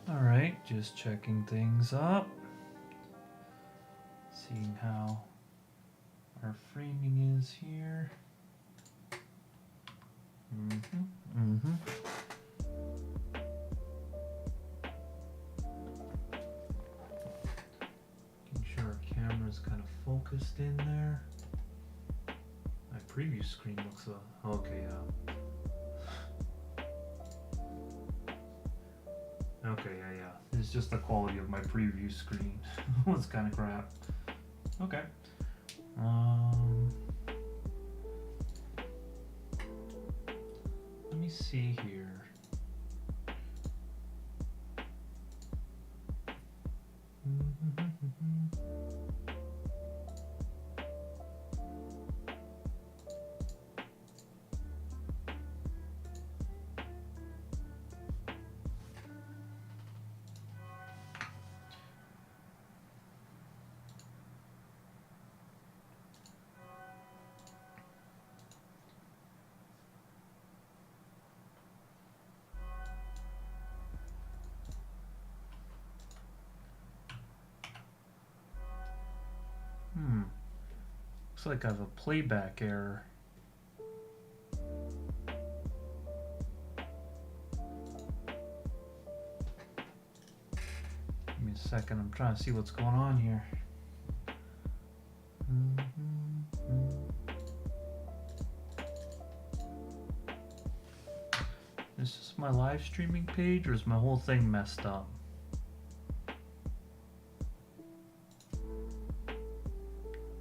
Alright, just checking things up. Seeing how our framing is here. Making sure our camera's kind of focused in there. My preview screen looks okay, okay, yeah. It's just the quality of my preview screen. It's kind of crap. Okay. Let me see here. Looks like I have a playback error. Give me a second, I'm trying to see what's going on here. Is this my live streaming page or is my whole thing messed up?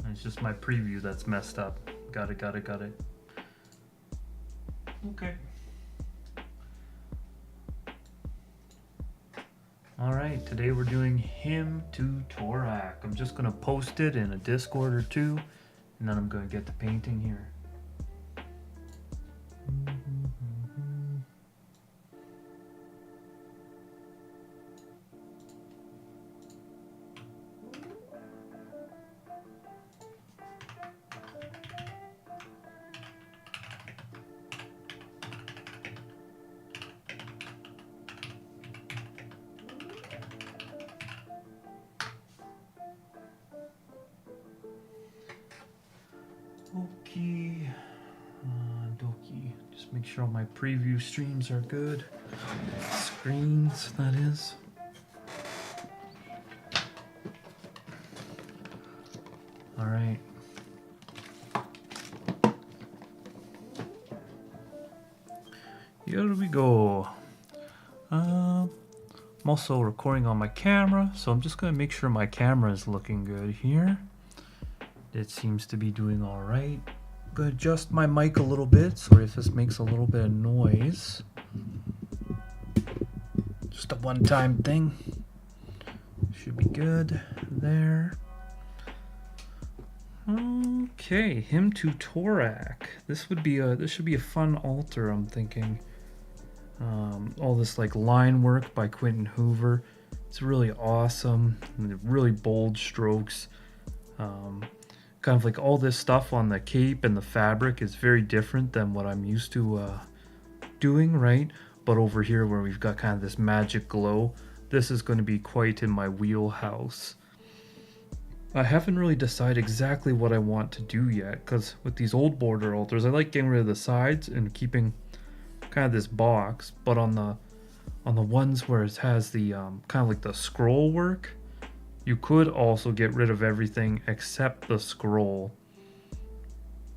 It's just my preview that's messed up. Got it. Okay. Alright, today we're doing Hymn to Tourach. I'm just going to post it in a Discord or two, and then I'm going to get to painting here. Okie dokie. Just make sure all my preview streams are good. Screens, that is. Alright. Here we go. I'm also recording on my camera, so I'm just going to make sure my camera is looking good here. It seems to be doing all right. I'm going to adjust my mic a little bit. Sorry if this makes a little bit of noise. Just a one-time thing. Should be good there. Okay, Hymn to Tourach. This should be a fun altar, I'm thinking. All this like line work by Quinton Hoover. It's really awesome. Really bold strokes. Kind of like all this stuff on the cape and the fabric is very different than what I'm used to doing, right? But over here where we've got kind of this magic glow, this is going to be quite in my wheelhouse. I haven't really decided exactly what I want to do yet, because with these old border altars, I like getting rid of the sides and keeping kind of this box, but on the ones where it has the kind of like the scroll work, you could also get rid of everything except the scroll.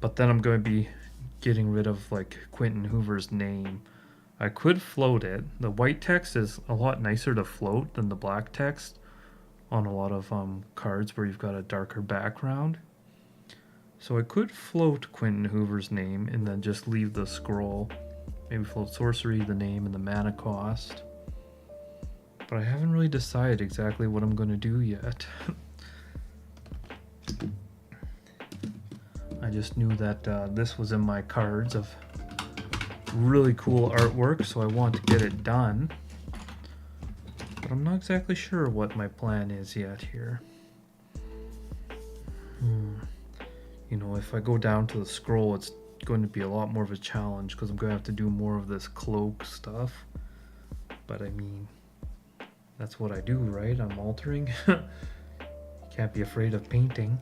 But then I'm going to be getting rid of like Quinton Hoover's name. I could float it. The white text is a lot nicer to float than the black text on a lot of cards where you've got a darker background. So I could float Quinton Hoover's name and then just leave the scroll. Maybe float sorcery, the name, and the mana cost. But I haven't really decided exactly what I'm going to do yet. I just knew that this was in my cards of really cool artwork, so I want to get it done. But I'm not exactly sure what my plan is yet here. You know, if I go down to the scroll, it's going to be a lot more of a challenge because I'm going to have to do more of this cloak stuff. But I mean, That's what I do, right? I'm altering. Can't be afraid of painting.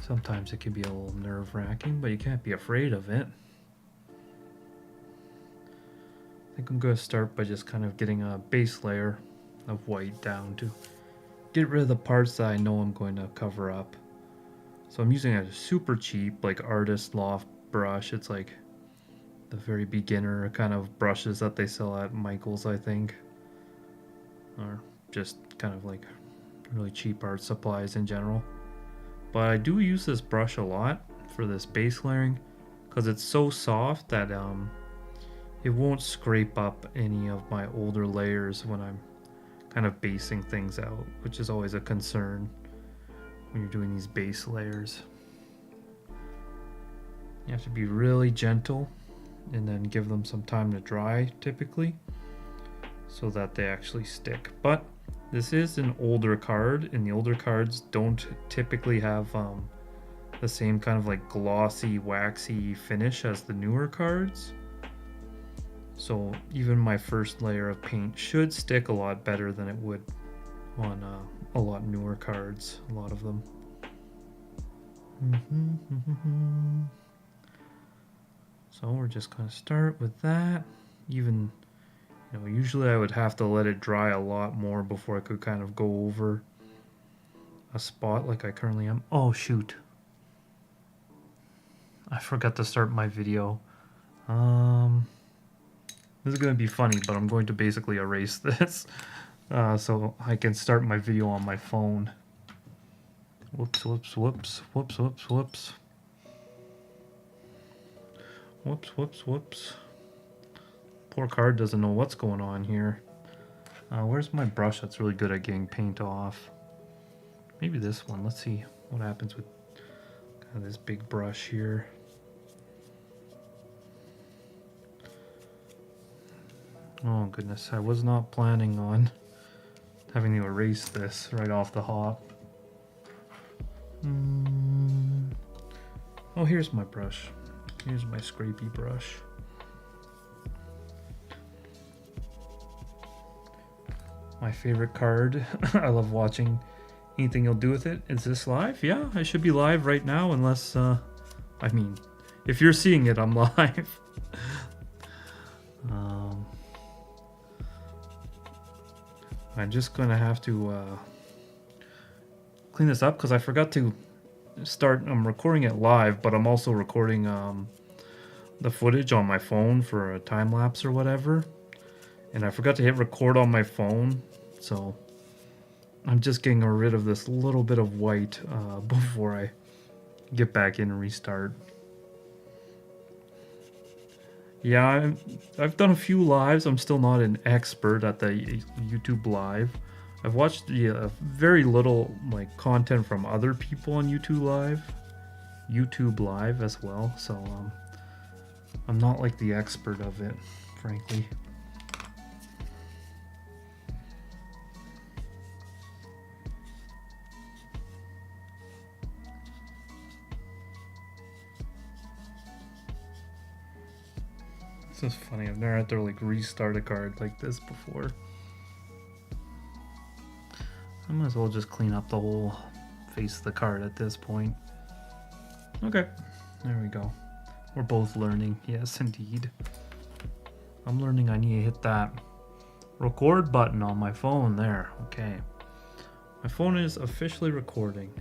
Sometimes it can be a little nerve-wracking, but you can't be afraid of it. I think I'm going to start by just kind of getting a base layer of white down to get rid of the parts that I know I'm going to cover up. So I'm using a super cheap, like, artist loft brush. It's like the very beginner kind of brushes that they sell at Michael's, I think. Or just kind of like really cheap art supplies in general. But I do use this brush a lot for this base layering because it's so soft that it won't scrape up any of my older layers when I'm kind of basing things out, which is always a concern when you're doing these base layers. You have to be really gentle and then give them some time to dry typically so that they actually stick. But this is an older card, and the older cards don't typically have the same kind of like glossy, waxy finish as the newer cards. So even my first layer of paint should stick a lot better than it would on a lot newer cards, a lot of them. So we're just going to start with that. Even, you know, usually I would have to let it dry a lot more before I could kind of go over a spot like I currently am. Oh, shoot. I forgot to start my video. This is going to be funny, but I'm going to basically erase this so I can start my video on my phone. Whoops, whoops, whoops, whoops, whoops, whoops. Whoops, whoops, whoops. Poor card doesn't know what's going on here. Where's my brush that's really good at getting paint off? Maybe this one. Let's see what happens with kind of this big brush here. Oh goodness, I was not planning on having to erase this right off the hop. Oh, here's my brush. Here's my scrapey brush. My favorite card. I love watching anything you'll do with it. Is this live? Yeah, I should be live right now unless, I mean, if you're seeing it, I'm live. I'm just gonna have to clean this up because I forgot to start. I'm recording it live, but I'm also recording the footage on my phone for a time lapse or whatever, and I forgot to hit record on my phone, so I'm just getting rid of this little bit of white before I get back in and restart. Yeah, I've done a few lives. I'm still not an expert at the YouTube live. I've watched very little like content from other people on YouTube Live as well. So I'm not like the expert of it, frankly. This is funny. I've never had to like restart a card like this before. I might as well just clean up the whole face of the card at this point. Okay, there we go. We're both learning. Yes, indeed. I'm learning I need to hit that record button on my phone there. Okay. My phone is officially recording.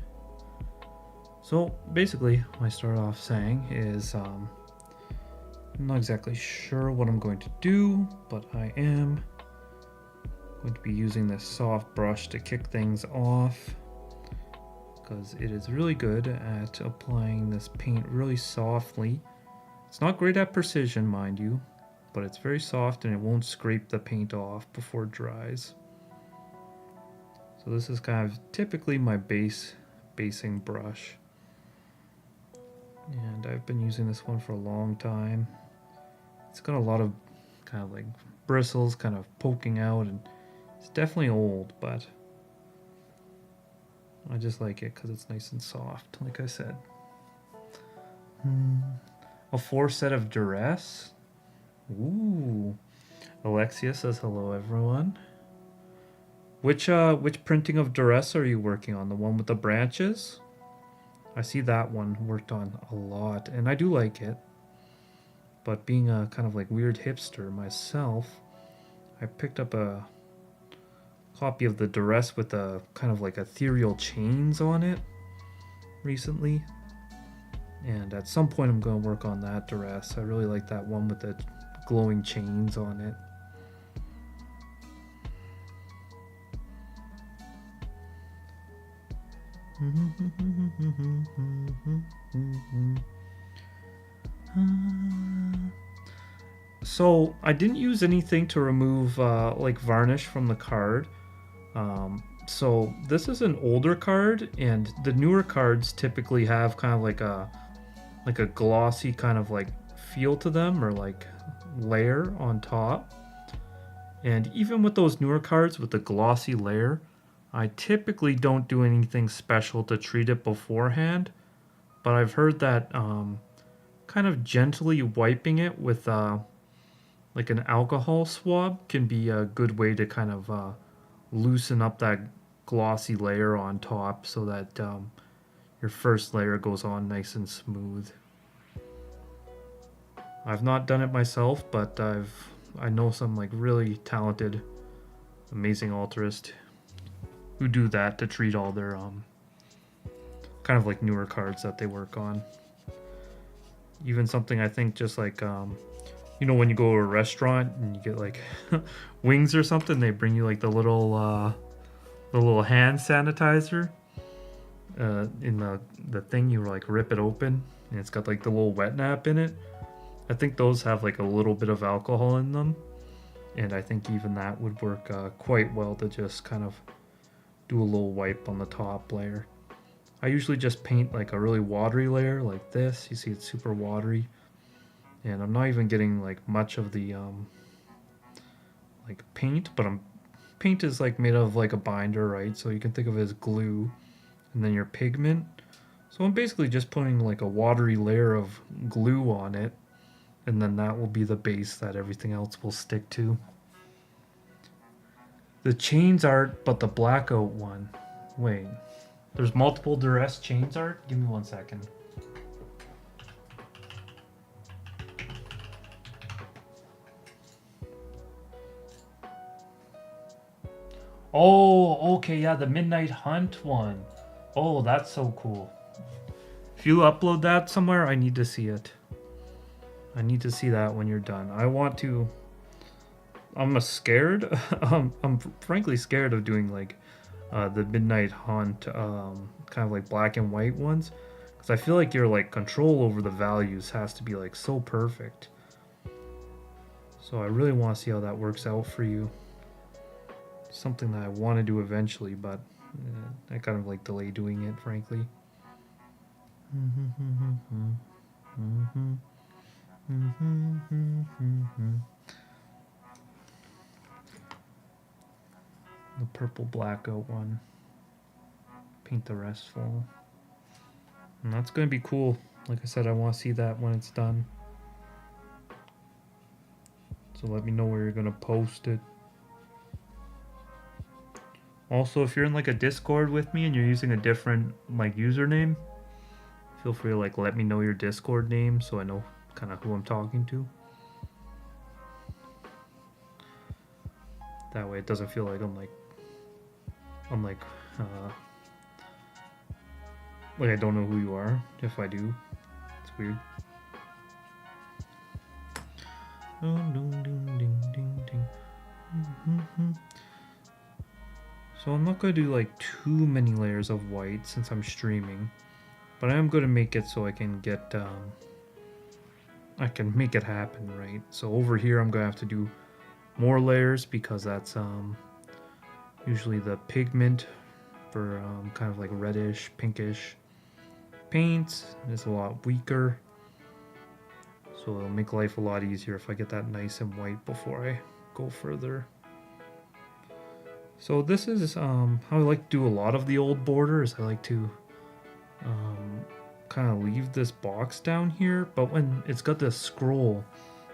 So basically, what I start off saying is I'm not exactly sure what I'm going to do, but I am going to be using this soft brush to kick things off because it is really good at applying this paint really softly. It's not great at precision, mind you, but it's very soft and it won't scrape the paint off before it dries. So this is kind of typically my basing brush. And I've been using this one for a long time. It's got a lot of kind of like bristles kind of poking out, and it's definitely old, but I just like it because it's nice and soft, like I said. A 4 set of duress. Ooh. Alexia says hello, everyone. Which printing of Duress are you working on? The one with the branches? I see that one worked on a lot, and I do like it. But being a kind of like weird hipster myself, I picked up a copy of the Duress with a kind of like ethereal chains on it recently. And at some point I'm going to work on that Duress. I really like that one with the glowing chains on it. So I didn't use anything to remove like varnish from the card. So this is an older card, and the newer cards typically have kind of like a glossy kind of like feel to them, or like layer on top. And even with those newer cards with the glossy layer, I typically don't do anything special to treat it beforehand. But I've heard that kind of gently wiping it with like an alcohol swab can be a good way to kind of loosen up that glossy layer on top, so that your first layer goes on nice and smooth. I've not done it myself, but I know some like really talented, amazing altarists who do that to treat all their kind of like newer cards that they work on. Even something I think just like you know, when you go to a restaurant and you get like wings or something, they bring you like the little hand sanitizer in the thing. You like rip it open and it's got like the little wet nap in it. I think those have like a little bit of alcohol in them, and I think even that would work quite well to just kind of do a little wipe on the top layer. I usually just paint like a really watery layer like this. You see it's super watery, and I'm not even getting like much of the like paint, but paint is like made of like a binder, right? So you can think of it as glue, and then your pigment. So I'm basically just putting like a watery layer of glue on it, and then that will be the base that everything else will stick to. The chains art, but the blackout one. Wait, there's multiple Duress chains art? Give me 1 second. Oh, okay, yeah, the Midnight Hunt one. Oh, that's so cool. If you upload that somewhere, I need to see it. I need to see that when you're done. I want to. I'm scared. I'm frankly scared of doing like the Midnight Hunt, kind of like black and white ones, because I feel like your like control over the values has to be like so perfect. So I really want to see how that works out for you. Something that I want to do eventually, but I kind of like delay doing it, frankly. The purple blackout one. Paint the rest full. And that's going to be cool. Like I said, I want to see that when it's done. So let me know where you're going to post it. Also, if you're in like a Discord with me and you're using a different like username, feel free to like let me know your Discord name so I know kind of who I'm talking to. That way it doesn't feel like I'm like I don't know who you are. If I do, it's weird. So I'm not going to do like too many layers of white since I'm streaming, but I am going to make it so I can get I can make it happen, right? So over here I'm going to have to do more layers because that's usually the pigment for kind of like reddish, pinkish paints is a lot weaker. So it'll make life a lot easier if I get that nice and white before I go further. So this is how I like to do a lot of the old borders. I like to kind of leave this box down here, but when it's got this scroll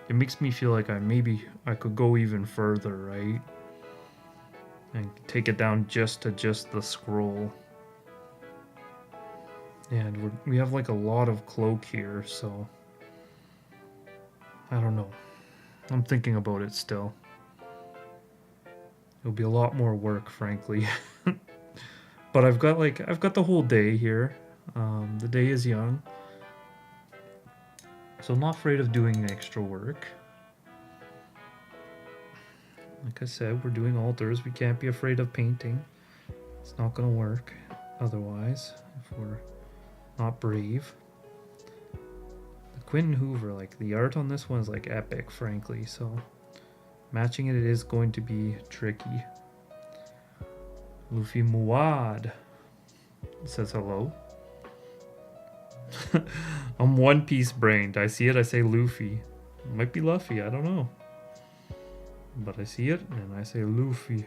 it makes me feel like maybe I could go even further, right? And take it down just to just the scroll. And we have like a lot of cloak here, so I don't know. I'm thinking about it still. It'll be a lot more work, frankly. But I've got the whole day here. The day is young, so I'm not afraid of doing extra work. Like I said, we're doing altars. We can't be afraid of painting. It's not gonna work otherwise if we're not brave. The Quinton Hoover, like the art on this one is like epic, frankly. So matching it is going to be tricky. Luffy Muad says hello. I'm One Piece brained. I see it, I say Luffy. It might be Luffy, I don't know. But I see it and I say Luffy.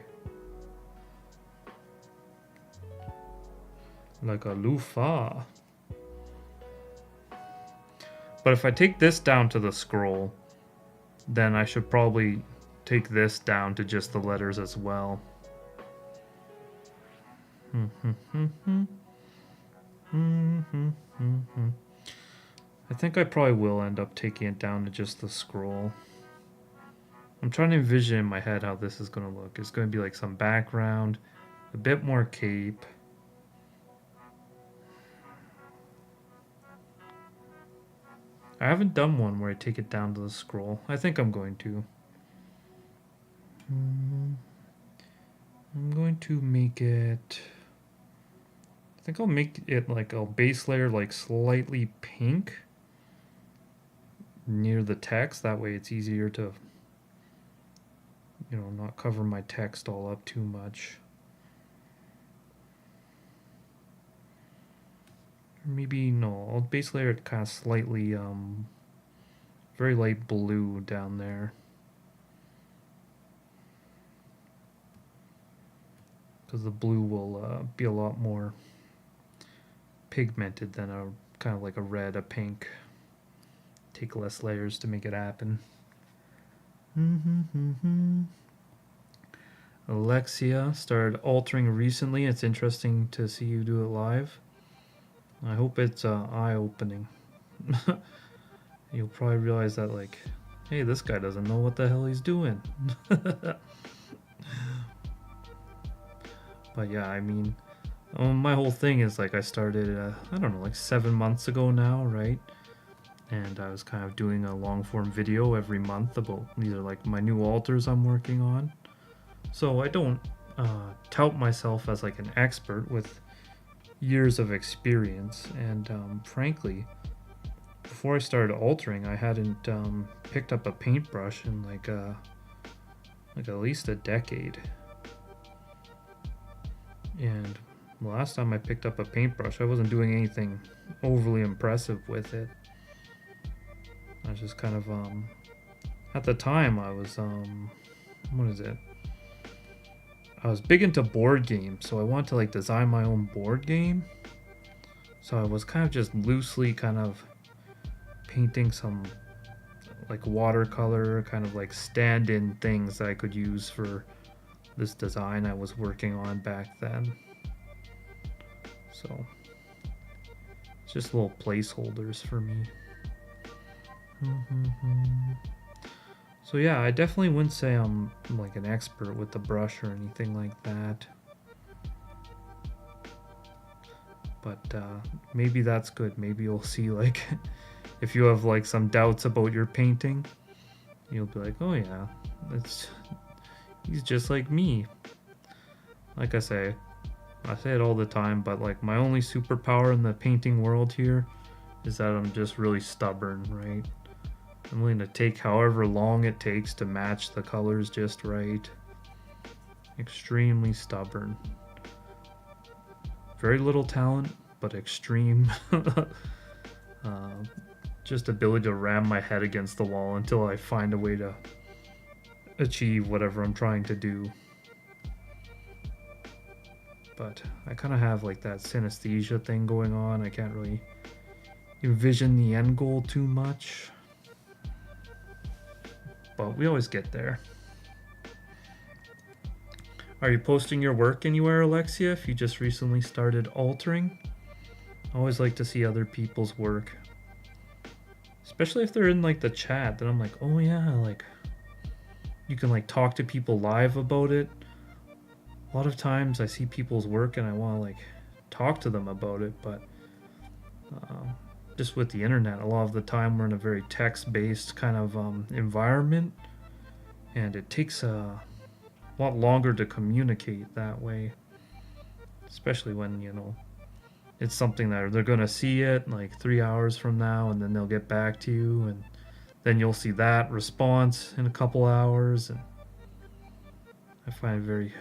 Like a loofah. But if I take this down to the scroll, then I should probably take this down to just the letters as well. I think I probably will end up taking it down to just the scroll. I'm trying to envision in my head how this is going to look. It's going to be like some background, a bit more cape. I haven't done one where I take it down to the scroll. I think I'm going to. I'm going to make it... I think I'll make it like a base layer like slightly pink near the text. That way it's easier to, you know, not cover my text all up too much. Maybe, no, I'll base layer it kind of slightly, very light blue down there. Because the blue will be a lot more pigmented than a kind of like a red, a pink. Take less layers to make it happen. Alexia started altering recently. It's interesting to see you do it live. I hope it's eye-opening. You'll probably realize that, like, hey, this guy doesn't know what the hell he's doing. But yeah, I mean, my whole thing is like I started, I don't know, like 7 months ago now, right? And I was kind of doing a long-form video every month about either like my new altars I'm working on. So I don't tout myself as like an expert with years of experience, and frankly, before I started altering, I hadn't picked up a paintbrush in like at least a decade. And the last time I picked up a paintbrush, I wasn't doing anything overly impressive with it. I was just kind of at the time I was what is it? I was big into board games, so I wanted to like design my own board game. So I was kind of just loosely kind of painting some like watercolor, kind of like stand-in things that I could use for this design I was working on back then. So it's just little placeholders for me. So yeah, I definitely wouldn't say I'm like an expert with the brush or anything like that. But maybe that's good. Maybe you'll see, like, if you have like some doubts about your painting, you'll be like, oh yeah, he's just like me. Like I say it all the time, but like my only superpower in the painting world here is that I'm just really stubborn, right? I'm willing to take however long it takes to match the colors just right. Extremely stubborn. Very little talent, but extreme just ability to ram my head against the wall until I find a way to achieve whatever I'm trying to do. But I kind of have like that synesthesia thing going on. I can't really envision the end goal too much. but we always get there. Are you posting your work anywhere, Alexia, if you just recently started altering? I always like to see other people's work. Especially if they're in like the chat, then I'm like, oh yeah, like you can like talk to people live about it. A lot of times I see people's work and I want to like talk to them about it, but just with the internet, a lot of the time we're in a very text-based kind of environment, and it takes a lot longer to communicate that way, especially when, you know, it's something that they're going to see it like 3 hours from now, and then they'll get back to you, and then you'll see that response in a couple hours, and I find it very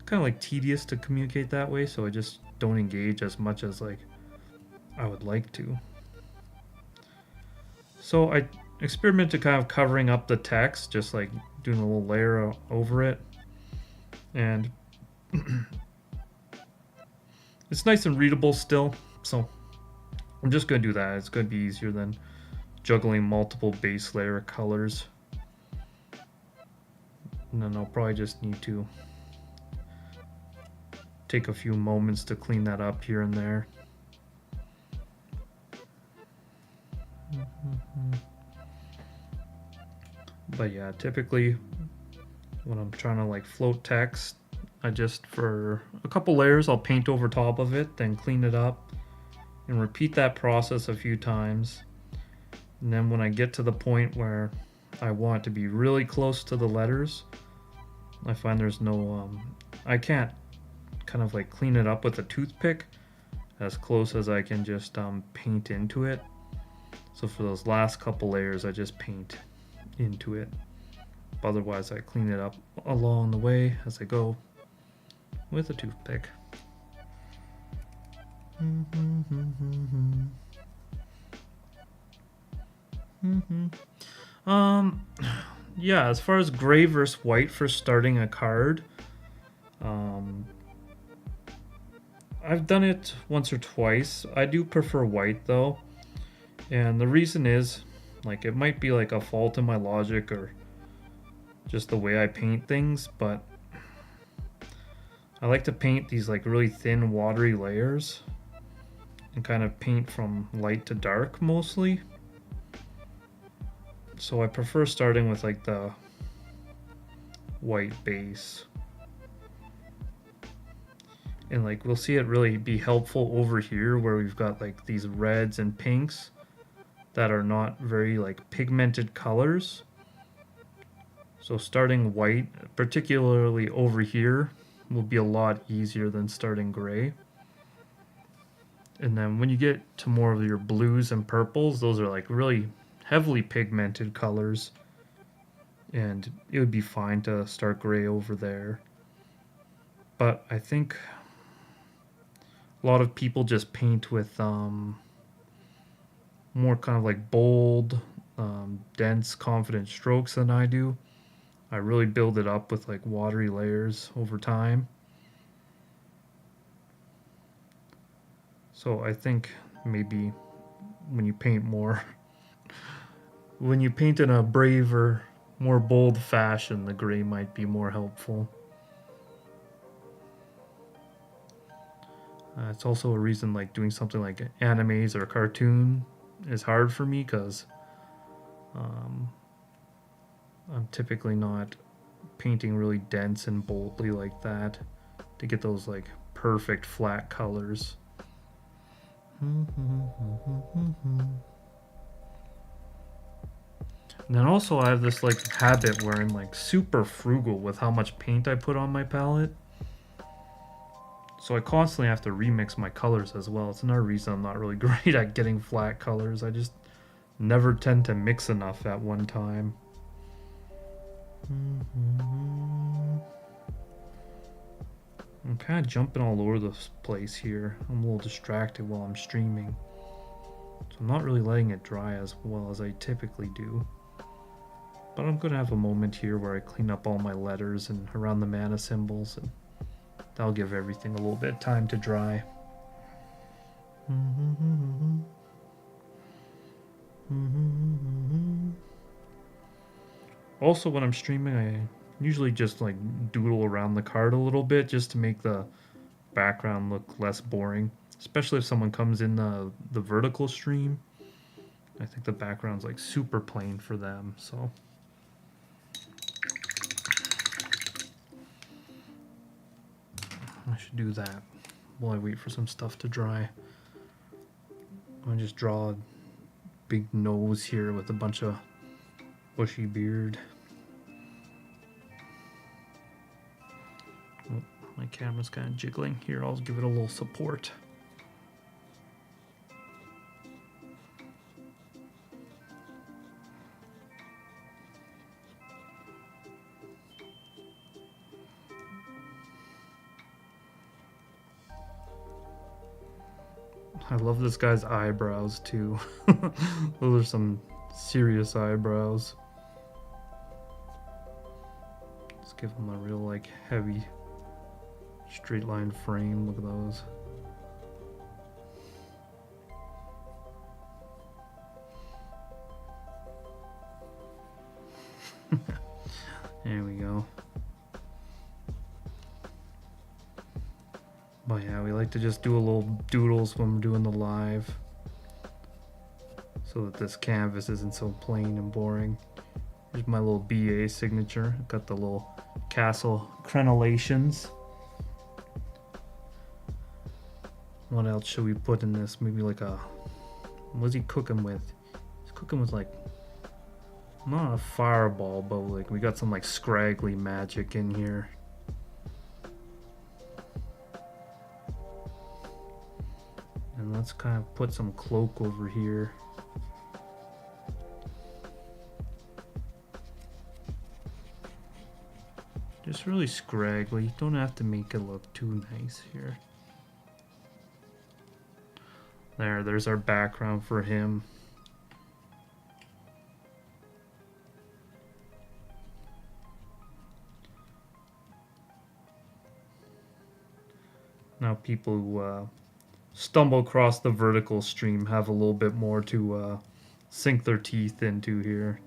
kind of like tedious to communicate that way, so I just don't engage as much as like I would like to. So I experimented kind of covering up the text, just like doing a little layer over it, and it's nice and readable still, so I'm just going to do that. It's going to be easier than juggling multiple base layer colors. And then I'll probably just need to take a few moments to clean that up here and there. But yeah, typically when I'm trying to like float text, I just, for a couple layers, I'll paint over top of it, then clean it up and repeat that process a few times. And then when I get to the point where I want to be really close to the letters, I find there's no, I can't kind of like clean it up with a toothpick as close as I can just paint into it. So for those last couple layers, I just paint into it. But otherwise, I clean it up along the way as I go with a toothpick. Yeah, as far as gray versus white for starting a card, I've done it once or twice. I do prefer white though, and the reason is, like, it might be like a fault in my logic or just the way I paint things, but I like to paint these like really thin watery layers and kind of paint from light to dark mostly. So I prefer starting with like the white base. And like we'll see it really be helpful over here where we've got like these reds and pinks that are not very like pigmented colors. So starting white, particularly over here, will be a lot easier than starting gray. And then when you get to more of your blues and purples, those are like really heavily pigmented colors, and it would be fine to start gray over there. But I think a lot of people just paint with more kind of like bold, dense, confident strokes than I do. I really build it up with like watery layers over time. So I think maybe when you paint more, when you paint in a braver, more bold fashion, the gray might be more helpful. It's also a reason like doing something like animes or cartoon is hard for me, because I'm typically not painting really dense and boldly like that to get those like perfect flat colors. And then also I have this like habit where I'm like super frugal with how much paint I put on my palette. So I constantly have to remix my colors as well. It's another reason I'm not really great at getting flat colors. I just never tend to mix enough at one time. I'm kind of jumping all over the place here. I'm a little distracted while I'm streaming, so I'm not really letting it dry as well as I typically do. But I'm going to have a moment here where I clean up all my letters and around the mana symbols, and that'll give everything a little bit of time to dry. Also, when I'm streaming, I usually just like doodle around the card a little bit just to make the background look less boring. Especially if someone comes in the vertical stream. I think the background's like super plain for them, so. I should do that while I wait for some stuff to dry. I'm gonna just draw a big nose here with a bunch of bushy beard. Oh, my camera's kind of jiggling. Here, I'll give it a little support. I love this guy's eyebrows too. Those are some serious eyebrows. Let's give him a real like heavy straight line frame. Look at those. There we go. But yeah, we like to just do a little doodles when we're doing the live, so that this canvas isn't so plain and boring. Here's my little BA signature. Got the little castle crenellations. What else should we put in this? Maybe like a... What's he cooking with? He's cooking with like... Not a fireball, but like we got some like scraggly magic in here. And let's kind of put some cloak over here. Just really scraggly. Don't have to make it look too nice here. There's our background for him. Now people who stumble across the vertical stream have a little bit more to sink their teeth into here.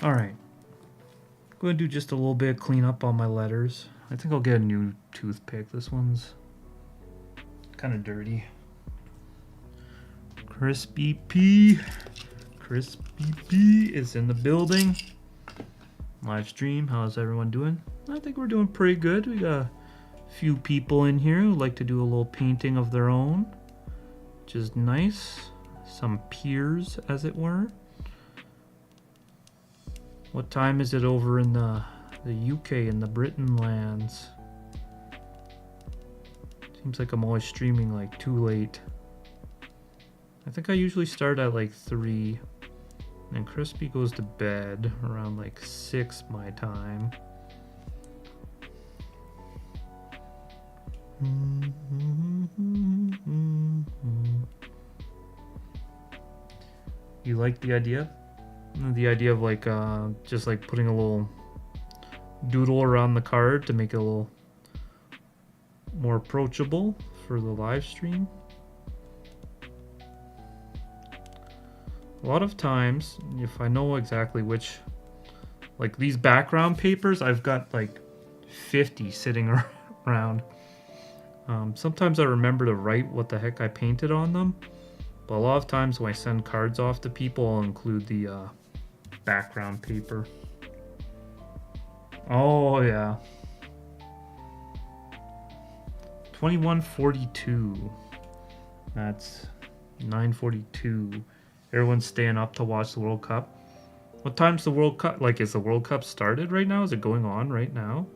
All right, I'm going to do just a little bit of cleanup on my letters. I think I'll get a new toothpick. This one's kind of dirty. Crispy P is in the building. Live stream, how's everyone doing? I think we're doing pretty good. We got a few people in here who like to do a little painting of their own, which is nice. Some peers, as it were. What time is it over in the UK, in the Britain lands? Seems like I'm always streaming like too late. I think I usually start at like 3. And Crispy goes to bed around like 6 my time. You like the idea? The idea of like just like putting a little doodle around the card to make it a little more approachable for the live stream. A lot of times, if I know exactly which, like these background papers, I've got like 50 sitting around. Sometimes I remember to write what the heck I painted on them, but a lot of times when I send cards off to people, I'll include the background paper. Oh yeah. 21:42. That's 9:42. Everyone's staying up to watch the World Cup. What time's the World Cup? Like, is the World Cup started right now? Is it going on right now?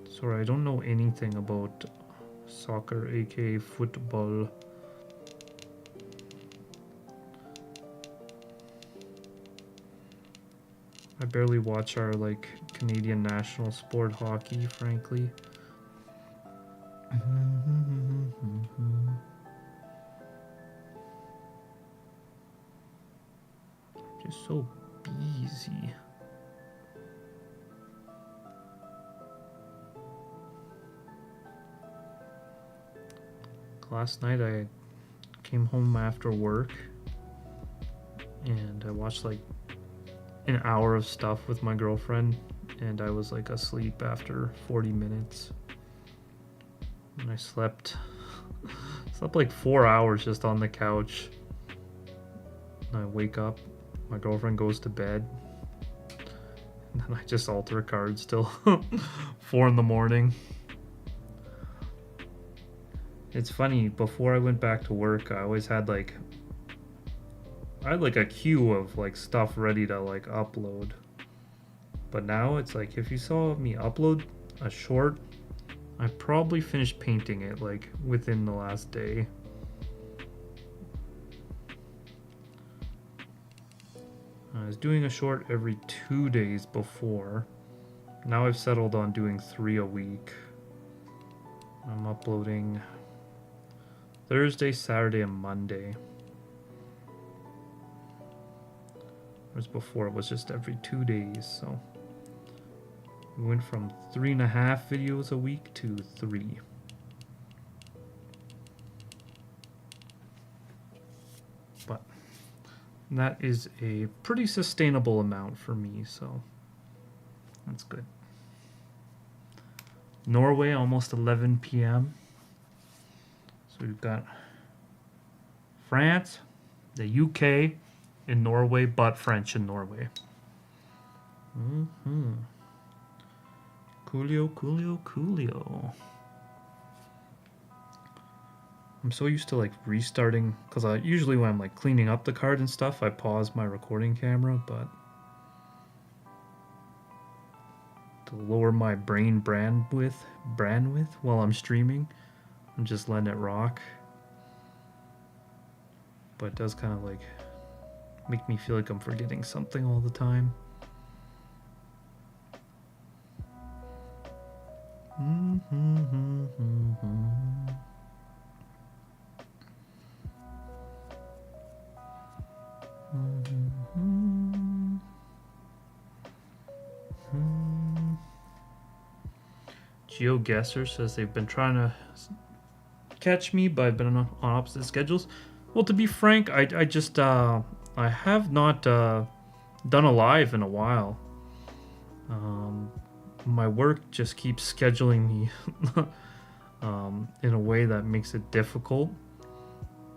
Sorry, I don't know anything about soccer, aka football. I barely watch our like Canadian national sport, hockey, frankly. Just so busy. last night I came home after work and I watched like an hour of stuff with my girlfriend, and I was like asleep after 40 minutes. And I slept like 4 hours just on the couch. And I wake up, my girlfriend goes to bed, and then I just alter cards till 4 in the morning. It's funny, before I went back to work, I always had like a queue of like stuff ready to like upload. But now it's like, if you saw me upload a short, I probably finished painting it like within the last day. I was doing a short every 2 days before. Now I've settled on doing 3 a week. I'm uploading Thursday, Saturday, and Monday. Whereas before it was just every 2 days, so we went from 3.5 videos a week to 3. But that is a pretty sustainable amount for me, so that's good. Norway, almost 11 p.m. So we've got France, the UK in Norway, but French in Norway. Coolio. I'm so used to like restarting, because usually when I'm like cleaning up the card and stuff, I pause my recording camera, but to lower my brain bandwidth while I'm streaming, I'm just letting it rock. But it does kind of like make me feel like I'm forgetting something all the time. GeoGuessr says they've been trying to catch me, but I've been on opposite schedules. Well, to be frank, I just I have not done a live in a while. My work just keeps scheduling me in a way that makes it difficult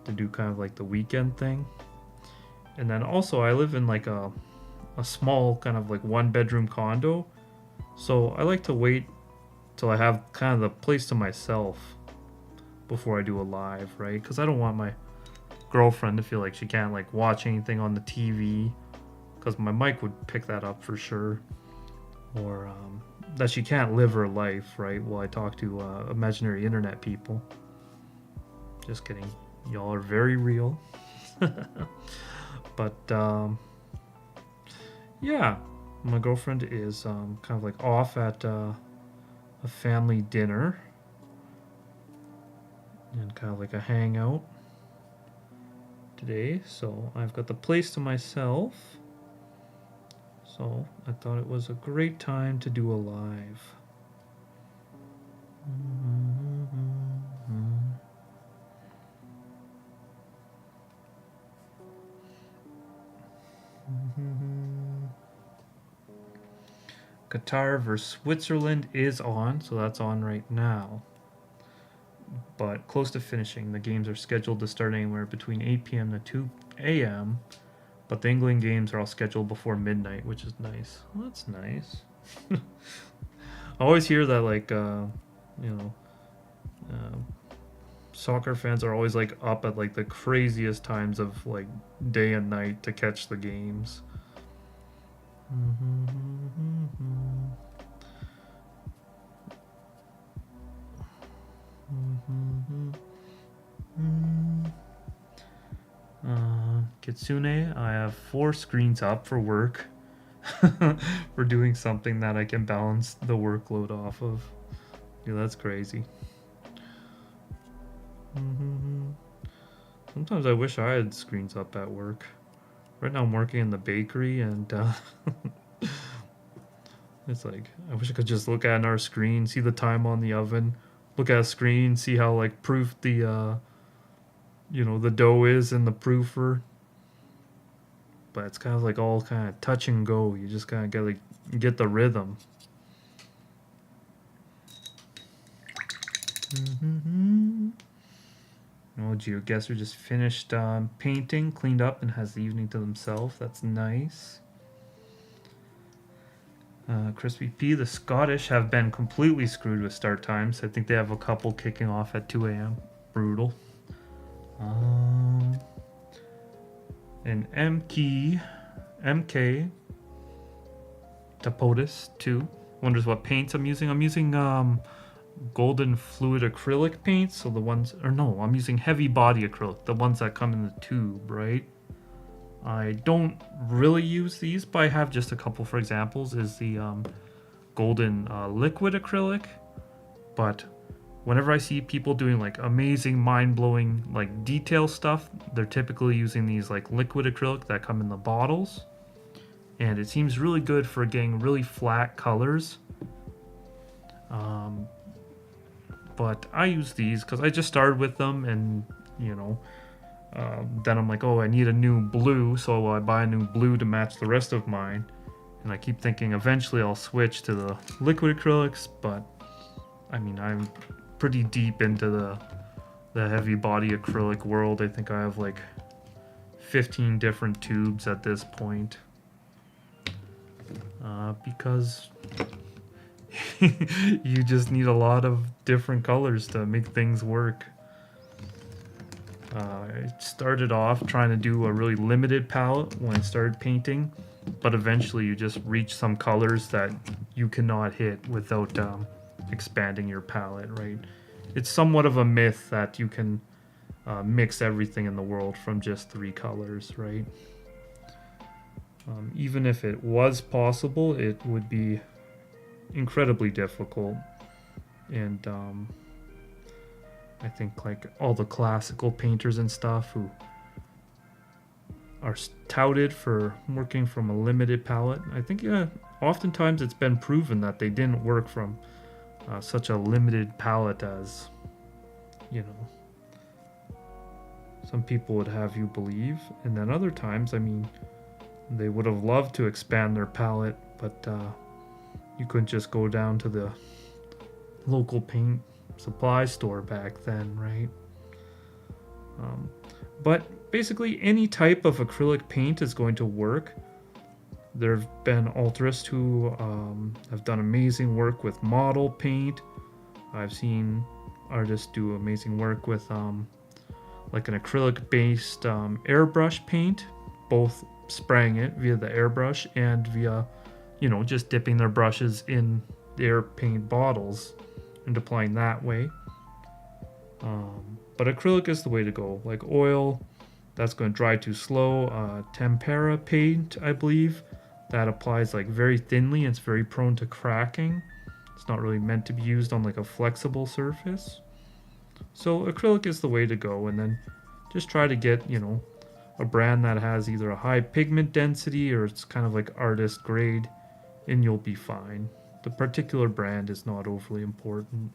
to do kind of like the weekend thing. And then also I live in like a small kind of like 1-bedroom condo, so I like to wait till I have kind of the place to myself before I do a live, right? Because I don't want my girlfriend to feel like she can't like watch anything on the TV, because my mic would pick that up for sure, or that she can't live her life, right, while I talk to imaginary internet people. Just kidding, y'all are very real. But yeah, my girlfriend is kind of like off at a family dinner and kind of like a hangout today, so I've got the place to myself, so I thought it was a great time to do a live. Qatar versus Switzerland is on, so that's on right now. But close to finishing. The games are scheduled to start anywhere between 8 p.m. to 2 a.m. But the England games are all scheduled before midnight, which is nice. Well, that's nice. I always hear that, like, soccer fans are always like up at like the craziest times of like day and night to catch the games. Kitsune, I have 4 screens up for work. We're doing something that I can balance the workload off of. Yeah, that's crazy. Sometimes I wish I had screens up at work. Right now I'm working in the bakery, and it's like, I wish I could just look at our screen, see the time on the oven, look at a screen, see how like proof the the dough is in the proofer. But it's kind of like all kind of touch and go. You just kind of gotta get the rhythm. Oh, GeoGuessr just finished painting, cleaned up, and has the evening to themselves. That's nice. Crispy P, the Scottish have been completely screwed with start times. I think they have a couple kicking off at 2 a.m. Brutal. And MK Tapotis 2 wonders what paints I'm using. I'm using golden fluid acrylic paints. So the ones, or no, I'm using heavy body acrylic, the ones that come in the tube, right? I don't really use these, but I have just a couple for examples. Is the golden liquid acrylic, but whenever I see people doing like amazing, mind-blowing like detail stuff, they're typically using these like liquid acrylic that come in the bottles, and it seems really good for getting really flat colors. But I use these because I just started with them, and then I'm like, oh, I need a new blue, so I buy a new blue to match the rest of mine. And I keep thinking eventually I'll switch to the liquid acrylics, but I mean, I'm pretty deep into the heavy body acrylic world. I think I have like 15 different tubes at this point. Because you just need a lot of different colors to make things work. I started off trying to do a really limited palette when I started painting, but eventually you just reach some colors that you cannot hit without expanding your palette, right? It's somewhat of a myth that you can mix everything in the world from just 3 colors, right? Even if it was possible, it would be incredibly difficult. And I think like all the classical painters and stuff who are touted for working from a limited palette, I think oftentimes it's been proven that they didn't work from such a limited palette as some people would have you believe. And then other times, I mean, they would have loved to expand their palette, but you couldn't just go down to the local paint supply store back then, right? But basically any type of acrylic paint is going to work. There have been altarists who have done amazing work with model paint. I've seen artists do amazing work with like an acrylic based airbrush paint, both spraying it via the airbrush and via just dipping their brushes in their paint bottles and applying that way. But acrylic is the way to go. Like oil, that's going to dry too slow. Tempera paint, I believe, that applies like very thinly and it's very prone to cracking. It's not really meant to be used on like a flexible surface. So acrylic is the way to go, and then just try to get a brand that has either a high pigment density or it's kind of like artist grade, and you'll be fine. The particular brand is not overly important.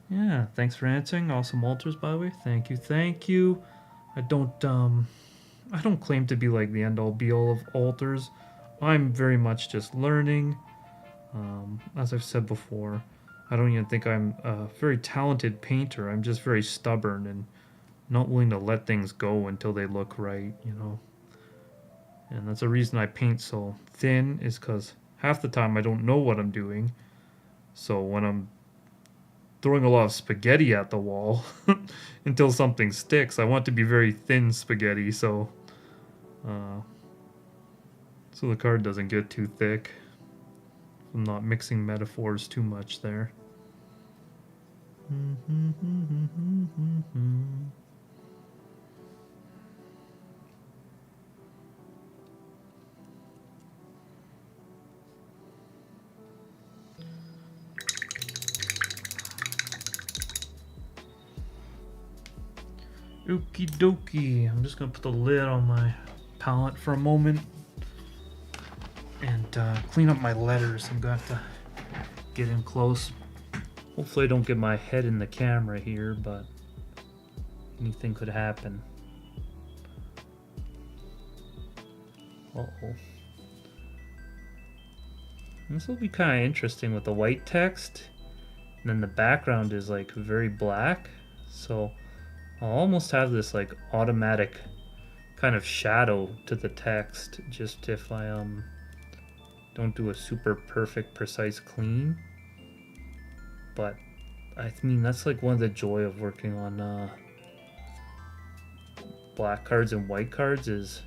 Yeah, thanks for answering. Awesome altars, by the way. Thank you. I don't claim to be like the end all be all of altars. I'm very much just learning. As I've said before, I don't even think I'm a very talented painter. I'm just very stubborn and not willing to let things go until they look right, And that's the reason I paint so thin, is because half the time I don't know what I'm doing. So when I'm throwing a lot of spaghetti at the wall until something sticks, I want to be very thin spaghetti, so the card doesn't get too thick. I'm not mixing metaphors too much there. Okie dokie. I'm just gonna put the lid on my palette for a moment. and clean up my letters. I'm gonna have to get in close. Hopefully I don't get my head in the camera here, but anything could happen. Uh-oh. This will be kind of interesting with the white text, and then the background is like very black, so I'll almost have this like automatic kind of shadow to the text just if I don't do a super perfect precise clean. But I mean, that's like one of the joy of working on black cards and white cards is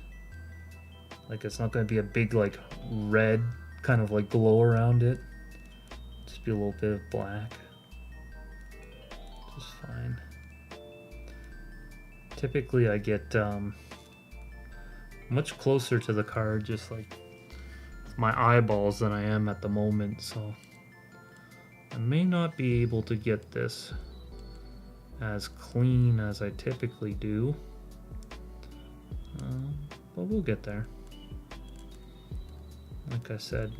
like it's not going to be a big like red kind of like glow around it. Just be a little bit of black. Just fine. Typically I get much closer to the card just like with my eyeballs than I am at the moment, so I may not be able to get this as clean as I typically do, but we'll get there. Like I said,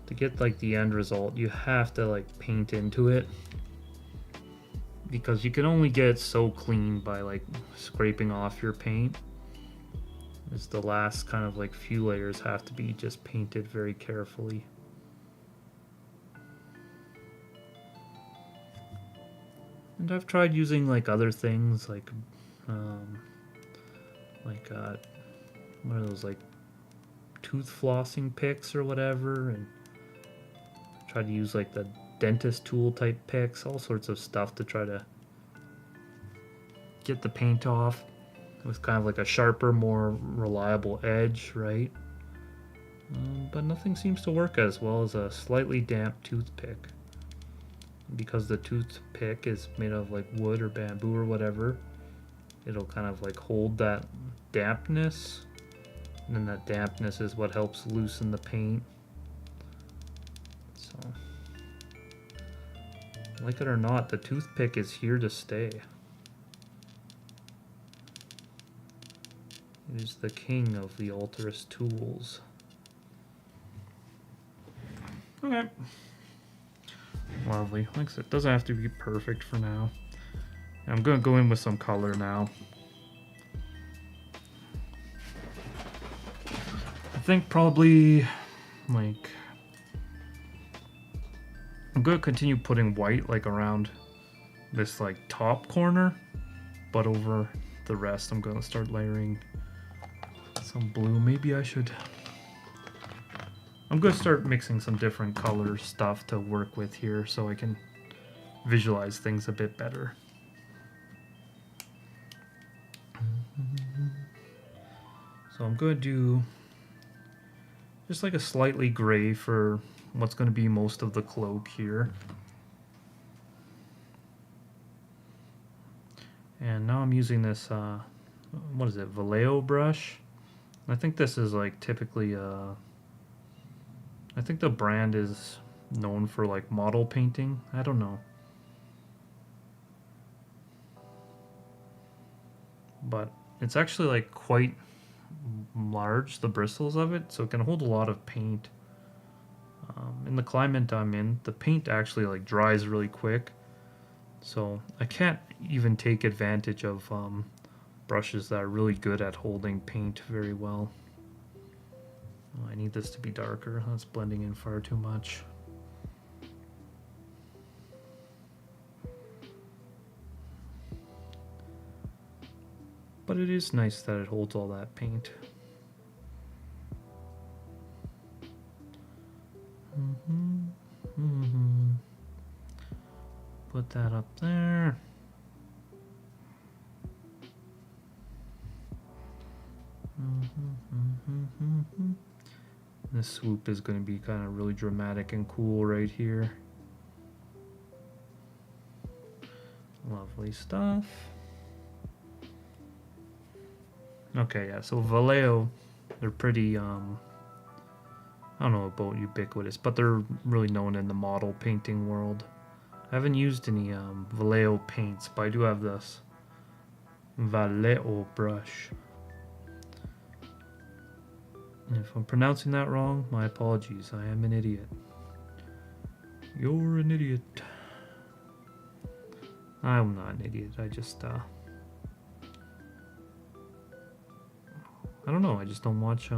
to get like the end result, you have to like paint into it, because you can only get so clean by like scraping off your paint. As the last kind of like few layers have to be just painted very carefully. And I've tried using like other things like what are those, like tooth flossing picks or whatever, and try to use like the dentist tool type picks, all sorts of stuff to try to get the paint off with kind of like a sharper, more reliable edge, right? But nothing seems to work as well as a slightly damp toothpick. Because the toothpick is made of like wood or bamboo or whatever, it'll kind of like hold that dampness, and then that dampness is what helps loosen the paint. So, like it or not, the toothpick is here to stay. It is the king of the Alterous tools. Okay. Lovely. Like I said, it doesn't have to be perfect for now. I'm going to go in with some color now. I think probably like I'm going to continue putting white like around this like top corner, but over the rest I'm going to start layering some blue. Maybe I should... I'm going to start mixing some different color stuff to work with here so I can visualize things a bit better. So I'm going to do just like a slightly gray for what's going to be most of the cloak here. And now I'm using this, what is it, Vallejo brush? I think this is like typically, I think the brand is known for like model painting. I don't know. But it's actually like quite large, the bristles of it, so it can hold a lot of paint. In the climate I'm in, the paint actually like dries really quick, so I can't even take advantage of brushes that are really good at holding paint very well. Oh, I need this to be darker. That's blending in far too much. But it is nice that it holds all that paint. Put that up there. This swoop is going to be kind of really dramatic and cool right here. Lovely stuff. Okay, yeah, so Vallejo, they're pretty, I don't know about ubiquitous, but they're really known in the model painting world. I haven't used any Vallejo paints, but I do have this Vallejo brush. If I'm pronouncing that wrong, my apologies. I am an idiot. You're an idiot. I'm not an idiot. I just, I don't know. I just don't watch,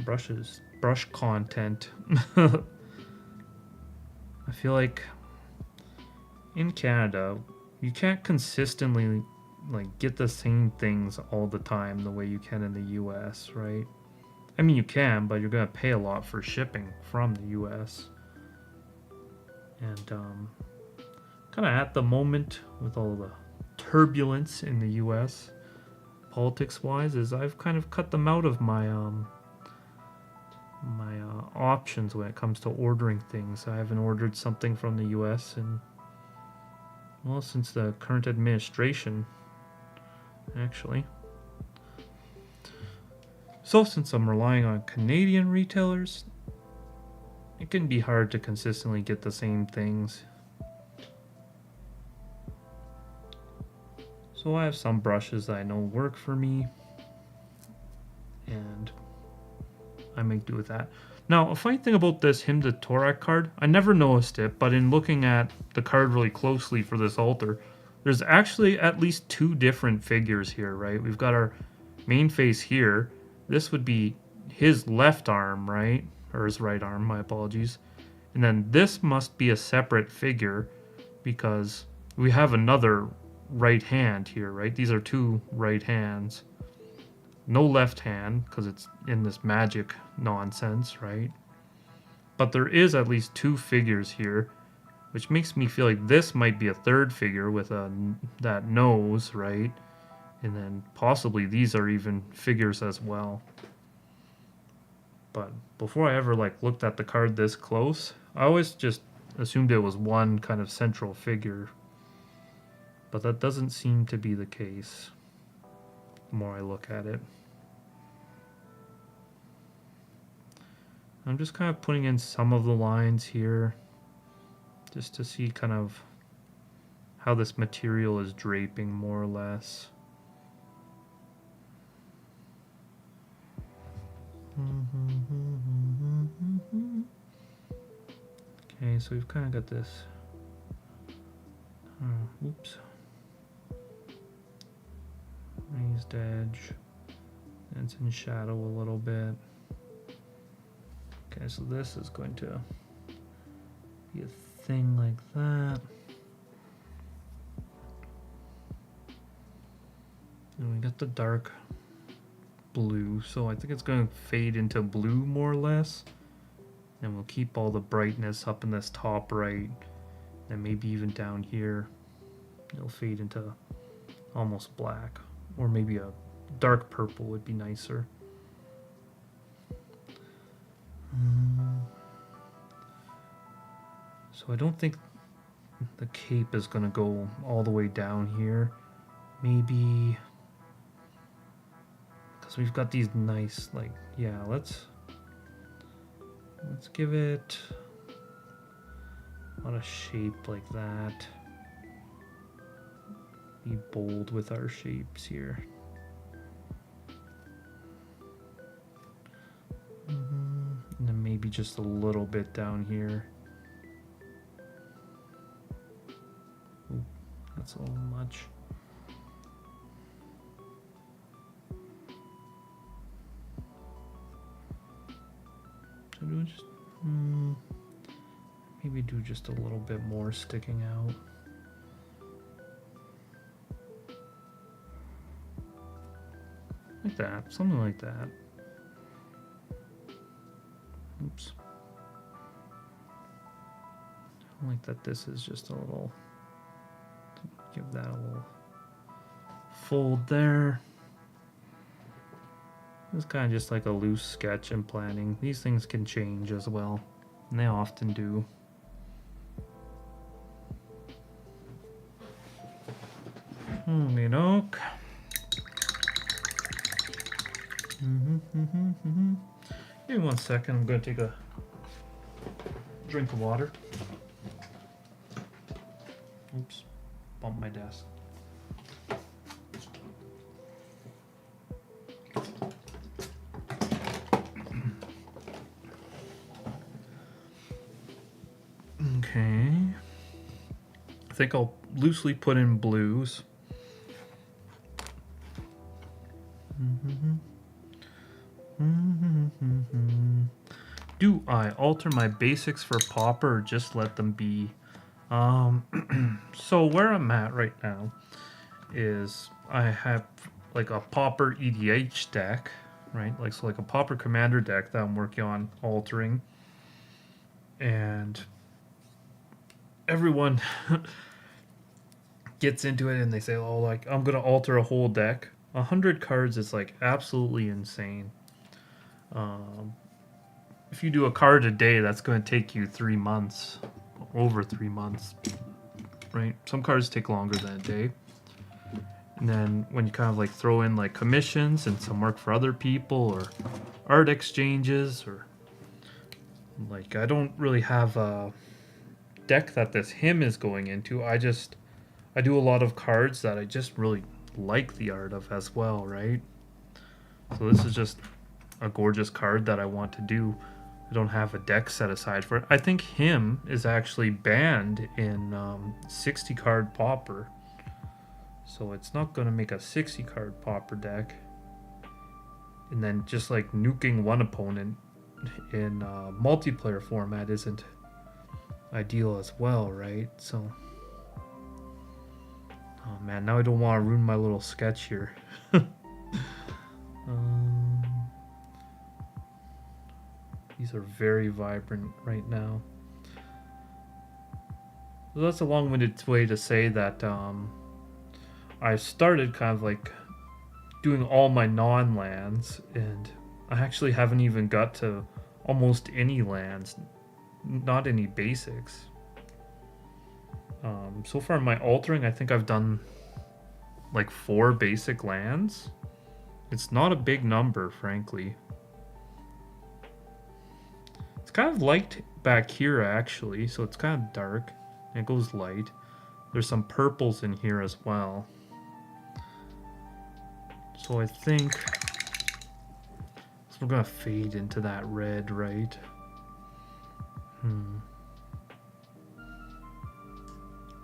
brush content. I feel like in Canada, you can't consistently like get the same things all the time the way you can in the US, right? I mean, you can, but you're gonna pay a lot for shipping from the US. And kind of at the moment with all the turbulence in the US, politics-wise, is I've kind of cut them out of my options when it comes to ordering things. I haven't ordered something from the US in, well, since the current administration, actually. So since I'm relying on Canadian retailers, it can be hard to consistently get the same things. So I have some brushes that I know work for me, and I make do with that. Now, a funny thing about this Him to Tourach card, I never noticed it, but in looking at the card really closely for this altar, there's actually at least 2 different figures here, right? We've got our main face here. This would be his left arm, right? Or his right arm, my apologies. And then this must be a separate figure because we have another right hand here, right? These are 2 right hands. No left hand because it's in this magic nonsense, right? But there is at least 2 figures here, which makes me feel like this might be a 3rd figure with that nose, right? And then possibly these are even figures as well. But before I ever like looked at the card this close, I always just assumed it was one kind of central figure. But that doesn't seem to be the case the more I look at it. I'm just kind of putting in some of the lines here just to see kind of how this material is draping more or less. Okay, so we've kind of got this. Oops. Raised edge. And it's in shadow a little bit. Okay, so this is going to be a thing like that. And we got the dark blue, so I think it's going to fade into blue more or less. And we'll keep all the brightness up in this top right, and maybe even down here it'll fade into almost black, or maybe a dark purple would be nicer. So I don't think the cape is going to go all the way down here. Maybe because we've got these nice, like, yeah, let's give it a lot of shape like that. Be bold with our shapes here. And then maybe just a little bit down here. Ooh, that's a little much. So do just maybe do just a little bit more sticking out. Like that, something like that. Oops. I like that this is just a little, give that a little fold there. It's kind of just like a loose sketch and planning. These things can change as well, and they often do. Oak. Give me 1 second. I'm going to take a drink of water. Oops, bumped my desk. think I'll loosely put in blues. Do I alter my basics for Pauper or just let them be? So where I'm at right now is I have like a Pauper EDH deck, right? Like so like a Pauper Commander deck that I'm working on altering. And everyone gets into it and they say, oh, like I'm gonna alter a whole deck. 100 cards is like absolutely insane. If you do a card a day, that's going to take you 3 months, over 3 months, right? Some cards take longer than a day. And then when you kind of like throw in like commissions and some work for other people or art exchanges, or like I don't really have a deck that this hymn is going into. I do a lot of cards that I just really like the art of as well, right? So this is just a gorgeous card that I want to do. I don't have a deck set aside for it. I think him is actually banned in 60 card Pauper. So it's not going to make a 60 card Pauper deck. And then just like nuking one opponent in multiplayer format isn't ideal as well, right? So, oh man, now I don't want to ruin my little sketch here. These are very vibrant right now. So that's a long-winded way to say that I started kind of like doing all my non-lands, and I actually haven't even got to almost any lands, not any basics. So far in my altering, I think I've done like 4 basic lands. It's not a big number, frankly. It's kind of light back here, actually, so it's kind of dark. And it goes light. There's some purples in here as well. So I think we're gonna fade into that red, right? I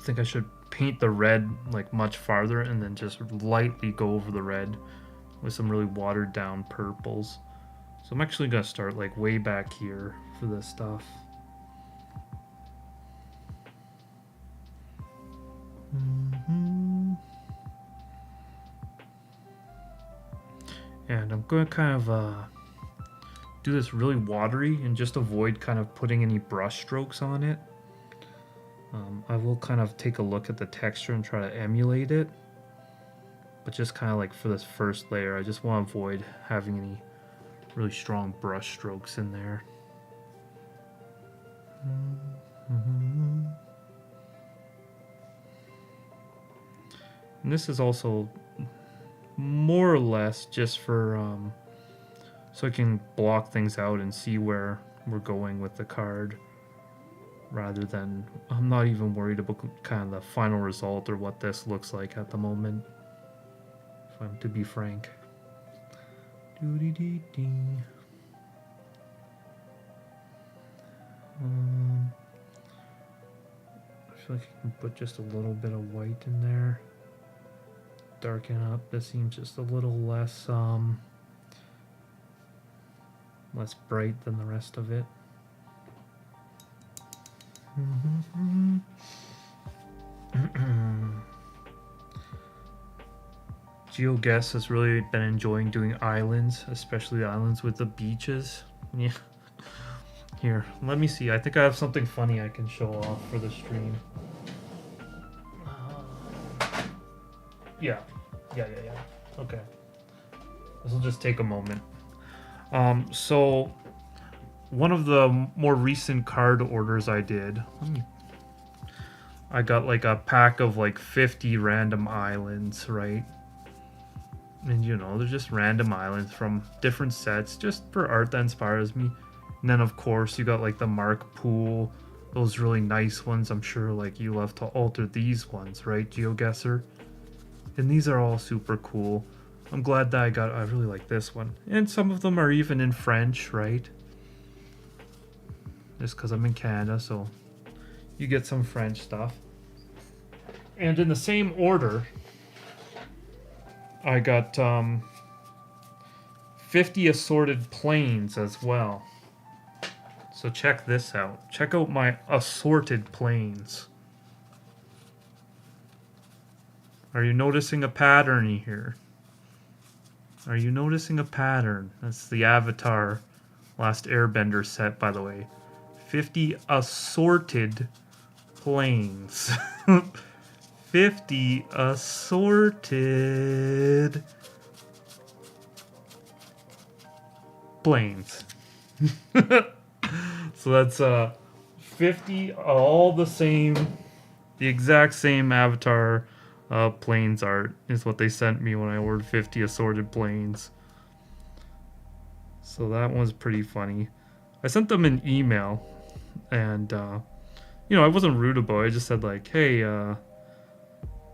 think I should paint the red like much farther and then just lightly go over the red with some really watered down purples. So I'm actually gonna start like way back here for this stuff. And I'm going to kind of do this really watery and just avoid kind of putting any brush strokes on it. I will kind of take a look at the texture and try to emulate it. But just kind of like for this first layer, I just want to avoid having any really strong brush strokes in there. And this is also more or less just for so I can block things out and see where we're going with the card, rather than I'm not even worried about kind of the final result or what this looks like at the moment, if I'm to be frank. I feel like I can put just a little bit of white in there. Darken up. This seems just a little less less bright than the rest of it. GeoGuess has really been enjoying doing islands, especially the islands with the beaches. Yeah. Here, let me see. I think I have something funny I can show off for the stream. Yeah. Okay. This will just take a moment. So one of the more recent card orders I did, I got like a pack of like 50 random islands, right? And you know, they're just random islands from different sets, just for art that inspires me. And then of course you got like the Mark Pool, those really nice ones. I'm sure like you love to alter these ones, right, GeoGuessr? And these are all super cool. I'm glad that I really like this one. And some of them are even in French, right? Just because I'm in Canada, so you get some French stuff. And in the same order, I got 50 assorted planes as well. So check this out. Check out my assorted planes. Are you noticing a pattern here? Are you noticing a pattern? That's the Avatar Last Airbender set, by the way. 50 assorted planes. 50 assorted planes. So that's 50 all the same, the exact same Avatar planes art is what they sent me when I ordered 50 assorted planes. So that was pretty funny. I sent them an email, and you know, I wasn't rude about it. I just said like, hey,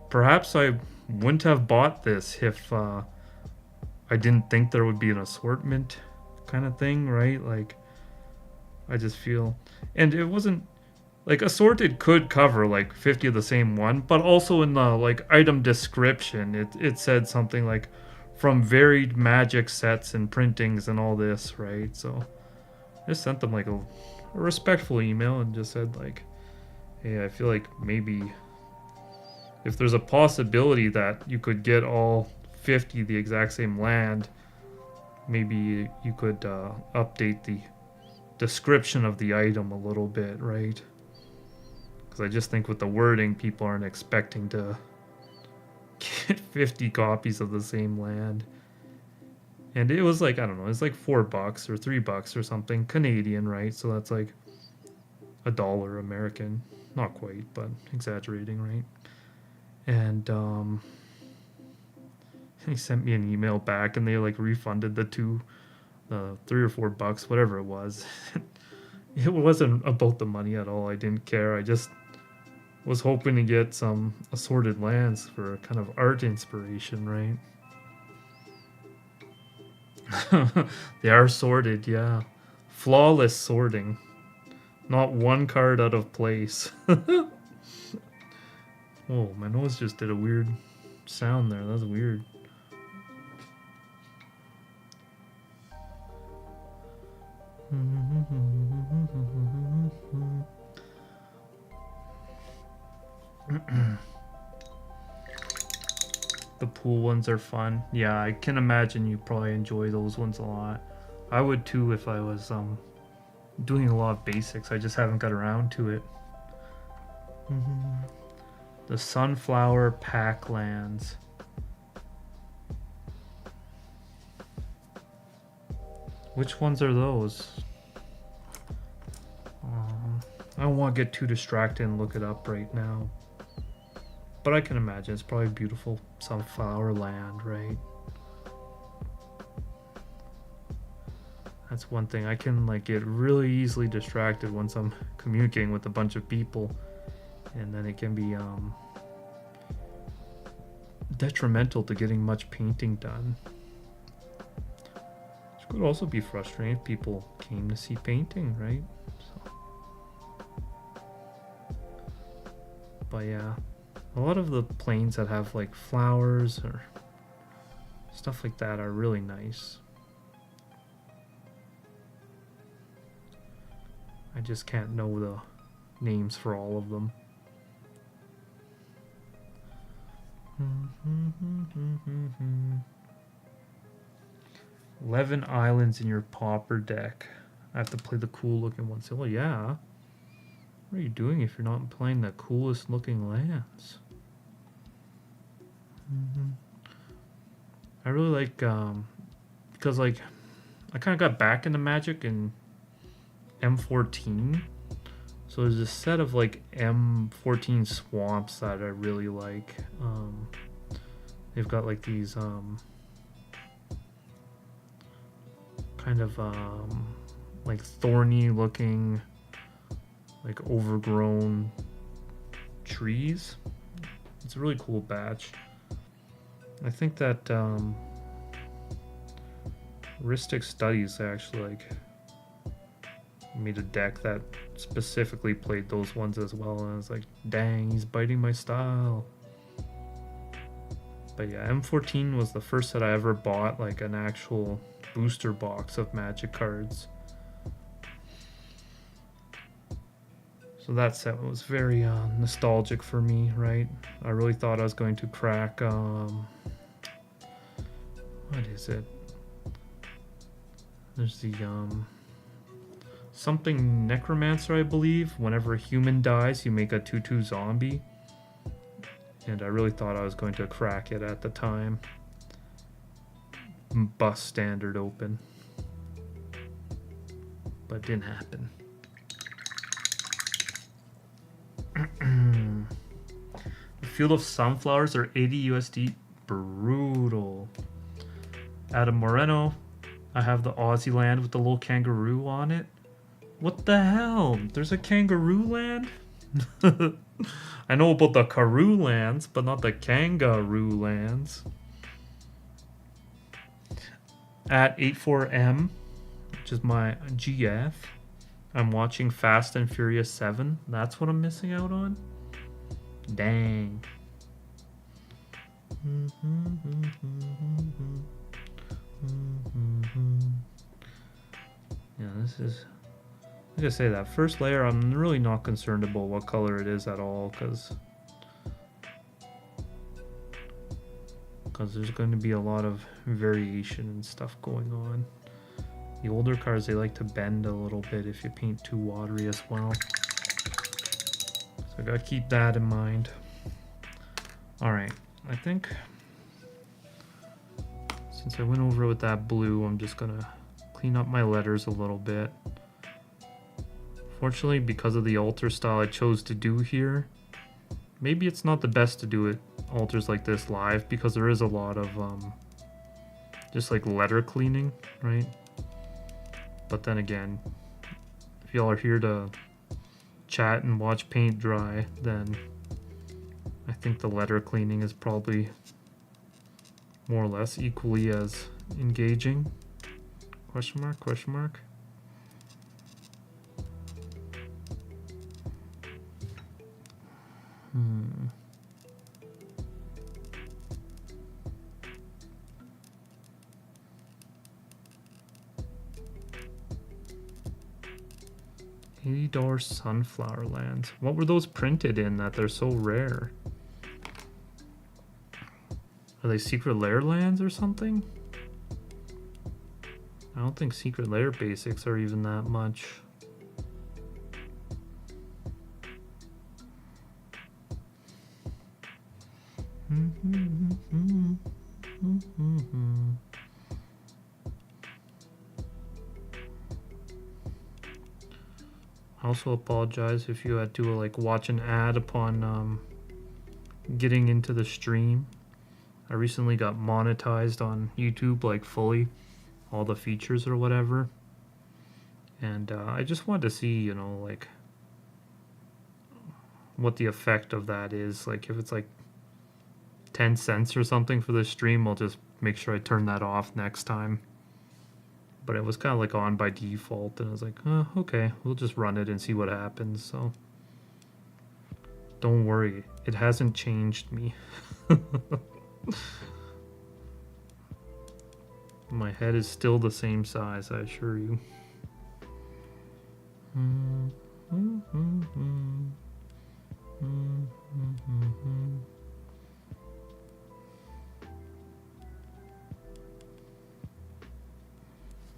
perhaps I wouldn't have bought this if I didn't think there would be an assortment kind of thing, right? Like, I just feel, and it wasn't like assorted could cover like 50 of the same one, but also in the like item description, it said something like from varied magic sets and printings and all this, right? So I just sent them like a respectful email and just said like, hey, I feel like maybe if there's a possibility that you could get all 50 the exact same land, maybe you could update the description of the item a little bit, right? Because I just think with the wording, people aren't expecting to get 50 copies of the same land. And it was like, I don't know, it's like $4 or $3 or something Canadian, right? So that's like $1 American. Not quite, but exaggerating, right? And he sent me an email back, and they like refunded the $3 or $4, whatever it was. It wasn't about the money at all. I didn't care. I just was hoping to get some assorted lands for kind of art inspiration, right? They are sorted, yeah. Flawless sorting. Not one card out of place. Oh, my nose just did a weird sound there. That's weird. The pool ones are fun. Yeah, I can imagine you probably enjoy those ones a lot. I would too if I was doing a lot of basics. I just haven't got around to it. The Sunflower Pack lands. Which ones are those? I don't want to get too distracted and look it up right now. But I can imagine it's probably beautiful sunflower land, right? That's one thing. I can like get really easily distracted once I'm communicating with a bunch of people, and then it can be detrimental to getting much painting done. Which could also be frustrating if people came to see painting, right? So. But yeah, a lot of the planes that have like flowers or stuff like that are really nice. I just can't know the names for all of them. 11 islands in your pauper deck. I have to play the cool looking ones. Well, yeah. What are you doing if you're not playing the coolest looking lands? I really like, because like, I kind of got back into Magic in M14. So there's a set of like M14 swamps that I really like. They've got like these kind of like thorny looking, like overgrown trees. It's a really cool batch. I think that Ristic Studies actually like made a deck that specifically played those ones as well, and I was like, dang, he's biting my style. But yeah, M14 was the first set I ever bought, like an actual booster box of Magic cards. So that set was very nostalgic for me, right? I really thought I was going to crack, what is it? There's the, something Necromancer, I believe. Whenever a human dies, you make a 2/2 zombie. And I really thought I was going to crack it at the time. Bust standard open. But it didn't happen. The Field of Sunflowers are 80 USD. Brutal. Adam Moreno. I have the Aussie land with the little kangaroo on it. What the hell? There's a kangaroo land? I know about the Karoo lands, but not the kangaroo lands. At 84M, which is my GF, I'm watching Fast and Furious 7. That's what I'm missing out on? Dang. Yeah, this is... Like I say, that first layer, I'm really not concerned about what color it is at all, because there's going to be a lot of variation and stuff going on. The older cards, they like to bend a little bit if you paint too watery as well. So I gotta keep that in mind. Alright, I think since I went over with that blue, I'm just gonna clean up my letters a little bit. Fortunately, because of the altar style I chose to do here, maybe it's not the best to do it altars like this live, because there is a lot of just like letter cleaning, right? But then again, if y'all are here to chat and watch paint dry, then I think the letter cleaning is probably more or less equally as engaging. Question mark, question mark. 80 sunflower lands. What were those printed in that they're so rare? Are they secret lair lands or something? I don't think secret lair basics are even that much. I also apologize if you had to like watch an ad upon getting into the stream. I recently got monetized on YouTube, like fully, all the features or whatever. And I just wanted to see, you know, like what the effect of that is. Like if it's like 10 cents or something for the stream, I'll just make sure I turn that off next time. But it was kind of like on by default, and I was like, oh, okay, we'll just run it and see what happens. So don't worry, it hasn't changed me. My head is still the same size, I assure you.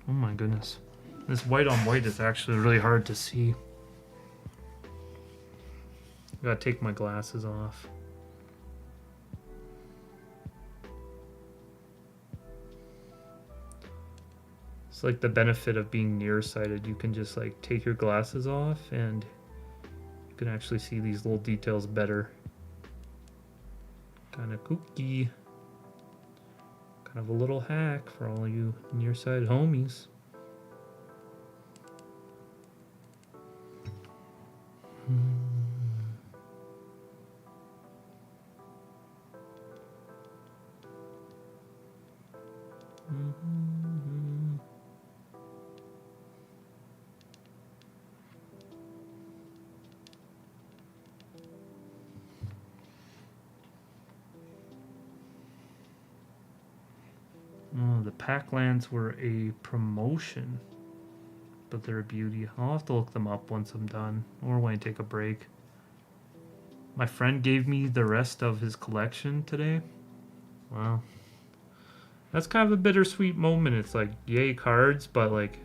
Oh my goodness. This white on white is actually really hard to see. I gotta take my glasses off. It's like the benefit of being nearsighted. You can just like take your glasses off and you can actually see these little details better. Kind of kooky. Kind of a little hack for all you nearsighted homies. Oh, the pack lands were a promotion, but they're a beauty. I'll have to look them up once I'm done, or when I take a break. My friend gave me the rest of his collection today. Wow. That's kind of a bittersweet moment. It's like, yay, cards, but like,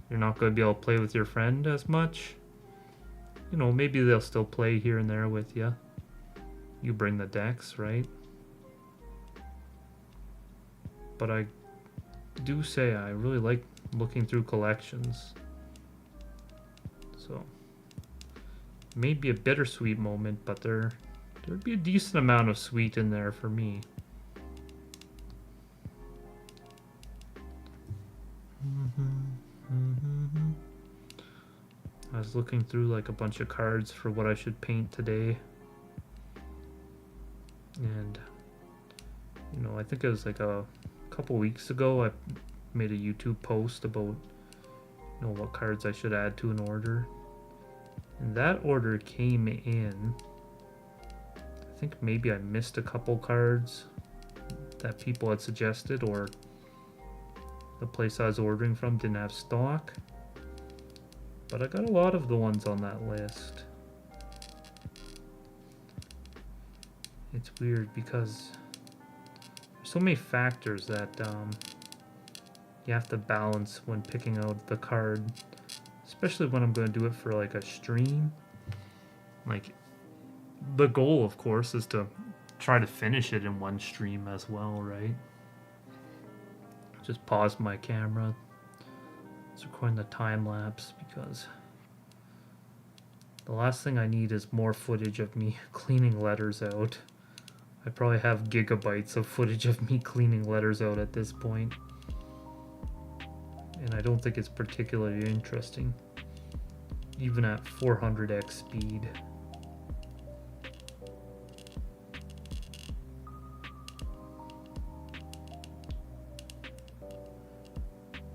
you're not going to be able to play with your friend as much. You know, maybe they'll still play here and there with you. You bring the decks, right? But I do say I really like looking through collections. So, maybe a bittersweet moment, but there'd be a decent amount of sweet in there for me. I was looking through like a bunch of cards for what I should paint today. And, you know, I think it was like a couple weeks ago I made a YouTube post about, you know, what cards I should add to an order. And that order came in. I think maybe I missed a couple cards that people had suggested, or the place I was ordering from didn't have stock. But I got a lot of the ones on that list. It's weird because there's so many factors that you have to balance when picking out the card, especially when I'm going to do it for like a stream. Like, the goal, of course, is to try to finish it in one stream as well, right? Just pause my camera. It's recording the time lapse because the last thing I need is more footage of me cleaning letters out. I probably have gigabytes of footage of me cleaning letters out at this point. And I don't think it's particularly interesting, even at 400x speed.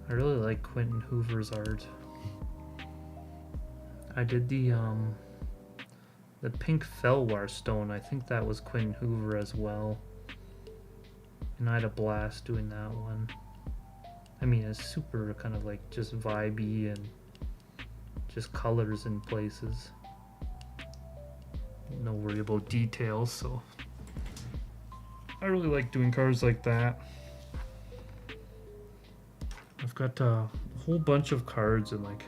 I really like Quinton Hoover's art. I did the pink Felwar stone. I think that was Quinton Hoover as well. And I had a blast doing that one. I mean, it's super kind of like just vibey and just colors in places. No worry about details, so I really like doing cards like that. I've got a whole bunch of cards in like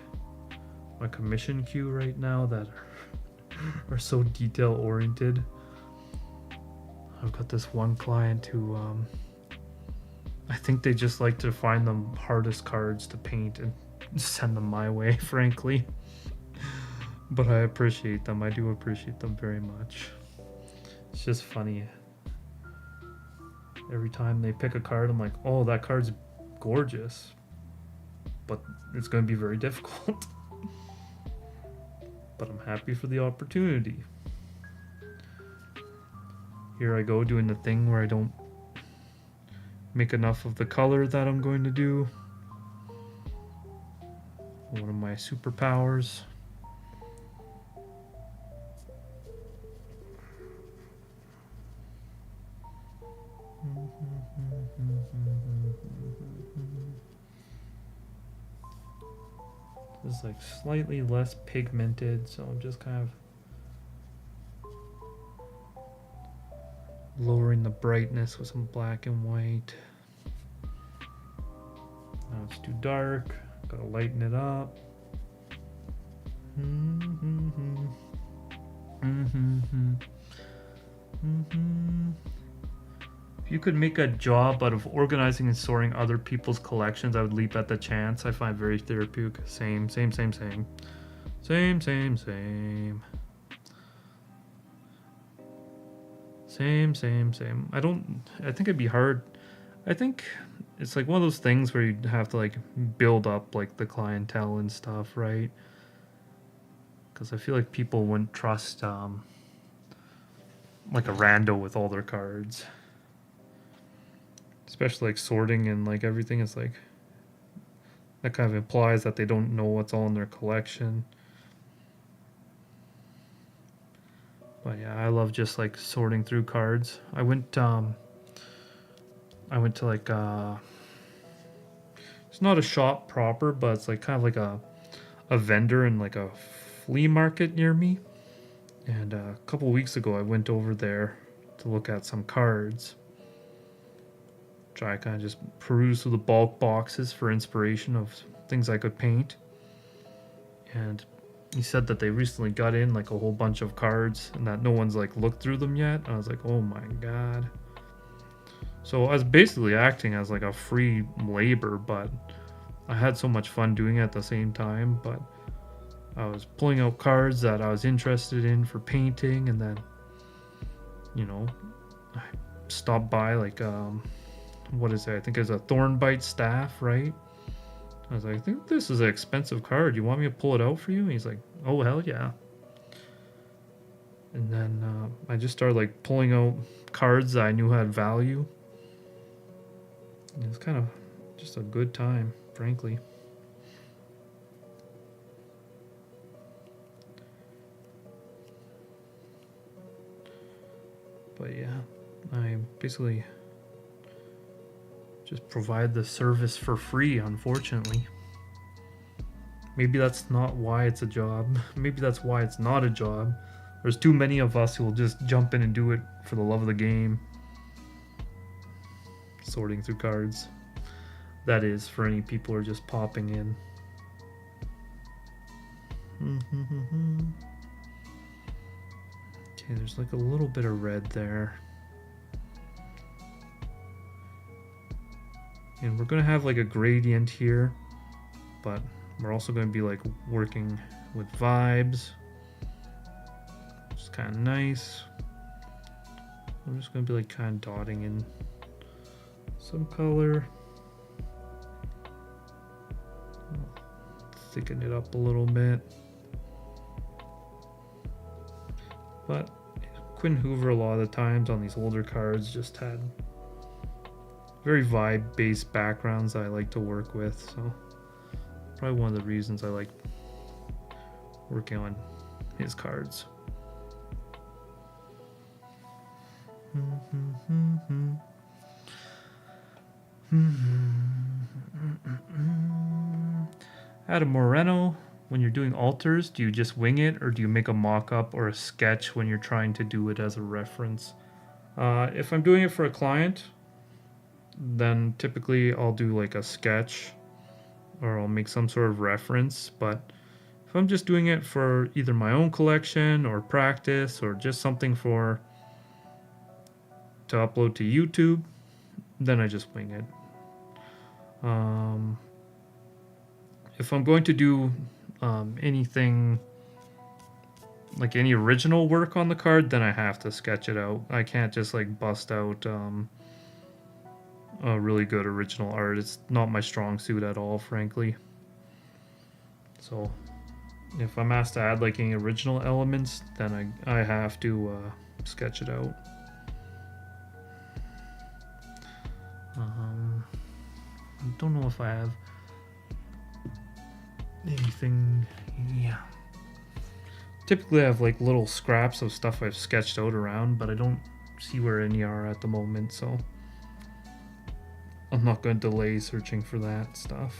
my commission queue right now that are so detail oriented. I've got this one client who I think they just like to find the hardest cards to paint and send them my way, frankly. But I appreciate them. I do appreciate them very much. It's just funny. Every time they pick a card, I'm like, oh, that card's gorgeous. But it's going to be very difficult. But I'm happy for the opportunity. Here I go doing the thing where I don't make enough of the color that I'm going to do. One of my superpowers. This is like slightly less pigmented, so I'm just kind of lowering the brightness with some black and white. Now it's too dark. Gotta lighten it up. If you could make a job out of organizing and sorting other people's collections, I would leap at the chance. I find it very therapeutic. Same. Same. I think it'd be hard. I think it's like one of those things where you'd have to like build up like the clientele and stuff, right? Because I feel like people wouldn't trust like a rando with all their cards. Especially like sorting and like everything. It's like that kind of implies that they don't know what's all in their collection. But yeah, I love just like sorting through cards. I went to like it's not a shop proper, but it's like kind of like a vendor in like a flea market near me. And a couple weeks ago, I went over there to look at some cards. Try kind of just peruse through the bulk boxes for inspiration of things I could paint. And he said that they recently got in like a whole bunch of cards and that no one's like looked through them yet. I was like, oh my god. So I was basically acting as like a free labor, but I had so much fun doing it at the same time. But I was pulling out cards that I was interested in for painting, and then, you know, I stopped by like what is it? I think it's a Thornbite staff, right? I was like, I think this is an expensive card. You want me to pull it out for you? And he's like, oh, hell yeah. And then I just started like pulling out cards that I knew had value. And it was kind of just a good time, frankly. But yeah, I basically just provide the service for free, unfortunately. Maybe that's not why it's a job. Maybe that's why it's not a job. There's too many of us who will just jump in and do it for the love of the game. Sorting through cards. That is, for any people who are just popping in. Okay, there's like a little bit of red there. And we're going to have like a gradient here, but we're also going to be like working with vibes. It's kind of nice. I'm just going to be like kind of dotting in some color. Thicken it up a little bit. But Quinton Hoover a lot of the times on these older cards just had very vibe-based backgrounds that I like to work with, so probably one of the reasons I like working on his cards. Adam Moreno, when you're doing alters, do you just wing it or do you make a mock-up or a sketch when you're trying to do it as a reference? If I'm doing it for a client, then typically I'll do like a sketch or I'll make some sort of reference. But if I'm just doing it for either my own collection or practice or just something to upload to YouTube, then I just wing it. If I'm going to do anything like any original work on the card, then I have to sketch it out. I can't just like bust out a really good original art. It's not my strong suit at all, frankly. So if I'm asked to add like any original elements, then I have to sketch it out. I don't know if I have anything. Yeah. Typically I have like little scraps of stuff I've sketched out around, but I don't see where any are at the moment, so I'm not going to delay searching for that stuff.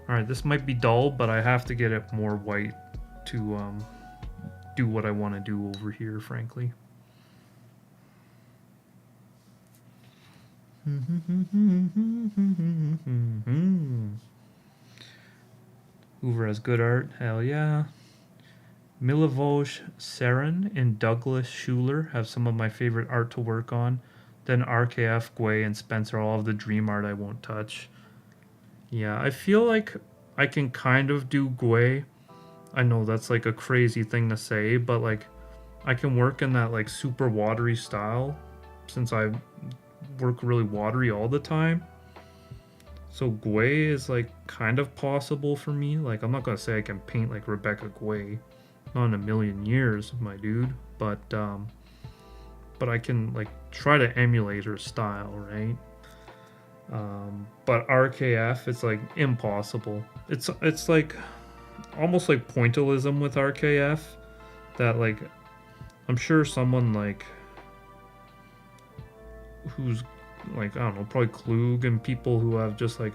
Alright, this might be dull, but I have to get it more white to do what I want to do over here, frankly. Hoover has good art, hell yeah. Milivoje Saren and Douglas Schuler have some of my favorite art to work on. Then RKF, Gwei, and Spencer all have the dream art I won't touch. Yeah, I feel like I can kind of do Gwei. I know that's like a crazy thing to say, but like I can work in that like super watery style since I work really watery all the time. So Gwei is like kind of possible for me. Like I'm not gonna say I can paint like Rebecca Gwei. Not in a million years, my dude, but I can like try to emulate her style, right? But RKF, it's like impossible. It's like almost like pointillism with RKF, that like I'm sure someone like who's like, I don't know, probably Klug and people who have just like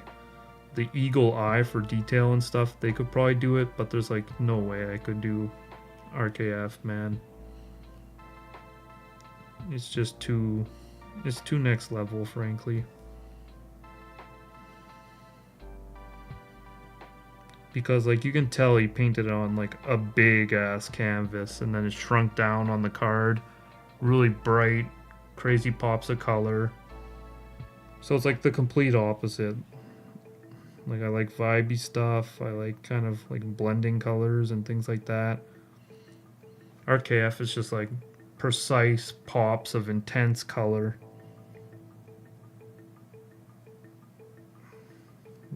the eagle eye for detail and stuff, they could probably do it, but there's like no way I could do RKF, man. It's just too next level, frankly. Because like you can tell he painted it on like a big ass canvas and then it shrunk down on the card. Really bright, crazy pops of color. So it's like the complete opposite. Like I like vibey stuff. I like kind of like blending colors and things like that. RKF is just like precise pops of intense color.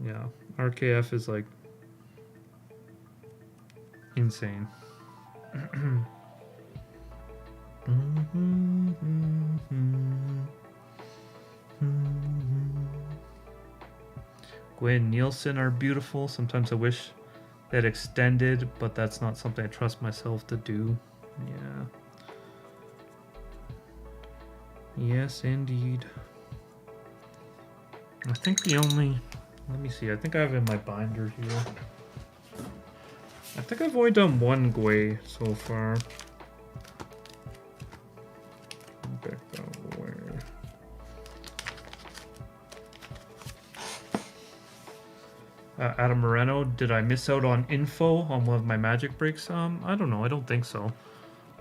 Yeah, RKF is like insane. Gwen Nielsen are beautiful. Sometimes I wish that extended, but that's not something I trust myself to do. Yeah. Yes, indeed. I think the only... Let me see. I think I have in my binder here. I think I've only done one Gwei so far. Adam Moreno, did I miss out on info on one of my magic breaks? I don't know. I don't think so.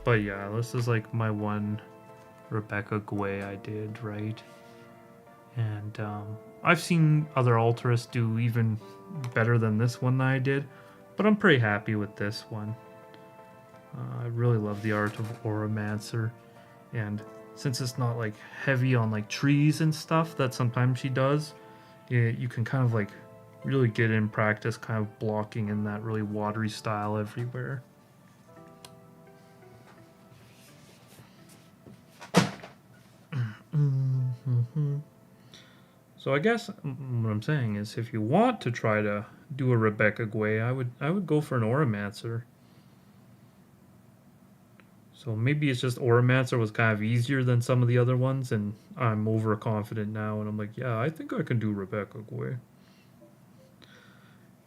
But yeah, this is like my one Rebecca Gwei I did, right? And I've seen other Altarists do even better than this one that I did, but I'm pretty happy with this one. I really love the art of Auramancer, and since it's not like heavy on like trees and stuff that sometimes she does, you can kind of like really get in practice kind of blocking in that really watery style everywhere. So I guess what I'm saying is if you want to try to do a Rebecca Gwei, I would go for an Auramancer. So maybe it's just Auramancer was kind of easier than some of the other ones, and I'm overconfident now, and I'm like, yeah, I think I can do Rebecca Gwei.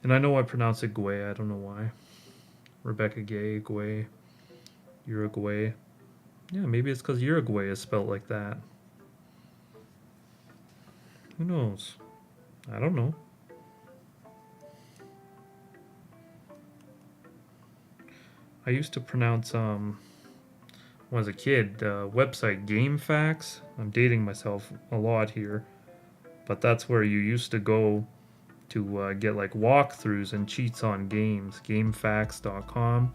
And I know I pronounce it Gwei, I don't know why. Rebecca Gay, Gwei, Uruguay. Yeah, maybe it's because Uruguay is spelled like that. Who knows? I don't know. I used to pronounce, when I was a kid, the website GameFAQs. I'm dating myself a lot here. But that's where you used to go to get like walkthroughs and cheats on games. GameFAQs.com.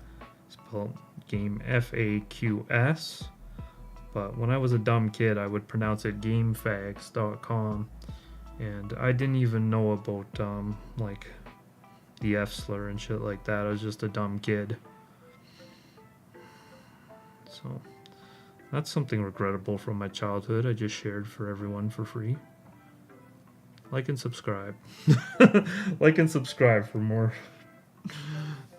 Spelled game FAQS. But when I was a dumb kid, I would pronounce it GameFAQs.com. And I didn't even know about like the F slur and shit like that. I was just a dumb kid. So that's something regrettable from my childhood. I just shared for everyone for free. Like and subscribe. Like and subscribe for more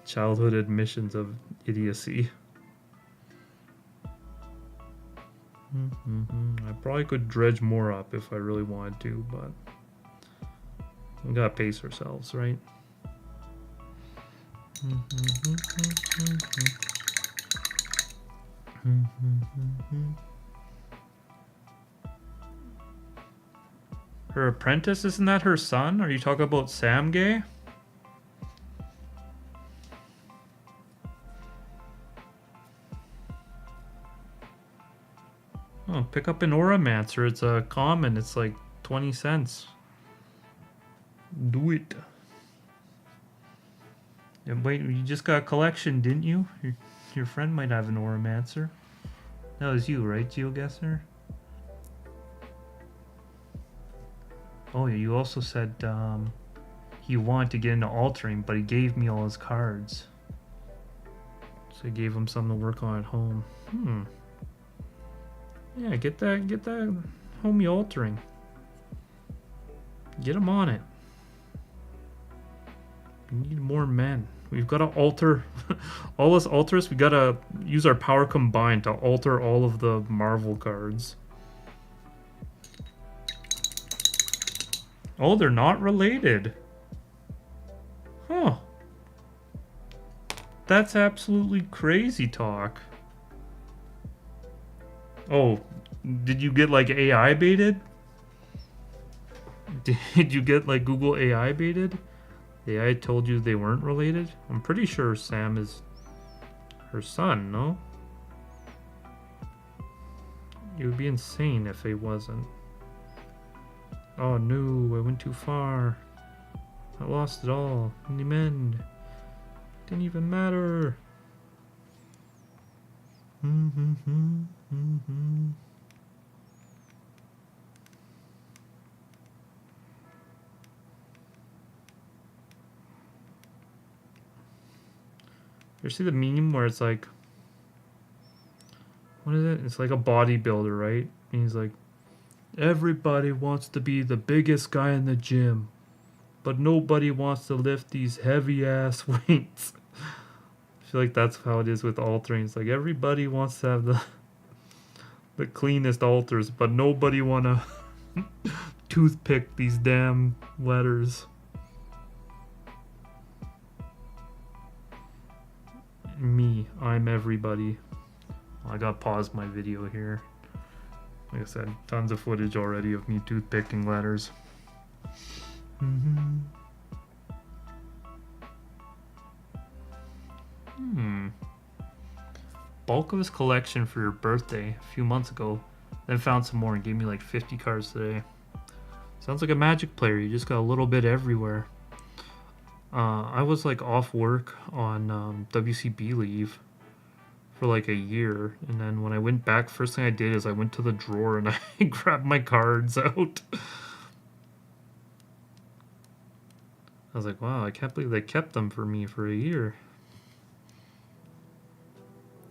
childhood admissions of idiocy. I probably could dredge more up if I really wanted to, but we gotta pace ourselves, right? Her apprentice, isn't that her son? Are you talking about Sam Gay? Oh, pick up an Auramancer. It's a common. It's like 20 cents. Do it. And wait, you just got a collection, didn't you? Your friend might have an Auramancer. That was you, right, GeoGuessr? Oh, yeah, you also said he wanted to get into altering, but he gave me all his cards. So I gave him something to work on at home. Yeah, get that homie altering. Get him on it. We need more men. We've got to alter all this alters. We got to use our power combined to alter all of the Marvel cards. Oh, they're not related. Huh. That's absolutely crazy talk. Oh, did you get like AI baited? Did you get like Google AI baited? AI told you they weren't related? I'm pretty sure Sam is her son, no? It would be insane if he wasn't. Oh no, I went too far. I lost it all in the end. Didn't even matter. You see the meme where it's like, what is it? It's like a bodybuilder, right? And he's like, everybody wants to be the biggest guy in the gym, but nobody wants to lift these heavy ass weights. I feel like that's how it is with altering. It's like everybody wants to have the cleanest altars, but nobody want to toothpick these damn letters. Me, I'm everybody. I gotta pause my video here. Like I said, tons of footage already of me toothpicking letters. Bulk of his collection for your birthday a few months ago. Then found some more and gave me like 50 cards today. Sounds like a Magic player. You just got a little bit everywhere. I was like off work on WCB leave for like a year, and then when I went back, first thing I did is I went to the drawer and I grabbed my cards out. I was like, wow, I can't believe they kept them for me for a year.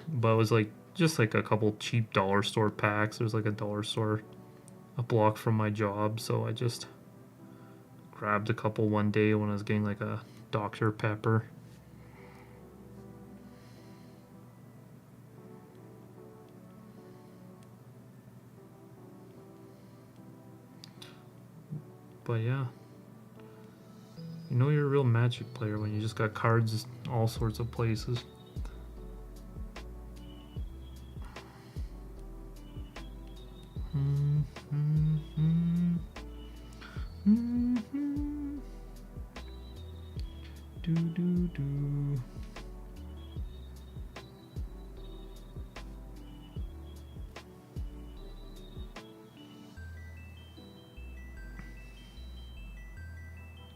But it was like just like a couple cheap dollar store packs. There's like a dollar store a block from my job, so I just grabbed a couple one day when I was getting like a Dr. Pepper. But yeah, you know you're a real Magic player when you just got cards all sorts of places.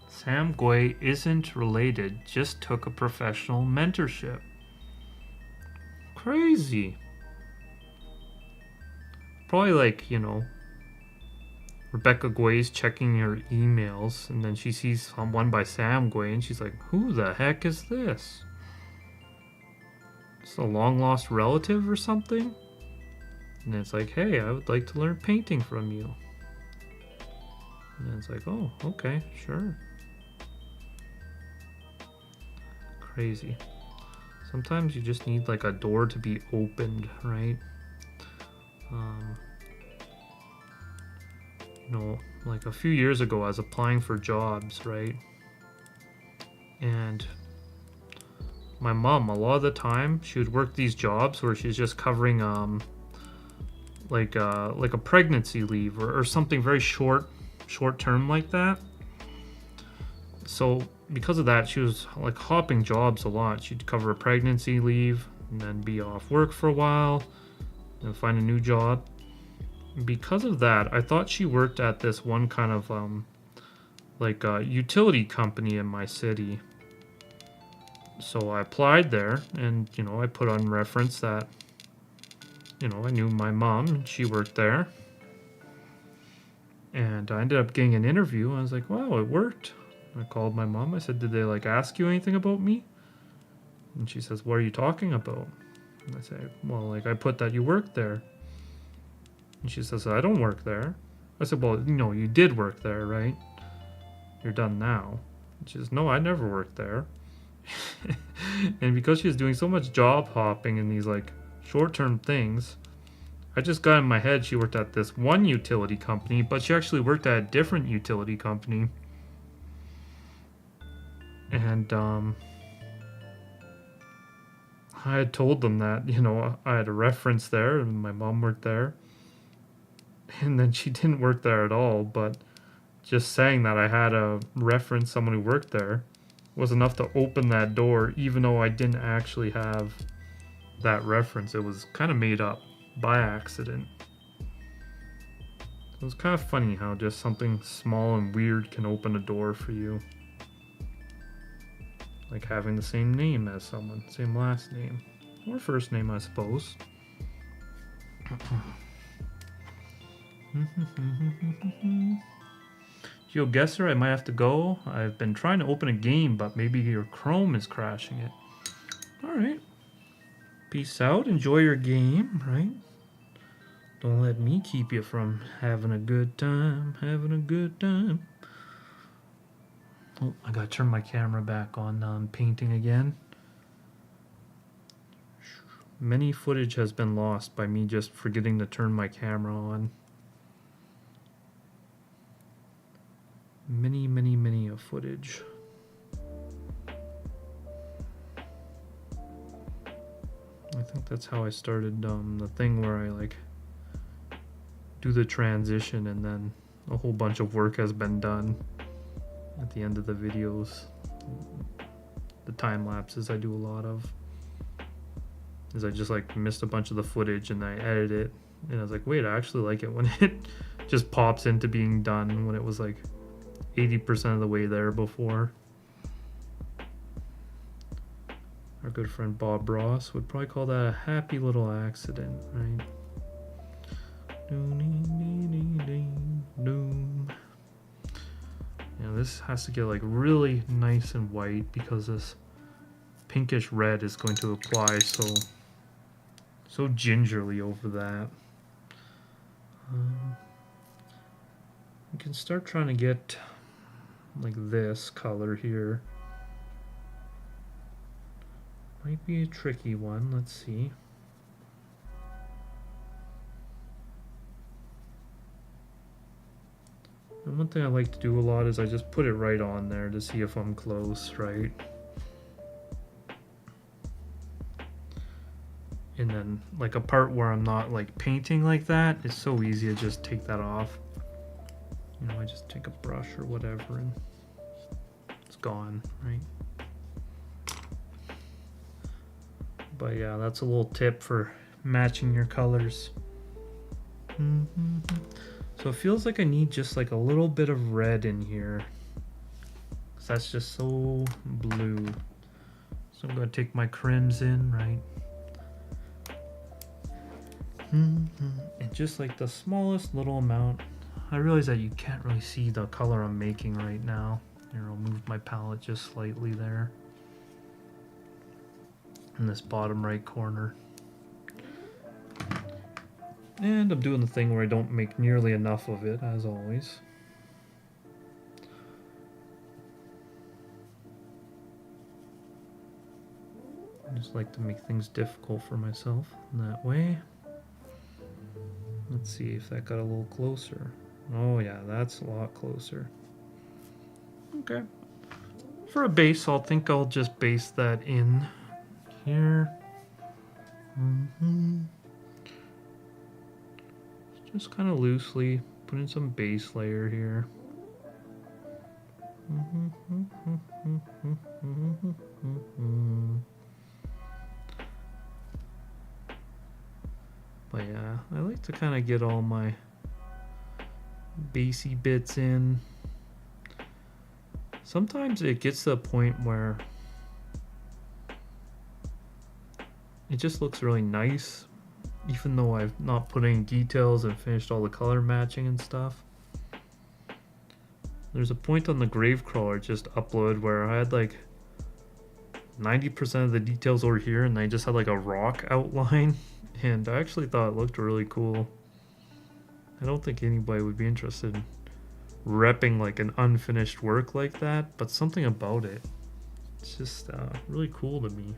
Sam Gui isn't related, just took a professional mentorship. Crazy. Probably like, you know, Rebecca Gui's checking her emails and then she sees one by Sam Gui and she's like, who the heck is this? It's a long lost relative or something? And it's like, hey, I would like to learn painting from you. And it's like, oh, okay, sure. Crazy. Sometimes you just need like a door to be opened, right? You know, like a few years ago I was applying for jobs, right? And my mom, a lot of the time, she would work these jobs where she's just covering like a pregnancy leave or something very short term like that. So because of that, she was like hopping jobs a lot. She'd cover a pregnancy leave and then be off work for a while and find a new job. Because of that, I thought she worked at this one kind of like a utility company in my city. So I applied there and, you know, I put on reference that, you know, I knew my mom and she worked there. And I ended up getting an interview. I was like, wow, it worked. I called my mom. I said, did they like ask you anything about me? And she says, what are you talking about? And I say, well, like I put that you worked there. And she says, I don't work there. I said, well, you know, you did work there, right? You're done now. And she says, no, I never worked there. And because she was doing so much job hopping in these like short-term things, I just got in my head she worked at this one utility company, but she actually worked at a different utility company. And I had told them that, you know, I had a reference there and my mom worked there. And then she didn't work there at all, but just saying that I had a reference, someone who worked there, was enough to open that door, even though I didn't actually have that reference. It was kind of made up by accident. It was kind of funny how just something small and weird can open a door for you. Like having the same name as someone, same last name. Or first name, I suppose. GeoGuessr, I might have to go. I've been trying to open a game, but maybe your Chrome is crashing it. Alright. Peace out. Enjoy your game, right? Don't let me keep you from having a good time. Having a good time. Oh, I gotta turn my camera back on painting again. Many footage has been lost by me just forgetting to turn my camera on. Many of footage. I think that's how I started the thing where I like do the transition and then a whole bunch of work has been done at the end of the videos. The time lapses I do a lot of is I just like missed a bunch of the footage and I edit it and I was like, wait, I actually like it when it just pops into being done when it was like 80% of the way there before. Our good friend Bob Ross would probably call that a happy little accident, right? Yeah, this has to get like really nice and white because this pinkish red is going to apply so gingerly over that. You can start trying to get like this color here. Might be a tricky one. Let's see. And one thing I like to do a lot is I just put it right on there to see if I'm close, right? And then like a part where I'm not like painting like that, it's so easy to just take that off. You know, I just take a brush or whatever and it's gone, right? But yeah, that's a little tip for matching your colors. So it feels like I need just like a little bit of red in here. So that's just so blue. So I'm going to take my crimson, right? And just like the smallest little amount. I realize that you can't really see the color I'm making right now. Here, I'll move my palette just slightly there. In this bottom right corner. And I'm doing the thing where I don't make nearly enough of it, as always. I just like to make things difficult for myself in that way. Let's see if that got a little closer. Oh yeah, that's a lot closer. Okay. For a base, I'll think I'll just base that in here. Just kind of loosely put in some base layer here. But yeah, I like to kind of get all my basey bits in. Sometimes it gets to the point where it just looks really nice, even though I've not put any details and finished all the color matching and stuff. There's a point on the Gravecrawler just uploaded where I had like 90% of the details over here and I just had like a rock outline, and I actually thought it looked really cool. I don't think anybody would be interested in repping like an unfinished work like that, but something about it It's just really cool to me.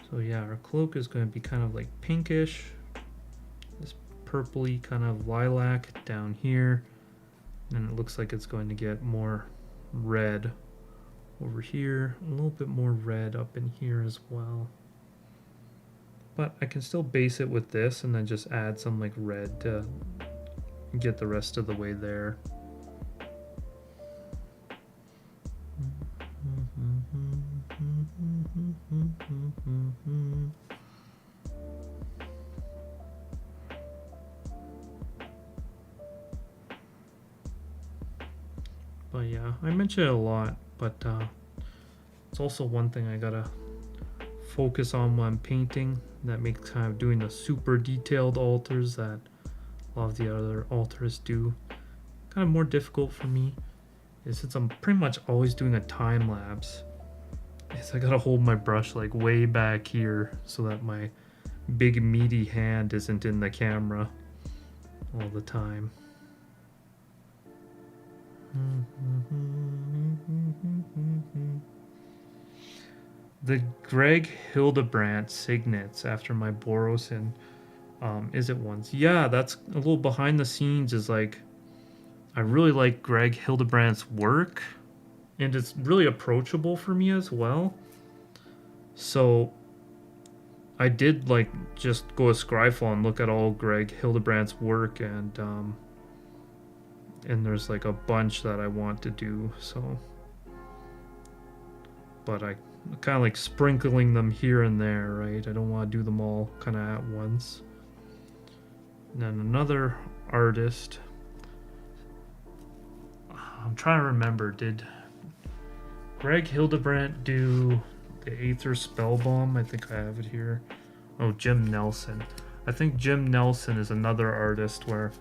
So yeah, our cloak is going to be kind of like pinkish, this purpley kind of lilac down here, and it looks like it's going to get more red over here, a little bit more red up in here as well. But I can still base it with this and then just add some like red to get the rest of the way there. But yeah, I mention it a lot, but it's also one thing I gotta focus on when I'm painting that makes kind of doing the super detailed alters that a lot of the other alters do kind of more difficult for me, is since I'm pretty much always doing a time lapse, is I gotta hold my brush like way back here so that my big meaty hand isn't in the camera all the time. The Greg Hildebrandt signets after my Boros and Is It Once. Yeah, that's a little behind the scenes, is like I really like Greg Hildebrandt's work, and it's really approachable for me as well. So I did like just go to Scryfall and look at all Greg Hildebrandt's work, and there's like a bunch that I want to do, so but I kind of like sprinkling them here and there, right? I don't want to do them all kind of at once. And then another artist, I'm trying to remember, did Greg Hildebrandt do the Aether Spellbomb? I think I have it here. Oh, Jim Nelson. I think Jim Nelson is another artist where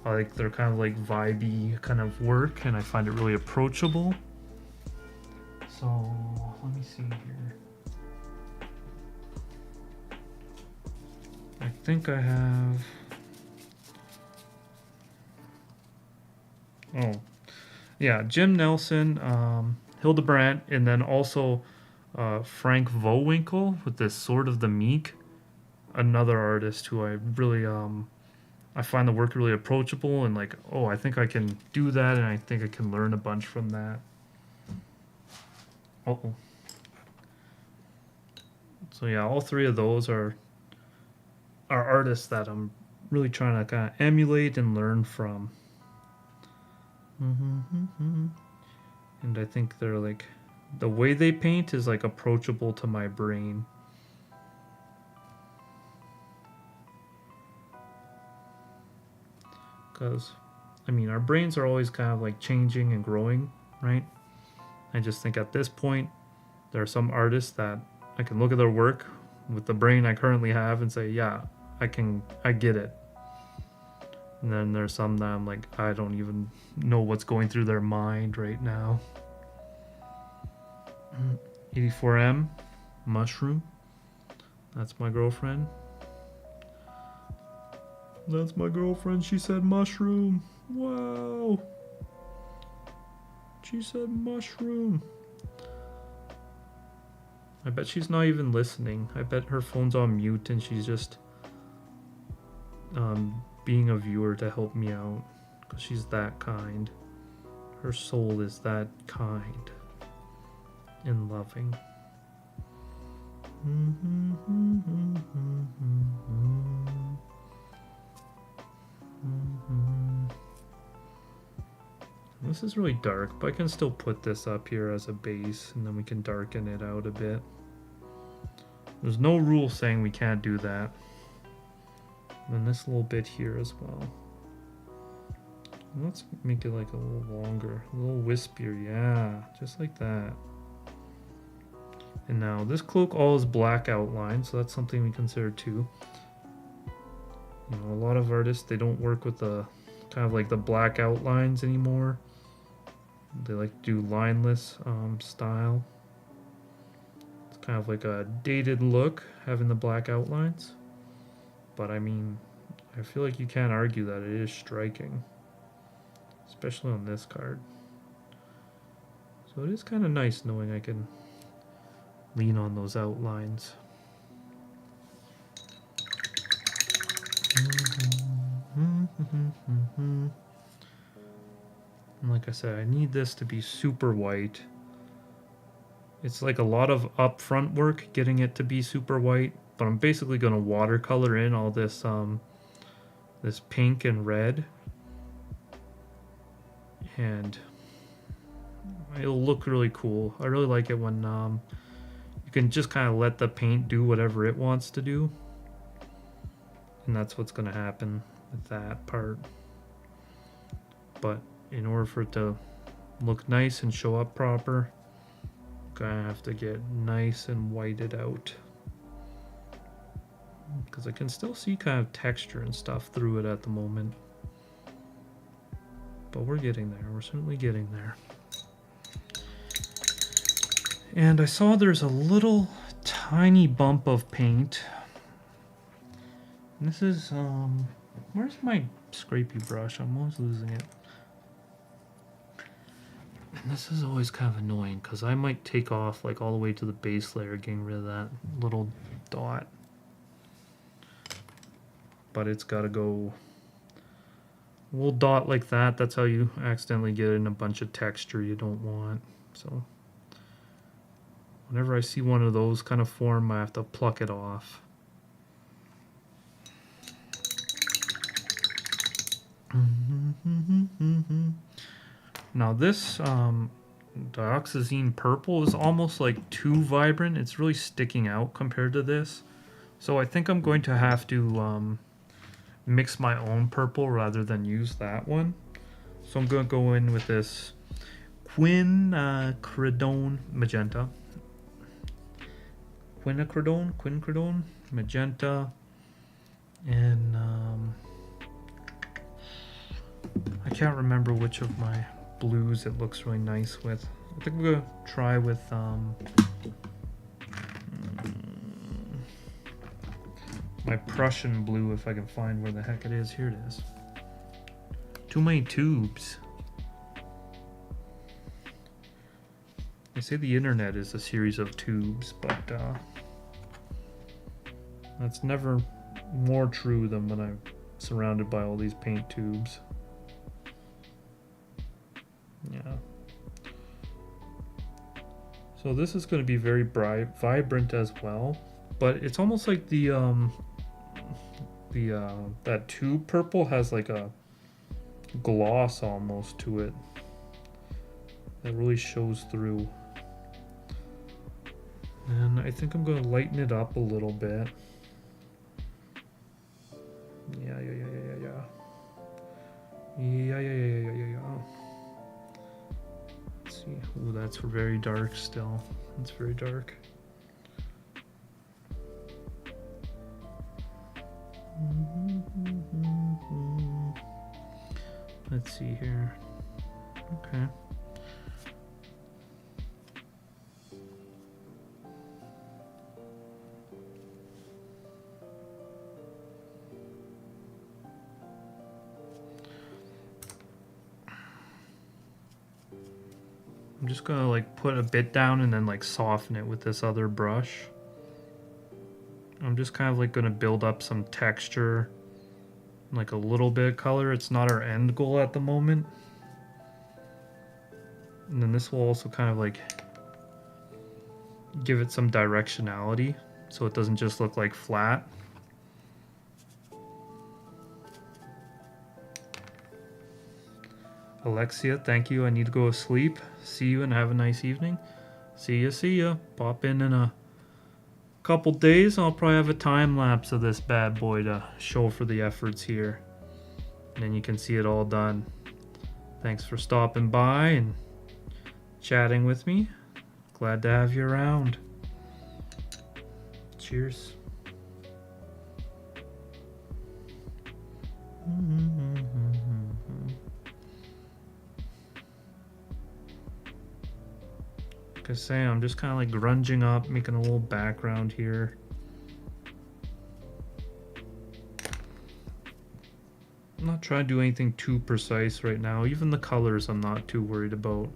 like they're kind of like vibey kind of work, and I find it really approachable. So let me see here. I think I have. Oh, yeah, Jim Nelson, Hildebrandt, and then also Frank Vowinkle with this Sword of the Meek, another artist who I really I find the work really approachable, and like, oh, I think I can do that, and I think I can learn a bunch from that. Oh. So yeah, all three of those are artists that I'm really trying to kind of emulate and learn from. And I think they're like, the way they paint is like approachable to my brain. Because, I mean, our brains are always kind of like changing and growing, right? I just think at this point, there are some artists that I can look at their work with the brain I currently have and say, yeah, I get it. And then there's some that I'm like, I don't even know what's going through their mind right now. 84M, Mushroom. That's my girlfriend. That's my girlfriend. She said mushroom. Wow. She said mushroom. I bet she's not even listening. I bet her phone's on mute and she's just being a viewer to help me out, because she's that kind. Her soul is that kind and loving. This is really dark, but I can still put this up here as a base, and then we can darken it out a bit. There's no rule saying we can't do that. And then this little bit here as well. Let's make it like a little longer, a little wispier, yeah, just like that. And now this cloak all is black outline, so that's something we consider too. You know, a lot of artists, they don't work with the kind of like the black outlines anymore. They like to do lineless style. It's kind of like a dated look, having the black outlines. But I mean, I feel like you can't argue that it is striking, especially on this card. So it is kind of nice knowing I can lean on those outlines. And like I said, I need this to be super white. It's like a lot of upfront work getting it to be super white, but I'm basically going to watercolor in all this this pink and red, and it'll look really cool. I really like it when you can just kind of let the paint do whatever it wants to do, and that's what's going to happen with that part. But in order for it to look nice and show up proper, I'm gonna have to get nice and whited out, because I can still see kind of texture and stuff through it at the moment. But we're getting there. We're certainly getting there. And I saw there's a little tiny bump of paint. And this is, where's my scrapey brush? I'm always losing it. And this is always kind of annoying, because I might take off like all the way to the base layer, getting rid of that little dot. But it's got to go a little dot like that. That's how you accidentally get in a bunch of texture you don't want. So whenever I see one of those kind of form, I have to pluck it off. Now this dioxazine purple is almost like too vibrant. It's really sticking out compared to this. So I think I'm going to have to mix my own purple rather than use that one. So I'm going to go in with this quinacridone magenta. Quinacridone magenta. And I can't remember which of my blues it looks really nice with. I think I'm going to try with my Prussian blue, if I can find where the heck it is. Here it is. Too many tubes. They say the internet is a series of tubes, but that's never more true than when I'm surrounded by all these paint tubes. Yeah. So this is going to be very bright, vibrant as well, but it's almost like the that tube purple has like a gloss almost to it that really shows through. And I think I'm going to lighten it up a little bit. Yeah. Let's see. Ooh, that's very dark still. It's very dark. Let's see here. Okay. I'm just gonna like put a bit down and then like soften it with this other brush. I'm just kind of like gonna build up some texture, like a little bit of color. It's not our end goal at the moment. And then this will also kind of like give it some directionality so it doesn't just look like flat. Alexia, thank you. I need to go to sleep. See you and have a nice evening. See ya. Pop in a couple days. I'll probably have a time lapse of this bad boy to show for the efforts here. And then you can see it all done. Thanks for stopping by and chatting with me. Glad to have you around. Cheers. Like I say, I'm just kind of like grunging up, making a little background here. I'm not trying to do anything too precise right now. Even the colors I'm not too worried about.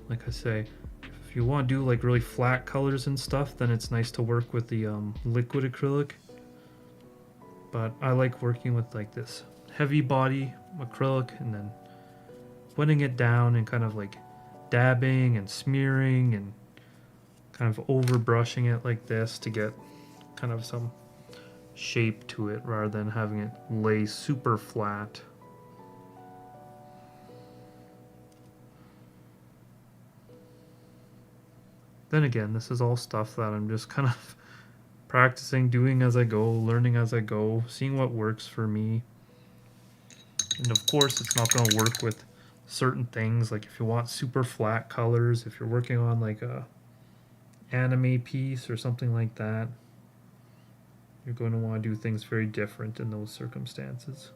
Like I say, if you want to do like really flat colors and stuff, then it's nice to work with the liquid acrylic. But I like working with like this heavy body acrylic and then putting it down and kind of like dabbing and smearing and kind of over brushing it like this to get kind of some shape to it rather than having it lay super flat. Then again, this is all stuff that I'm just kind of practicing, doing as I go, learning as I go, seeing what works for me. And of course, it's not going to work with certain things. Like if you want super flat colors, if you're working on like a anime piece or something like that, you're going to want to do things very different in those circumstances.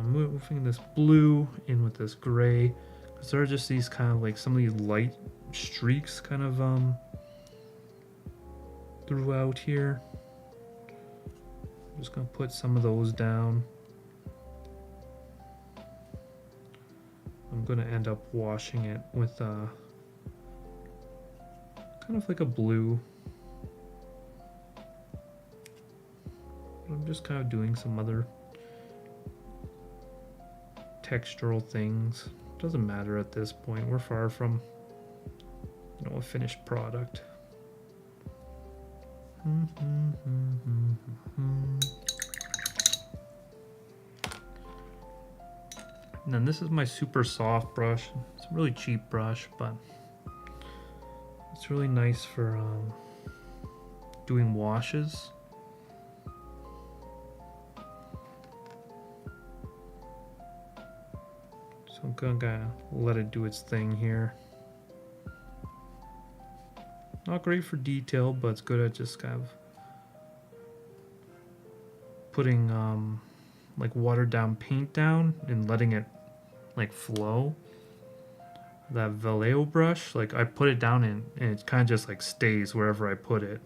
Moving this blue in with this gray, because there are just these kind of like some of these light streaks kind of throughout here. I'm just going to put some of those down. I'm going to end up washing it with kind of like a blue. I'm just kind of doing some other textural things. Doesn't matter at this point. We're far from, you know, a finished product. And then this is my super soft brush. It's a really cheap brush, but it's really nice for doing washes. So I'm gonna let it do its thing here. Not great for detail, but it's good at just kind of putting like watered down paint down and letting it like flow. That Vallejo brush, like I put it down in and it kind of just like stays wherever I put it.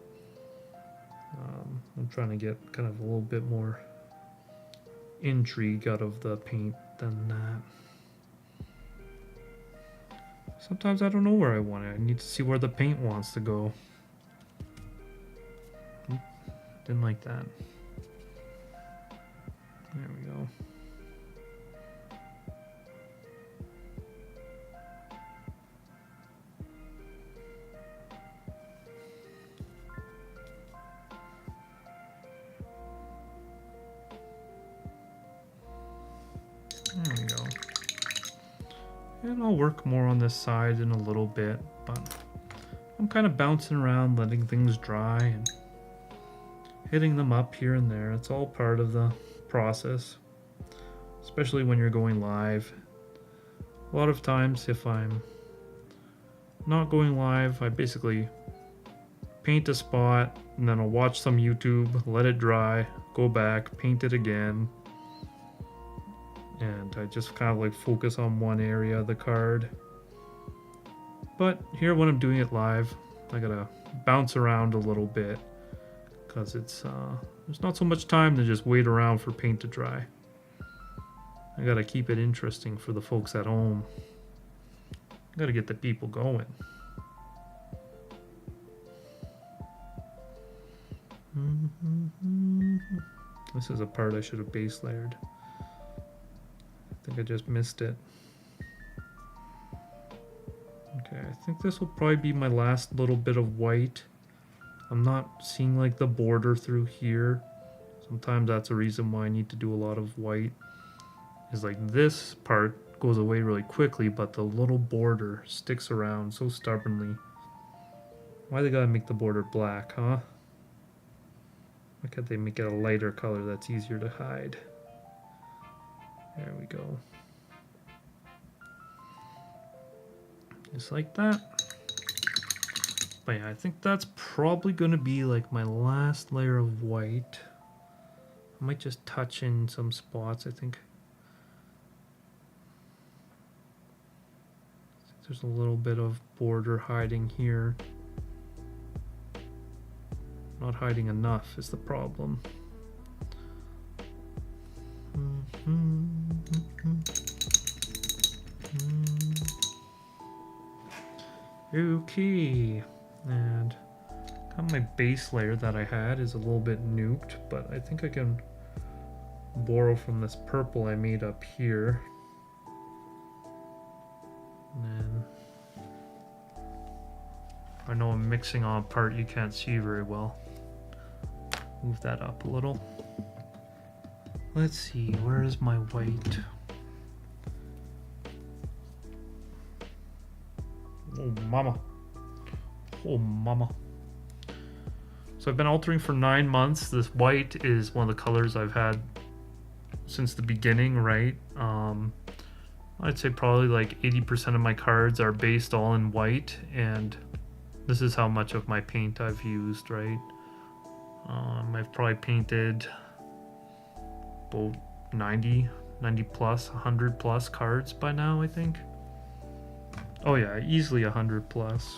I'm trying to get kind of a little bit more intrigue out of the paint than that. Sometimes I don't know where I want it. I need to see where the paint wants to go. Didn't like that. There we go. There we go. And I'll work more on this side in a little bit, but I'm kind of bouncing around, letting things dry and hitting them up here and there. It's all part of the process, especially when you're going live. A lot of times if I'm not going live, I basically paint a spot and then I'll watch some YouTube, let it dry, go back, paint it again. And I just kind of like focus on one area of the card. But here when I'm doing it live, I gotta bounce around a little bit because it's there's not so much time to just wait around for paint to dry. I gotta keep it interesting for the folks at home. I gotta get the people going. This is a part I should have base layered. I think I just missed it. Okay, I think this will probably be my last little bit of white. I'm not seeing like the border through here. Sometimes that's a reason why I need to do a lot of white. Is like this part goes away really quickly, but the little border sticks around so stubbornly. Why they gotta make the border black, huh? Why can't they make it a lighter color that's easier to hide? There we go. Just like that. But yeah, I think that's probably going to be like my last layer of white. I might just touch in some spots, I think. There's a little bit of border hiding here. Not hiding enough is the problem. Okay, and got my base layer that I had is a little bit nuked, but I think I can borrow from this purple I made up here. And then I know I'm mixing on a part you can't see very well. Move that up a little. Let's see, where is my white? Oh mama. Oh mama. So I've been altering for 9 months. This white is one of the colors I've had since the beginning, right? I'd say probably like 80% of my cards are based all in white, and this is how much of my paint I've used, right? I've probably painted about 90 plus, 100 plus cards by now, I think. Oh yeah, easily 100 plus.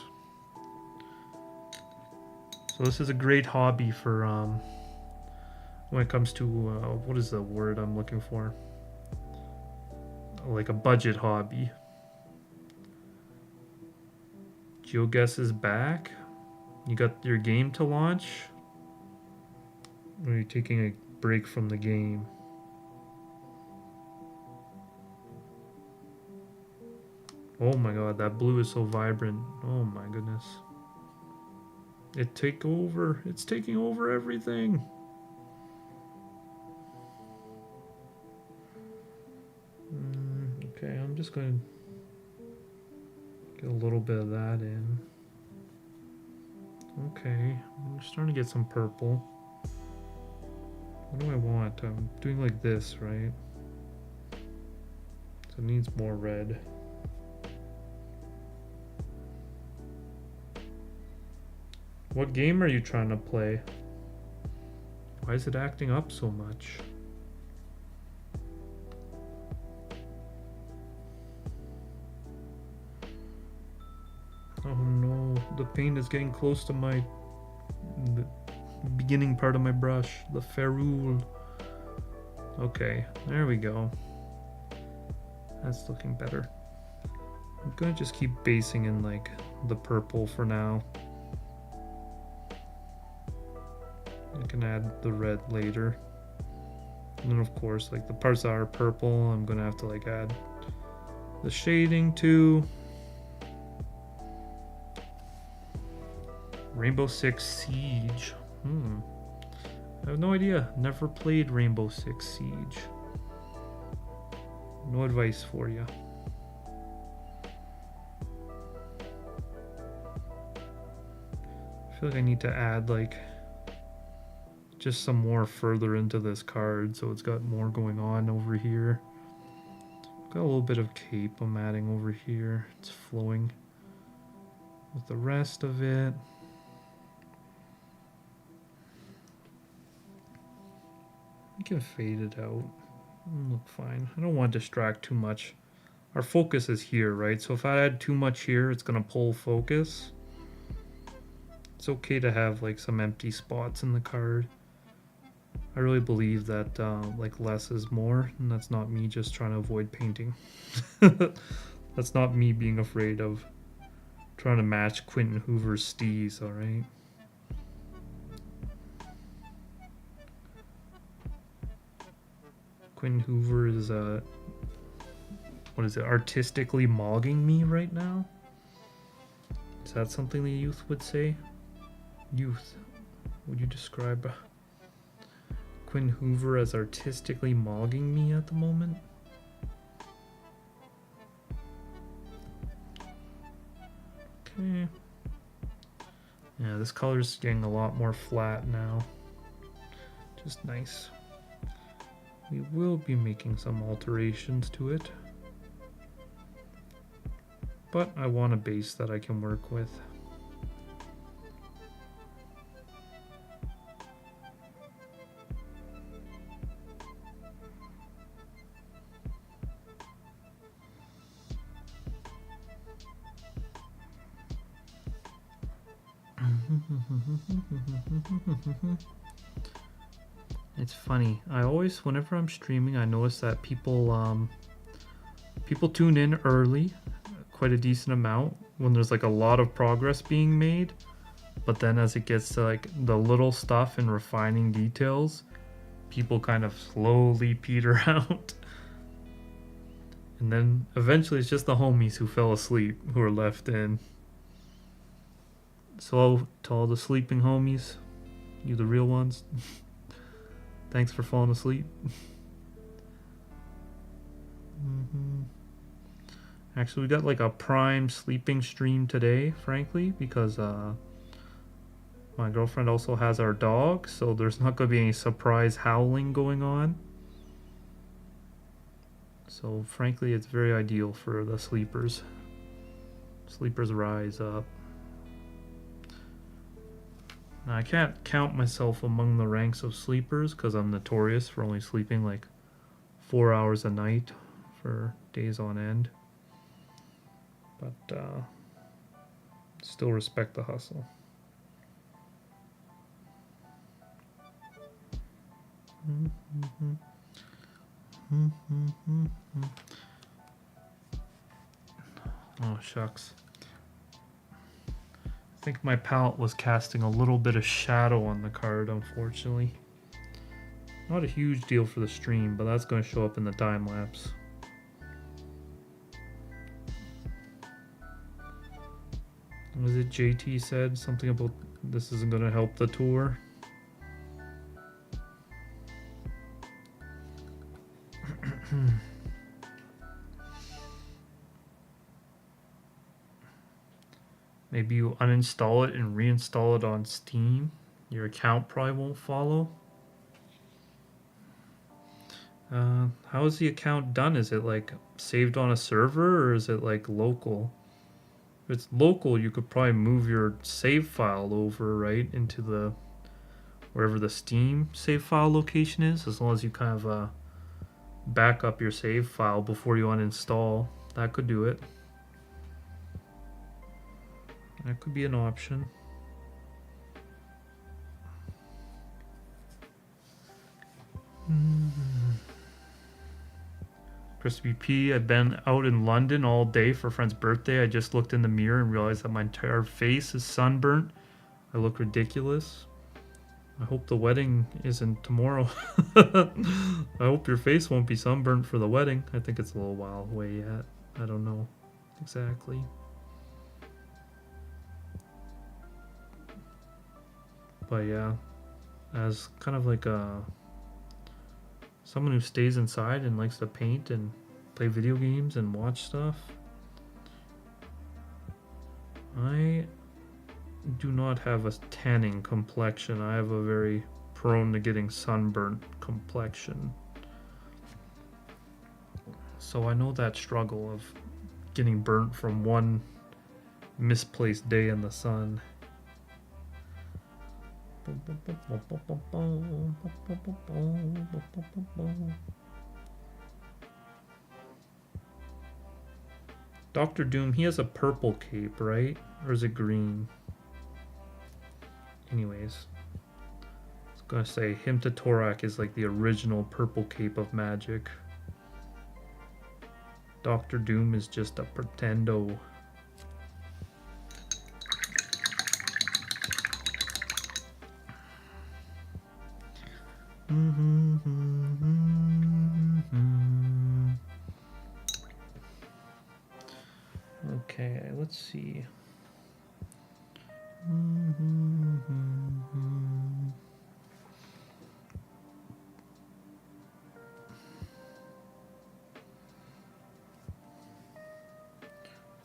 So this is a great hobby for when it comes to what is the word I'm looking for? Like a budget hobby. GeoGuess is back. You got your game to launch? Or are you taking a break from the game? Oh my god, that blue is so vibrant. Oh my goodness. It's taking over everything. Okay, I'm just going to get a little bit of that in. Okay, I'm starting to get some purple. What do I want? I'm doing like this, right? So it needs more red. What game are you trying to play? Why is it acting up so much? Oh no, the paint is getting close to the beginning part of my brush, the ferrule. Okay, there we go. That's looking better. I'm gonna just keep basing in like the purple for now. I can add the red later. And then of course, like the parts that are purple, I'm gonna have to like add the shading too. Rainbow Six Siege. I have no idea. Never played Rainbow Six Siege. No advice for you. I feel like I need to add like just some more further into this card so it's got more going on over here. Got a little bit of cape I'm adding over here. It's flowing with the rest of it. You can fade it out. It'll look fine. I don't want to distract too much. Our focus is here, right? So if I add too much here, it's going to pull focus. It's okay to have like some empty spots in the card. I really believe that like less is more, and that's not me just trying to avoid painting. That's not me being afraid of trying to match Quinton Hoover's steez, alright? Quinton Hoover is what is it, artistically mogging me right now? Is that something the youth would say? Youth, would you describe Quinton Hoover as artistically mogging me at the moment? Okay. Yeah, this color's getting a lot more flat now. Just nice. We will be making some alterations to it, but I want a base that I can work with. It's funny. I always, whenever I'm streaming, I notice that people tune in early, quite a decent amount, when there's like a lot of progress being made. But then as it gets to like the little stuff and refining details, people kind of slowly peter out. And then eventually it's just the homies who fell asleep who are left in. So to all the sleeping homies, you the real ones, thanks for falling asleep. Actually, we got like a prime sleeping stream today, frankly, because my girlfriend also has our dog, so there's not going to be any surprise howling going on. So frankly, it's very ideal for the sleepers. Sleepers rise up. Now, I can't count myself among the ranks of sleepers because I'm notorious for only sleeping like 4 hours a night for days on end. But still respect the hustle. Oh, shucks. I think my palette was casting a little bit of shadow on the card, unfortunately. Not a huge deal for the stream, but that's going to show up in the time lapse. Was it JT said something about this isn't going to help the tour? Maybe you uninstall it and reinstall it on Steam. Your account probably won't follow. How is the account done? Is it like saved on a server or is it like local? If it's local, you could probably move your save file over, right, into the wherever the Steam save file location is, as long as you kind of back up your save file before you uninstall. That could do it. That could be an option. Crispy P, I've been out in London all day for a friend's birthday. I just looked in the mirror and realized that my entire face is sunburnt. I look ridiculous. I hope the wedding isn't tomorrow. I hope your face won't be sunburnt for the wedding. I think it's a little while away yet. I don't know exactly. But yeah, as kind of like someone who stays inside and likes to paint and play video games and watch stuff, I do not have a tanning complexion. I have a very prone to getting sunburnt complexion. So I know that struggle of getting burnt from one misplaced day in the sun. Dr. Doom, he has a purple cape, right? Or is it green? Anyways, I was gonna say him to Tourach is like the original purple cape of magic. Dr. Doom is just a pretendo. Okay, let's see. I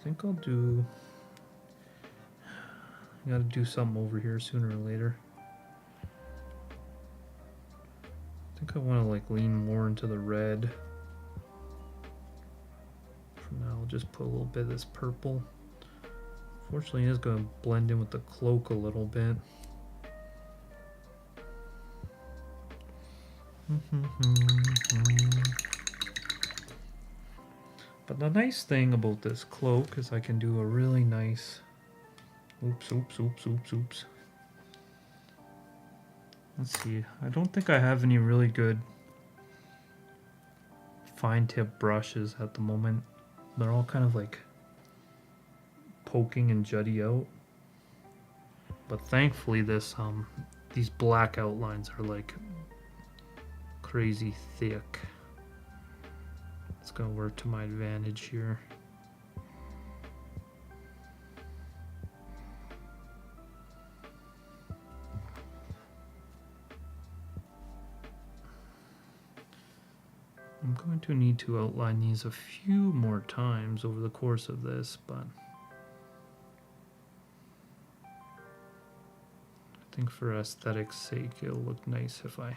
think I'll do... I gotta do something over here sooner or later. I think I want to like lean more into the red. For now, I'll just put a little bit of this purple. Fortunately, it is going to blend in with the cloak a little bit. But the nice thing about this cloak is I can do a really nice... Oops. Let's see. I don't think I have any really good fine tip brushes at the moment. They're all kind of like poking and jutty out. But thankfully these black outlines are like crazy thick. It's gonna work to my advantage here. I'm going to need to outline these a few more times over the course of this, but I think for aesthetic's sake it'll look nice if I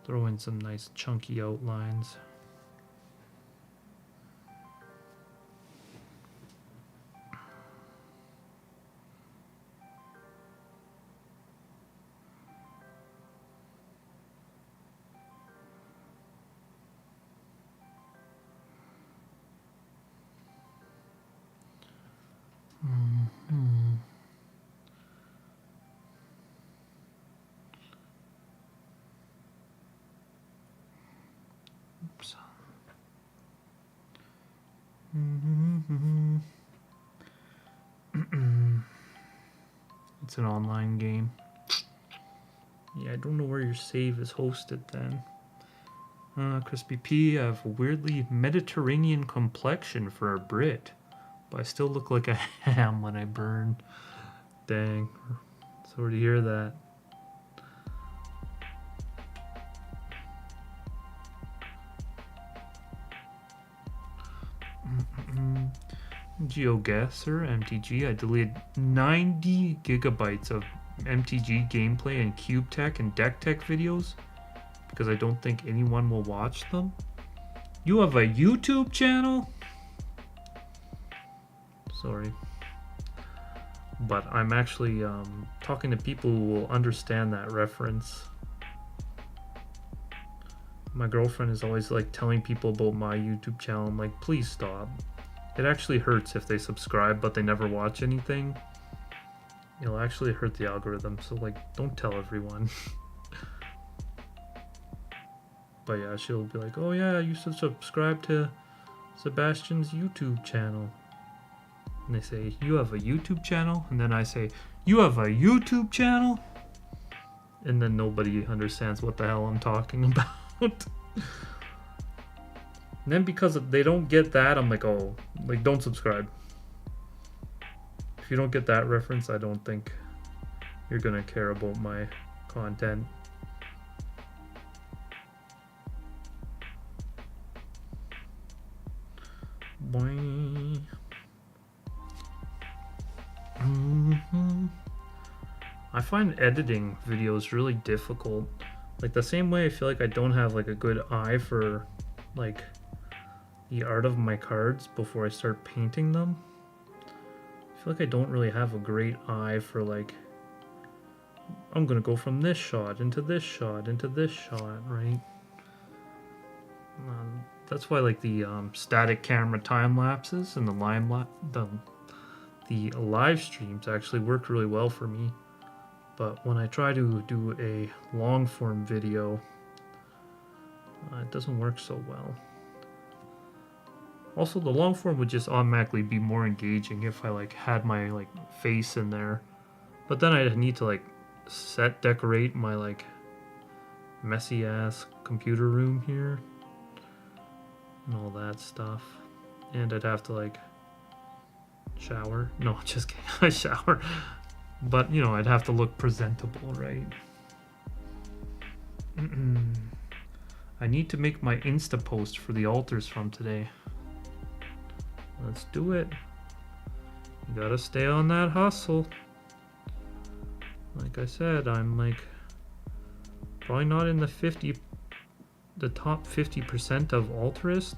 throw in some nice chunky outlines. Oops. It's an online game. Yeah, I don't know where your save is hosted then. Crispy P, I have a weirdly Mediterranean complexion for a Brit, but I still look like a ham when I burn. Dang. Sorry to hear that. GeoGuessr, MTG, I deleted 90 gigabytes of MTG gameplay and cube tech and deck tech videos because I don't think anyone will watch them. You have a YouTube channel? Sorry. But I'm actually talking to people who will understand that reference. My girlfriend is always like telling people about my YouTube channel. I'm like, please stop. It actually hurts if they subscribe but they never watch anything. It'll actually hurt the algorithm, so like, don't tell everyone. But yeah, she'll be like, oh yeah, you should subscribe to Sebastian's YouTube channel. And they say, you have a YouTube channel? And then I say, you have a YouTube channel? And then nobody understands what the hell I'm talking about. And then because they don't get that, I'm like, oh, like, don't subscribe. If you don't get that reference, I don't think you're gonna care about my content. Boing. I find editing videos really difficult. Like the same way I feel like I don't have like a good eye for like the art of my cards before I start painting them. I feel like I don't really have a great eye for like, I'm gonna go from this shot into this shot into this shot, right? That's why like the static camera time lapses and the live streams actually work really well for me. But when I try to do a long form video, it doesn't work so well. Also, the long form would just automatically be more engaging if I like had my like face in there. But then I'd need to like set decorate my like messy ass computer room here and all that stuff. And I'd have to like shower. No, just kidding. I shower. But you know, I'd have to look presentable, right? I need to make my Insta post for the altars from today. Let's do it. You gotta stay on that hustle. Like I said, I'm like probably not in the top 50% of altarists,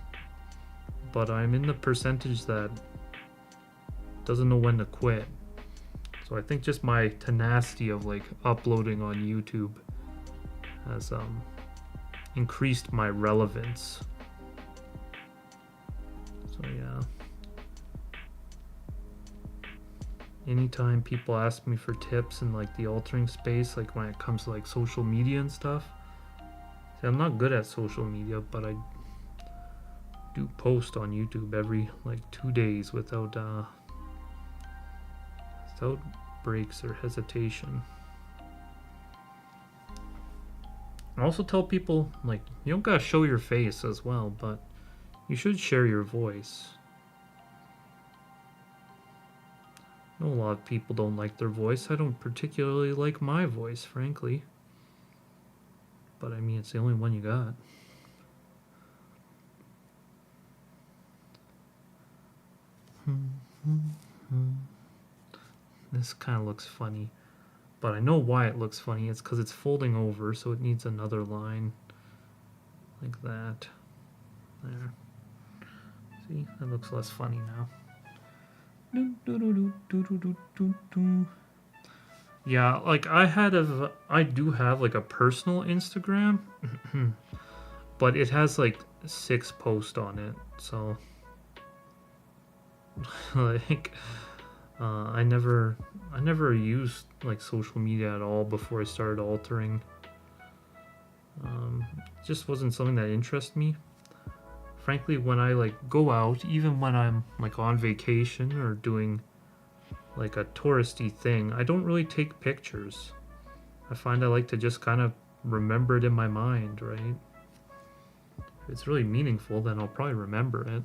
but I'm in the percentage that doesn't know when to quit. So I think just my tenacity of like uploading on YouTube has increased my relevance. So yeah. anytime people ask me for tips in like the altering space, like when it comes to like social media and stuff. See, I'm not good at social media, but I do post on YouTube every like 2 days without breaks or hesitation. I also tell people, like, you don't gotta show your face as well, but you should share your voice. I know a lot of people don't like their voice. I don't particularly like my voice, frankly. But I mean, it's the only one you got. This kind of looks funny. But I know why it looks funny. It's because it's folding over, so it needs another line. Like that. There. See? That looks less funny now. Yeah, like I do have like a personal Instagram, but it has like 6 posts on it, so like I never used like social media at all before I started altering. It just wasn't something that interested me. Frankly, when I like go out, even when I'm like on vacation or doing like a touristy thing, I don't really take pictures. I find I like to just kind of remember it in my mind, right? If it's really meaningful, then I'll probably remember it.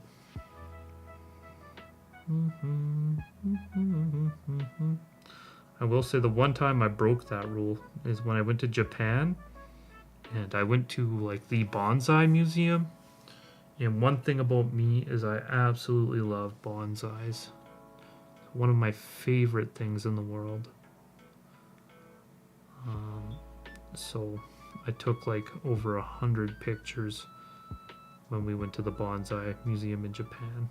I will say the one time I broke that rule is when I went to Japan and I went to like the bonsai museum. And one thing about me is I absolutely love bonsais. One of my favorite things in the world. So I took like over 100 pictures when we went to the bonsai museum in Japan.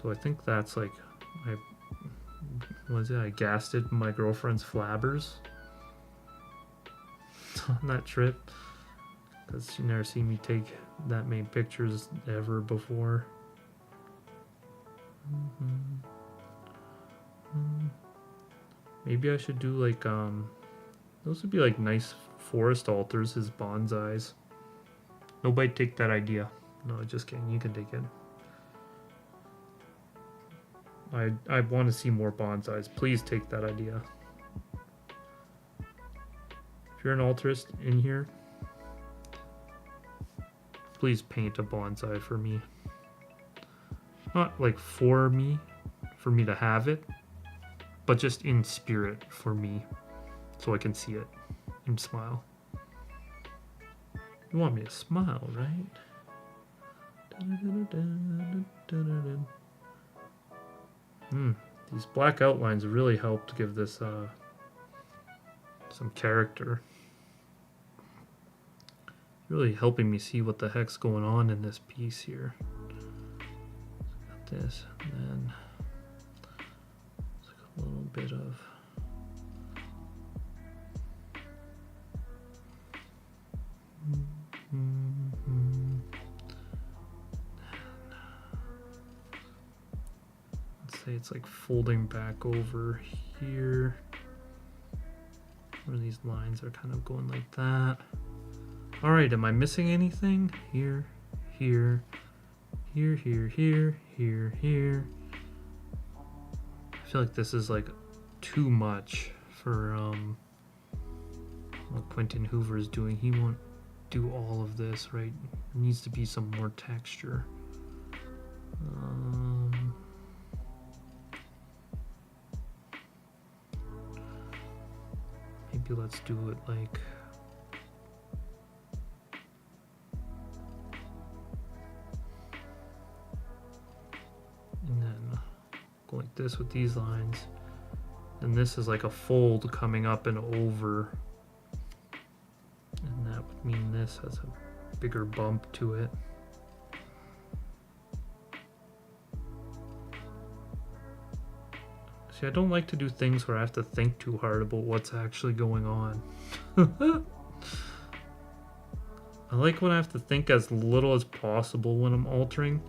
So I think that's like I gassed it my girlfriend's flabbers on that trip because she never seen me take that many pictures ever before. Maybe I should do like those would be like nice forest altars as bonsais. Nobody take that idea. No, just kidding. You can take it. I want to see more bonsais. Please take that idea. If you're an altarist in here, please paint a bonsai for me. Not like for me to have it, but just in spirit for me, so I can see it and smile. You want me to smile, right? These black outlines really helped give this some character. Really helping me see what the heck's going on in this piece here. Got this, and then it's like a little bit of let's say it's like folding back over here where these lines are kind of going like that. All right, am I missing anything? Here, here, here, here, here, here, here. I feel like this is like too much for what Quinton Hoover is doing. He won't do all of this, right? There needs to be some more texture. Maybe let's do it like and then go like this with these lines. And this is like a fold coming up and over. And that would mean this has a bigger bump to it. See, I don't like to do things where I have to think too hard about what's actually going on. I like when I have to think as little as possible when I'm altering.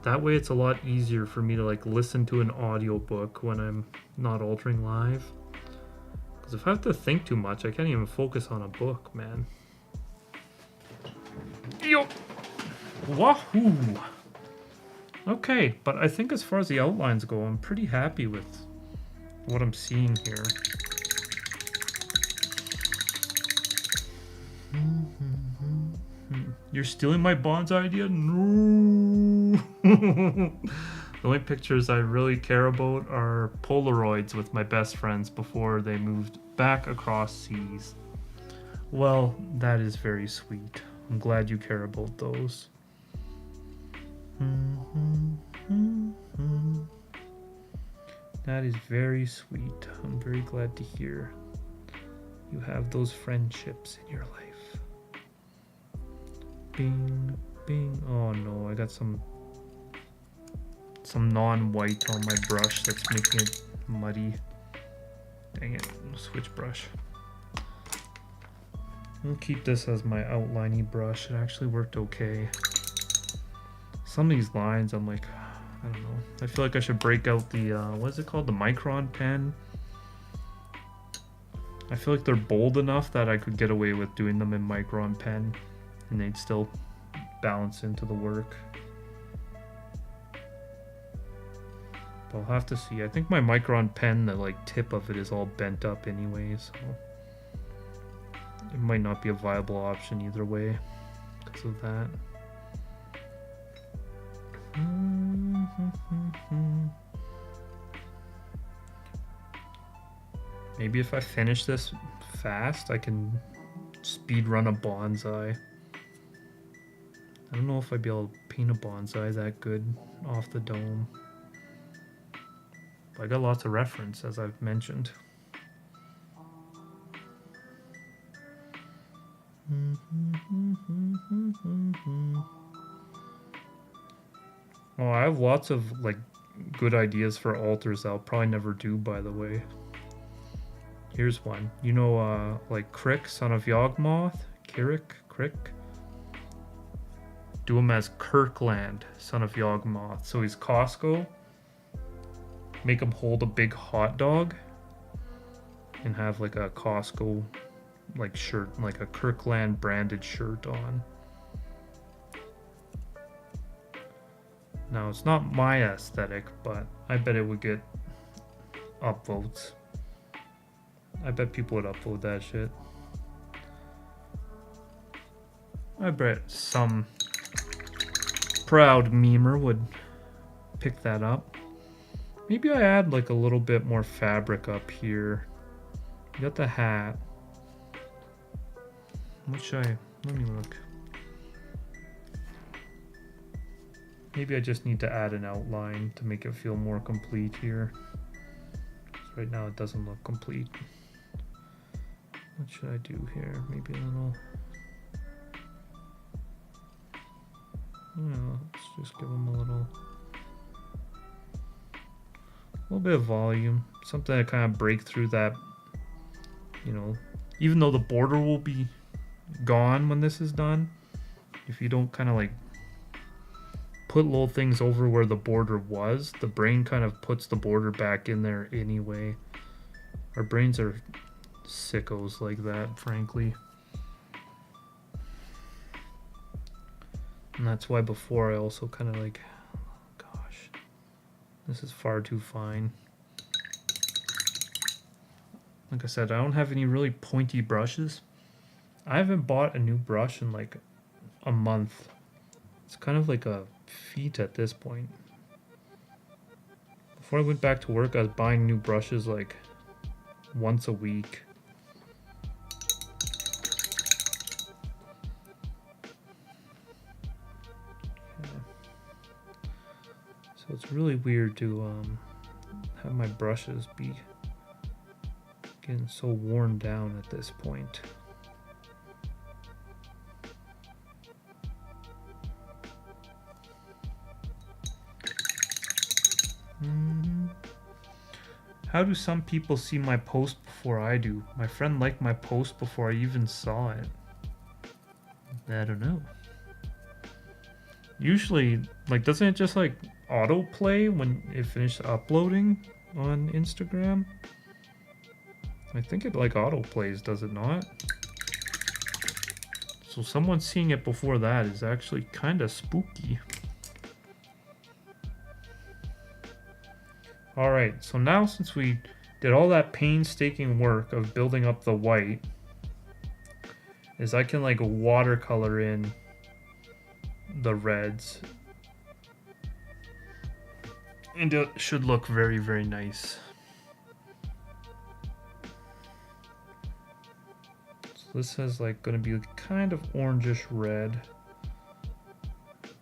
That way it's a lot easier for me to like listen to an audiobook when I'm not altering live. Because if I have to think too much, I can't even focus on a book, man. Yo! Wahoo! Okay, but I think as far as the outlines go, I'm pretty happy with what I'm seeing here. You're stealing my bonsai idea? No! The only pictures I really care about are Polaroids with my best friends before they moved back across seas. Well, that is very sweet. I'm glad you care about those. That is very sweet. I'm very glad to hear you have those friendships in your life. Bing, bing. Oh no, I got some non-white on my brush that's making it muddy. Dang it, switch brush. I'll keep this as my outliney brush. It actually worked okay. Some of these lines I'm like, I don't know. I feel like I should break out the, what is it called? The Micron pen. I feel like they're bold enough that I could get away with doing them in Micron pen and they'd still balance into the work. But I'll have to see. I think my Micron pen, the like tip of it is all bent up anyway, so it might not be a viable option either way because of that. Maybe if I finish this fast, I can speed run a bonsai. I don't know if I'd be able to paint a bonsai that good off the dome. But I got lots of reference, as I've mentioned. Oh, I have lots of like good ideas for altars that I'll probably never do, by the way. Here's one. You know, like Crick, son of Yawgmoth? Crick? Do him as Kirkland, son of Yawgmoth. So he's Costco. Make him hold a big hot dog. And have like a Costco like shirt, like a Kirkland branded shirt on. Now, it's not my aesthetic, but I bet it would get upvotes. I bet people would upvote that shit. I bet some proud memer would pick that up. Maybe I add like a little bit more fabric up here. You got the hat. Let me look. Maybe I just need to add an outline to make it feel more complete here. Right now it doesn't look complete. What should I do here? Maybe a little... let's just give them a little bit of volume. Something to kind of break through that, you know, even though the border will be gone when this is done, if you don't kind of like put little things over where the border was, the brain kind of puts the border back in there anyway. Our brains are sickos like that, frankly. And that's why before I also kind of like, oh gosh, this is far too fine. Like I said, I don't have any really pointy brushes. I haven't bought a new brush in like a month. It's kind of like a feat at this point. Before I went back to work, I was buying new brushes like once a week. So it's really weird to have my brushes be getting so worn down at this point. How do some people see my post before I do? My friend liked my post before I even saw it. I don't know. Usually, like, doesn't it just like autoplay when it finishes uploading on Instagram? I think it like autoplays, does it not? So someone seeing it before that is actually kind of spooky. Alright, so now since we did all that painstaking work of building up the white, is I can like watercolor in the reds. And it should look very, very nice. So this is like going to be kind of orangish red.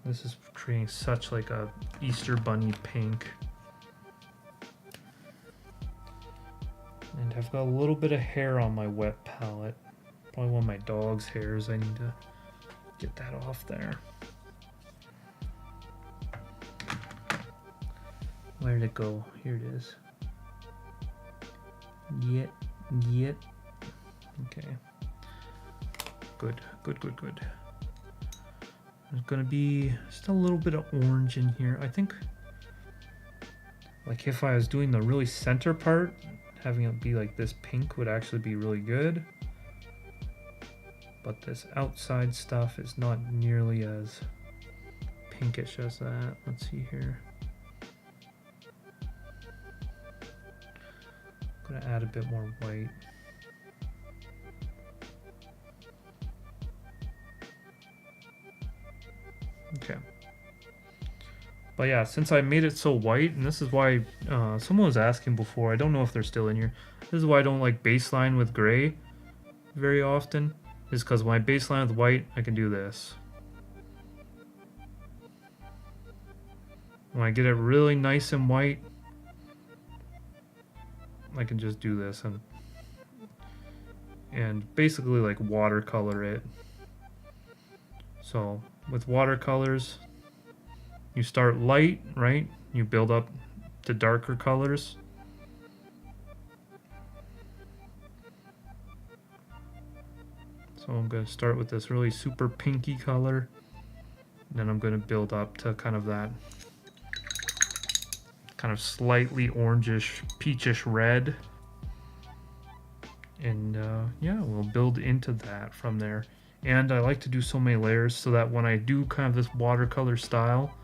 This is creating such like a Easter bunny pink. And I've got a little bit of hair on my wet palette. Probably one of my dog's hairs. I need to get that off there. Where'd it go? Here it is. Get. Okay. Good. There's gonna be just a little bit of orange in here. I think, like if I was doing the really center part, having it be like this pink would actually be really good. But this outside stuff is not nearly as pinkish as that. Let's see here. I'm gonna add a bit more white. Okay. But yeah, since I made it so white, and this is why someone was asking before, I don't know if they're still in here. This is why I don't like baseline with gray very often, is because when I baseline with white, I can do this. When I get it really nice and white, I can just do this and basically like watercolor it. So with watercolors, you start light, right? You build up to darker colors. So I'm going to start with this really super pinky color. And then I'm going to build up to kind of that kind of slightly orangish, peachish red. And yeah, we'll build into that from there. And I like to do so many layers so that when I do kind of this watercolor style,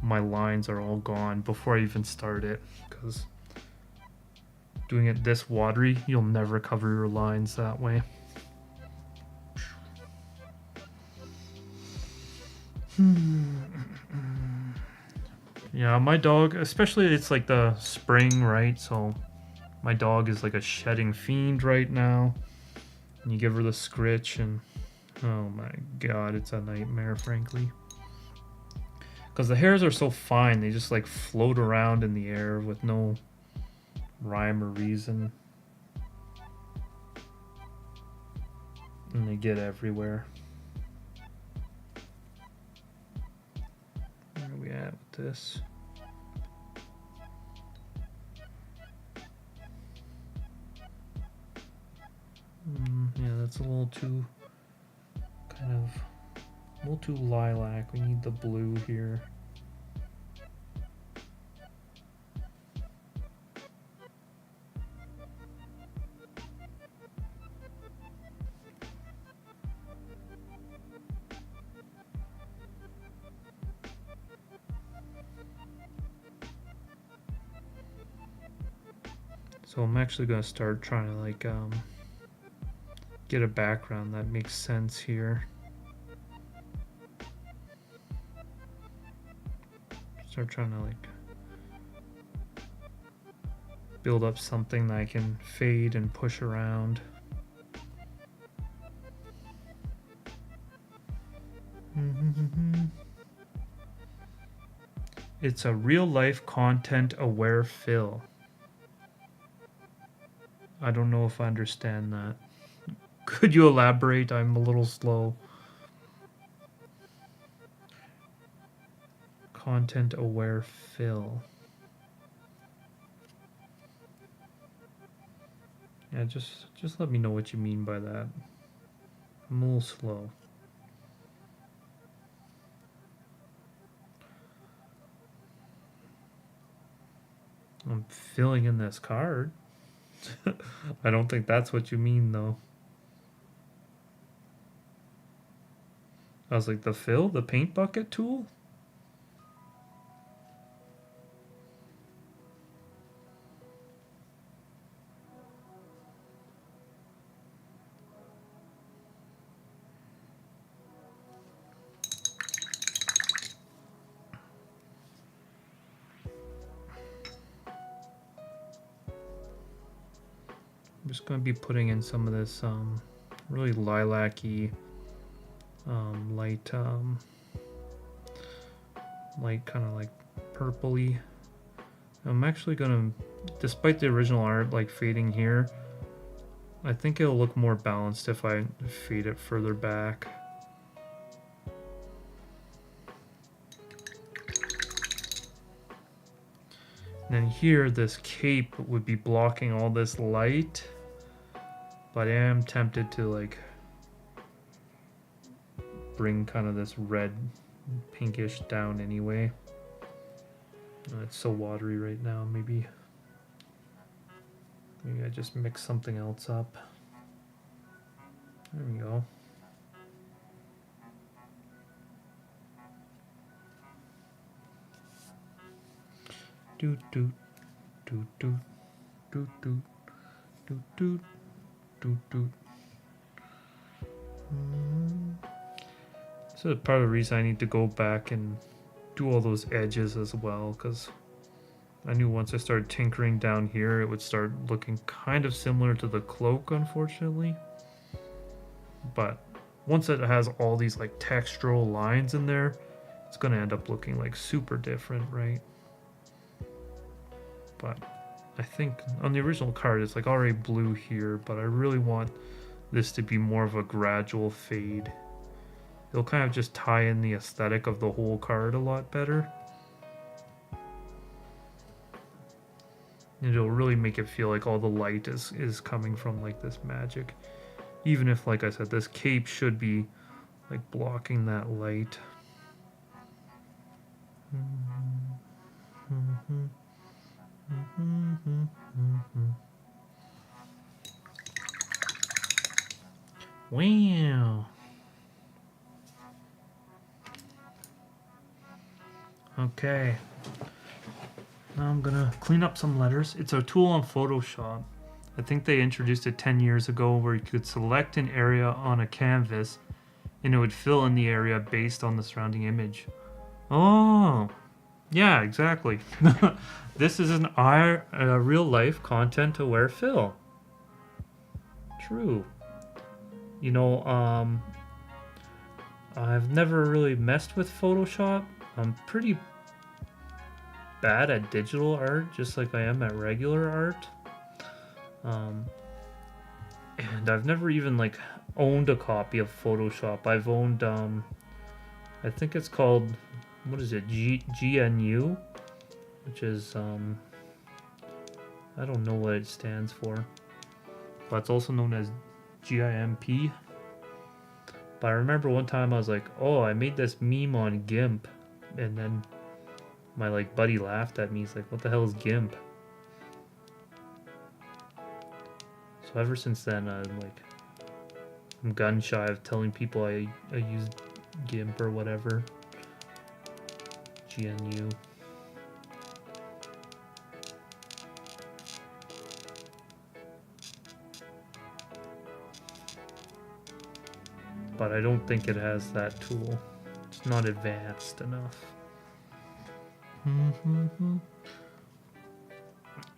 my lines are all gone before I even start it. Because doing it this watery, you'll never cover your lines that way. Yeah, my dog, especially it's like the spring, right? So my dog is like a shedding fiend right now. And you give her the scritch and oh my god, it's a nightmare, frankly. Because the hairs are so fine, they just like float around in the air with no rhyme or reason. And they get everywhere. Where are we at with this? Yeah, that's a little too a little too lilac. We need the blue here. So I'm actually going to start trying to like get a background that makes sense here. Start trying to like build up something that I can fade and push around. It's a real life content aware fill. I don't know if I understand that. Could you elaborate? I'm a little slow. Content aware fill. Yeah, just let me know what you mean by that. I'm a little slow. I'm filling in this card. I don't think that's what you mean, though. I was like, the paint bucket tool? I'm just going to be putting in some of this really lilac-y, light kind of like purpley. I'm actually going to, despite the original art like fading here, I think it'll look more balanced if I fade it further back. And then here, this cape would be blocking all this light. But I am tempted to like bring kind of this red pinkish down anyway. It's so watery right now. Maybe I just mix something else up. There we go. Do do do do do do do do do do. This is part of the reason I need to go back and do all those edges as well, because I knew once I started tinkering down here, it would start looking kind of similar to the cloak, unfortunately. But once it has all these like textural lines in there, it's going to end up looking like super different, right? But I think on the original card, it's like already blue here, but I really want this to be more of a gradual fade. It'll kind of just tie in the aesthetic of the whole card a lot better. And it'll really make it feel like all the light is coming from like this magic. Even if, like I said, this cape should be like blocking that light. Wow. Okay. Now I'm gonna clean up some letters. It's a tool on Photoshop. I think they introduced it 10 years ago where you could select an area on a canvas and it would fill in the area based on the surrounding image. Oh, yeah, exactly. This is a real life content aware fill. True. You know, I've never really messed with Photoshop. I'm pretty bad at digital art, just like I am at regular art. And I've never even like owned a copy of Photoshop. I've owned, I think it's called, what is it, GNU, which is, I don't know what it stands for, but it's also known as GIMP. But I remember one time I was like, oh, I made this meme on GIMP, and then my like buddy laughed at me. He's like, what the hell is GIMP? So ever since then, I'm gun shy of telling people I use GIMP or whatever. GNU. But I don't think it has that tool. It's not advanced enough. And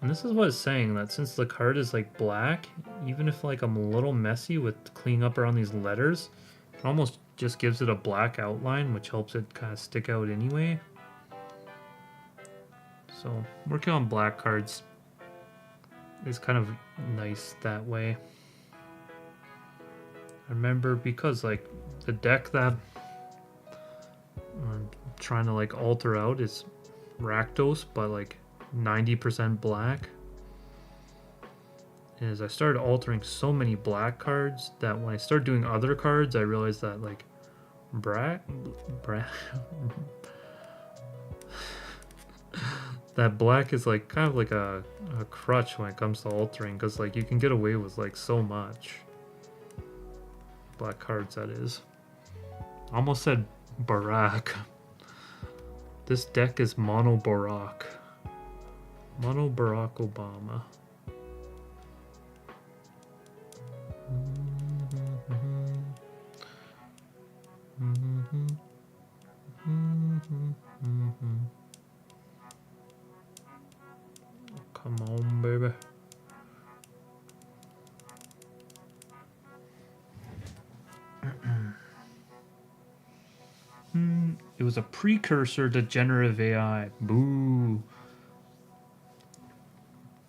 this is what it's saying, that since the card is like black, even if like I'm a little messy with cleaning up around these letters, it almost just gives it a black outline, which helps it kind of stick out anyway. So working on black cards is kind of nice that way. I remember because like the deck that I'm trying to like alter out is Rakdos, but like 90% black. And as I started altering so many black cards that when I started doing other cards, I realized that like that black is like kind of like a crutch when it comes to altering, because like you can get away with like so much. Black cards, that is. Almost said Barack. This deck is Mono Barack. Mono Barack Obama. Come on, baby. It was a precursor to generative AI. Boo.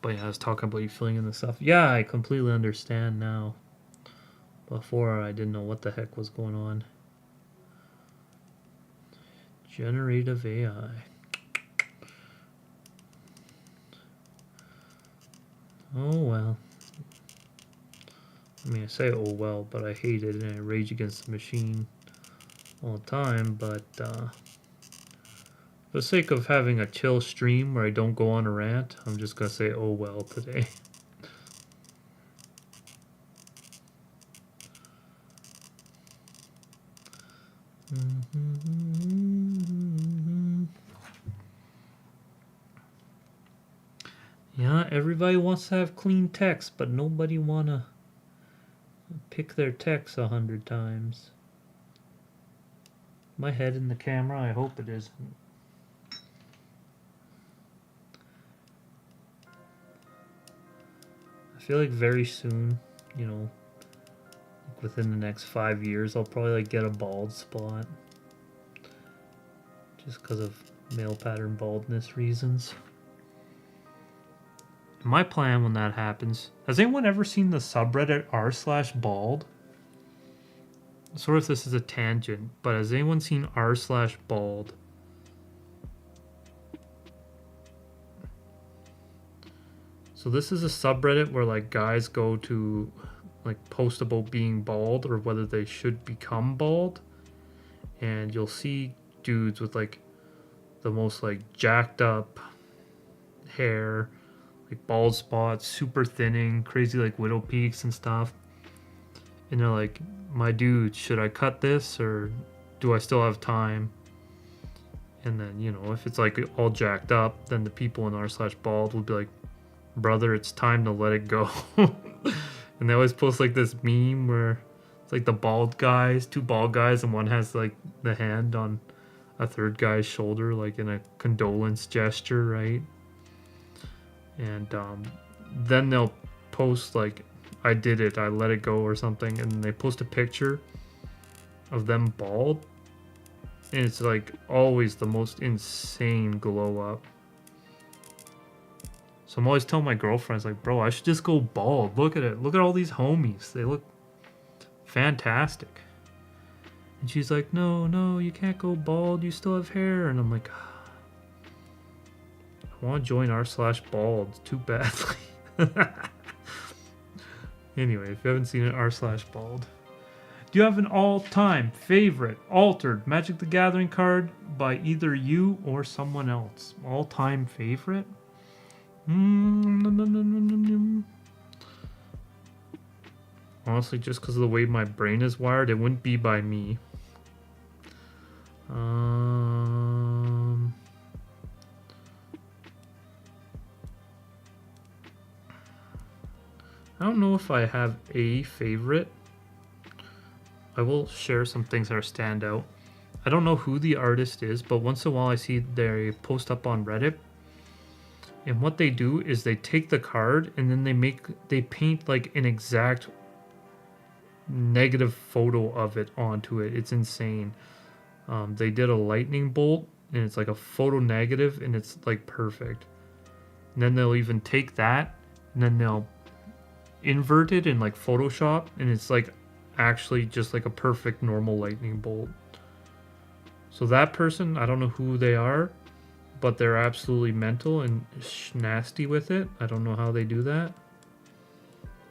But yeah, I was talking about you filling in the stuff. Yeah, I completely understand now. Before, I didn't know what the heck was going on. Generative AI. Oh well. I mean, I say oh well, but I hate it and I rage against the machine all the time. But for the sake of having a chill stream where I don't go on a rant, I'm just gonna say oh well today. Yeah, everybody wants to have clean text, but nobody wanna pick their text 100 times. My head in the camera? I hope it isn't. I feel like very soon, you know, within the next 5 years, I'll probably like get a bald spot. Just because of male pattern baldness reasons. My plan when that happens, has anyone ever seen the subreddit r/bald? Sort of this is a tangent, but has anyone seen r/bald? So this is a subreddit where like guys go to like post about being bald or whether they should become bald, and you'll see dudes with like the most like jacked up hair, like bald spots, super thinning, crazy like widow peaks and stuff. And they're like, my dude, should I cut this or do I still have time? And then, you know, if it's like all jacked up, then the people in r/bald will be like, brother, it's time to let it go. And they always post like this meme where it's like the bald guys, two bald guys, and one has like the hand on a third guy's shoulder, like in a condolence gesture, right? And then they'll post like, I did it, I let it go or something, and they post a picture of them bald, and it's like always the most insane glow up. So I'm always telling my girlfriends like, bro, I should just go bald. Look at it. Look at all these homies. They look fantastic. And she's like, no, you can't go bald. You still have hair. And I'm like, I want to join r/bald too badly. Anyway, if you haven't seen it, r/bald. Do you have an all-time favorite altered Magic the Gathering card by either you or someone else? All-time favorite? Honestly, just because of the way my brain is wired, it wouldn't be by me. I don't know if I have a favorite. I will share some things that are stand out. I don't know who the artist is, but once in a while I see they post up on Reddit. And what they do is they take the card and then they paint like an exact negative photo of it onto it. It's insane. They did a lightning bolt and it's like a photo negative and it's like perfect. And then they'll even take that and then they'll invert it in like Photoshop and it's like actually just like a perfect normal lightning bolt. So that person, I don't know who they are, but they're absolutely mental and nasty with it. I don't know how they do that,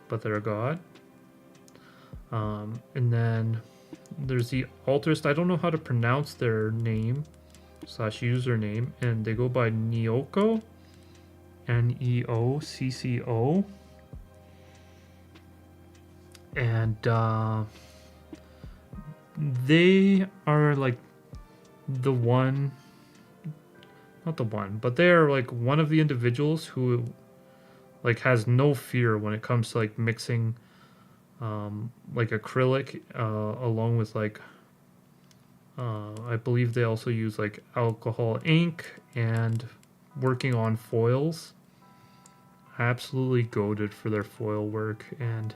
but they're a god. And then there's the altarist. I don't know how to pronounce their name. username, and they go by Neocco, Neocco, and they are like the one, not the one, but they are like one of the individuals who like has no fear when it comes to like mixing like acrylic along with like I believe they also use like alcohol ink and working on foils. Absolutely goated for their foil work, and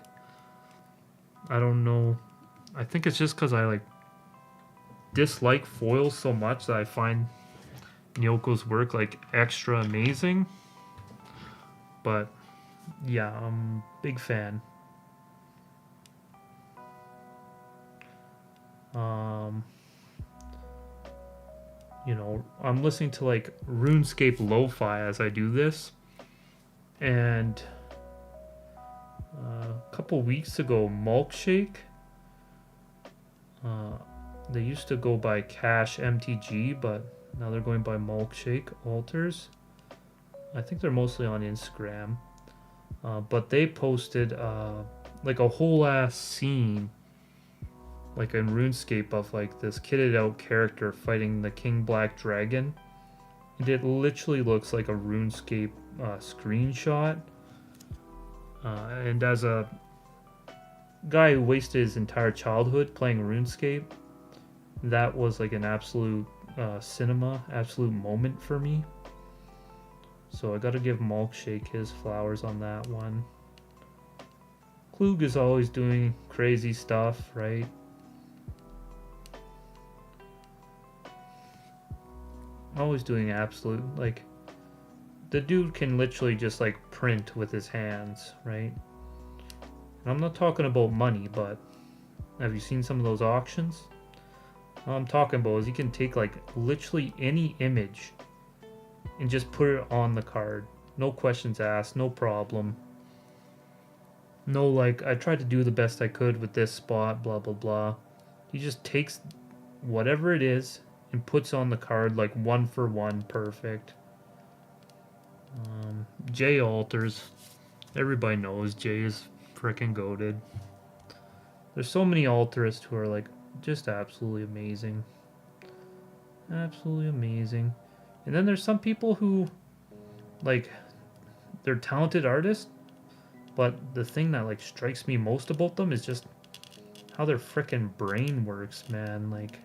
I don't know, I think it's just because I like dislike foils so much that I find Nyoko's work like extra amazing. But yeah, I'm a big fan. You know, I'm listening to like RuneScape lo-fi as I do this, and a couple weeks ago, Milkshake, they used to go by Cash MTG, but now they're going by Milkshake Altars. I think they're mostly on Instagram, but they posted like a whole ass scene like in RuneScape of like this kitted out character fighting the King Black Dragon. And it literally looks like a RuneScape screenshot. And as a guy who wasted his entire childhood playing RuneScape, that was like an absolute absolute moment for me. So I gotta give Milkshake his flowers on that one. Klug is always doing crazy stuff, right? Always doing absolute, like, the dude can literally just like print with his hands, right? And I'm not talking about money, but have you seen some of those auctions? All I'm talking about is he can take like literally any image and just put it on the card. No questions asked, no problem. No, like, I tried to do the best I could with this spot, blah, blah, blah. He just takes whatever it is and puts on the card like one for one, perfect. Jay Alters. Everybody knows Jay is freaking goated. There's so many alterists who are like just absolutely amazing. Absolutely amazing. And then there's some people who like they're talented artists, but the thing that like strikes me most about them is just how their freaking brain works, man. Like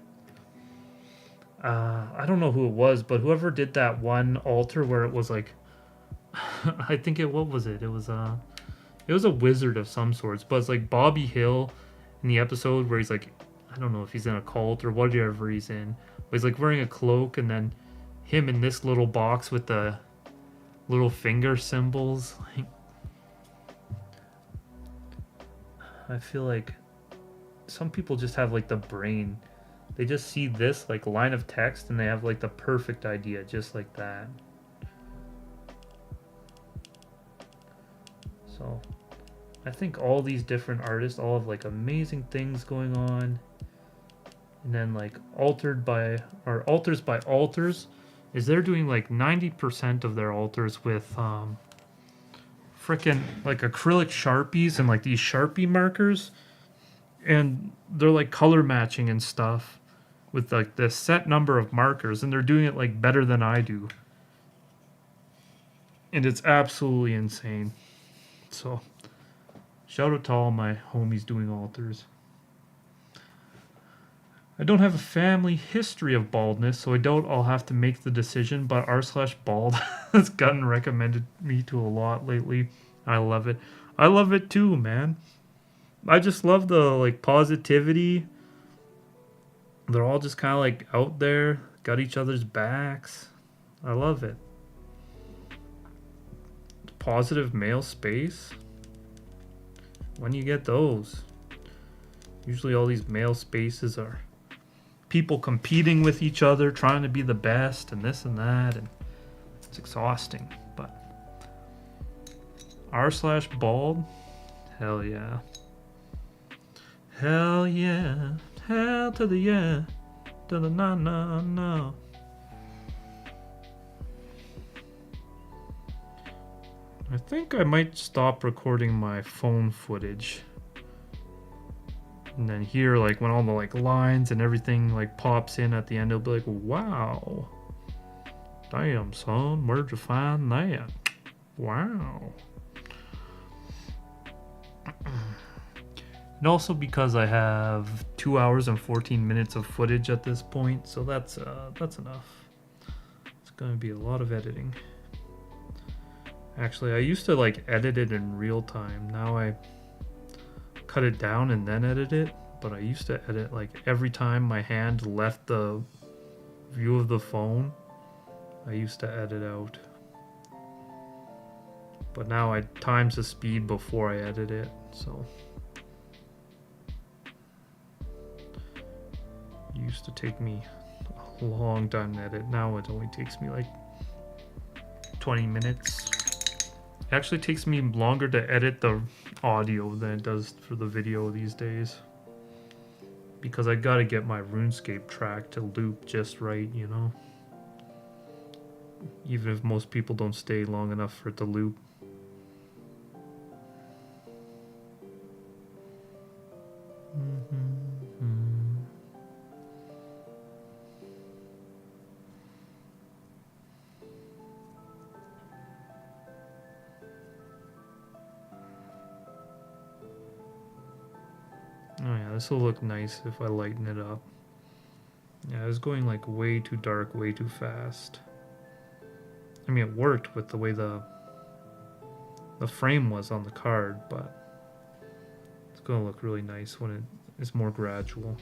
I don't know who it was, but whoever did that one altar where it was like I think what was it? It was a wizard of some sorts, but it's like Bobby Hill in the episode where he's like, I don't know if he's in a cult or whatever he's in, but he's like wearing a cloak, and then him in this little box with the little finger symbols. Like, I feel like some people just have like the brain. They just see this like line of text and they have like the perfect idea just like that. So I think all these different artists all have like amazing things going on. And then like Altars by Altars is they're doing like 90% of their altars with freaking like acrylic Sharpies and like these Sharpie markers, and they're like color matching and stuff with like this set number of markers, and they're doing it like better than I do. And it's absolutely insane. So shout out to all my homies doing altars. I don't have a family history of baldness, so I doubt I'll have to make the decision, but r/bald has gotten recommended me to a lot lately. I love it. I love it too, man. I just love the like positivity. They're all just kind of like out there, got each other's backs. I love it. Positive male space. When you get those, usually all these male spaces are people competing with each other, trying to be the best, and this and that, and it's exhausting. But r/bald, hell yeah. Hell yeah. Hell to the yeah. To the no. I think I might stop recording my phone footage. And then here, like when all the like lines and everything like pops in at the end, it'll be like, wow. Damn, son, where'd you find that? Wow. And also because I have 2 hours and 14 minutes of footage at this point, so that's enough. It's gonna be a lot of editing. Actually, I used to like edit it in real time. Now I cut it down and then edit it, but I used to edit like every time my hand left the view of the phone, I used to edit out. But now I times the speed before I edit it, so it used to take me a long time to edit. Now it only takes me like 20 minutes. It actually takes me longer to edit the audio than it does for the video these days. Because I gotta get my RuneScape track to loop just right, you know? Even if most people don't stay long enough for it to loop. Oh yeah, this will look nice if I lighten it up. Yeah, I was going like way too dark, way too fast. I mean, it worked with the way the frame was on the card, but it's gonna look really nice when it is more gradual.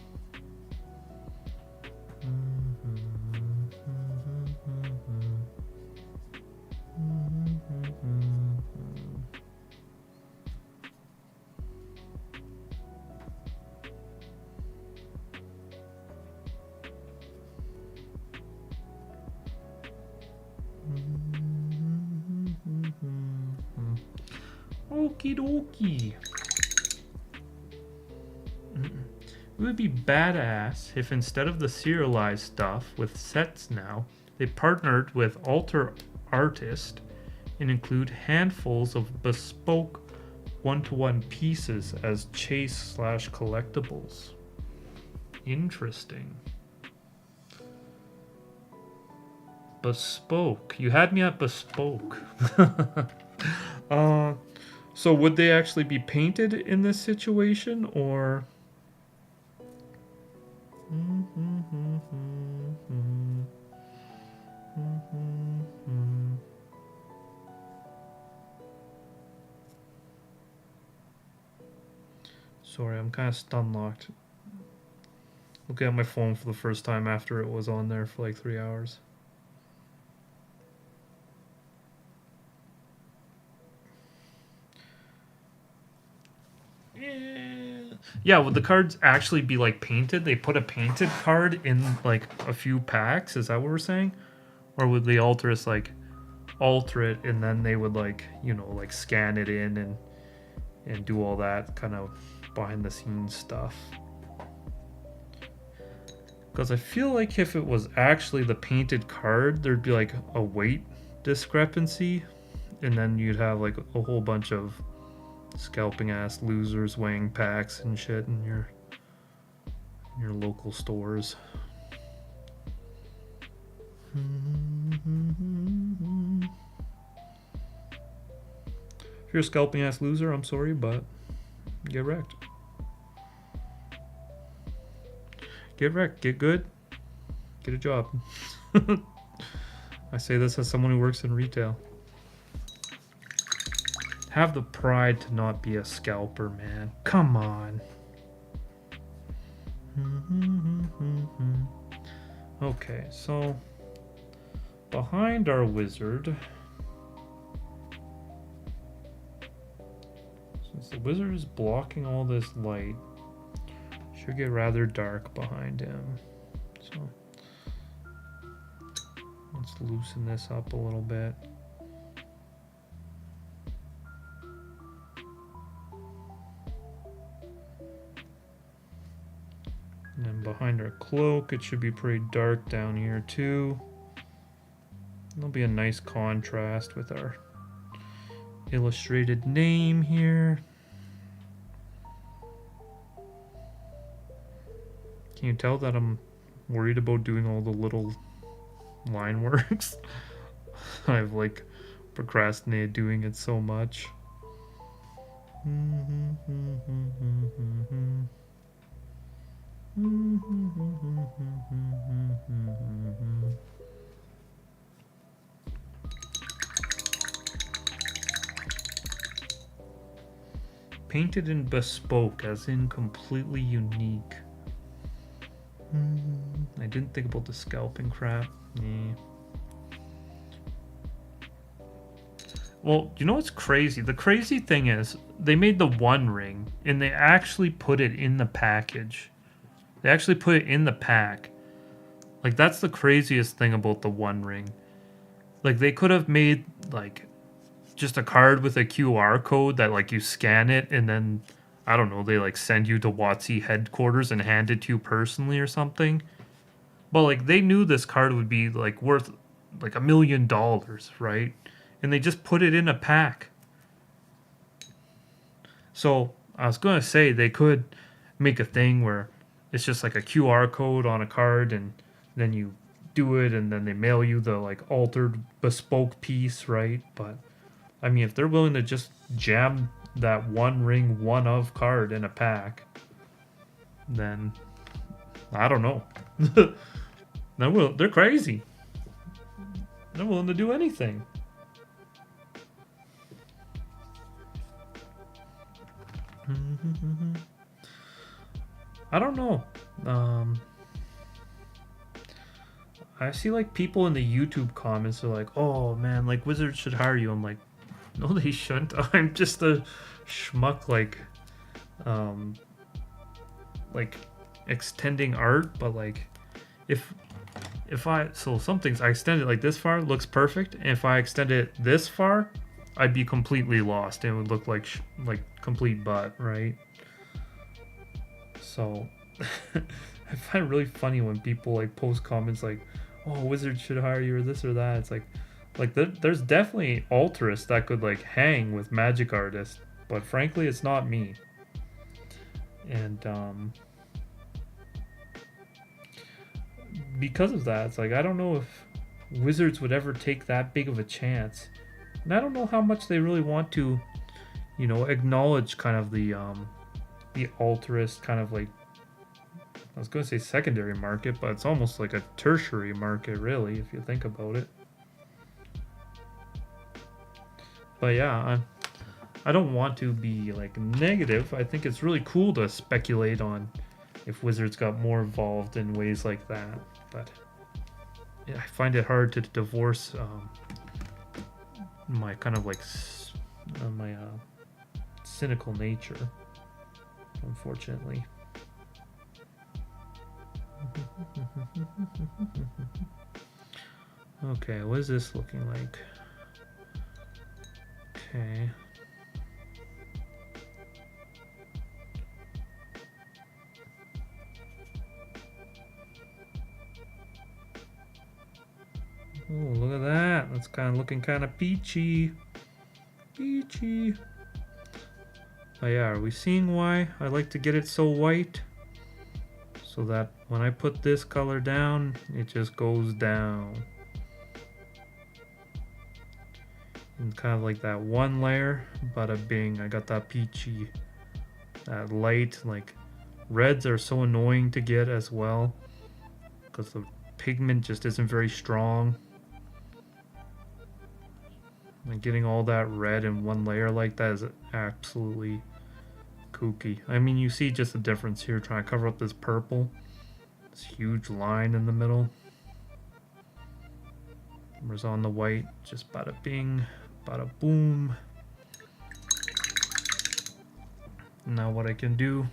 Okie dokie. It would be badass if instead of the serialized stuff with sets now, they partnered with Alter Artist and include handfuls of bespoke one-to-one pieces as chase/collectibles. Interesting. Bespoke. You had me at bespoke. So would they actually be painted in this situation, or? Sorry, I'm kind of stun locked. Looking at my phone for the first time after it was on there for like 3 hours. Yeah, would the cards actually be like painted? They put a painted card in like a few packs, is that what we're saying? Or would the Alterists like alter it and then they would like, you know, like scan it in and do all that kind of behind the scenes stuff? Because I feel like if it was actually the painted card, there'd be like a weight discrepancy, and then you'd have like a whole bunch of scalping ass losers weighing packs and shit in your local stores. If you're a scalping ass loser, I'm sorry, but get wrecked. Get wrecked, get good, get a job. I say this as someone who works in retail. Have the pride to not be a scalper, man. Come on. Okay, so behind our wizard, since the wizard is blocking all this light, should get rather dark behind him. So let's loosen this up a little bit. And then behind our cloak, it should be pretty dark down here too. There'll be a nice contrast with our illustrated name here. Can you tell that I'm worried about doing all the little line works? I've like procrastinated doing it so much. Painted in bespoke, as in completely unique. I didn't think about the scalping crap. Yeah. Well, you know what's crazy? The crazy thing is, they made the One Ring, and they actually put it in the package. They actually put it in the pack. Like, that's the craziest thing about the One Ring. Like, they could have made, like, just a card with a QR code that, like, you scan it, and then, I don't know, they, like, send you to WotC headquarters and hand it to you personally or something. But, like, they knew this card would be, like, worth, like, $1 million, right? And they just put it in a pack. So I was going to say they could make a thing where it's just like a QR code on a card, and then you do it, and then they mail you the like altered bespoke piece, right? But I mean, if they're willing to just jam that One Ring one of card in a pack, then I don't know. They're crazy. They're willing to do anything. I don't know. I see like people in the YouTube comments are like, "Oh man, like Wizards should hire you." I'm like, "No, they shouldn't. I'm just a schmuck, like extending art, but like if some things I extend it like this far, looks perfect, and if I extend it this far, I'd be completely lost. It would look like complete butt, right?" So I find it really funny when people like post comments like, "Oh, Wizards should hire you," or this or that. It's like there's definitely altruists that could like hang with magic artists, but frankly, it's not me. And because of that, it's like I don't know if Wizards would ever take that big of a chance, and I don't know how much they really want to, acknowledge kind of the altruist kind of like, I was going to say secondary market, but it's almost like a tertiary market, really, if you think about it. But yeah, I don't want to be like negative. I think it's really cool to speculate on if Wizards got more involved in ways like that. But yeah, I find it hard to divorce my kind of like my cynical nature, unfortunately. Okay, what is this looking like? Okay. Oh, look at that. That's kind of looking kind of peachy. Peachy. Oh yeah, are we seeing why I like to get it so white? So that when I put this color down, it just goes down. And kind of like that one layer, bada bing, I got that peachy, that light. Like reds are so annoying to get as well because the pigment just isn't very strong. And getting all that red in one layer like that is absolutely kooky. I mean, you see just the difference here, trying to cover up this purple. This huge line in the middle. Whereas on the white, just bada bing, bada boom. Now what I can do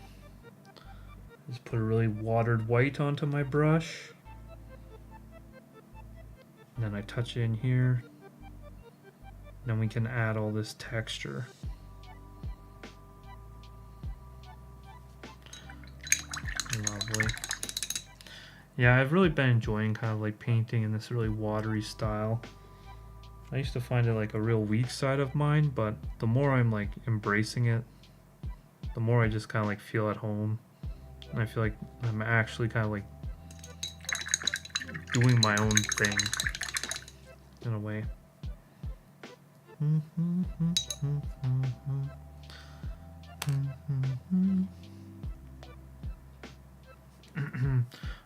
is put a really watered white onto my brush. And then I touch it in here. Then we can add all this texture. Lovely. Yeah, I've really been enjoying kind of like painting in this really watery style. I used to find it like a real weak side of mine, but the more I'm like embracing it, the more I just kind of like feel at home. And I feel like I'm actually kind of like doing my own thing in a way.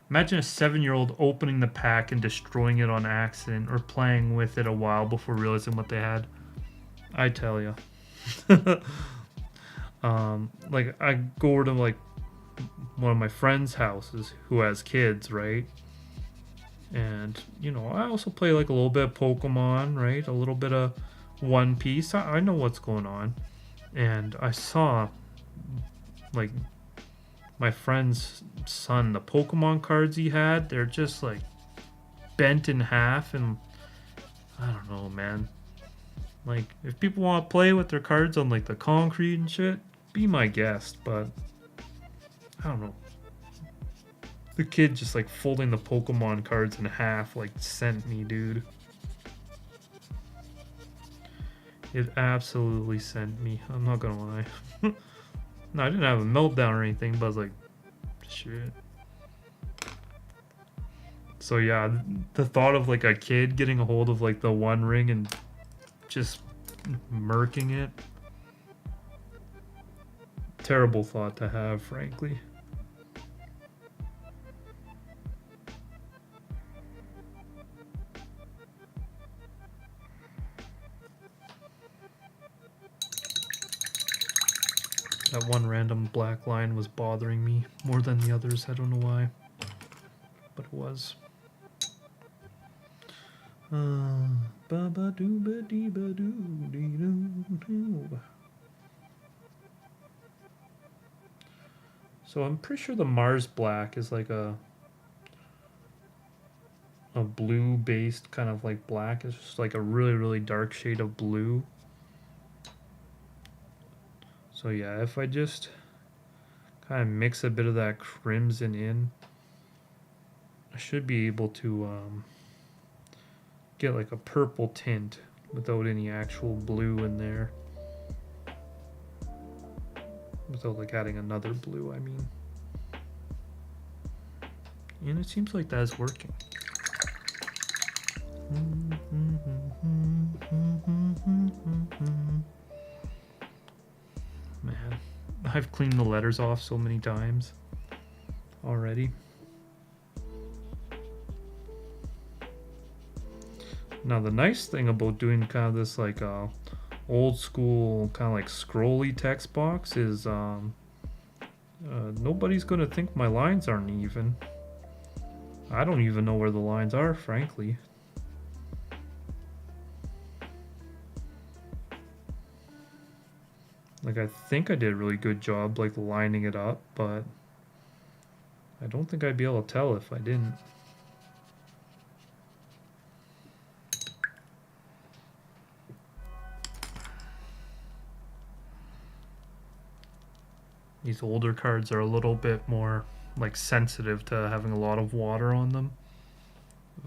Imagine a 7-year-old opening the pack and destroying it on accident, or playing with it a while before realizing what they had. I tell you. Like I go over to like one of my friends' houses who has kids, right? And you know, I also play like a little bit of Pokemon, right? A little bit of One Piece. I know what's going on. And I saw like my friend's son, the Pokemon cards he had, they're just like bent in half, and I don't know, man. Like, if people want to play with their cards on like the concrete and shit, be my guest, but I don't know. The kid just like folding the Pokemon cards in half like sent me, dude. It absolutely sent me. I'm not gonna lie. No, I didn't have a meltdown or anything, but I was like, shit. So yeah, the thought of like a kid getting a hold of like the One Ring and just murking it. Terrible thought to have, frankly. That one random black line was bothering me more than the others. I don't know why, but it was. So I'm pretty sure the Mars Black is like a blue based kind of like black. It's just like a really, really dark shade of blue. So yeah, if I just kind of mix a bit of that crimson in, I should be able to get like a purple tint without any actual blue in there. Without like adding another blue, I mean. And it seems like that's working. Man, I've cleaned the letters off so many times already. Now the nice thing about doing kind of this like old school kind of like scrolly text box is nobody's gonna think my lines aren't even. I don't even know where the lines are, frankly. Like, I think I did a really good job like lining it up, but I don't think I'd be able to tell if I didn't. These older cards are a little bit more like sensitive to having a lot of water on them.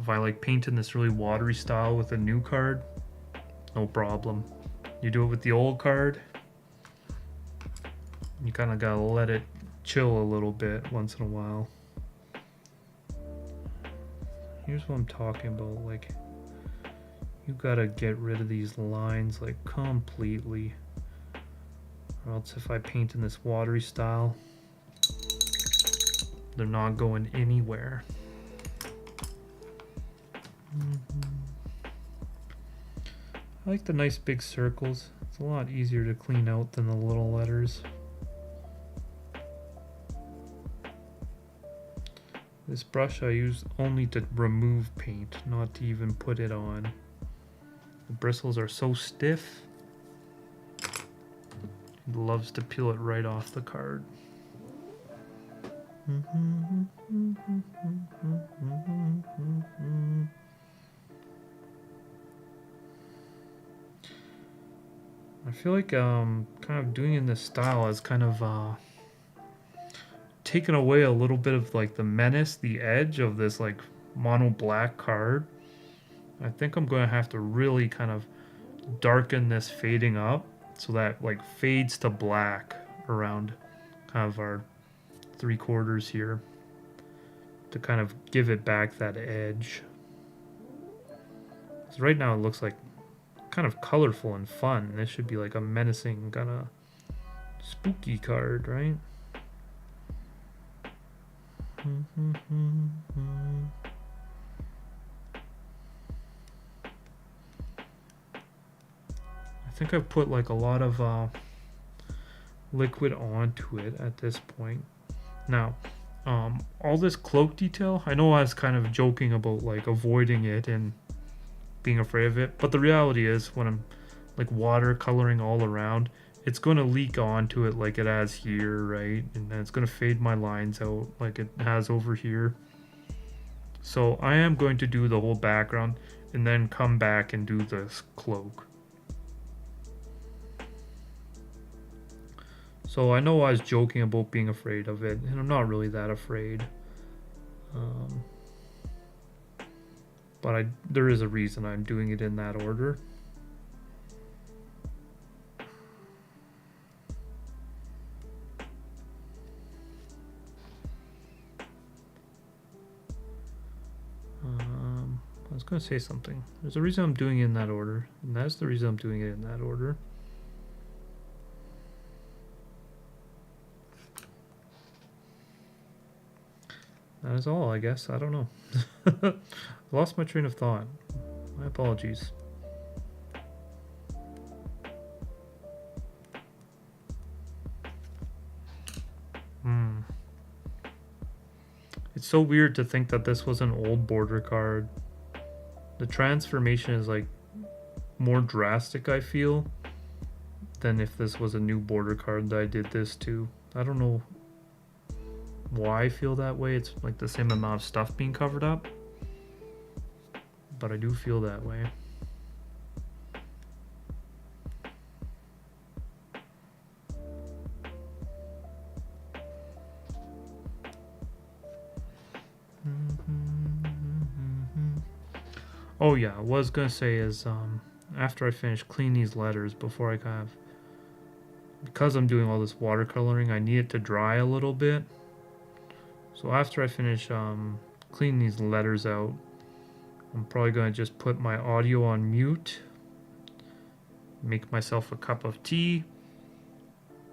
If I like paint in this really watery style with a new card, no problem. You do it with the old card, you kind of gotta let it chill a little bit once in a while. Here's what I'm talking about, like, you gotta get rid of these lines like completely, or else if I paint in this watery style, they're not going anywhere. I like the nice big circles. It's a lot easier to clean out than the little letters. This brush I use only to remove paint, not to even put it on. The bristles are so stiff. It loves to peel it right off the card. I feel like kind of doing in this style has kind of taken away a little bit of like the menace, the edge of this like mono black card. I think I'm going to have to really kind of darken this fading up so that like fades to black around kind of our 3/4 here to kind of give it back that edge. So right now it looks like kind of colorful and fun. This should be like a menacing kind of spooky card, right? I think I've put like a lot of liquid onto it at this point. Now, all this cloak detail, I know I was kind of joking about like avoiding it and being afraid of it, but the reality is when I'm like watercoloring all around, it's going to leak onto it like it has here, right? And then it's going to fade my lines out like it has over here. So I am going to do the whole background and then come back and do this cloak. So I know I was joking about being afraid of it, and I'm not really that afraid. But there is a reason I'm doing it in that order. I was going to say something. There's a reason I'm doing it in that order, and that's the reason I'm doing it in that order. That is all, I guess. I don't know. I lost my train of thought. My apologies. It's so weird to think that this was an old border card. The transformation is like more drastic, I feel, than if this was a new border card that I did this to. I don't know why I feel that way. It's like the same amount of stuff being covered up, but I do feel that way. Oh yeah, what I was gonna say is after I finish clean these letters, before I kind of, because I'm doing all this watercoloring, I need it to dry a little bit. So after I finish cleaning these letters out, I'm probably going to just put my audio on mute, make myself a cup of tea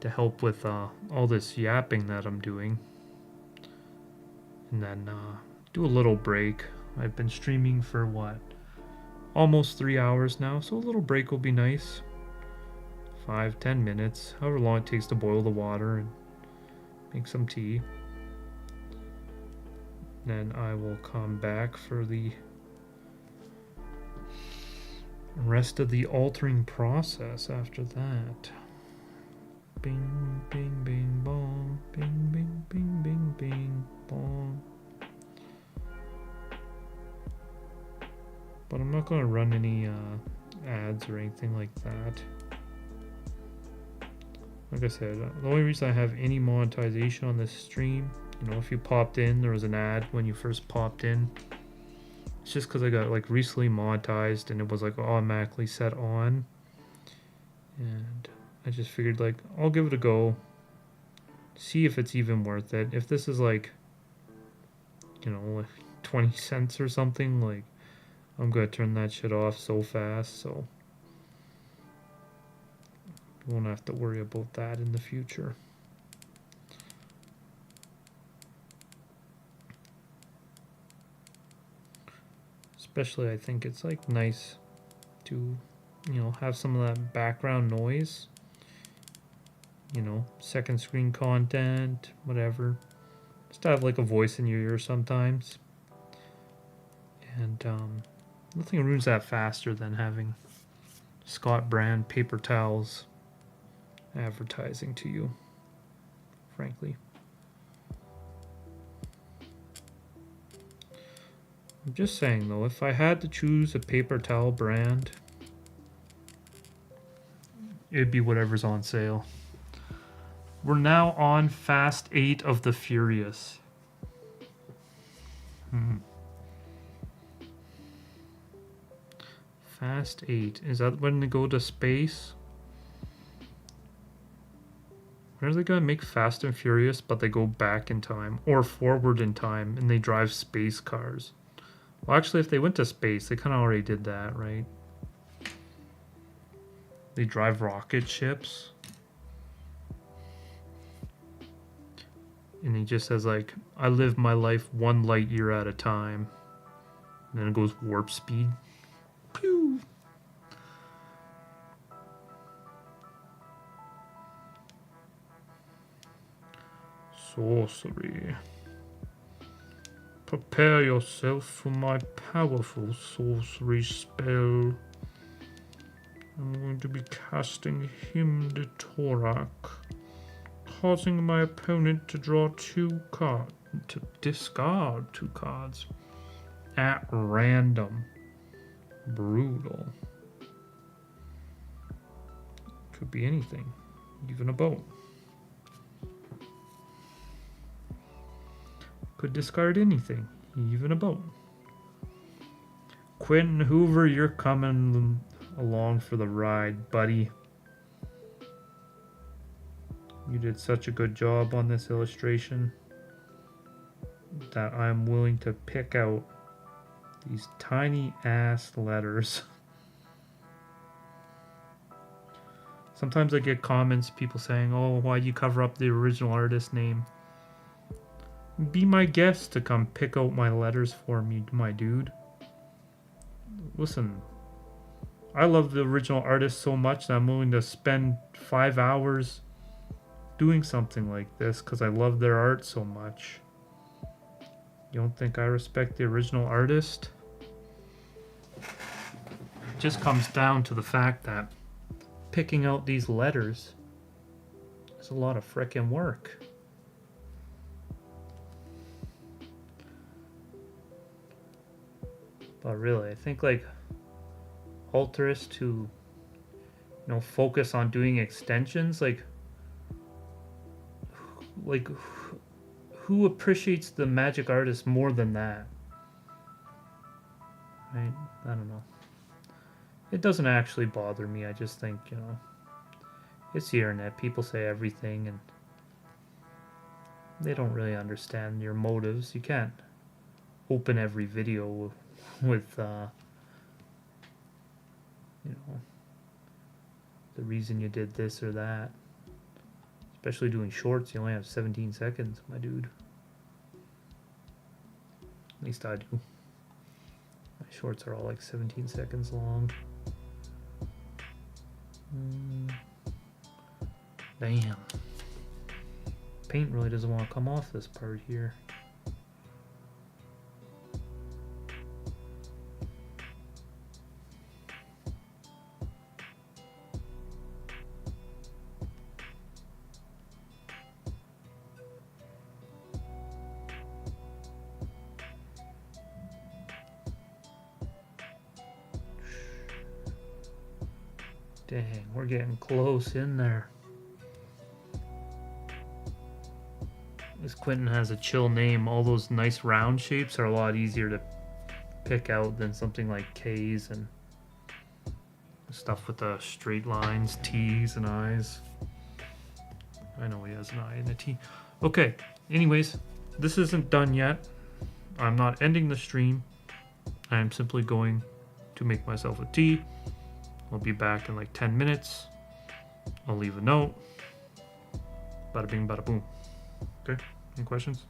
to help with all this yapping that I'm doing, and then do a little break. I've been streaming for what? Almost 3 hours now, so a little break will be nice. 5-10 minutes, however long it takes to boil the water and make some tea. Then I will come back for the rest of the altering process after that. Bing, bing, bing, bong. Bing, bing, bing, bing, bing, bong. But I'm not going to run any ads or anything like that. Like I said, the only reason I have any monetization on this stream, you know, if you popped in, there was an ad when you first popped in. It's just because I got like recently monetized and it was like automatically set on. And I just figured like, I'll give it a go. See if it's even worth it. If this is like, you know, like 20 cents or something, like, I'm going to turn that shit off so fast, so you won't have to worry about that in the future. Especially I think it's like nice to, you know, have some of that background noise. You know, second screen content, whatever. Just to have like a voice in your ear sometimes. And nothing ruins that faster than having Scott Brand paper towels advertising to you, frankly. I'm just saying though, if I had to choose a paper towel brand, it'd be whatever's on sale. We're now on Fast 8 of the Furious. Fast 8. Is that when they go to space? When are they gonna make Fast and Furious, but they go back in time or forward in time and they drive space cars? Well, actually, if they went to space, they kind of already did that, right? They drive rocket ships. And he just says, like, I live my life 1 light year at a time. And then it goes warp speed. Pew! Sorcery. Prepare yourself for my powerful sorcery spell. I'm going to be casting Hymn to Tourach, causing my opponent to draw 2 cards, to discard 2 cards at random. Brutal. Could be anything, even a boat. Could discard anything, even a boat. Quinton Hoover, you're coming along for the ride, buddy. You did such a good job on this illustration that I'm willing to pick out these tiny ass letters. Sometimes I get comments, people saying, oh, why'd you cover up the original artist name? Be my guest to come pick out my letters for me, my dude. Listen, I love the original artist so much that I'm willing to spend 5 hours doing something like this because I love their art so much. You don't think I respect the original artist? It just comes down to the fact that picking out these letters is a lot of frickin' work. But really, I think like altarists to, focus on doing extensions, like who appreciates the magic artist more than that? Right? I don't know. It doesn't actually bother me. I just think, it's the internet. People say everything and they don't really understand your motives. You can't open every video with the reason you did this or that. Especially doing shorts, you only have 17 seconds, my dude. At least I do. My shorts are all like 17 seconds long. Damn. Paint really doesn't want to come off this part here. Dang, we're getting close in there. This Quinton has a chill name. All those nice round shapes are a lot easier to pick out than something like K's and stuff with the straight lines, T's and I's. I know he has an I and a T. Okay, anyways, this isn't done yet. I'm not ending the stream. I am simply going to make myself a tea. I'll be back in like 10 minutes. I'll leave a note. Bada bing, bada boom. Okay, any questions?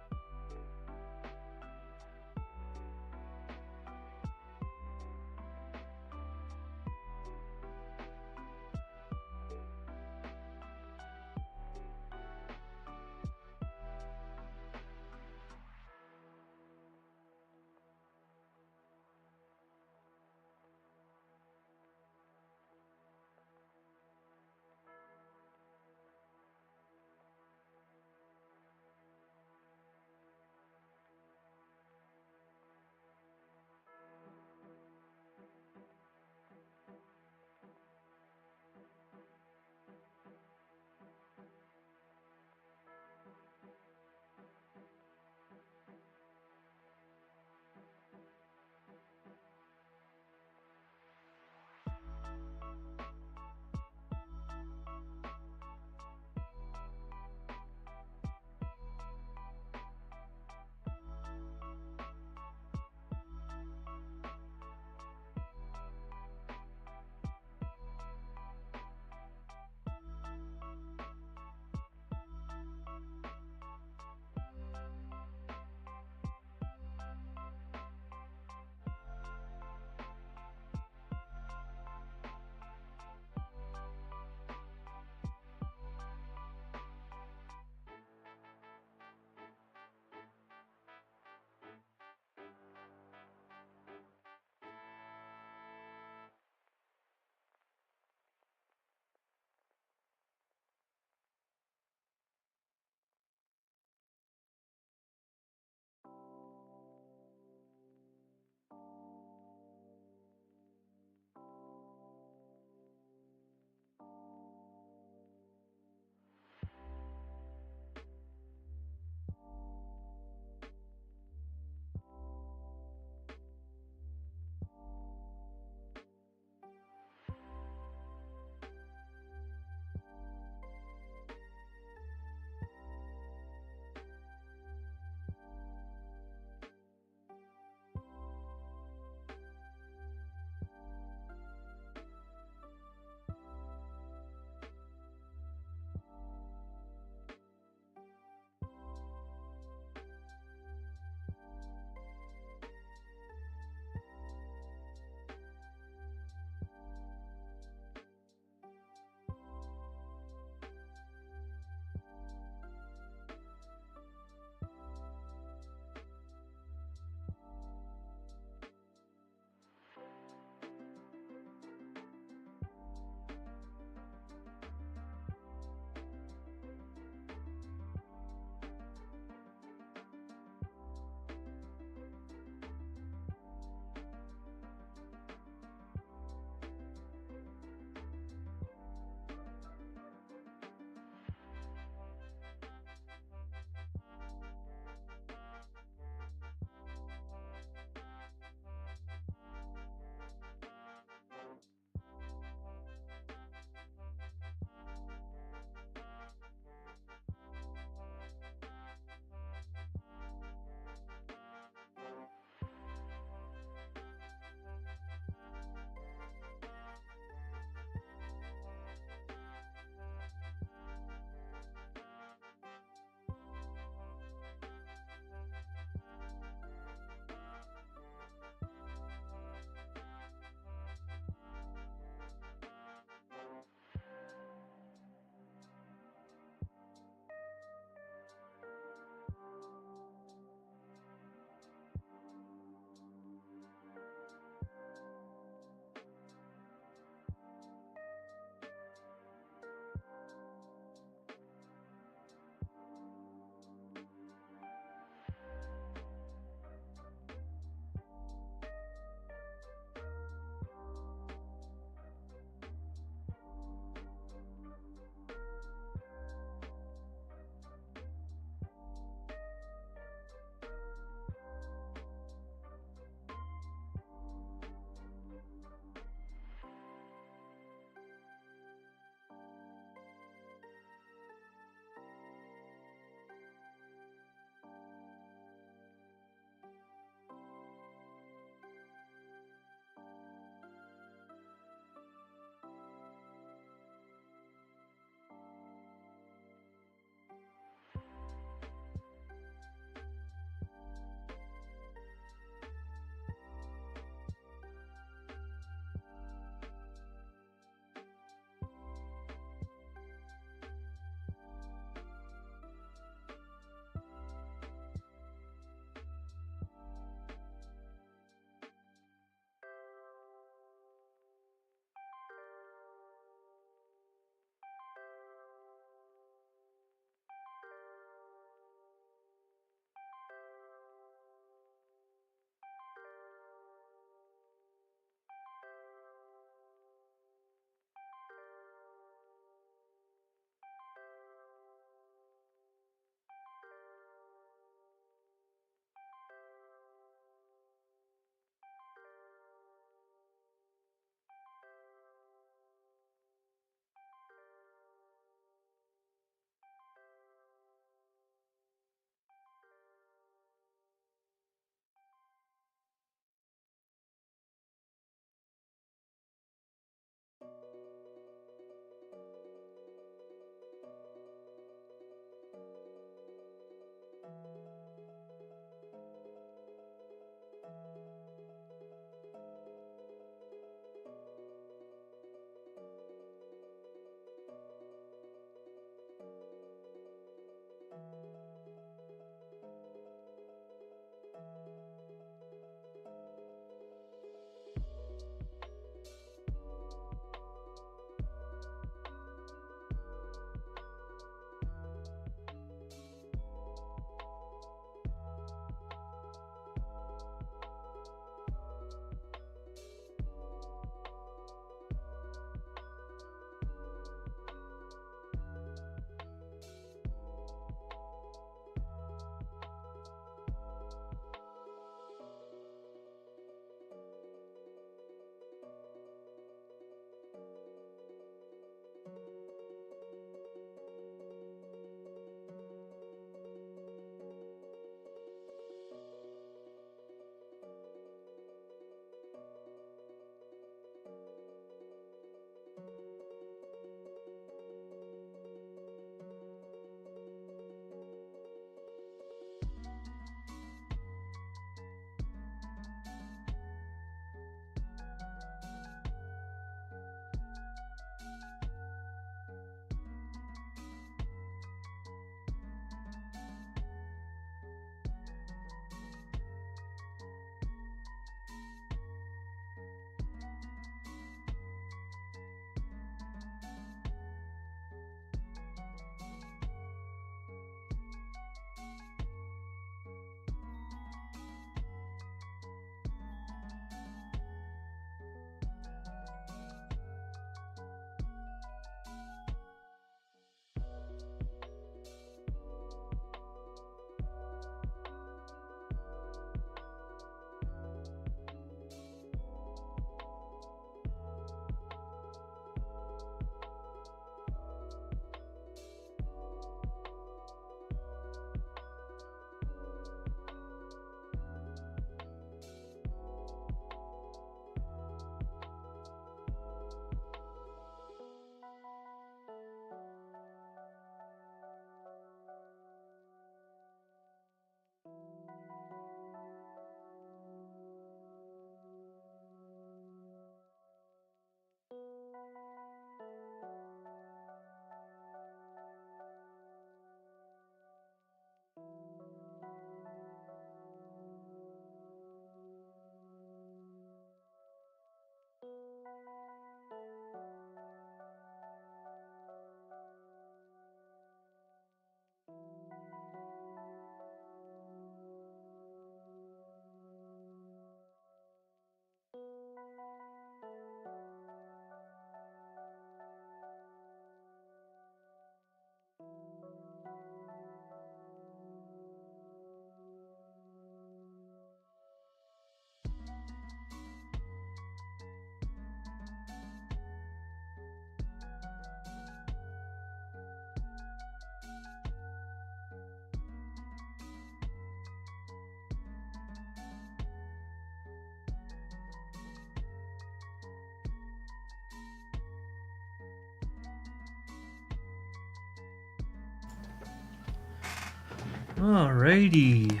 Alrighty,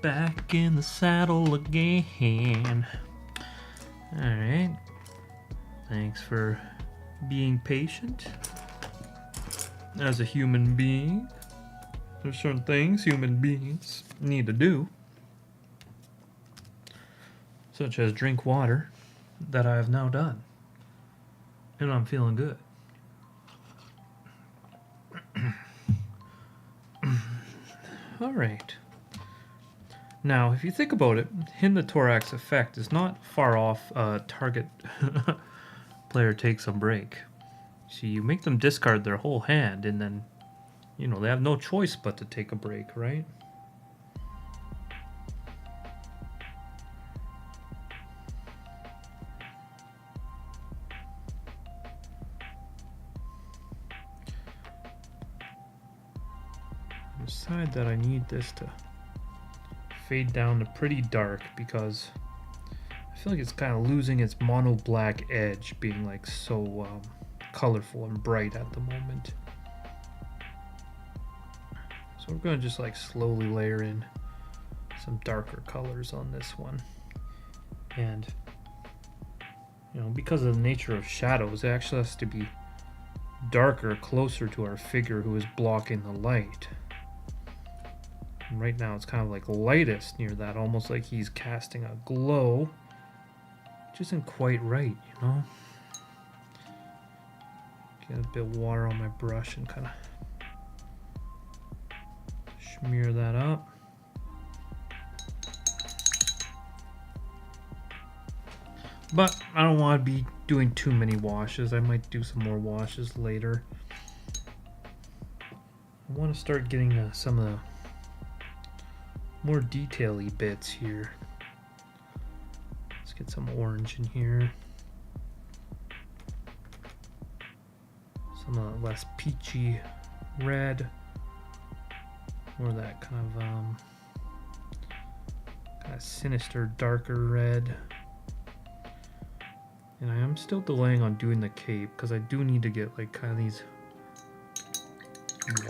back in the saddle again. Alright, thanks for being patient. As a human being, there's certain things human beings need to do, such as drink water, that I have now done. And I'm feeling good. Alright. Now, if you think about it, in the Tourach's effect is not far off target player takes a break. See, you make them discard their whole hand, and then, you know, they have no choice but to take a break, right? I decide that I need this to fade down to pretty dark because I feel like it's kind of losing its mono black edge, being like so colorful and bright at the moment. So we're going to just like slowly layer in some darker colors on this one. And, you know, because of the nature of shadows, it actually has to be darker, closer to our figure who is blocking the light. And right now it's kind of like lightest near that, almost like he's casting a glow, which isn't quite right, you know? Get a bit of water on my brush and kind of smear that up. But I don't want to be doing too many washes. I might do some more washes later. I want to start getting some of the more detail-y bits here. Let's get some orange in here. Some less peachy red. Or that kind of sinister, darker red. And I am still delaying on doing the cape because I do need to get like kind of these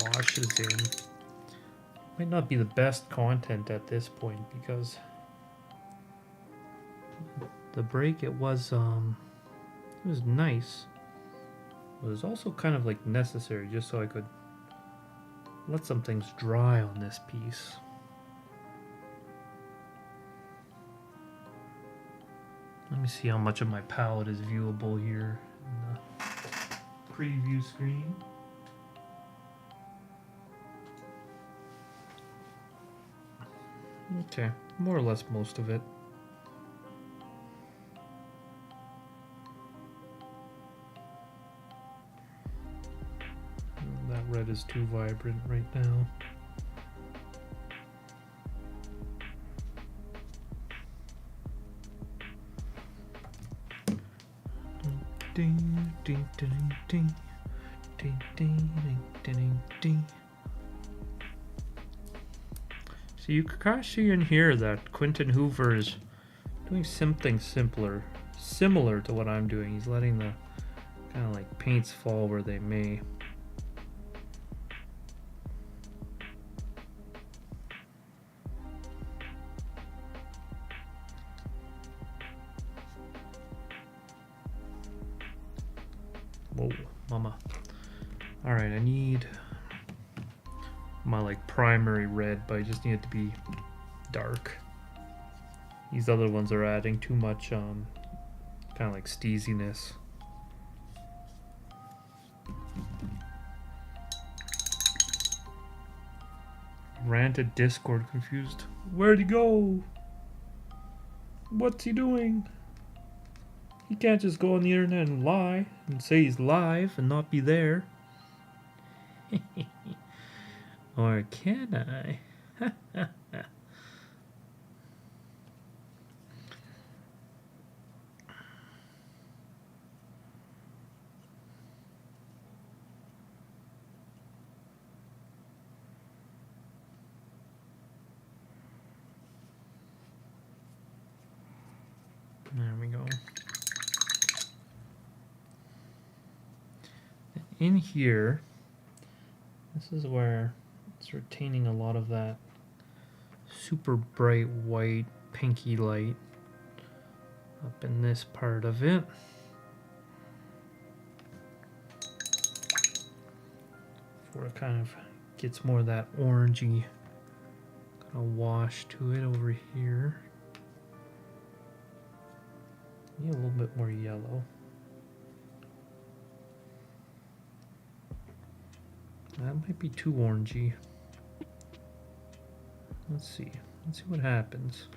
washes in. Might not be the best content at this point because the break it was nice. But it was also kind of like necessary just so I could let some things dry on this piece. Let me see how much of my palette is viewable here in the preview screen. Okay, more or less most of it. That red is too vibrant right now. Ding, ding, ding, ding, ding, ding, ding, ding. So you can kind of see in here that Quinton Hoover is doing something similar to what I'm doing. He's letting the kind of like paints fall where they may. Whoa, mama. Alright, I need my like primary red, but I just need it to be dark. These other ones are adding too much kind of like steeziness. Ran to Discord confused. Where'd he go? What's he doing? He can't just go on the internet and lie and say he's live and not be there. Or can I? There we go. In here, this is where It's retaining a lot of that super bright white pinky light up in this part of it. Before it kind of gets more of that orangey kind of wash to it over here. Yeah, a little bit more yellow. That might be too orangey. Let's see. Let's see what happens.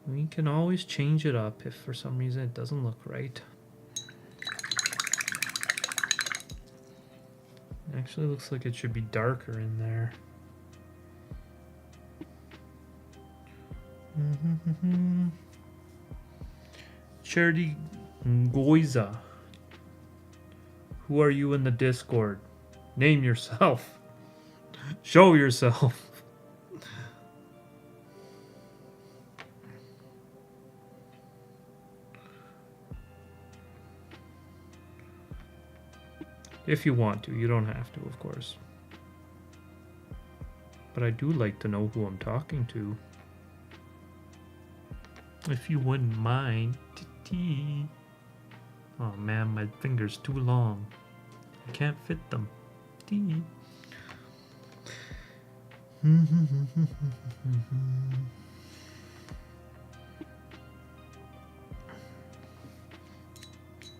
We can always change it up if for some reason it doesn't look right. Actually looks like it should be darker in there. Charity Goiza. Who are you in the Discord? Name yourself. Show yourself. If you want to, you don't have to, of course. But I do like to know who I'm talking to. If you wouldn't mind. Oh man, my finger's too long. I can't fit them.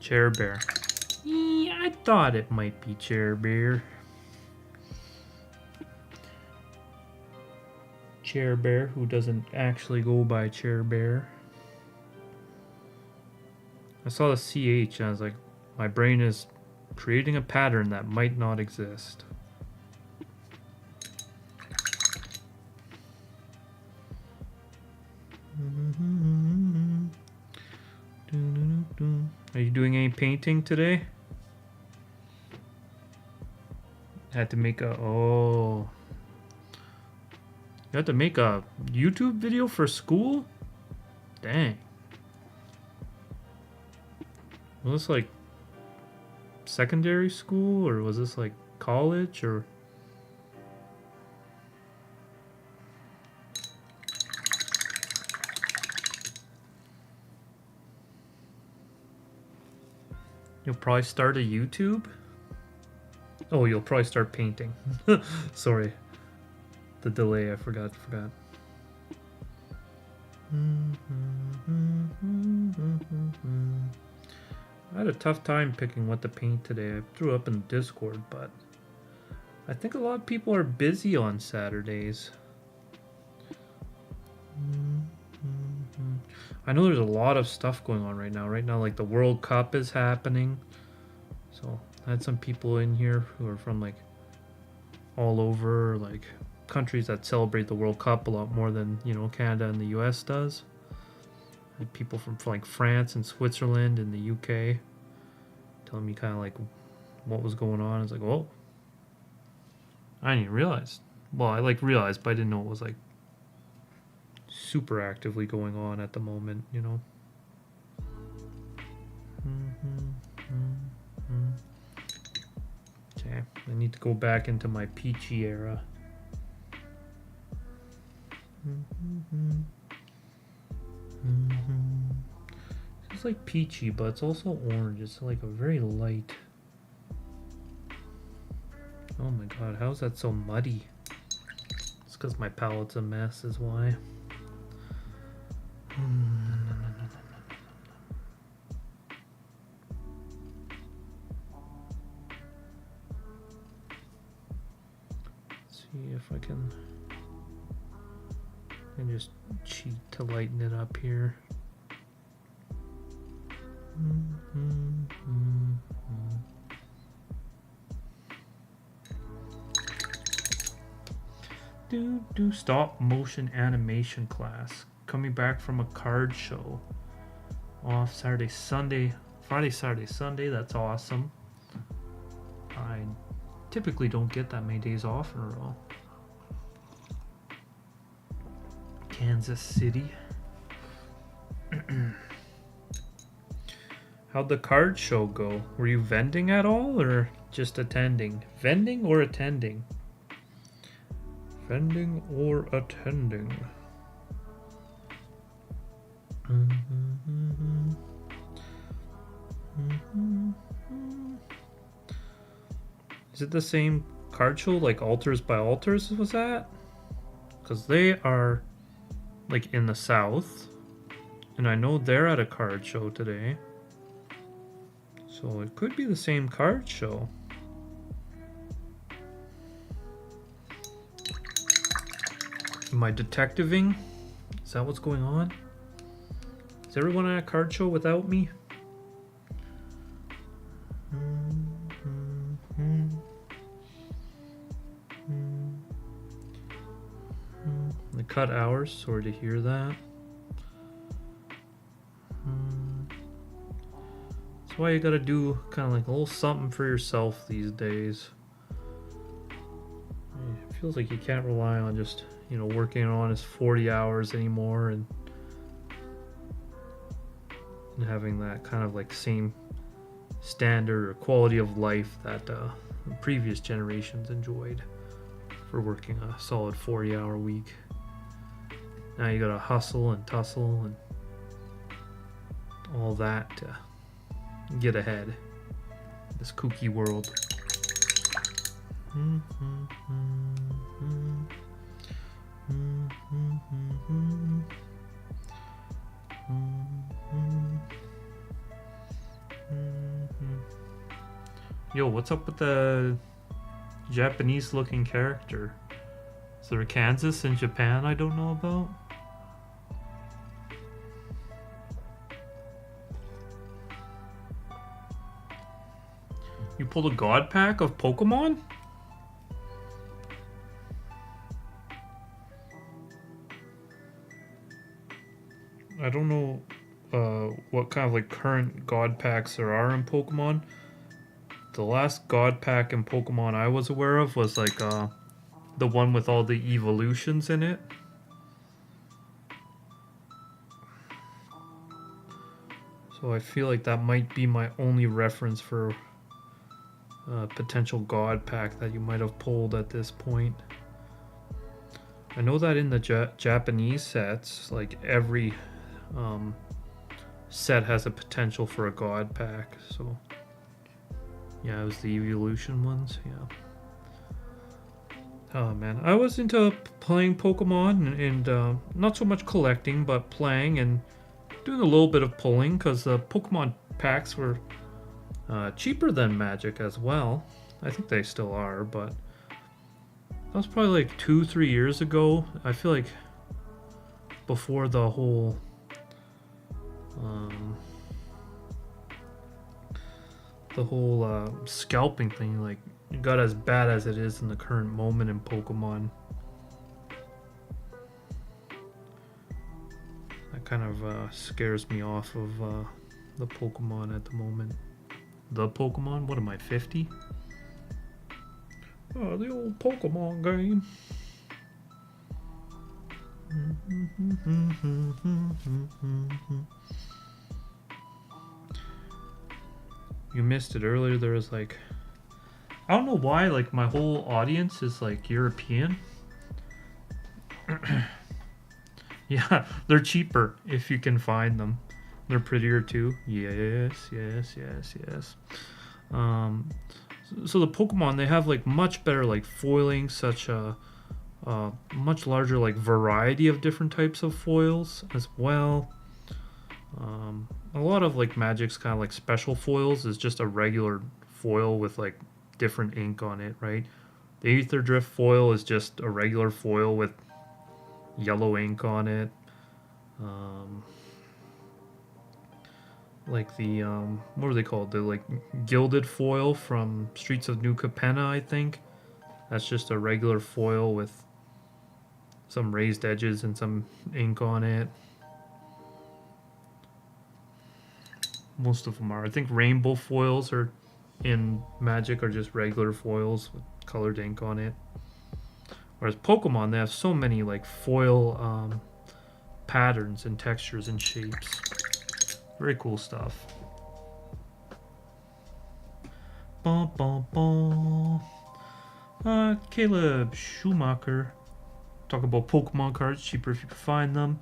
Chair Bear. Yeah, I thought it might be Chair Bear. Chair Bear, who doesn't actually go by Chair Bear. I saw the CH and I was like, my brain is creating a pattern that might not exist. Are you doing any painting today? Had to make a... Oh. You had to make a YouTube video for school? Dang. Was this like secondary school or was this like college or... You'll probably start a YouTube? Oh, you'll probably start painting. Sorry. The delay, I forgot. I had a tough time picking what to paint today. I threw up in Discord, but I think a lot of people are busy on Saturdays. I know there's a lot of stuff going on right now. Right now, like the World Cup is happening. So I had some people in here who are from like all over, like countries that celebrate the World Cup a lot more than, you know, Canada and the US does. I had people from like France and Switzerland and the UK telling me kind of like what was going on. It's like, oh, I didn't even realize. Well, I like realized, but I didn't know it was like super actively going on at the moment, you know. Okay, I need to go back into my peachy era. It's like peachy, but it's also orange. It's like a very light. Oh my god, how is that so muddy? It's because my palette's a mess is why. Let's see if I can just cheat to lighten it up here. Do stop motion animation class. Coming back from a card show. Off Saturday, Sunday, Friday, Saturday, Sunday. That's awesome. I typically don't get that many days off in a row. Kansas City. How'd the card show go? Were you vending at all or just attending? Vending or attending? Vending or attending? Is it the same card show like Altars by Altars was that? Because they are like in the south. And I know they're at a card show today. So it could be the same card show. Am I detectiving? Is that what's going on? Is everyone at a card show without me? They cut hours. Sorry to hear that. That's why you gotta do kind of like a little something for yourself these days. It feels like you can't rely on just, you know, working on his 40 hours anymore and having that kind of like same standard or quality of life that previous generations enjoyed for working a solid 40-hour week. Now you gotta hustle and tussle and all that to get ahead in this kooky world. Yo, what's up with the Japanese looking character? Is there a Kansas in Japan I don't know about? You pulled a god pack of Pokemon? I don't know what kind of like current god packs there are in Pokemon. The last god pack in Pokemon I was aware of was like the one with all the evolutions in it. So I feel like that might be my only reference for potential god pack that you might have pulled at this point. I know that in the Japanese sets, like every set has a potential for a god pack. So yeah, it was the evolution ones. Yeah. Oh man, I was into playing Pokemon and not so much collecting, but playing and doing a little bit of pulling because the Pokemon packs were cheaper than Magic as well. I think they still are, but that was probably like 2-3 years ago. I feel like before the whole scalping thing like it got as bad as it is in the current moment in Pokemon. That kind of scares me off of the Pokemon at the moment. The Pokemon? What am I, 50? Oh, the old Pokemon game. You missed it earlier. There was like, I don't know why, like my whole audience is like European. Yeah, they're cheaper if you can find them. They're prettier too. Yes. So the Pokemon, they have like much better like foiling, such a much larger like variety of different types of foils as well. A lot of like Magic's kind of like special foils is just a regular foil with like different ink on it, right? The Ether Drift foil is just a regular foil with yellow ink on it. Like the what are they called? The like gilded foil from Streets of New Capenna, I think. That's just a regular foil with some raised edges and some ink on it. Most of them are. I think rainbow foils are in Magic are just regular foils with colored ink on it. Whereas Pokemon, they have so many like foil patterns and textures and shapes. Very cool stuff. Bum, bum, bum. Caleb Schumacher. Talk about Pokemon cards, cheaper if you can find them.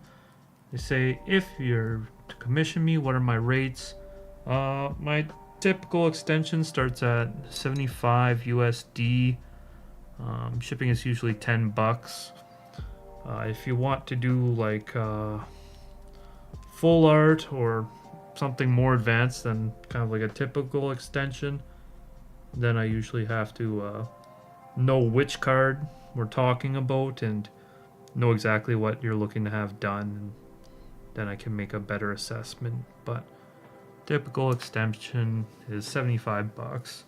They say, if you're to commission me, what are my rates? My typical extension starts at 75 USD. Shipping is usually 10 bucks. If you want to do like full art or something more advanced than kind of like a typical extension, then I usually have to know which card we're talking about and know exactly what you're looking to have done, and then I can make a better assessment. But typical extension is 75 bucks.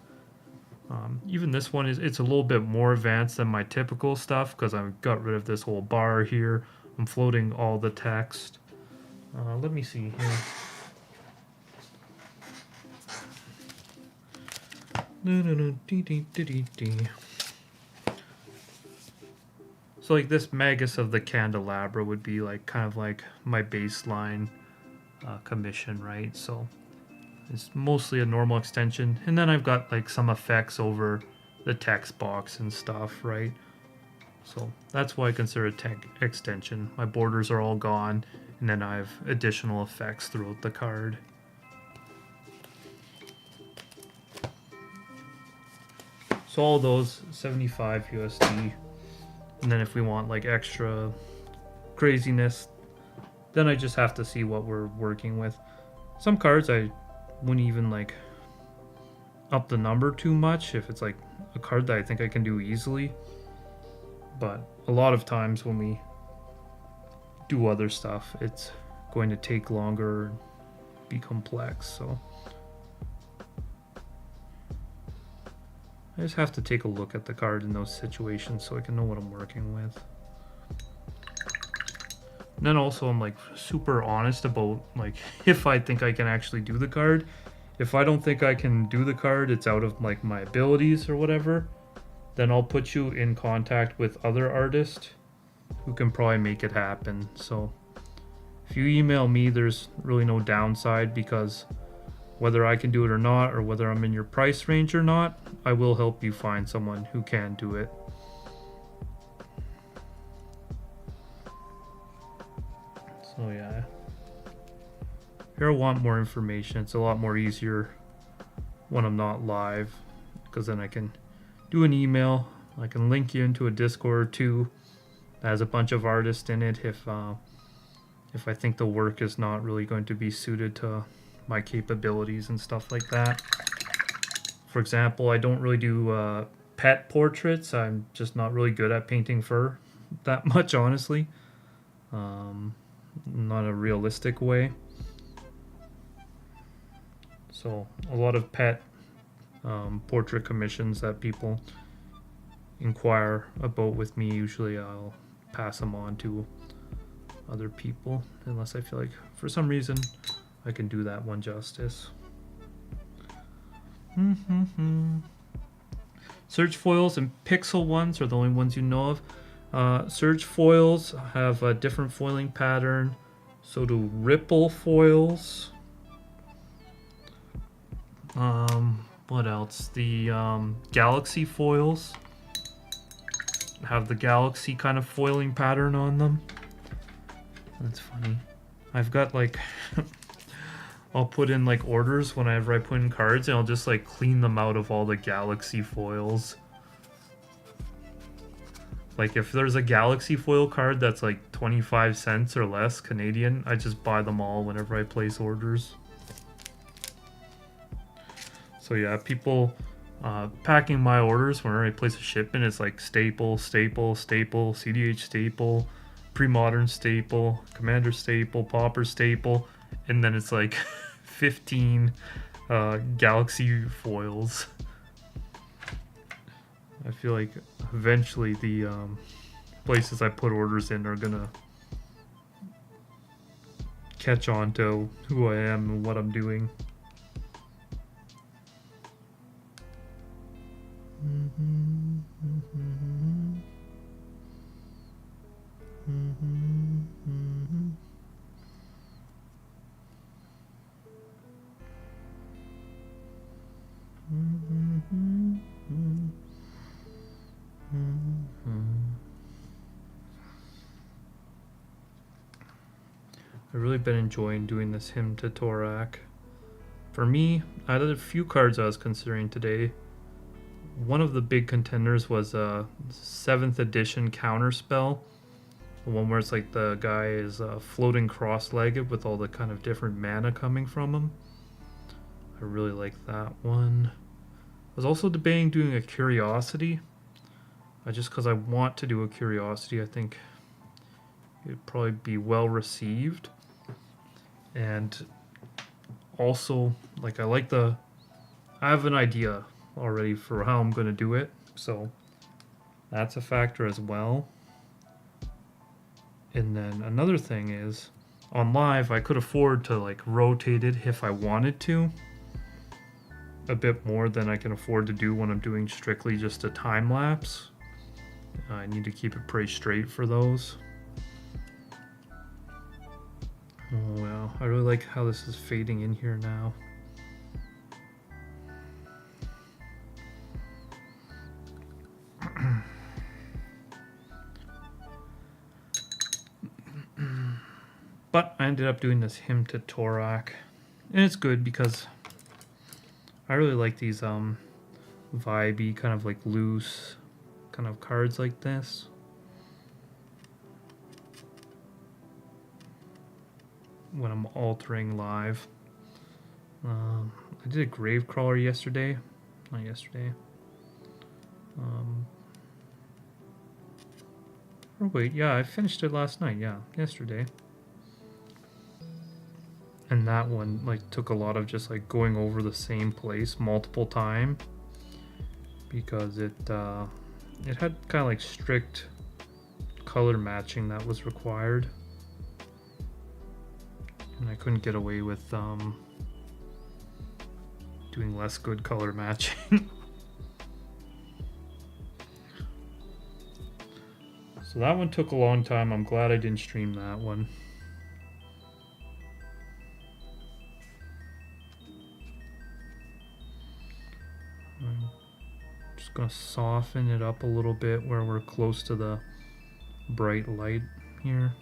Even this one it's a little bit more advanced than my typical stuff because I've got rid of this whole bar here. I'm floating all the text. Let me see here. So like this Magus of the Candelabra would be like kind of like my baseline commission, right? So it's mostly a normal extension, and then I've got like some effects over the text box and stuff, right? So that's why I consider a tech extension. My borders are all gone, and then I have additional effects throughout the card. So all those 75 USD, and then if we want like extra craziness, then I just have to see what we're working with. Some cards I wouldn't even like up the number too much if it's like a card that I think I can do easily. But a lot of times when we do other stuff, it's going to take longer and be complex. So I just have to take a look at the card in those situations so I can know what I'm working with. And then also I'm like super honest about like if I think I can actually do the card. If I don't think I can do the card, it's out of like my abilities or whatever, then I'll put you in contact with other artists who can probably make it happen. So if you email me, there's really no downside, because whether I can do it or not, or whether I'm in your price range or not, I will help you find someone who can do it. So yeah, if you want more information, it's a lot more easier when I'm not live, because then I can do an email. I can link you into a Discord too that has a bunch of artists in it if I think the work is not really going to be suited to my capabilities and stuff like that. For example, I don't really do pet portraits. I'm just not really good at painting fur that much, honestly. Not a realistic way. So a lot of pet portrait commissions that people inquire about with me, usually I'll pass them on to other people, unless I feel like for some reason I can do that one justice. Surge foils and pixel ones are the only ones you know of. Surge foils have a different foiling pattern, so do ripple foils. What else? The galaxy foils have the galaxy kind of foiling pattern on them. That's funny. I've got like I'll put in like orders whenever I put in cards, and I'll just like clean them out of all the galaxy foils. Like if there's a galaxy foil card that's like 25 cents or less Canadian, I just buy them all whenever I place orders. So yeah, people packing my orders whenever I place a shipment, it's like staple, staple, staple, CDH staple, pre-modern staple, commander staple, pauper staple, and then it's like 15 galaxy foils. I feel like eventually the places I put orders in are gonna catch on to who I am and what I'm doing. I've really been enjoying doing this hymn to Tourach. For me, I had a few cards I was considering today. One of the big contenders was a 7th edition counterspell. The one where it's like the guy is floating cross-legged with all the kind of different mana coming from him. I really like that one. I was also debating doing a curiosity. Just because I want to do a curiosity, I think it'd probably be well received. And also, like, I have an idea already for how I'm going to do it, so that's a factor as well. And then another thing is, on live, I could afford to like rotate it if I wanted to a bit more than I can afford to do when I'm doing strictly just a time lapse. I need to keep it pretty straight for those. Oh wow, I really like how this is fading in here now. But I ended up doing this hymn to Tourach, and it's good because I really like these vibey, kind of like loose kind of cards like this. When I'm altering live. I did a Gravecrawler yesterday. Not yesterday. Oh wait, yeah, I finished it last night. Yeah, yesterday. And that one like took a lot of just like going over the same place multiple times because it had kind of like strict color matching that was required, and I couldn't get away with doing less good color matching. So that one took a long time. I'm glad I didn't stream that one. I'm just gonna soften it up a little bit where we're close to the bright light here.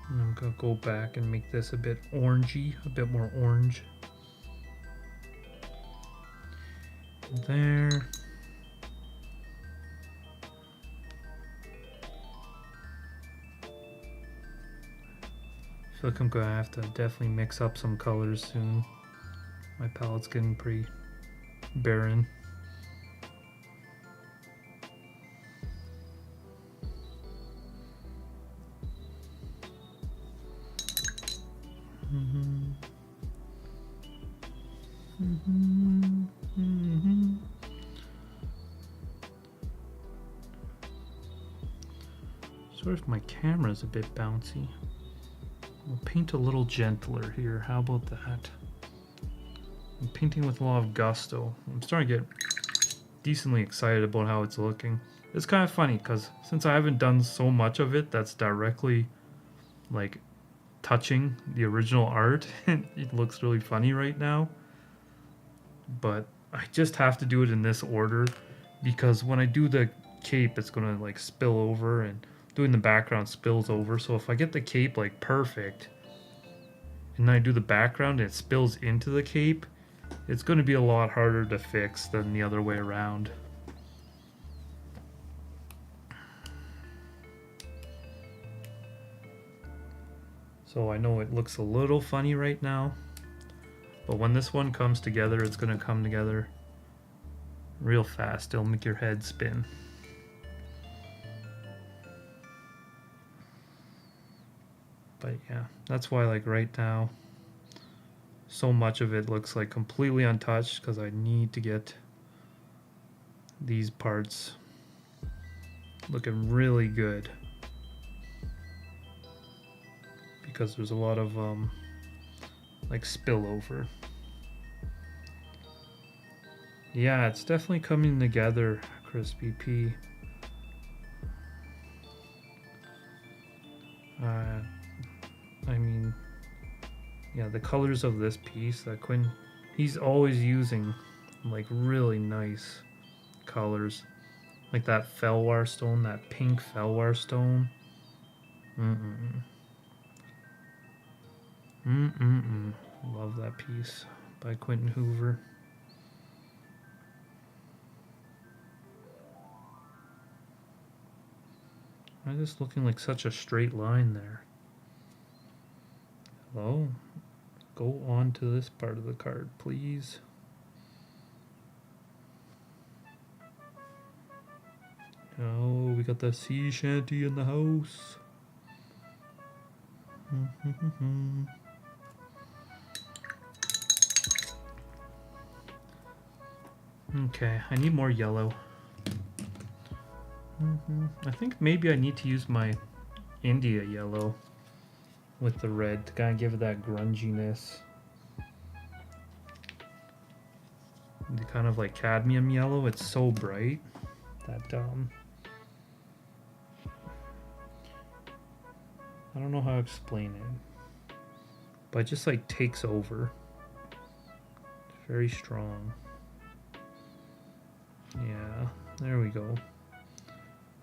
And I'm gonna go back and make this a bit orangey, a bit more orange. There. I feel like I'm gonna have to definitely mix up some colors soon. My palette's getting pretty barren. Sorry if my camera's a bit bouncy. We'll paint a little gentler here. How about that? I'm painting with a lot of gusto. I'm starting to get decently excited about how it's looking. It's kind of funny because since I haven't done so much of it that's directly like touching the original art, it looks really funny right now. But I just have to do it in this order because when I do the cape, it's gonna like spill over, and doing the background spills over. So if I get the cape like perfect and then I do the background and it spills into the cape, it's going to be a lot harder to fix than the other way around. So I know it looks a little funny right now, but when this one comes together, it's going to come together real fast. It'll make your head spin. But yeah, that's why like right now, so much of it looks like completely untouched because I need to get these parts looking really good. Because there's a lot of like spillover. Yeah, it's definitely coming together, Crispy P. I mean, yeah, the colors of this piece that Quinn, he's always using like really nice colors. Like that Felwar stone, that pink Felwar stone. Love that piece by Quinton Hoover. I'm just looking like such a straight line there. Hello? Go on to this part of the card, please. Oh, we got the sea shanty in the house. Okay, I need more yellow. I think maybe I need to use my India yellow with the red to kind of give it that grunginess. The kind of like cadmium yellow, it's so bright that I don't know how to explain it, but it just like takes over. It's very strong. Yeah, there we go.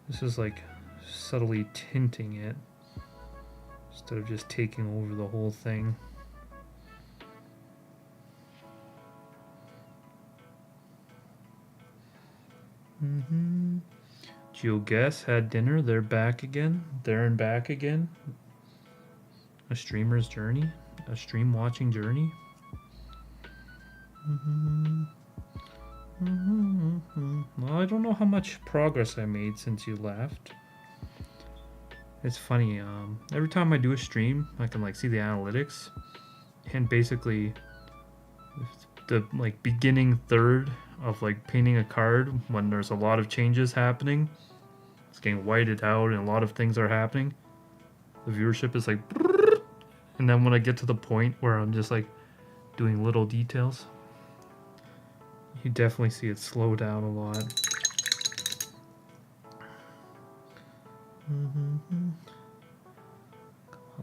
This is like subtly tinting it instead of just taking over the whole thing. GeoGuess had dinner. They're back again. They're back again. A streamer's journey. A stream watching journey. Well, I don't know how much progress I made since you left. It's funny, every time I do a stream, I can like see the analytics, and basically the like beginning third of like painting a card when there's a lot of changes happening, it's getting whited out and a lot of things are happening. The viewership is like, and then when I get to the point where I'm just like doing little details, you definitely see it slow down a lot.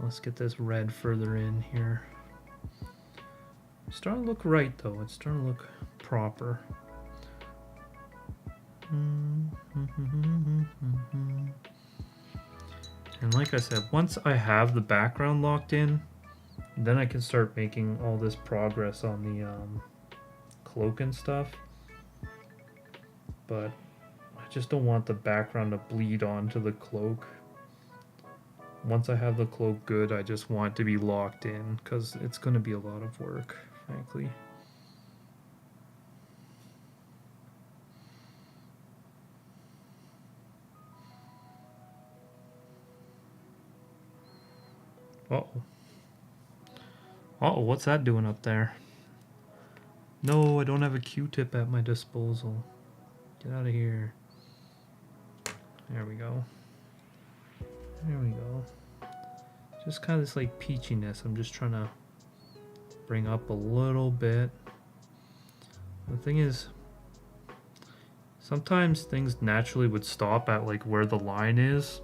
Let's get this red further in here. It's starting to look right though. It's starting to look proper. And like I said, once I have the background locked in, then I can start making all this progress on the cloak and stuff. But I just don't want the background to bleed onto the cloak. Once I have the cloak good, I just want it to be locked in because it's going to be a lot of work, frankly. Uh-oh. Uh-oh, what's that doing up there? No, I don't have a Q-tip at my disposal. Get out of here. There we go. There we go. Just kind of this like peachiness. I'm just trying to bring up a little bit. The thing is, sometimes things naturally would stop at like where the line is.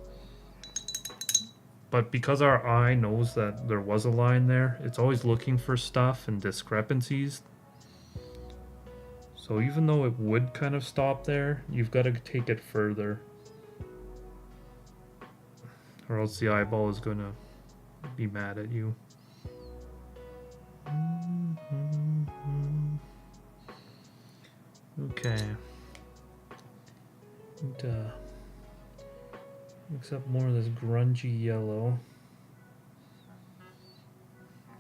But because our eye knows that there was a line there, it's always looking for stuff and discrepancies. So even though it would kind of stop there, you've got to take it further. Or else the eyeball is going to be mad at you. Okay. Need to mix up more of this grungy yellow.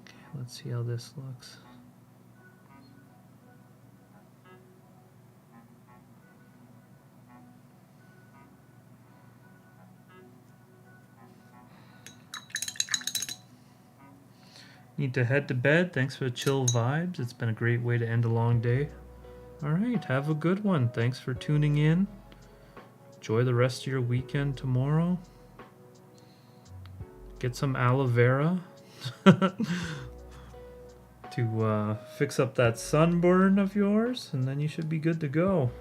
Okay, let's see how this looks. Need to head to bed. Thanks for the chill vibes. It's been a great way to end a long day. Alright, have a good one. Thanks for tuning in. Enjoy the rest of your weekend tomorrow. Get some aloe vera to fix up that sunburn of yours, and then you should be good to go.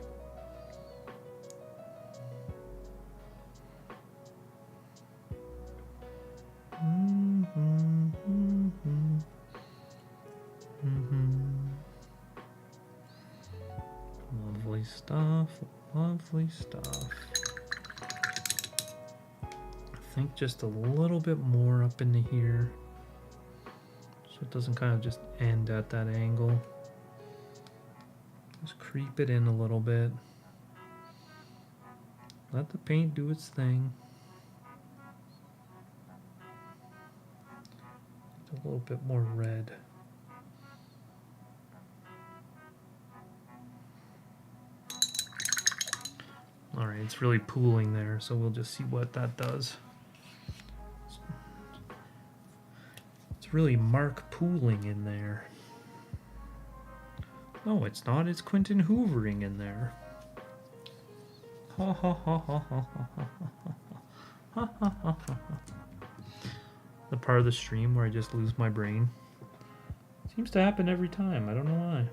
Lovely stuff. stuff, lovely stuff. I think just a little bit more up into here, so it doesn't kind of just end at that angle. Just creep it in a little bit. Let the paint do its thing. A little bit more red. Alright, it's really pooling there, so we'll just see what that does. It's really Mark pooling in there. No, it's not. It's Quinton Hoovering in there. Ha ha ha ha ha ha ha ha ha ha ha. The part of the stream where I just lose my brain. Seems to happen every time. I don't know why.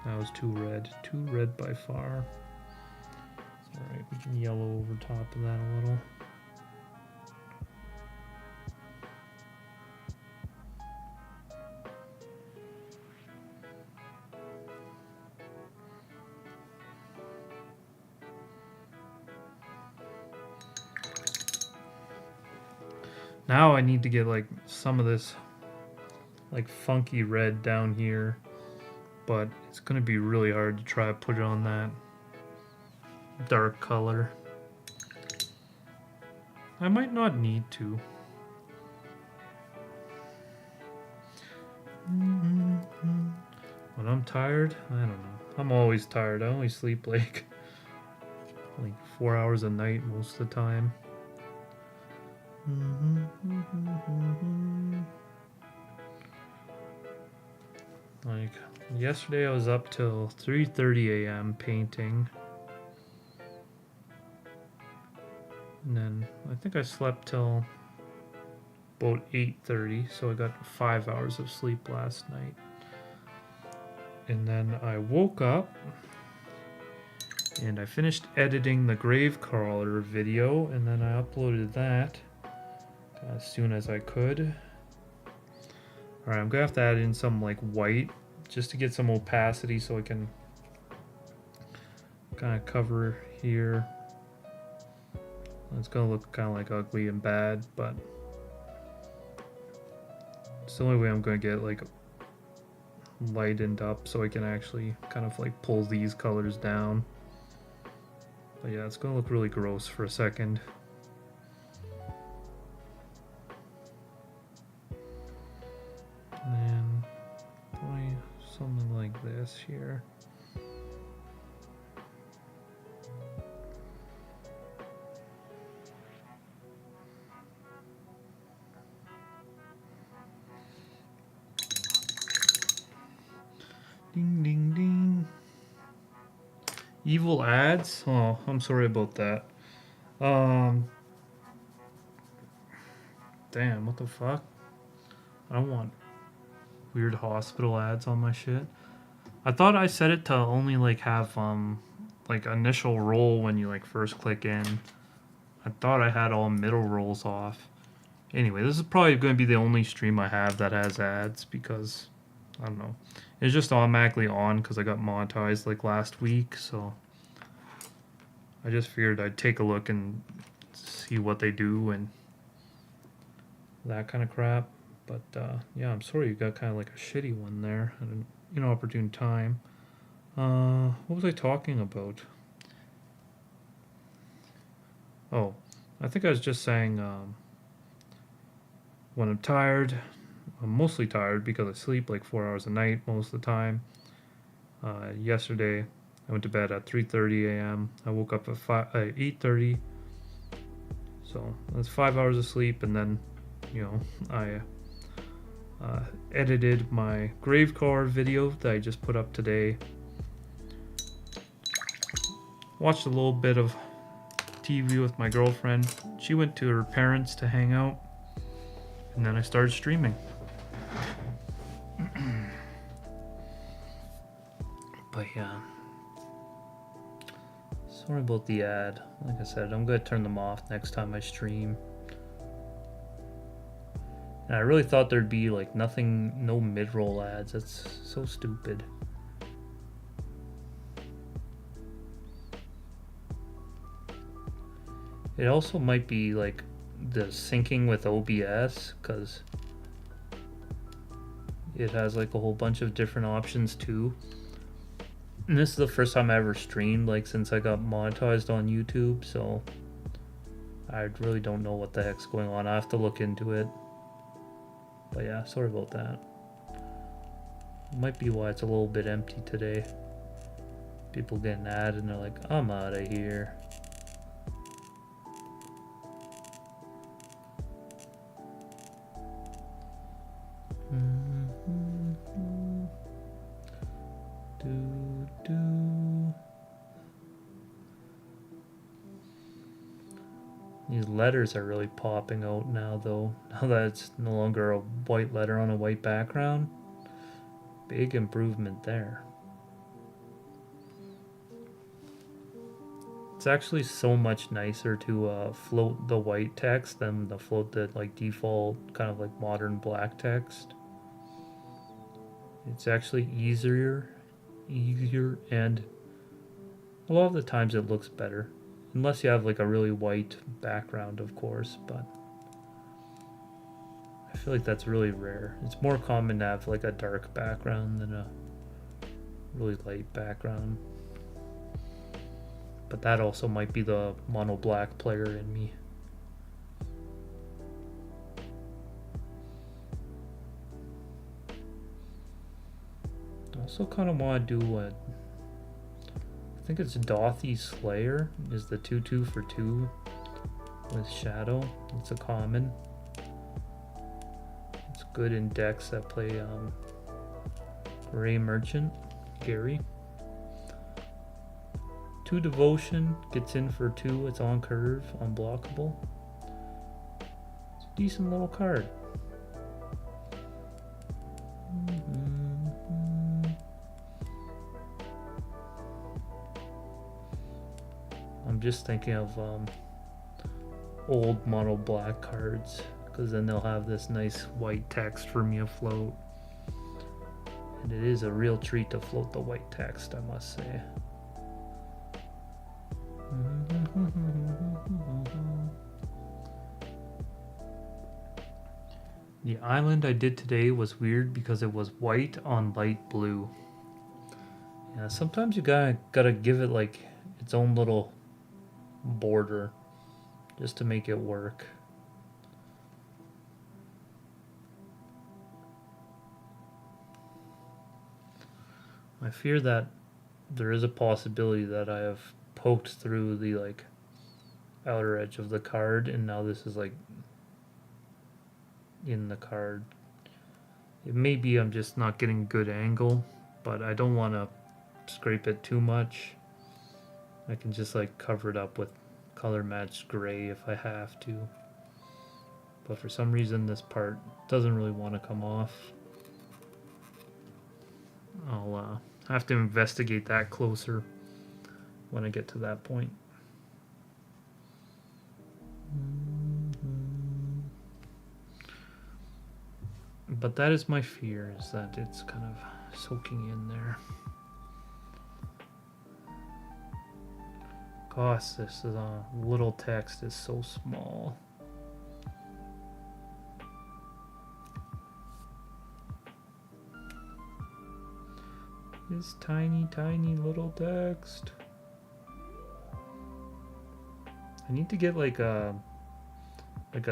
That was too red. Too red by far. It's alright, we can yellow over top of that a little. Now I need to get like some of this like funky red down here, but it's gonna be really hard to try to put it on that dark color. I might not need to. When I'm tired, I don't know. I'm always tired. I only sleep like 4 hours a night most of the time. Like yesterday I was up till 3:30 a.m. painting. And then I think I slept till about 8:30, so I got 5 hours of sleep last night. And then I woke up and I finished editing the Gravecrawler video, and then I uploaded that as soon as I could. Alright, I'm gonna have to add in some like white just to get some opacity so I can kind of cover here. It's gonna look kind of like ugly and bad, but it's the only way I'm gonna get like lightened up so I can actually kind of like pull these colors down. But yeah, it's gonna look really gross for a second. And then probably something like this here. Ding ding ding. Evil ads? Oh, I'm sorry about that. Damn, what the fuck? I don't want weird hospital ads on my shit. I thought I set it to only like have like initial roll when you like first click in. I thought I had all middle rolls off. Anyway, this is probably going to be the only stream I have that has ads because I don't know. It's just automatically on because I got monetized like last week, so I just figured I'd take a look and see what they do and that kind of crap. But yeah, I'm sorry you got kind of like a shitty one there at an inopportune time. What was I talking about? Oh, I think I was just saying when I'm tired, I'm mostly tired because I sleep like 4 hours a night most of the time. Yesterday, I went to bed at 3:30 a.m. I woke up at 8:30. So that's 5 hours of sleep, and then, I edited my Gravecrawler video that I just put up today. Watched a little bit of TV with my girlfriend. She went to her parents to hang out, and then I started streaming. But yeah, sorry about the ad. Like I said, I'm gonna turn them off next time I stream. And I really thought there'd be like nothing, no mid-roll ads. That's so stupid. It also might be like the syncing with OBS, because it has like a whole bunch of different options too. And this is the first time I ever streamed, like, since I got monetized on YouTube, so I really don't know what the heck's going on. I have to look into it. But yeah, sorry about that. Might be why it's a little bit empty today. People get an ad and they're like, I'm out of here. These letters are really popping out now, though. Now that it's no longer a white letter on a white background. Big improvement there. It's actually so much nicer to float the white text than to float the like default kind of like modern black text. It's actually easier, and a lot of the times it looks better. Unless you have like a really white background, of course, but I feel like that's really rare. It's more common to have like a dark background than a really light background. But that also might be the mono black player in me. I also kind of want to do what I think it's Dothy Slayer is the 2/2 for 2 with Shadow. It's a common. It's good in decks that play Gray Merchant, Gary. 2 Devotion, gets in for 2, it's on curve, unblockable. It's a decent little card. I'm just thinking of old mono black cards, because then they'll have this nice white text for me to float. And it is a real treat to float the white text, I must say. The island I did today was weird because it was white on light blue. Yeah, sometimes you gotta give it like its own little border just to make it work. I fear that there is a possibility that I have poked through the like outer edge of the card, and now this is like in the card. It may be I'm just not getting good angle, but I don't want to scrape it too much. I can just like cover it up with color matched gray if I have to. But for some reason this part doesn't really want to come off. I'll have to investigate that closer when I get to that point. But that is my fear, is that it's kind of soaking in there. Gosh, this is little text is so small. This tiny, tiny little text. I need to get like a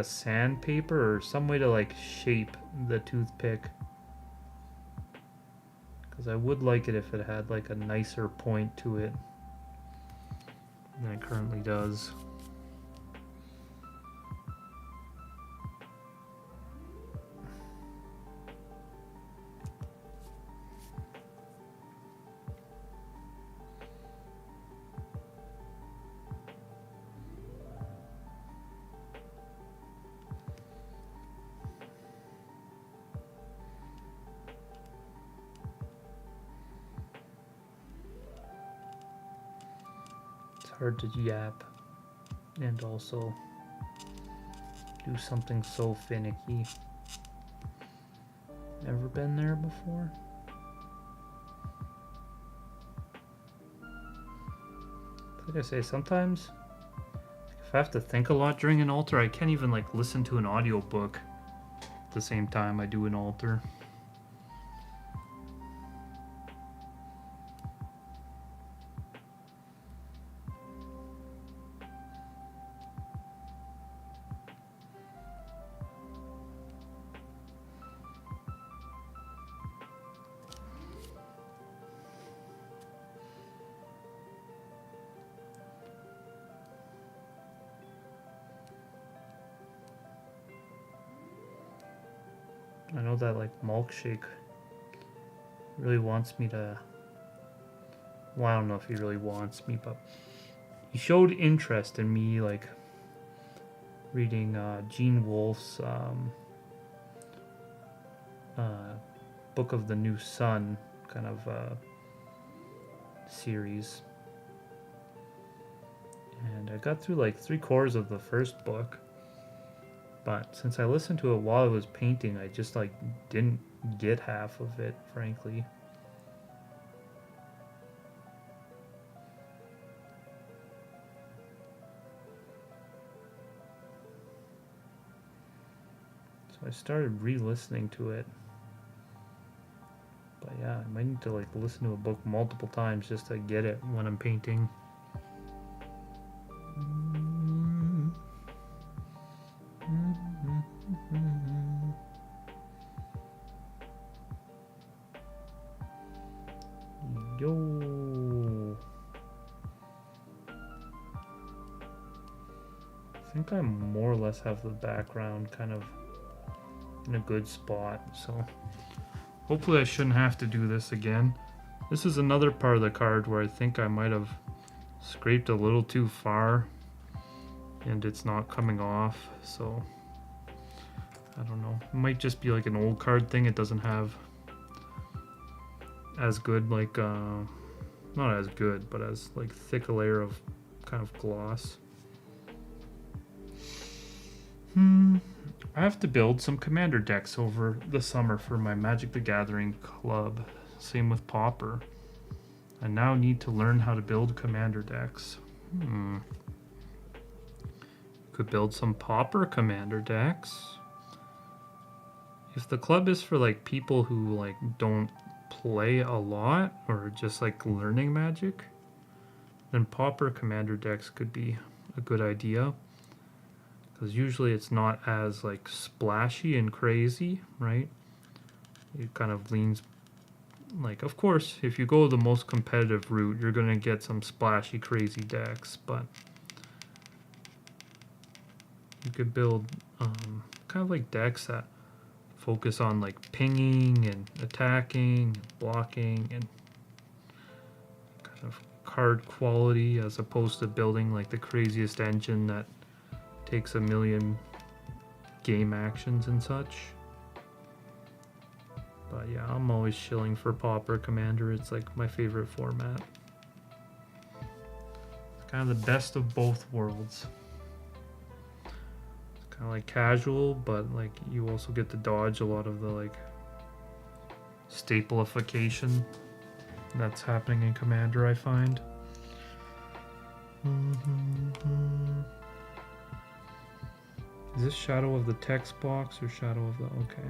sandpaper or some way to like shape the toothpick, because I would like it if it had like a nicer point to it than it currently does. Hard to yap and also do something so finicky. Never been there before. Like I say, sometimes if I have to think a lot during an altar, I can't even like listen to an audiobook at the same time I do an altar. I know that like Milkshake really wants me to, well, I don't know if he really wants me, but he showed interest in me like reading Gene Wolfe's Book of the New Sun kind of series. And I got through like 3/4 of the first book. But since I listened to it while I was painting, I just like didn't get half of it, frankly. So I started re-listening to it. But yeah, I might need to like listen to a book multiple times just to get it when I'm painting. Yo. I think I more or less have the background kind of in a good spot, so hopefully I shouldn't have to do this again. This is another part of the card where I think I might have scraped a little too far and it's not coming off, so I don't know. It might just be like an old card thing. It doesn't have as good like not as good, but as like thick a layer of kind of gloss. I have to build some commander decks over the summer for my Magic the Gathering club. Same with Pauper. I now need to learn how to build commander decks. Could build some Pauper commander decks. If the club is for like people who like don't play a lot or just like learning Magic, then Pauper commander decks could be a good idea. Because usually it's not as like splashy and crazy, right? It kind of leans like, of course, if you go the most competitive route, you're gonna get some splashy, crazy decks, but you could build kind of like decks that focus on like pinging and attacking, and blocking, and kind of card quality, as opposed to building like the craziest engine that takes a million game actions and such. But yeah, I'm always shilling for Pauper Commander. It's like my favorite format. It's kind of the best of both worlds. It's kind of like casual, but like you also get to dodge a lot of the like stapleification that's happening in Commander, I find. Is this Shadow of the text box or Shadow of the... Okay.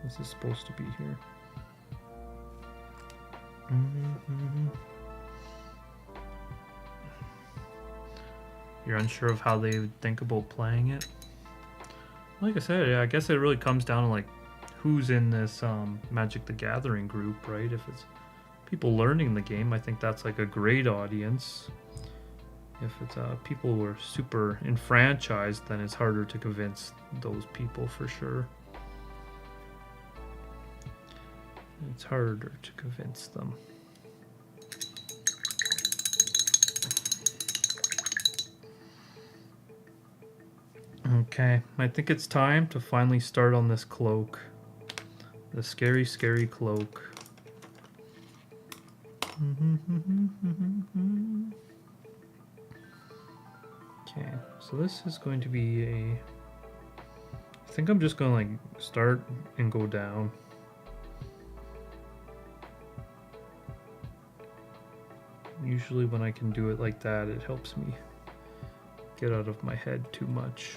This is supposed to be here. You're unsure of how they would think about playing it? Like I said, yeah, I guess it really comes down to like who's in this Magic the Gathering group, right? If it's people learning the game, I think that's like a great audience. If it's people who are super enfranchised, then it's harder to convince those people for sure. It's harder to convince them. Okay, I think it's time to finally start on this cloak. The scary, scary cloak. Okay, so this is going to be a... I think I'm just going to like start and go down. Usually when I can do it like that, it helps me get out of my head too much.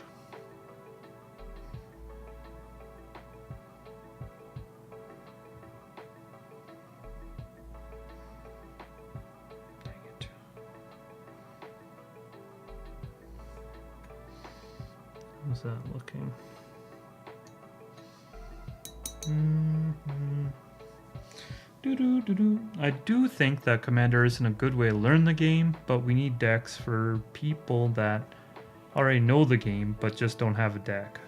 Dang it. How's that looking? I do think that Commander isn't a good way to learn the game, but we need decks for people that already know the game but just don't have a deck.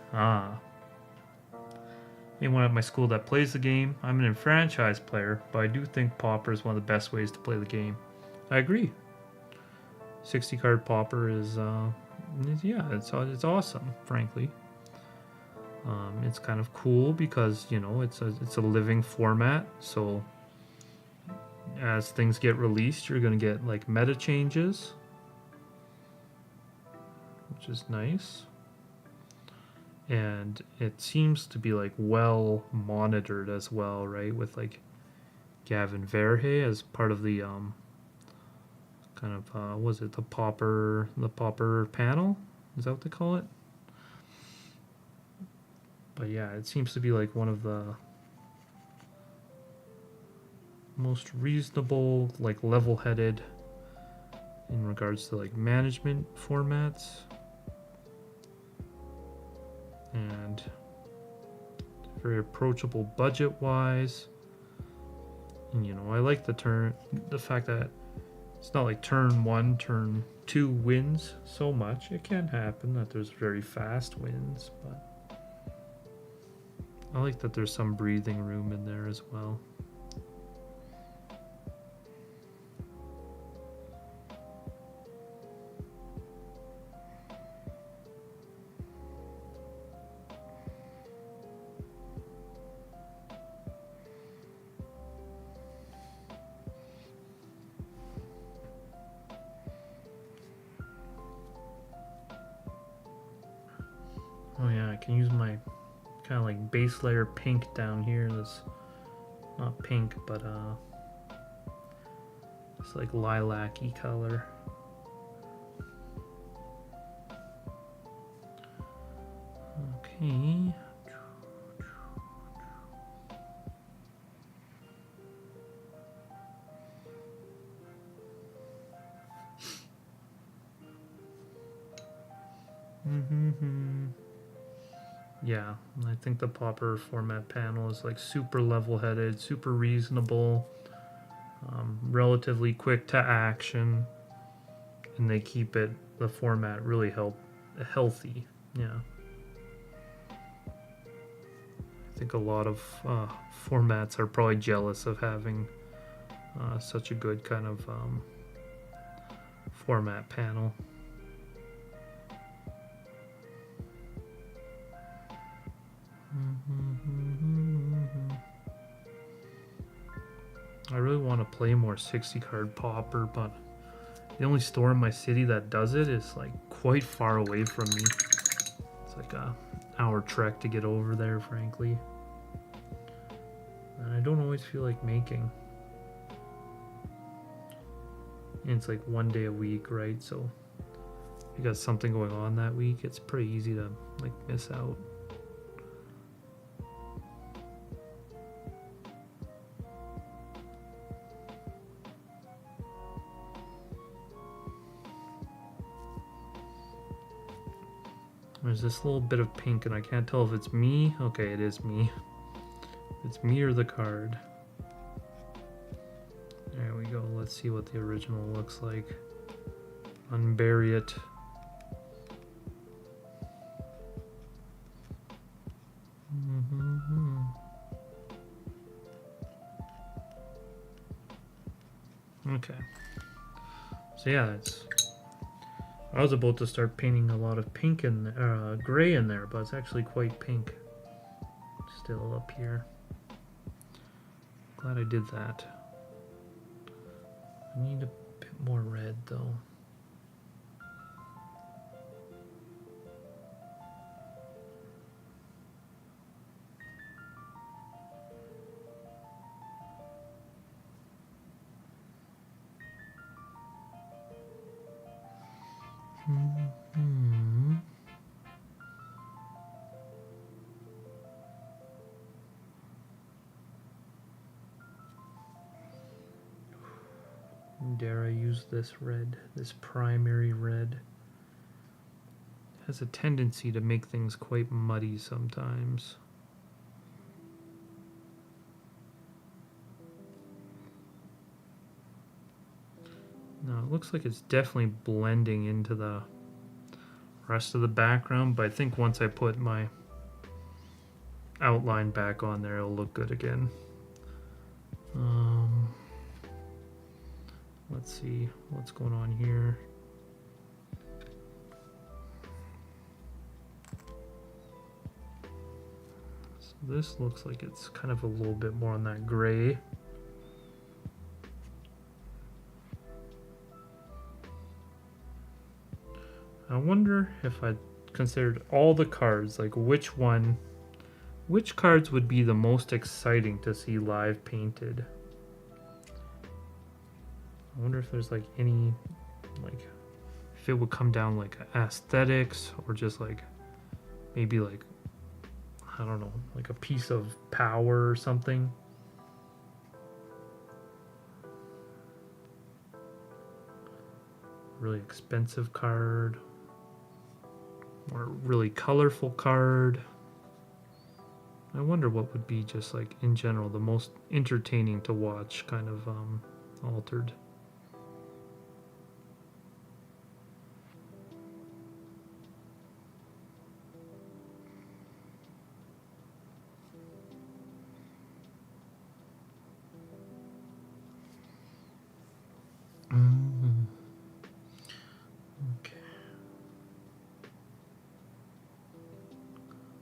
Anyone at my school that plays the game, I'm an enfranchised player, but I do think Pauper is one of the best ways to play the game. I agree. 60 card Pauper is, yeah, it's awesome, frankly. It's kind of cool because, you know, it's a living format, so as things get released, you're going to get like meta changes, which is nice. And it seems to be like well monitored as well, right? With like Gavin Verhey as part of the kind of was it the Pauper panel? Is that what they call it? But yeah, it seems to be like one of the most reasonable, like level-headed in regards to like management formats, and very approachable budget-wise. And you know, I like the fact that it's not like turn 1, turn 2 wins so much. It can happen that there's very fast wins, but I like that there's some breathing room in there as well. Oh yeah, I can use my kind of like base layer pink down here. That's not pink, but it's like lilac-y color. Okay. Yeah, I think the Pauper format panel is like super level-headed, super reasonable, relatively quick to action, and they keep the format really healthy. Yeah, I think a lot of formats are probably jealous of having such a good kind of format panel. I really want to play more 60 card Pauper, but the only store in my city that does it is like quite far away from me. It's like a hour trek to get over there, frankly. And I don't always feel like making. And it's like one day a week, right? So if you got something going on that week, it's pretty easy to like miss out. There's this little bit of pink, and I can't tell if it's me. Okay, it is me. It's me or the card. There we go. Let's see what the original looks like. Unbury it. Okay. So yeah, I was about to start painting a lot of pink and gray in there, but it's actually quite pink still up here. Glad I did that. I need a bit more red though. Dare I use this red, this primary red. Has a tendency to make things quite muddy sometimes. Now it looks like it's definitely blending into the rest of the background, but I think once I put my outline back on there, it'll look good again. Let's see what's going on here. So this looks like it's kind of a little bit more on that gray. I wonder if I considered all the cards, like which cards would be the most exciting to see live painted. I wonder if there's like any, like, if it would come down like aesthetics or just like maybe like, I don't know, like a piece of power or something. Really expensive card or a really colorful card. I wonder what would be just like in general the most entertaining to watch kind of altered. Okay.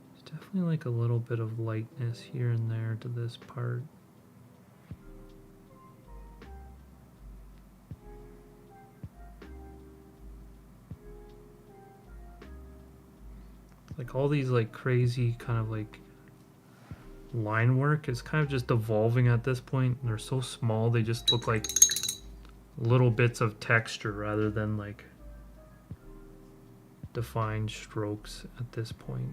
There's definitely like a little bit of lightness here and there to this part. Like all these like crazy kind of like line work is kind of just evolving at this point. They're so small, they just look like little bits of texture rather than like defined strokes at this point.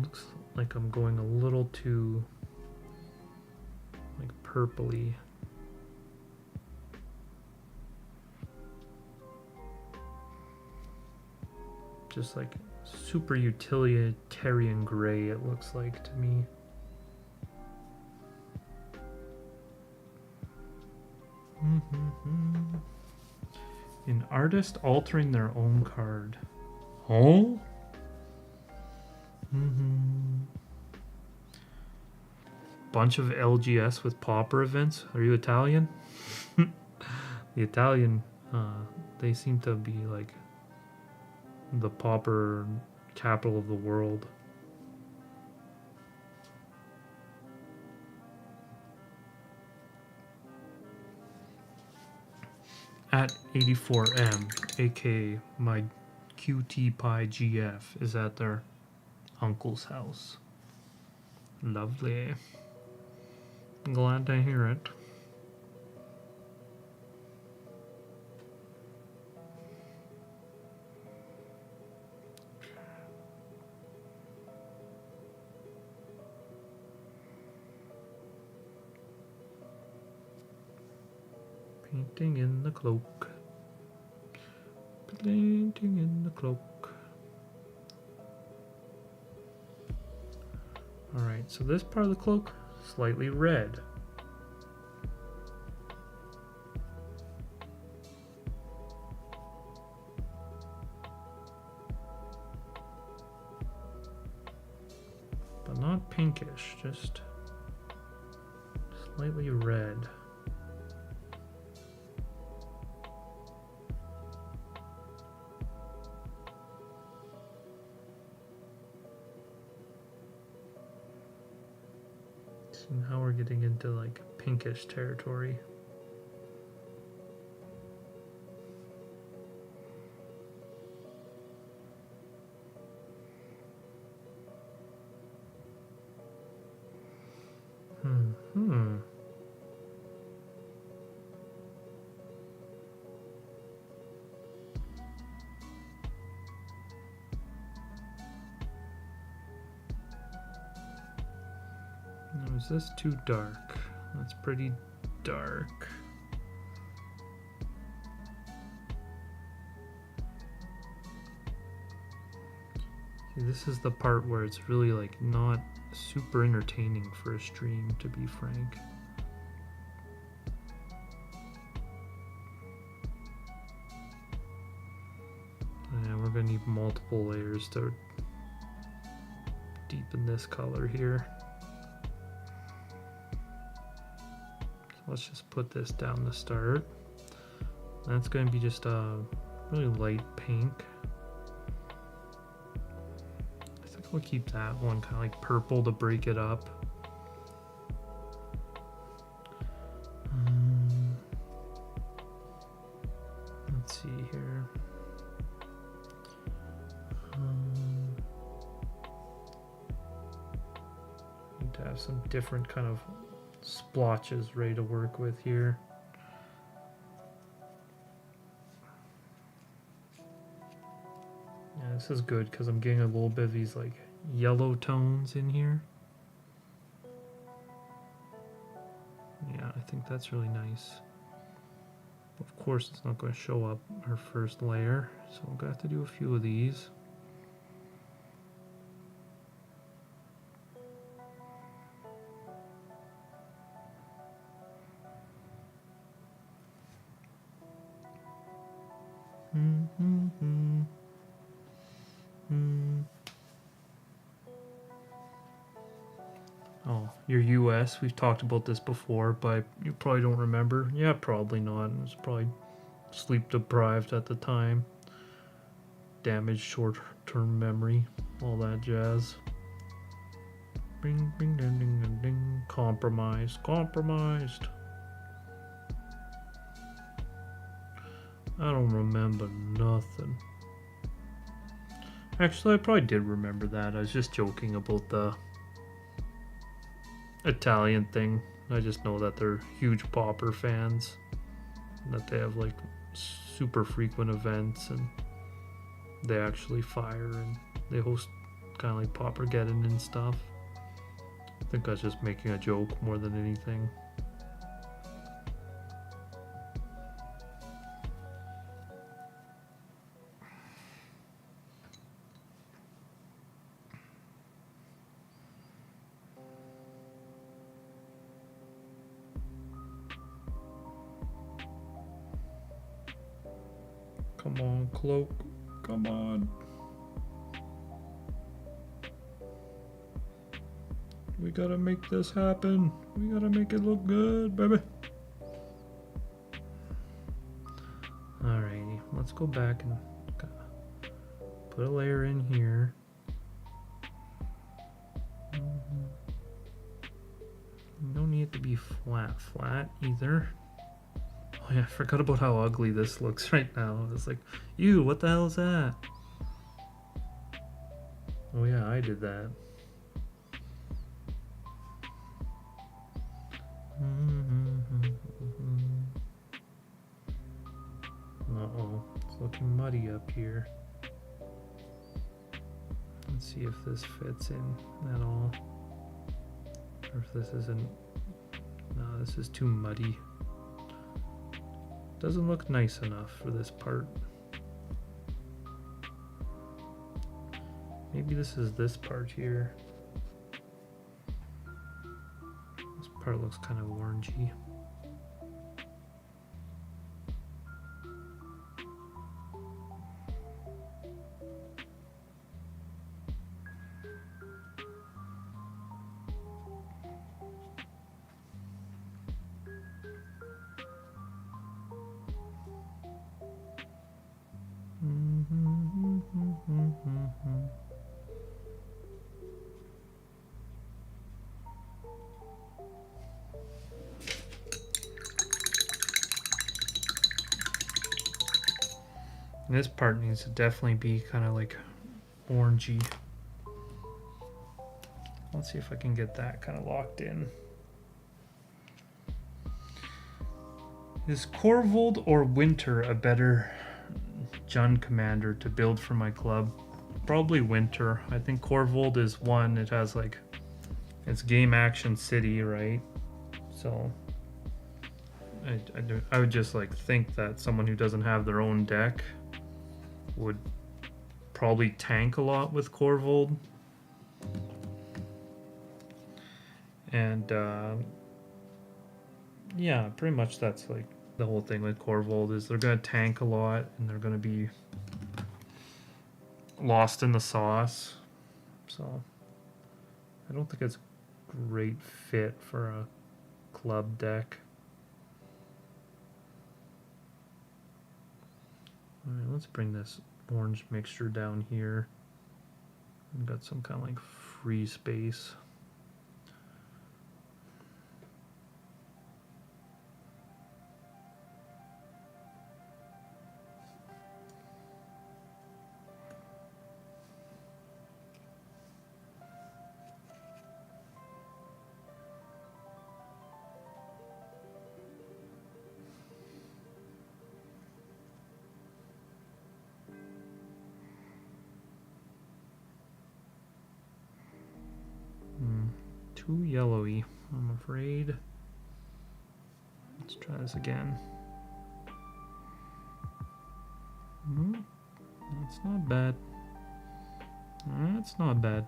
Looks like I'm going a little too like purpley. Just like super utilitarian gray, it looks like to me. An artist altering their own card. Oh? Bunch of LGS with pauper events. Are you Italian? The Italian, they seem to be like the pauper capital of the world. At 84M, aka my QT Pie GF, is at their uncle's house. Lovely. Glad to hear it. Painting in the cloak. Painting in the cloak. Alright, so this part of the cloak, slightly red. But not pinkish, just slightly red. So now we're getting into like pinkish territory. Is this too dark? That's pretty dark. See, this is the part where it's really like not super entertaining for a stream, to be frank. Yeah, we're gonna need multiple layers to deepen this color here. So let's just put this down to start. That's going to be just a really light pink. I think we'll keep that one kind of like purple to break it up. Let's see here. Need to have some different kind of splotches ready to work with here. Yeah, this is good because I'm getting a little bit of these like yellow tones in here. Yeah, I think that's really nice. Of course, it's not going to show up our first layer, so we're going to have to do a few of these. Oh, you're US. We've talked about this before, but you probably don't remember. Yeah, probably not. It was probably sleep deprived at the time. Damaged short-term memory. All that jazz. Bing, bing, ding, ding, ding, ding. Compromised. Compromised. I don't remember nothing. Actually, I probably did remember that. I was just joking about the Italian thing. I just know that they're huge Pauper fans. That they have like super frequent events and they actually fire and they host kind of like Paupergeddon and stuff. I think I was just making a joke more than anything. Come on, Cloak. Come on. We gotta make this happen. We gotta make it look good, baby. Alrighty, let's go back and put a layer in here. You don't need it to be flat either. Oh yeah, I forgot about how ugly this looks right now. It's like, ew, what the hell is that? Oh yeah, I did that. Uh-oh, it's looking muddy up here. Let's see if this fits in at all. Or if this isn't... No, this is too muddy. Doesn't look nice enough for this part. Maybe this is this part here. This part looks kind of orangey. This part needs to definitely be kind of like orangey. Let's see if I can get that kind of locked in. Is Corvold or Winter a better Jund commander to build for my club? Probably Winter. I think Corvold is one, it has like It's Game Action City, right? So I would just like think that someone who doesn't have their own deck would probably tank a lot with Corvold. And yeah, pretty much that's like the whole thing with Corvold is they're gonna tank a lot and they're gonna be lost in the sauce. So I don't think it's a great fit for a club deck. Alright, let's bring this orange mixture down here. We've got some kind of like free space. Too yellowy, I'm afraid. Let's try this again. That's not bad. That's not bad.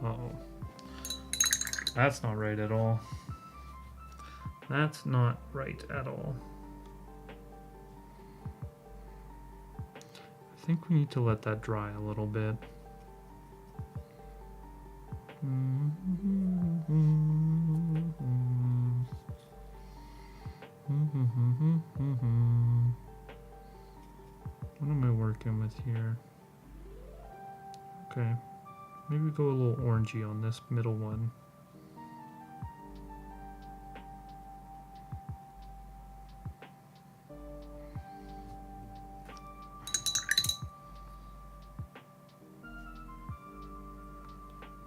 Uh-oh. That's not right at all. That's not right at all. I think we need to let that dry a little bit. What am I working with here? Okay. Maybe go a little orangey on this middle one.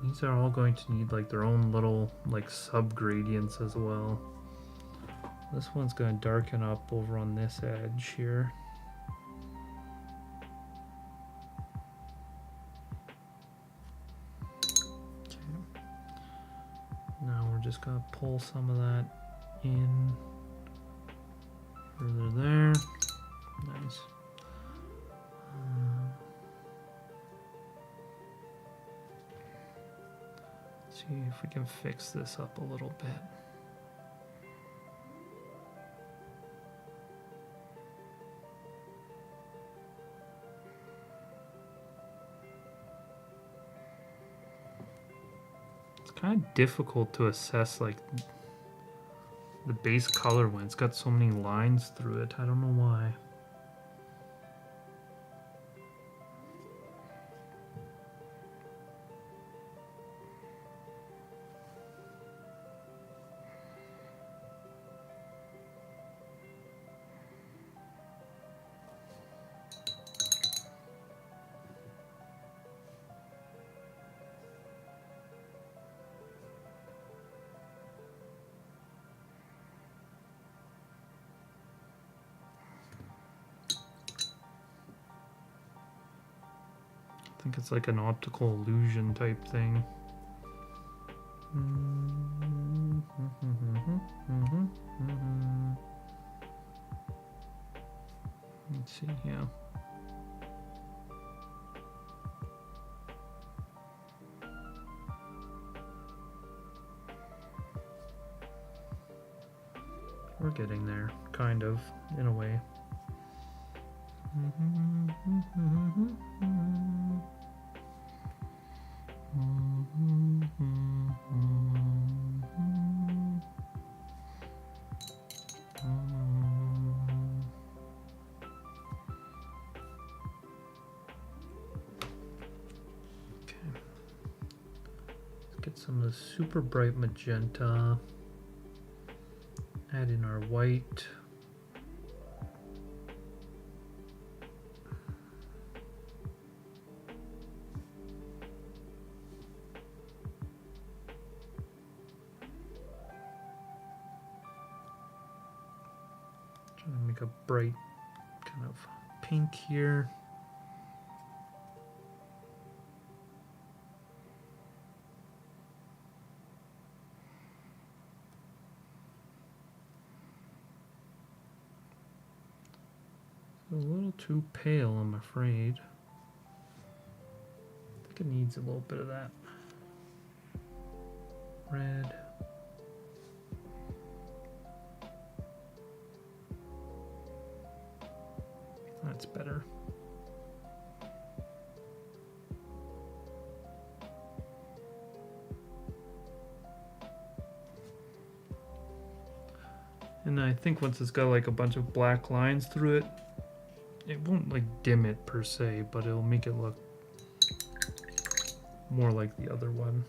These are all going to need like their own little like sub gradients as well. This one's going to darken up over on this edge here. Now we're just going to pull some of that in further there. Nice. See if we can fix this up a little bit. Kind of difficult to assess like the base color when it's got so many lines through it. I don't know why. I think it's like an optical illusion type thing. Let's see here. We're getting there, kind of, in a way. Get some of the super bright magenta. add in our white. Trying to make a bright kind of pink here. A little too pale, I'm afraid. I think it needs a little bit of that red. That's better. And I think once it's got like a bunch of black lines through it, it won't like dim it per se, but it'll make it look more like the other one.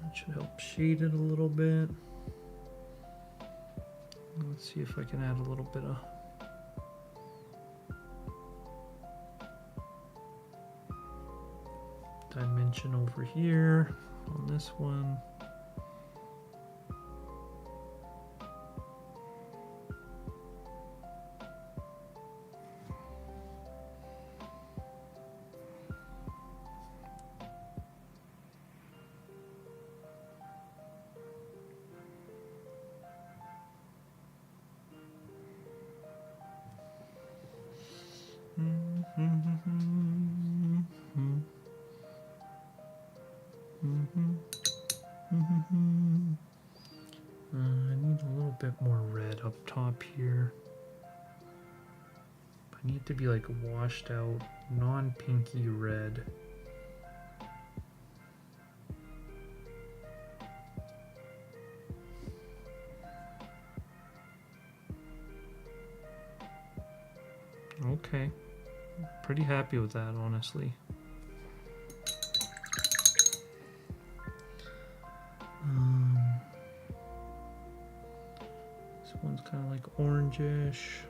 That should help shade it a little bit. Let's see if I can add a little bit of dimension over here on this one. I need a little bit more red up top here. I need to be like a washed out, non-pinky red. Okay, pretty happy with that, honestly. This one's kind of like orangish.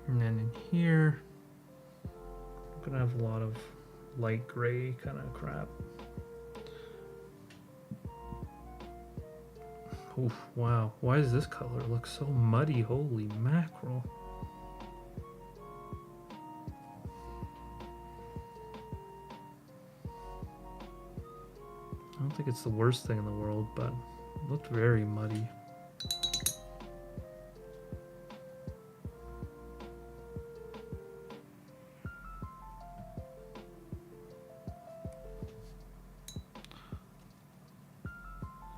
And then in here, I'm gonna have a lot of light gray kind of crap. Oof, wow, why does this color look so muddy? Holy mackerel. I don't think it's the worst thing in the world, but it looked very muddy.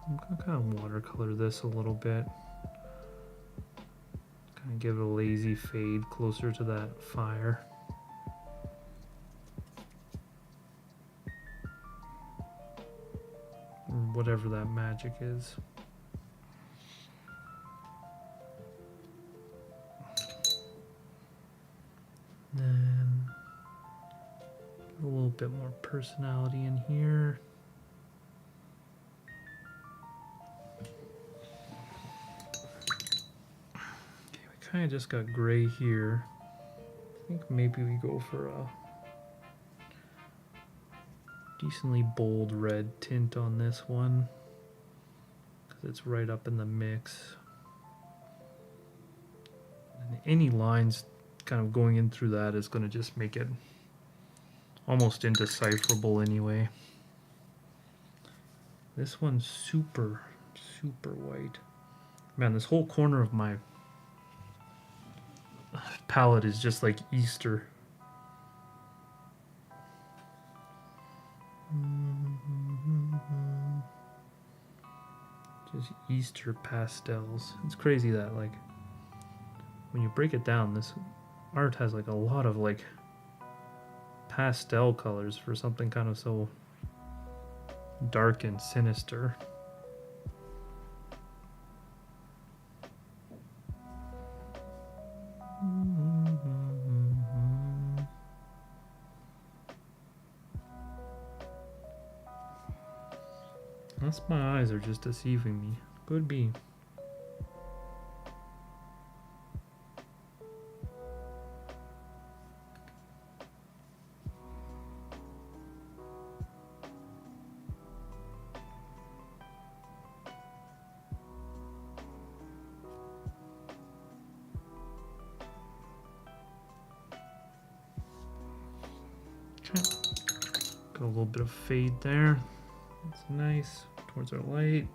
I'm gonna kind of watercolor this a little bit. Kind of give it a lazy fade closer to that fire. Whatever that magic is. Then a little bit more personality in here. Okay, we kind of just got gray here. I think maybe we go for a decently bold red tint on this one because it's right up in the mix. And any lines kind of going in through that is going to just make it almost indecipherable anyway. This one's super, super white. Man, this whole corner of my palette is just like Easter. Just Easter pastels. It's crazy that like when you break it down, this art has like a lot of like pastel colors for something kind of so dark and sinister. Unless my eyes are just deceiving me. Could be. Okay. Got a little bit of fade there. That's nice. Towards our light.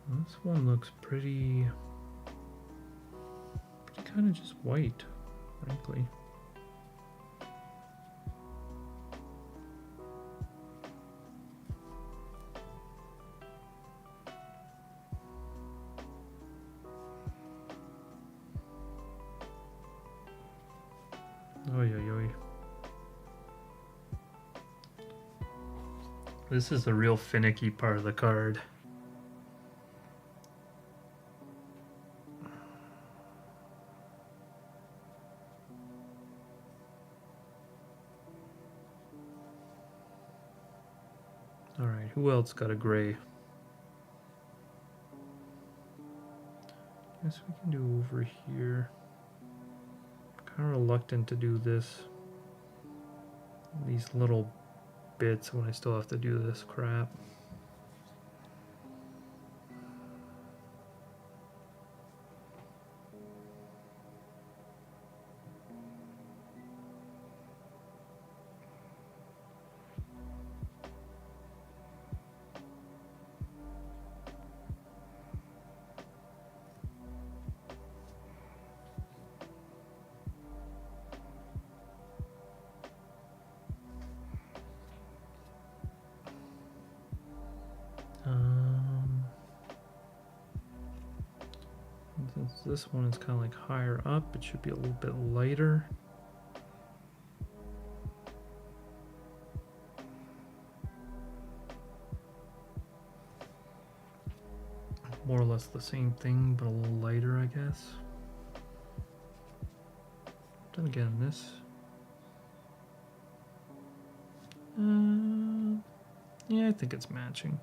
This one looks pretty kind of just white, frankly. Oy, oy, oy. This is the real finicky part of the card. Alright, who else got a gray? Guess we can do over here. Kind of reluctant to do this. These little bits when I still have to do this crap. Since this one is kind of like higher up, it should be a little bit lighter. More or less the same thing, but a little lighter, I guess. Then again, this. Yeah, I think it's matching.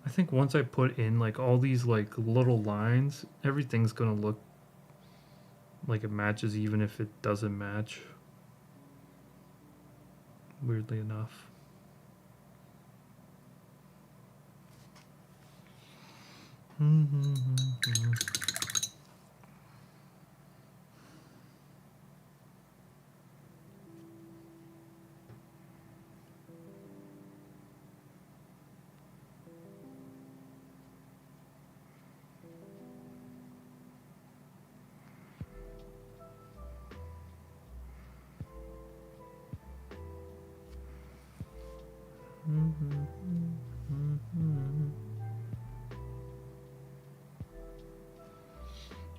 I think once I put in like all these like little lines, everything's gonna look like it matches even if it doesn't match. Weirdly enough.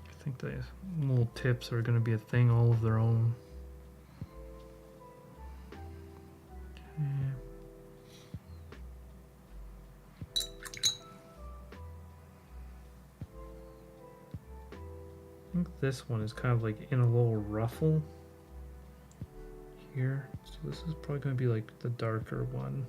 I think the little tips are going to be a thing all of their own. Okay. I think this one is kind of like in a little ruffle here. So this is probably going to be like the darker one.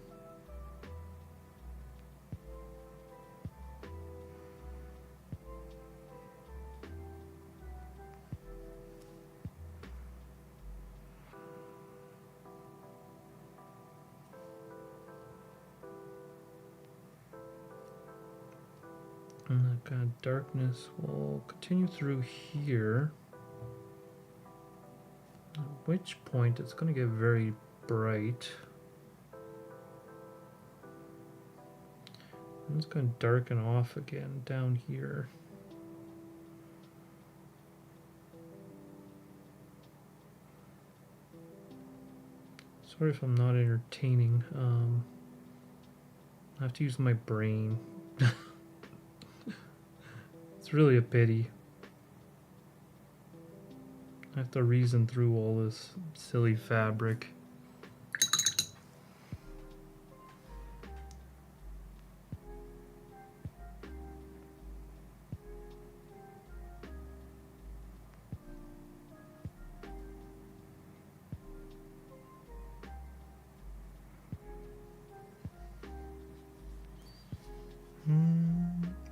And that kind of darkness will continue through here. At which point it's going to get very bright. And it's going to darken off again down here. Sorry if I'm not entertaining. I have to use my brain. It's really a pity. I have to reason through all this silly fabric.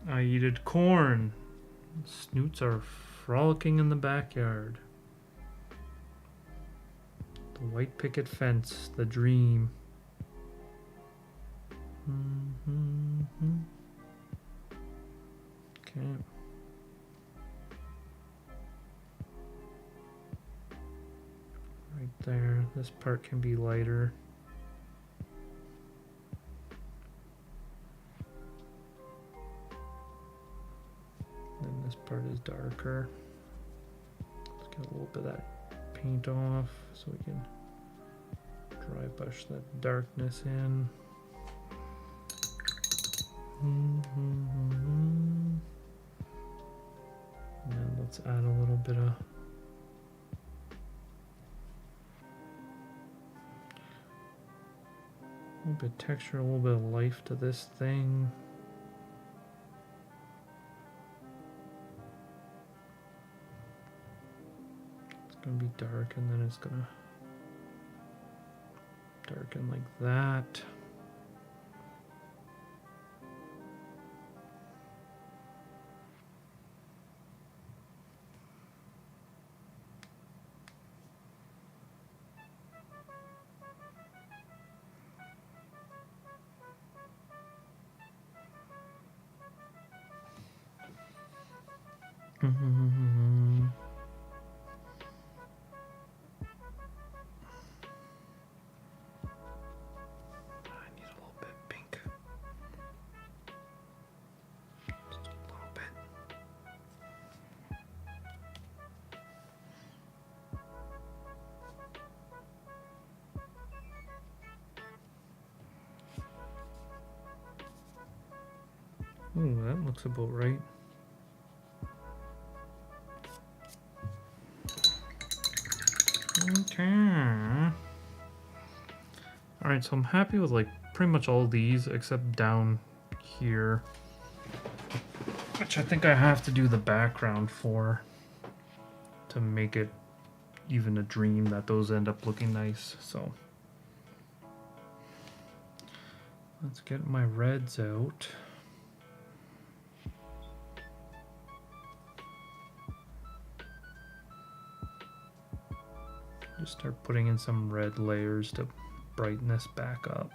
I eated corn. Snoots are frolicking in the backyard. The white picket fence, the dream. Okay. Right there. This part can be lighter. Then this part is darker. Let's get a little bit of that paint off so we can dry brush that darkness in. And let's add a little bit of texture, a little bit of life to this thing. It's gonna be dark and then it's gonna darken like that. Ooh, that looks about right. Okay. Alright, so I'm happy with like pretty much all these except down here, which I think I have to do the background for to make it even a dream that those end up looking nice. So let's get my reds out. Just start putting in some red layers to brighten this back up.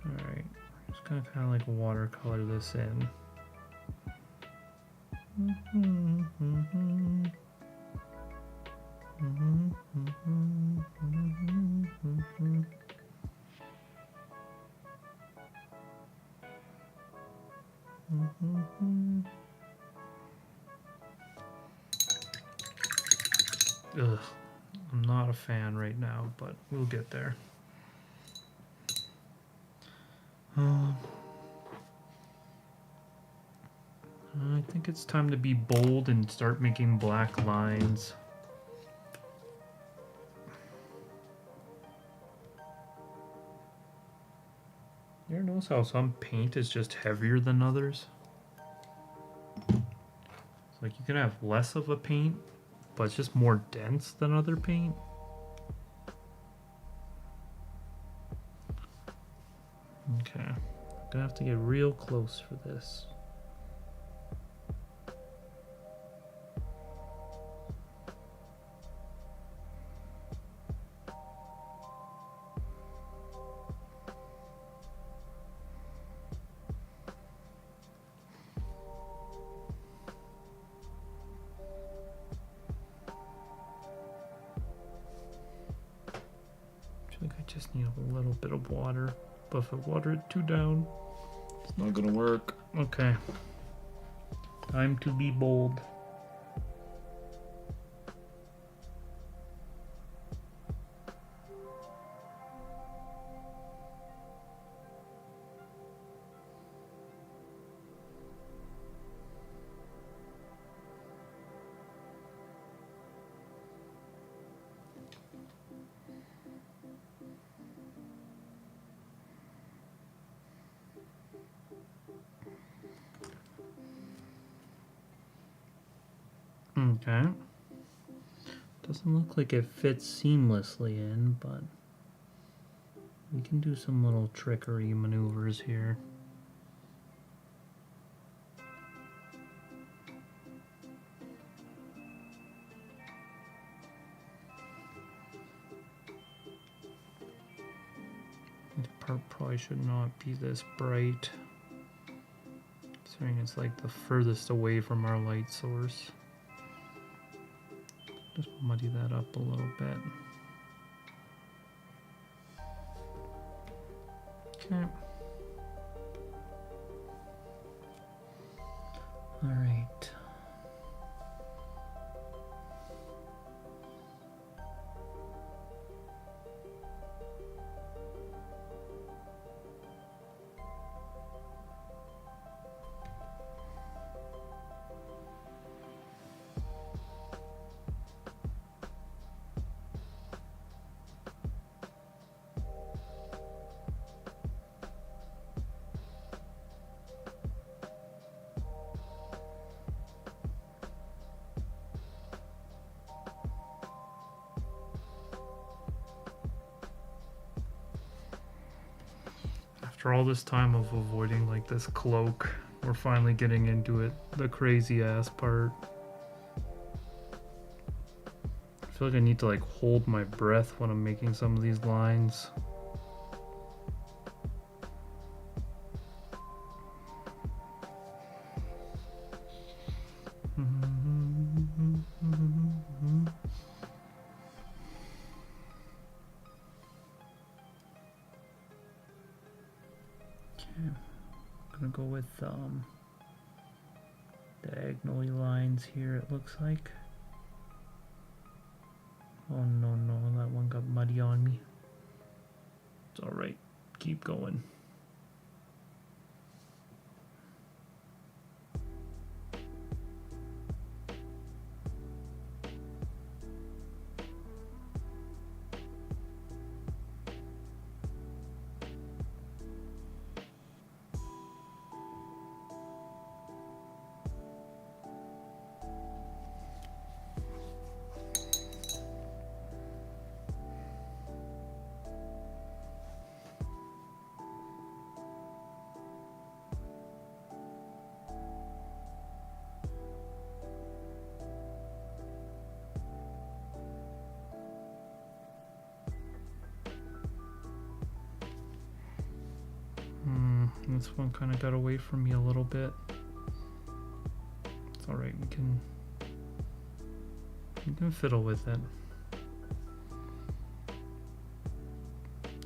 Alright, just gonna kind of like watercolor this in. Ugh, I'm not a fan right now, but we'll get there. I think it's time to be bold and start making black lines. You ever notice how some paint is just heavier than others? It's like you can have less of a paint, but it's just more dense than other paint. Okay, I'm gonna have to get real close for this. just need a little bit of water. But if I water it too down, it's not gonna work. Okay. Time to be bold. Okay. Doesn't look like it fits seamlessly in, but we can do some little trickery maneuvers here. The part probably should not be this bright, considering it's like the furthest away from our light source. Just muddy that up a little bit. Okay. All right. After all this time of avoiding like this cloak, we're finally getting into it, the crazy ass part. I feel like I need to like hold my breath when I'm making some of these lines. Go with diagonally lines here, it looks like. Oh no, that one got muddy on me. It's alright, keep going. This one kind of got away from me a little bit. It's alright, we can fiddle with it.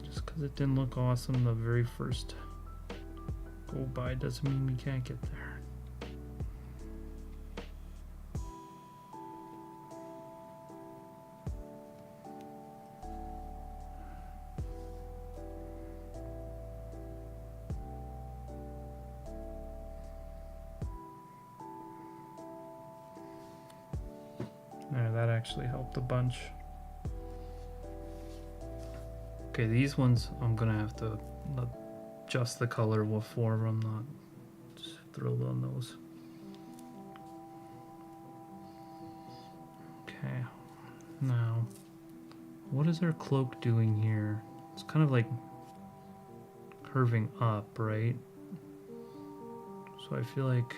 Just because it didn't look awesome the very first go by doesn't mean we can't get there. That actually helped a bunch. Okay, these ones I'm gonna have to adjust the color before I'm not just thrilled on those. Okay, now what is our cloak doing here? It's kind of like curving up, right? So I feel like,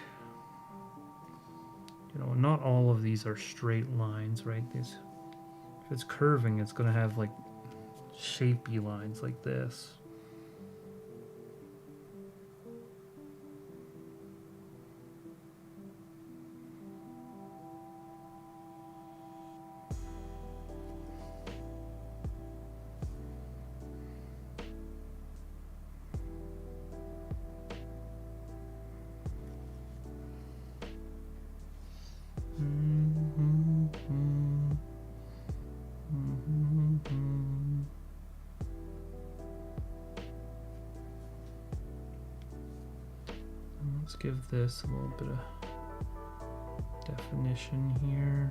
you know, not all of these are straight lines, right? If it's curving, it's gonna have like shapy lines like this. Let's give this a little bit of definition here.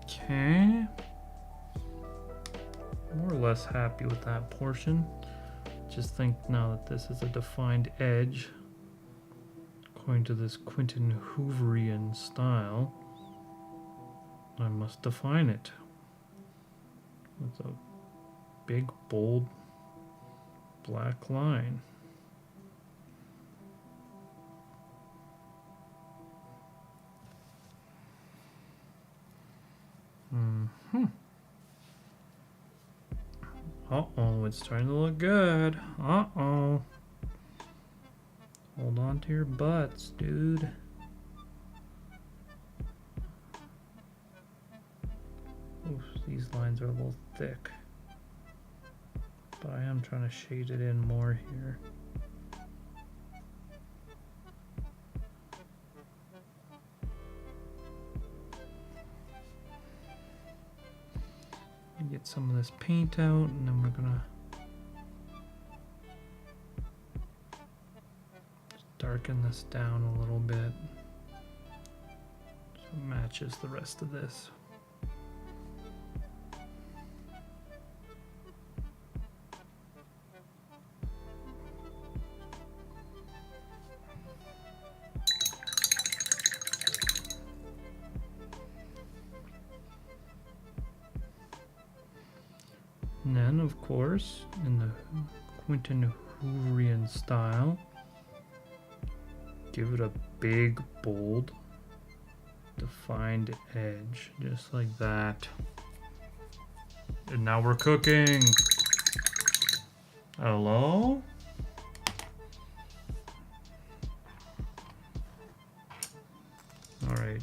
Okay, more or less happy with that portion. Just think now that this is a defined edge, according to this Quinton Hooverian style, I must define it with a big, bold, black line. Uh-oh, it's starting to look good. Uh-oh. Hold on to your butts, dude. Oof, these lines are a little thick. But I am trying to shade it in more here. Get some of this paint out, and then we're gonna darken this down a little bit so it matches the rest of this. And then, of course, in the Quinton Hooverian style, give it a big, bold, defined edge, just like that. And now we're cooking. Hello? All right,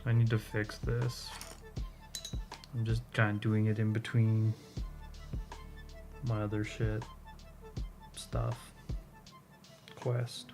I need to fix this. I'm just kind of doing it in between my other shit stuff. Quest.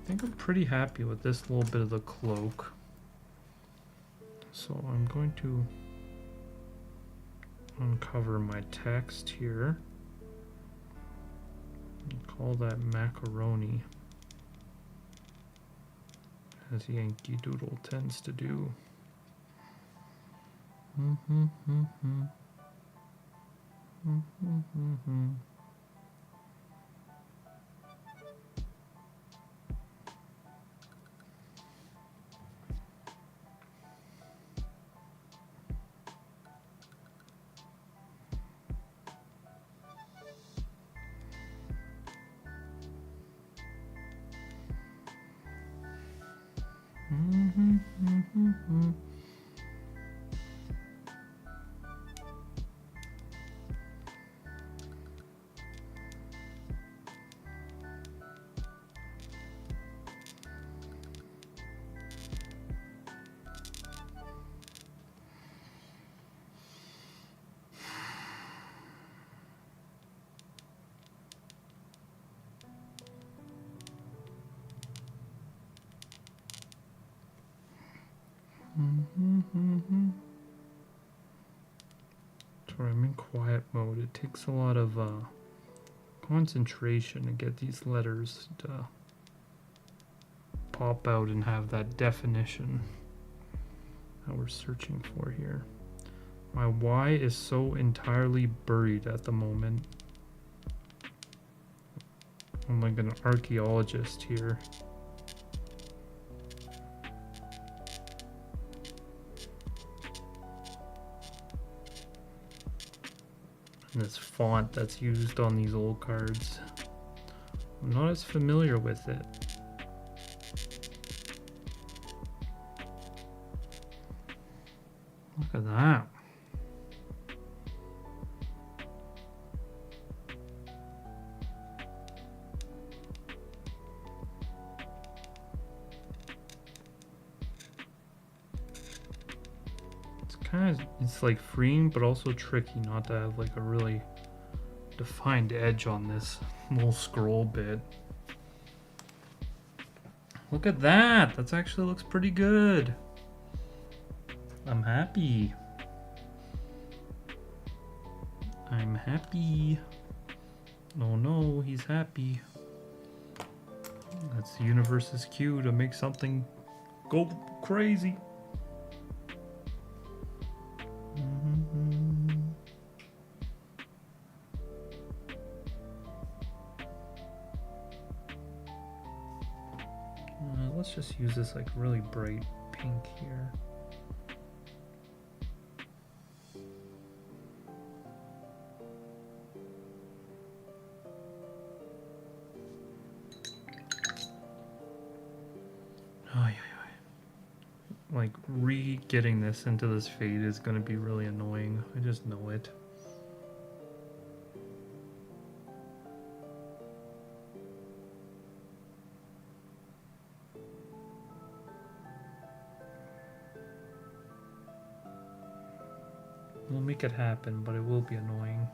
I think I'm pretty happy with this little bit of the cloak. So I'm going to uncover my text here and call that macaroni, as Yankee Doodle tends to do. Sorry, I'm in quiet mode. It takes a lot of concentration to get these letters to pop out and have that definition that we're searching for here. My Y is so entirely buried at the moment. I'm like an archaeologist here. And this font that's used on these old cards, I'm not as familiar with it. Look at that. It's like freeing, but also tricky not to have like a really defined edge on this little scroll bit. Look at that. That actually looks pretty good. I'm happy. I'm happy. Oh no, he's happy. That's the universe's cue to make something go crazy. Let's just use this like really bright pink here. Like re-getting this into this fade is going to be really annoying. I just know it. We'll make it happen, but it will be annoying.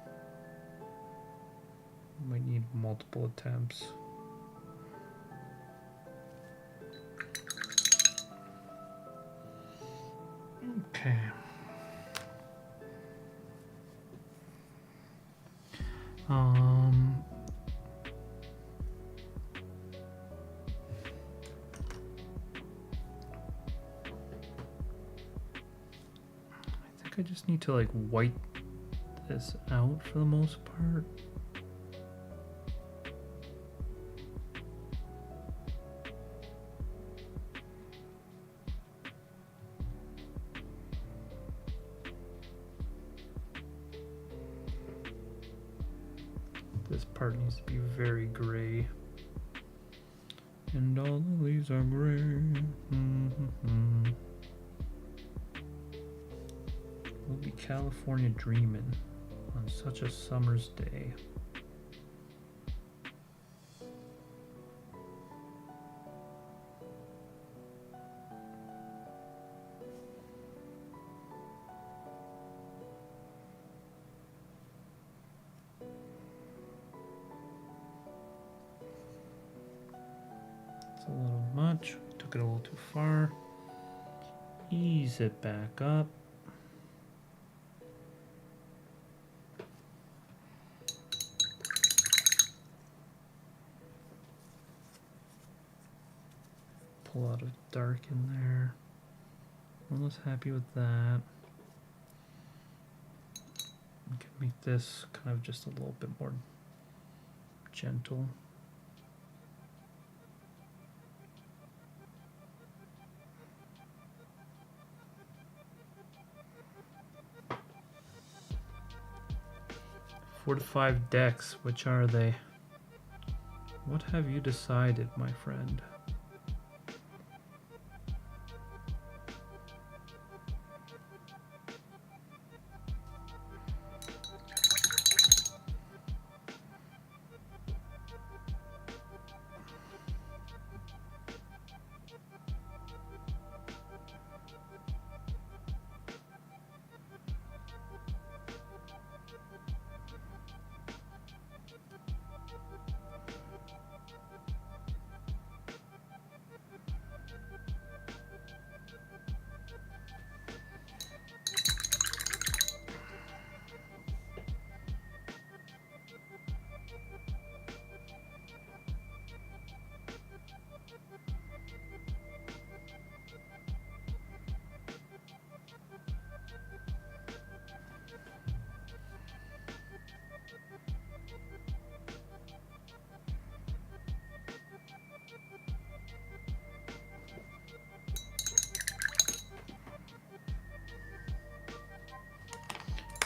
Might need multiple attempts. Okay. I think I just need to like white this out for the most part. This part needs to be very gray. And all the leaves are gray. We'll be California dreaming on such a summer's day. A little much, took it a little too far. Ease it back up. Pull out a dark in there. Almost happy with that. We can make this kind of just a little bit more gentle. Four to 5 decks, which are they? What have you decided, my friend?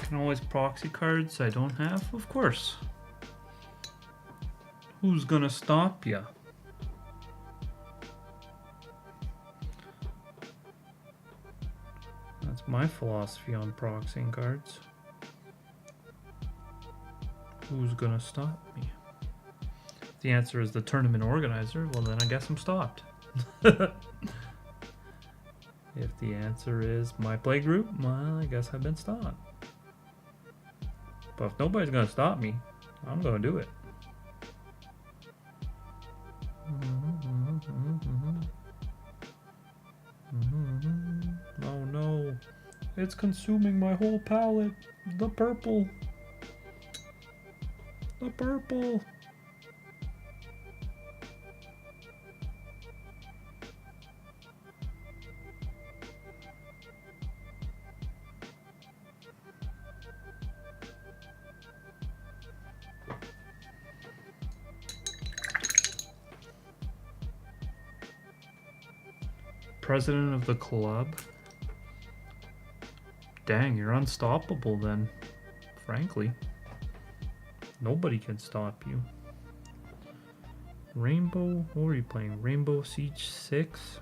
Can always proxy cards I don't have, of course. Who's gonna stop ya? That's my philosophy on proxying cards. Who's gonna stop me? If the answer is the tournament organizer, well then I guess I'm stopped. If the answer is my play group, well I guess I've been stopped. But if nobody's gonna stop me, I'm gonna do it. Oh no, it's consuming my whole palette. The purple. The purple. President of the club? Dang, you're unstoppable then. Frankly. Nobody can stop you. Rainbow? What are you playing? Rainbow Siege 6?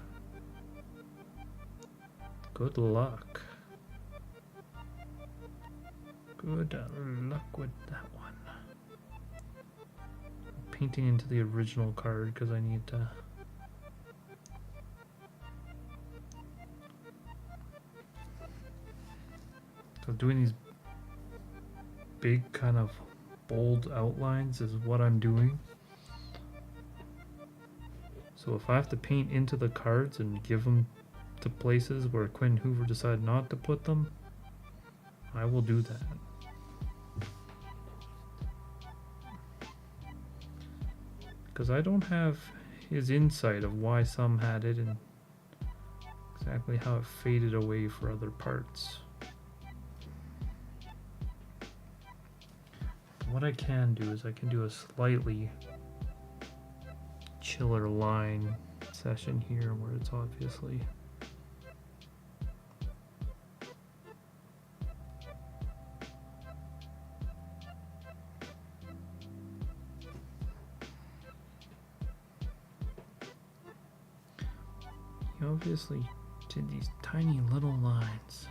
Good luck. Good luck with that one. Painting into the original card because I need to... So doing these big kind of bold outlines is what I'm doing. So if I have to paint into the cards and give them to places where Quinton Hoover decided not to put them, I will do that. Because I don't have his insight of why some had it and exactly how it faded away for other parts. What I can do is I can do a slightly chiller line session here where it's obviously he obviously did these tiny little lines.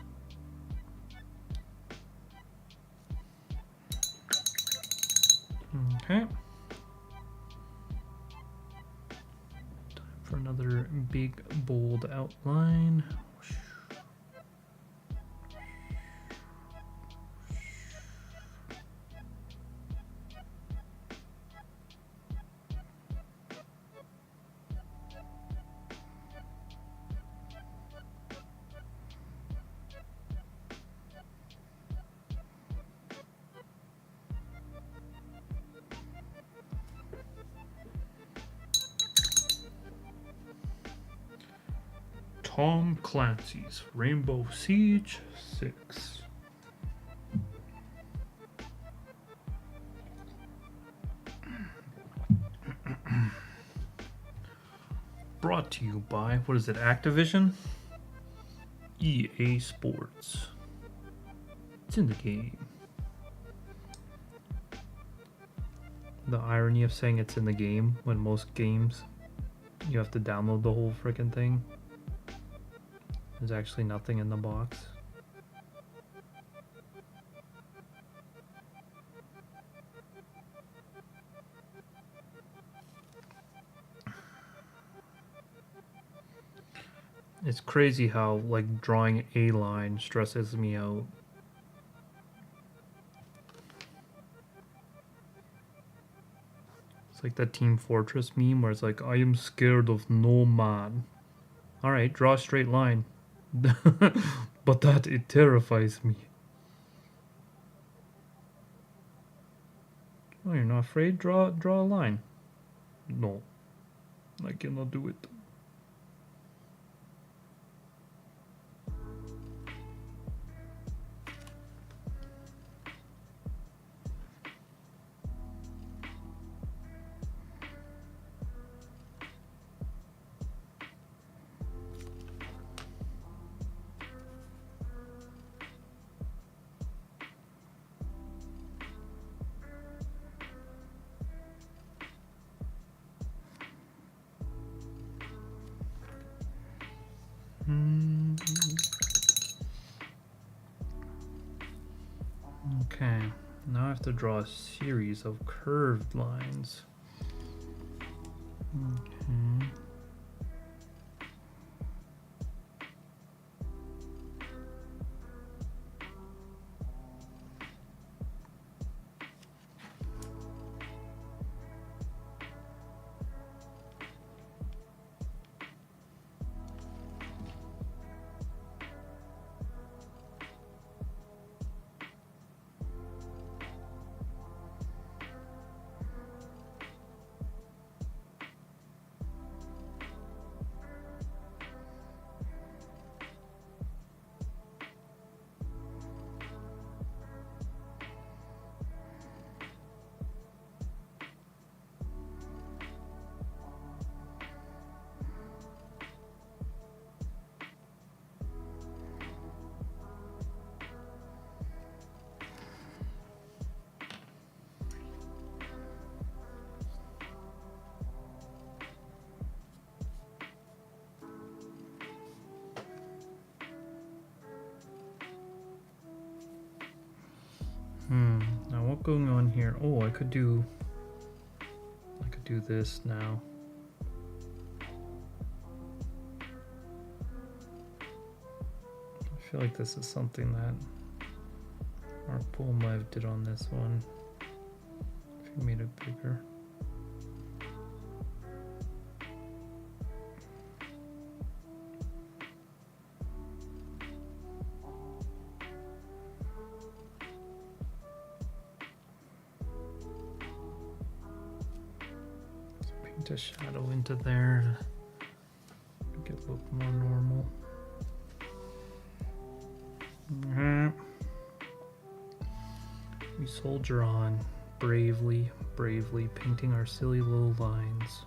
Okay. Time for another big bold outline. Tom Clancy's Rainbow Siege 6. Brought to you by, what is it, Activision? EA Sports. It's in the game. The irony of saying it's in the game when most games you have to download the whole frickin' thing. There's actually nothing in the box. It's crazy how, like, drawing a line stresses me out. It's like that Team Fortress meme where it's like, I am scared of no man. Alright, draw a straight line. But that, it terrifies me. Oh, you're not afraid? Draw a line. No. I cannot do it. Okay, now I have to draw a series of curved lines. Okay. Now what's going on here? Oh, I could do this now. I feel like this is something that our pool might have did on this one. If you made it bigger. Paint a shadow into there to make it look more normal. We soldier on, bravely, painting our silly little lines.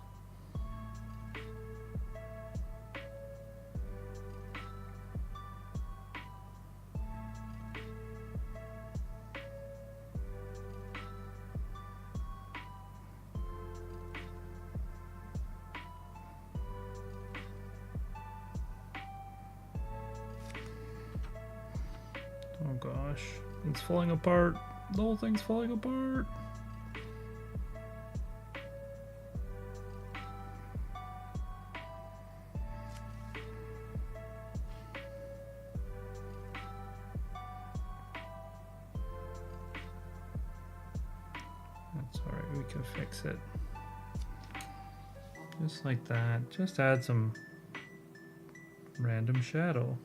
Oh gosh, it's falling apart. The whole thing's falling apart. That's all right, we can fix it. Just like that. Just add some random shadow.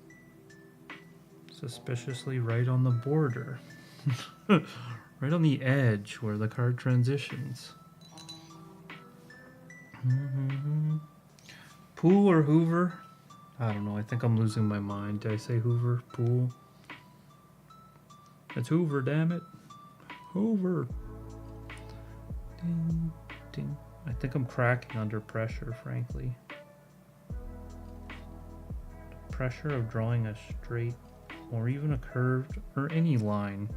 Suspiciously right on the border. Right on the edge where the card transitions. Pool or Hoover? I don't know. I think I'm losing my mind. Did I say Hoover? Pool? It's Hoover, damn it. Hoover. Ding, ding. I think I'm cracking under pressure, frankly. The pressure of drawing a straight or even a curved or any line.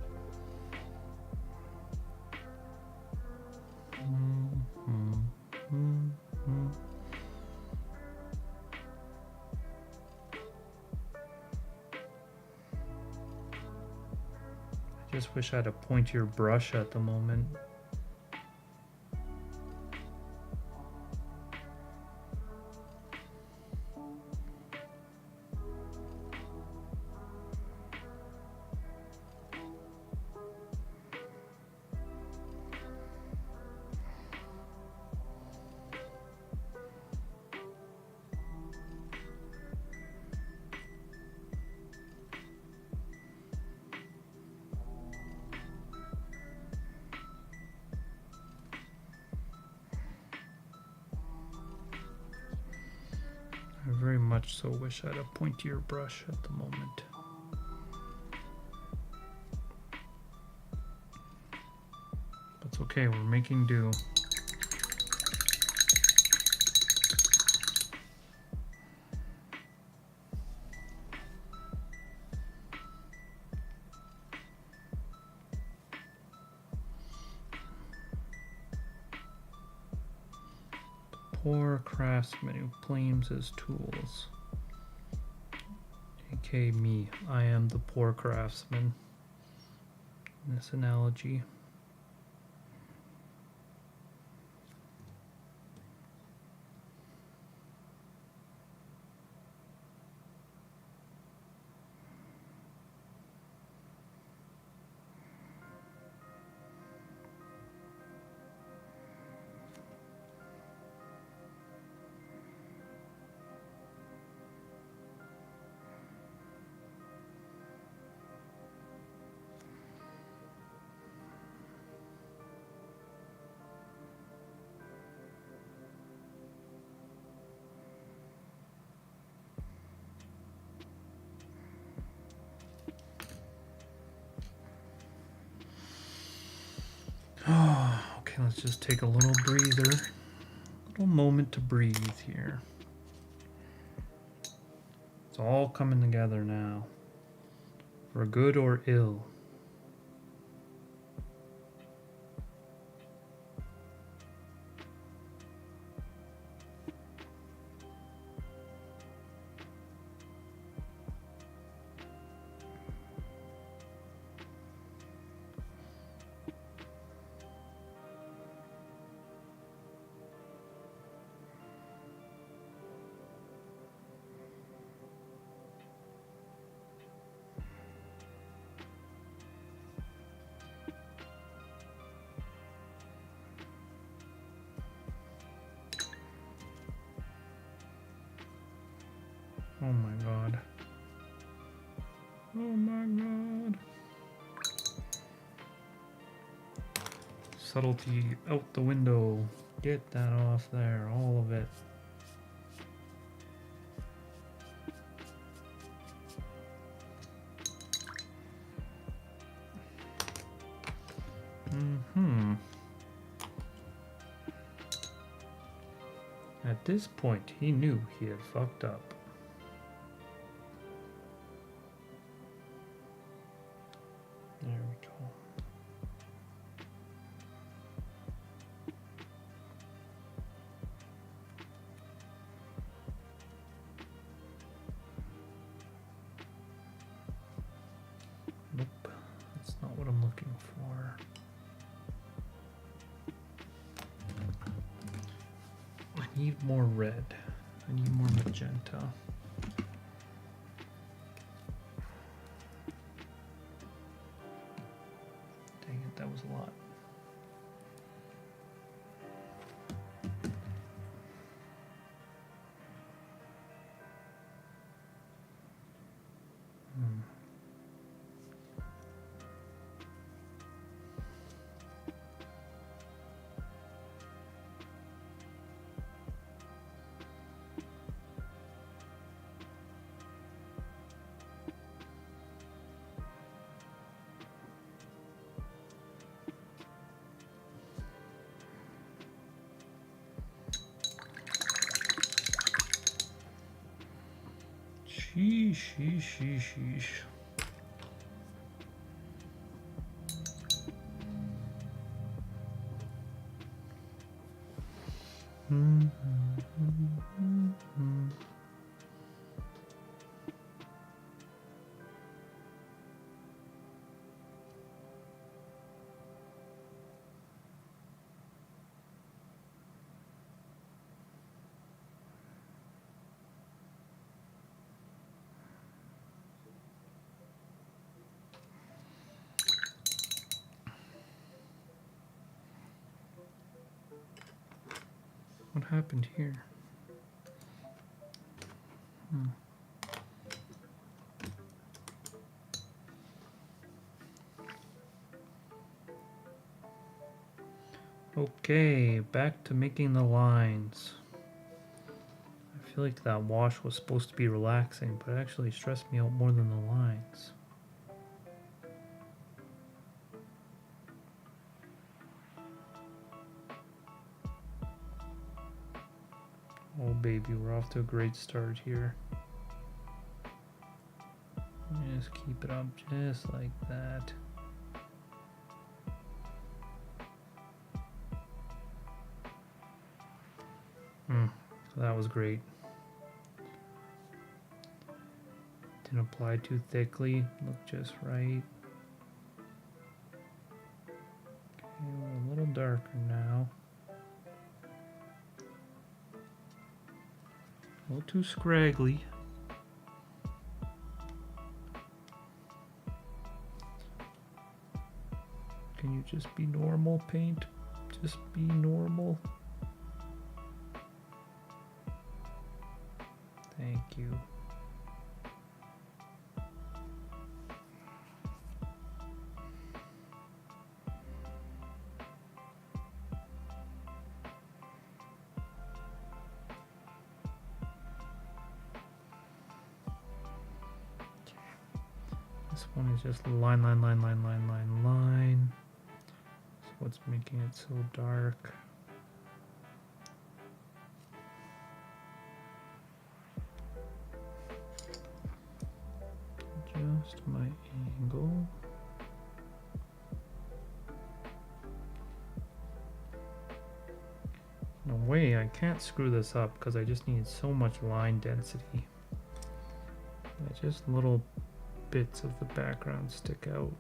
I just wish I had a pointier brush at the moment. I very much so wish I had a pointier brush at the moment. That's okay, we're making do. Poor craftsman who claims his tools. aka me. I am the poor craftsman in this analogy. Oh, okay, let's just take a little breather. A little moment to breathe here. It's all coming together now. For good or ill. Oh my god. Oh my god. Subtlety out the window. Get that off there, all of it. At this point, he knew he had fucked up. There we go. Nope, that's not what I'm looking for. I need more red. I need more magenta. Dang it, that was a lot. Sheesh. What happened here? Okay, back to making the lines. I feel like that wash was supposed to be relaxing, but it actually stressed me out more than the lines. Oh baby, we're off to a great start here. Just keep it up just like that. So that was great. Didn't apply too thickly, looked just right. A little darker now. A little too scraggly. Can you just be normal, paint? Just be normal. Thank you. This one is just line, line, line, line, line, line, line. So what's making it so dark? Adjust my angle. No way, I can't screw this up because I just need so much line density. Just little bits of the background stick out.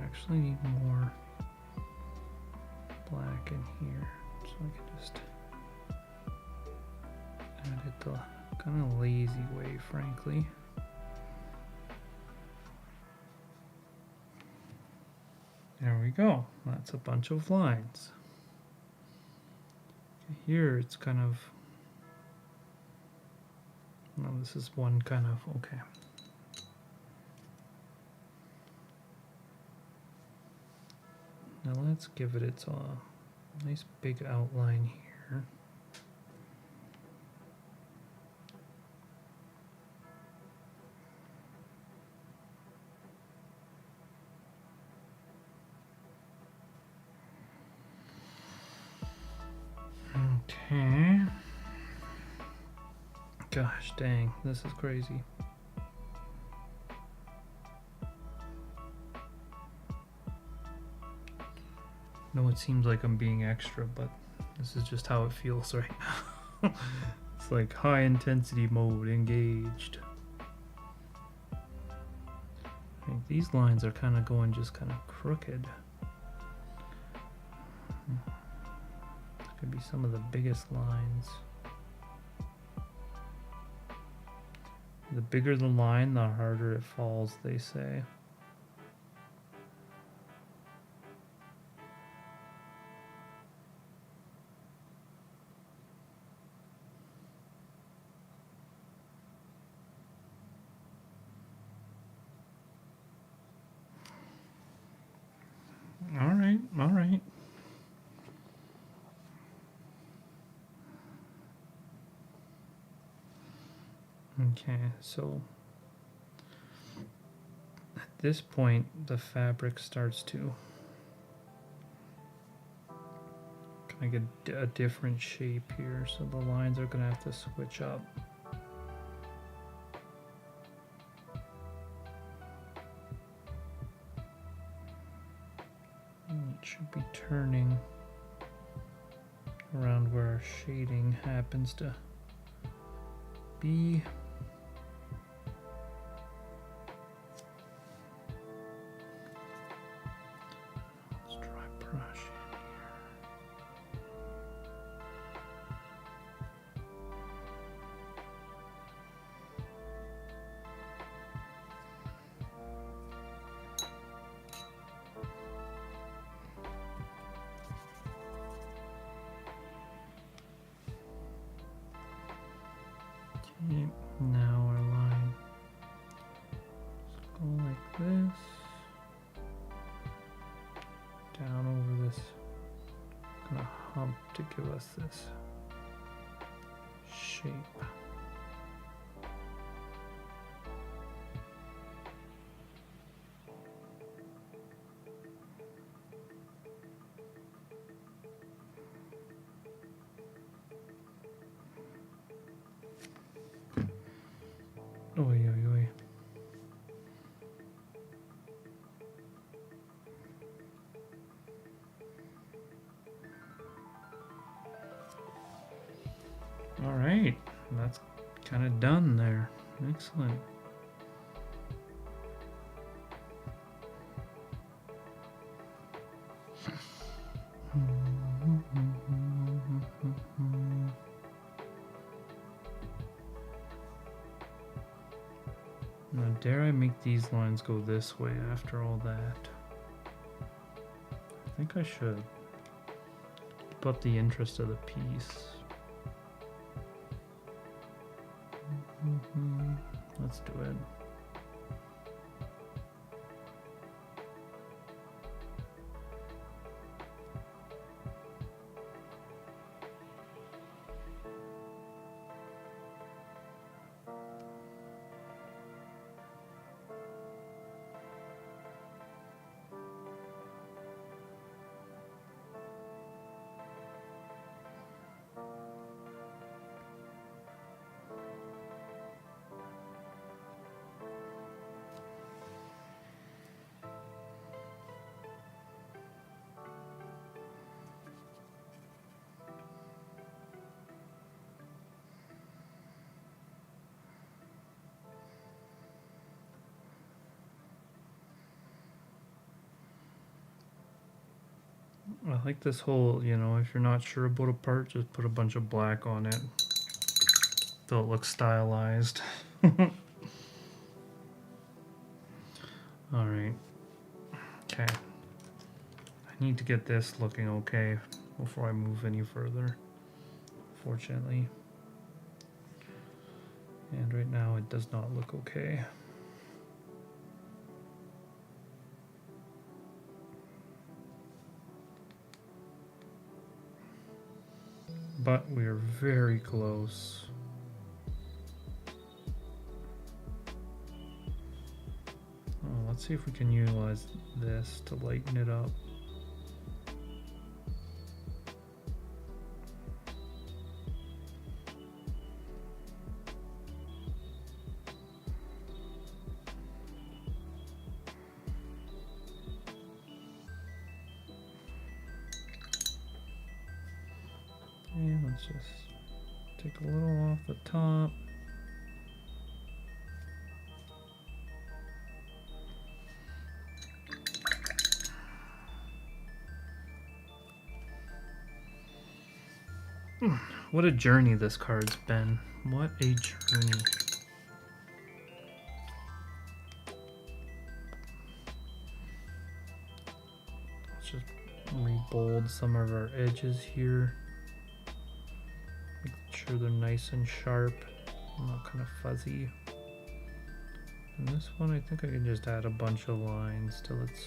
Actually need more black in here, so I can just add it the kind of lazy way, frankly. There we go. That's a bunch of lines. Here it's kind of, no, this is one kind of, okay. Now let's give it its nice big outline here. Okay. Gosh dang, this is crazy. No, it seems like I'm being extra, but this is just how it feels right now. It's like high intensity mode engaged. I think these lines are kind of going just kind of crooked. This could be some of the biggest lines. The bigger the line, the harder it falls, they say. All right. Okay, so at this point, the fabric starts to kind of get a different shape here, so the lines are going to have to switch up. It should be turning around where our shading happens to be. Let's try brush in here. Okay, now our line. Let's go like this. Down over this kind of hump to give us this shape. All right, that's kind of done there. Excellent. Now, dare I make these lines go this way after all that? I think I should. Keep up the interest of the piece. Let's do it. I like this whole, you know, if you're not sure about a part, just put a bunch of black on it. So it looks stylized. Alright. Okay. I need to get this looking okay before I move any further, fortunately. And right now it does not look okay. But we are very close. Oh, let's see if we can utilize this to lighten it up. And let's just take a little off the top. What a journey this card's been. What a journey. Let's just rebold some of our edges here. Make sure they're nice and sharp, not kind of fuzzy. And this one, I think I can just add a bunch of lines till it's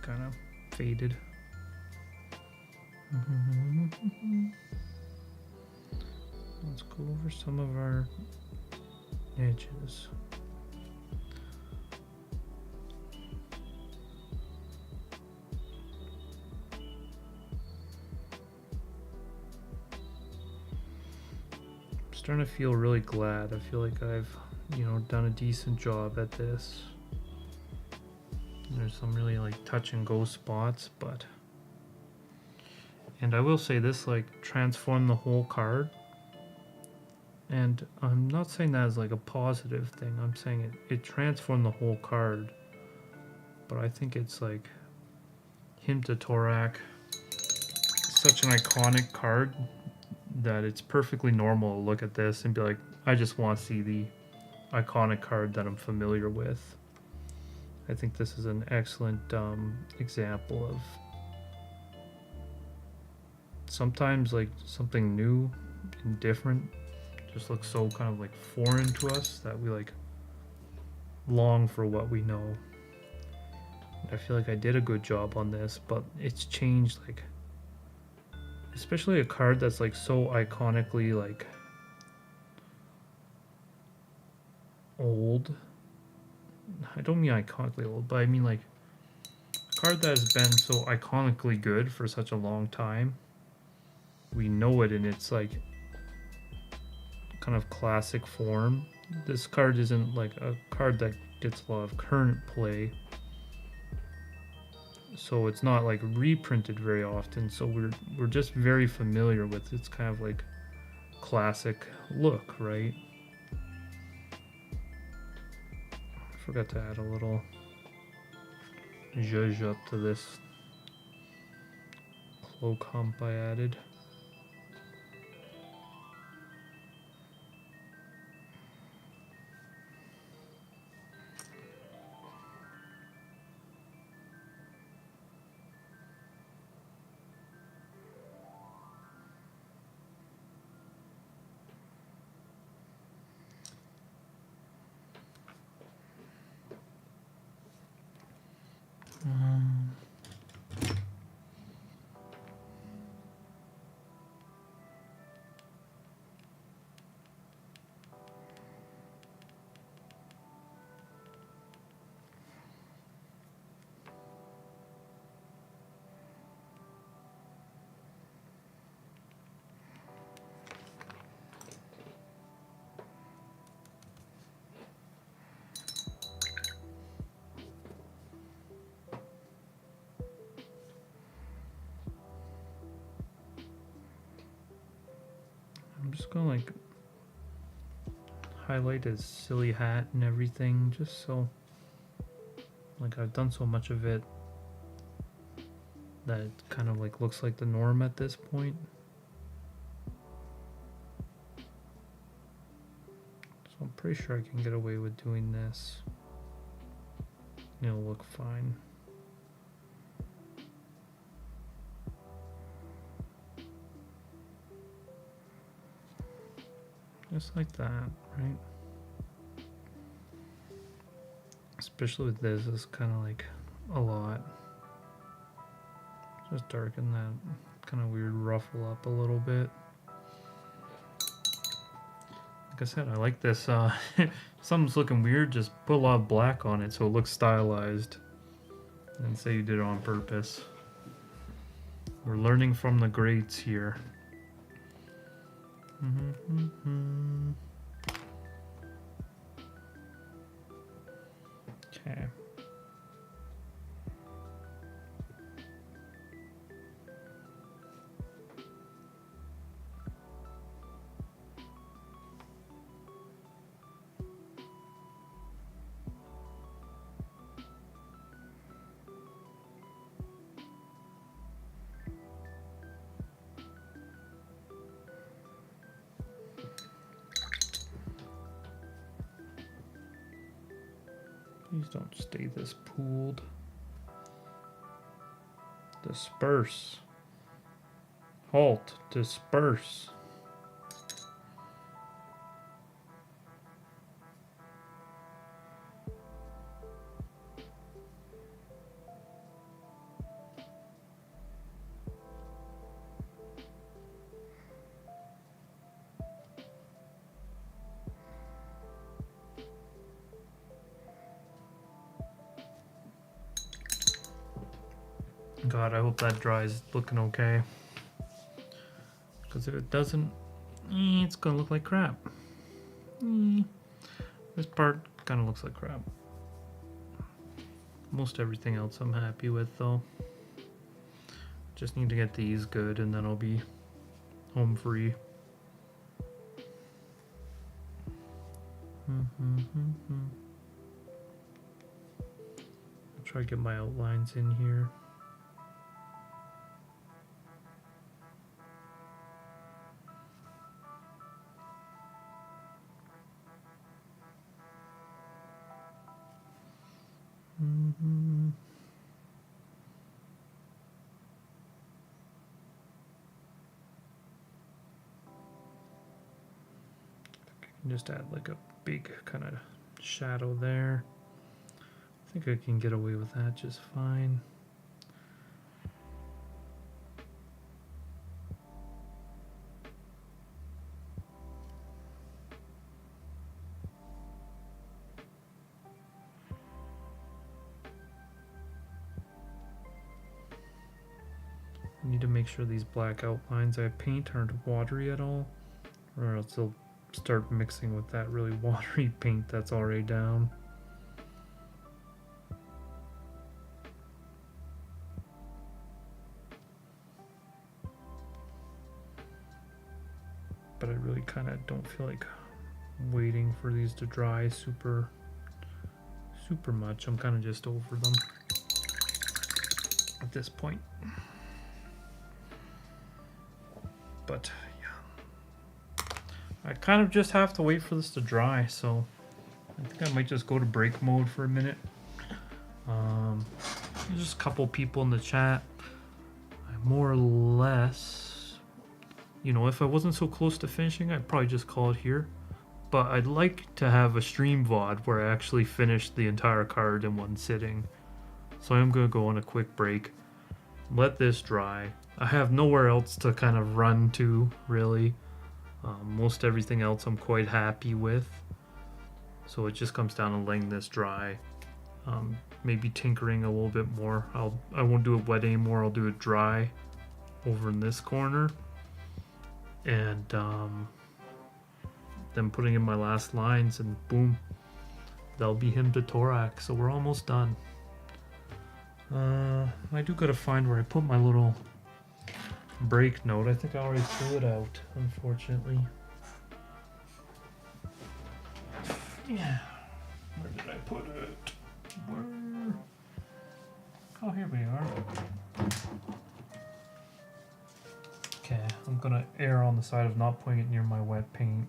kind of faded. Let's go over some of our edges. I'm starting to feel really glad. I feel like I've, you know, done a decent job at this. There's some really like touch and go spots, but and I will say this like transformed the whole card. And I'm not saying that as like a positive thing. I'm saying it transformed the whole card. But I think it's like him to Tourach. Such an iconic card that it's perfectly normal to look at this and be like, I just want to see the iconic card that I'm familiar with. I think this is an excellent example of sometimes like something new and different just looks so kind of like foreign to us that we like long for what we know. I feel like I did a good job on this, but it's changed, like especially a card that's like so iconically like old. I don't mean iconically old, but I mean like a card that has been so iconically good for such a long time. We know it in its like kind of classic form. This card isn't like a card that gets a lot of current play. so it's not like reprinted very often, so we're just very familiar with its kind of like classic look, right? Forgot to add a little zhuzh up to this cloak hump I added. I'm just gonna like highlight his silly hat and everything, just so like I've done so much of it that it kind of like looks like the norm at this point. So I'm pretty sure I can get away with doing this. It'll look fine. Just like that, right? Especially with this, it's kind of like a lot. Just darken that kind of weird ruffle up a little bit. Like I said, I like this. Something's looking weird, just put a lot of black on it so it looks stylized. And say you did it on purpose. We're learning from the greats here. Okay. Please don't stay this pooled. Disperse. Halt. Disperse. God, I hope that dries looking okay. Because if it doesn't, it's gonna look like crap. This part kind of looks like crap. Most everything else I'm happy with though. Just need to get these good and then I'll be home free. I'll try to get my outlines in here. Just add like a big kind of shadow there. I think I can get away with that just fine. I need to make sure these black outlines I paint aren't watery at all, or else they'll start mixing with that really watery paint that's already down. but I really kind of don't feel like waiting for these to dry super much. I'm kind of just over them at this point. But yeah, I kind of just have to wait for this to dry, so I think I might just go to break mode for a minute. There's just a couple people in the chat. I more or less, you know, if I wasn't so close to finishing, I'd probably just call it here. But I'd like to have a stream VOD where I actually finish the entire card in one sitting. So I'm going to go on a quick break, let this dry. I have nowhere else to kind of run to, really. Most everything else I'm quite happy with. So it just comes down to letting this dry. Maybe tinkering a little bit more. I won't do it wet anymore, I'll do it dry over in this corner. And then putting in my last lines, and boom, that'll be him to Tourach. So we're almost done. I do gotta find where I put my little break note. I think I already threw it out, unfortunately. Yeah, where did I put it? Where? Oh, here we are. Okay, I'm gonna err on the side of not putting it near my wet paint.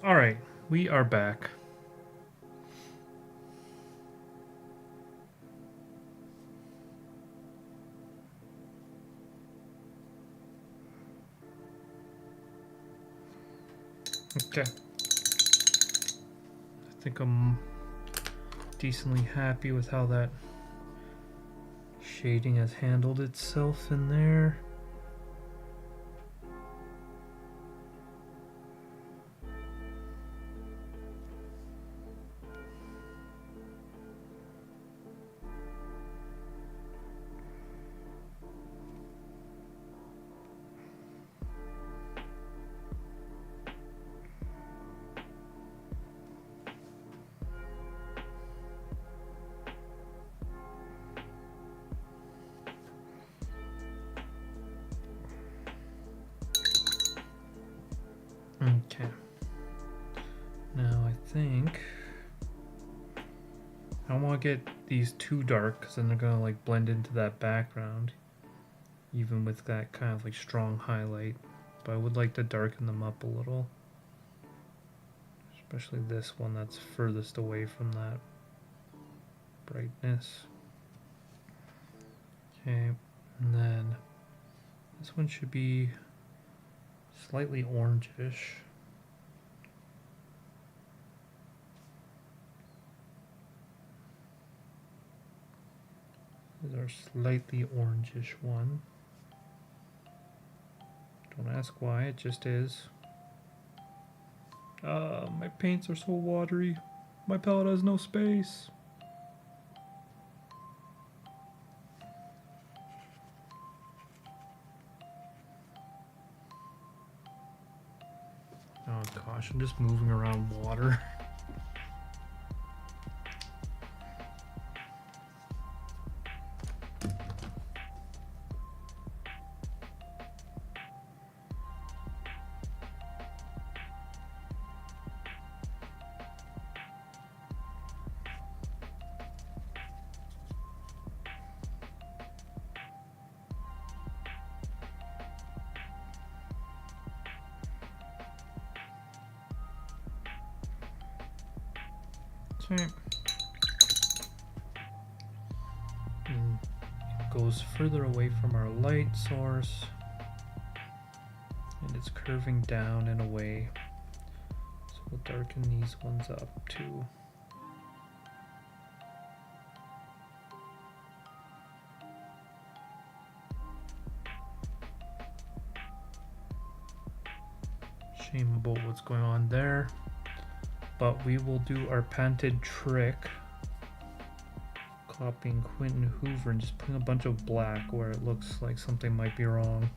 All right, we are back. Okay. I think I'm decently happy with how that shading has handled itself in there. Okay. Now I think I don't want to get these too dark because then they're gonna like blend into that background, even with that kind of like strong highlight. But I would like to darken them up a little, especially this one that's furthest away from that brightness. Okay, and then this one should be slightly orangish. This is our slightly orangish one. Don't ask why, it just is. My paints are so watery. My palette has no space. Oh gosh, I'm just moving around water. Okay. And it goes further away from our light source, and it's curving down in a way, so we'll darken these ones up too. Shame about what's going on there, but we will do our patented trick, copying Quinton Hoover and just putting a bunch of black where it looks like something might be wrong.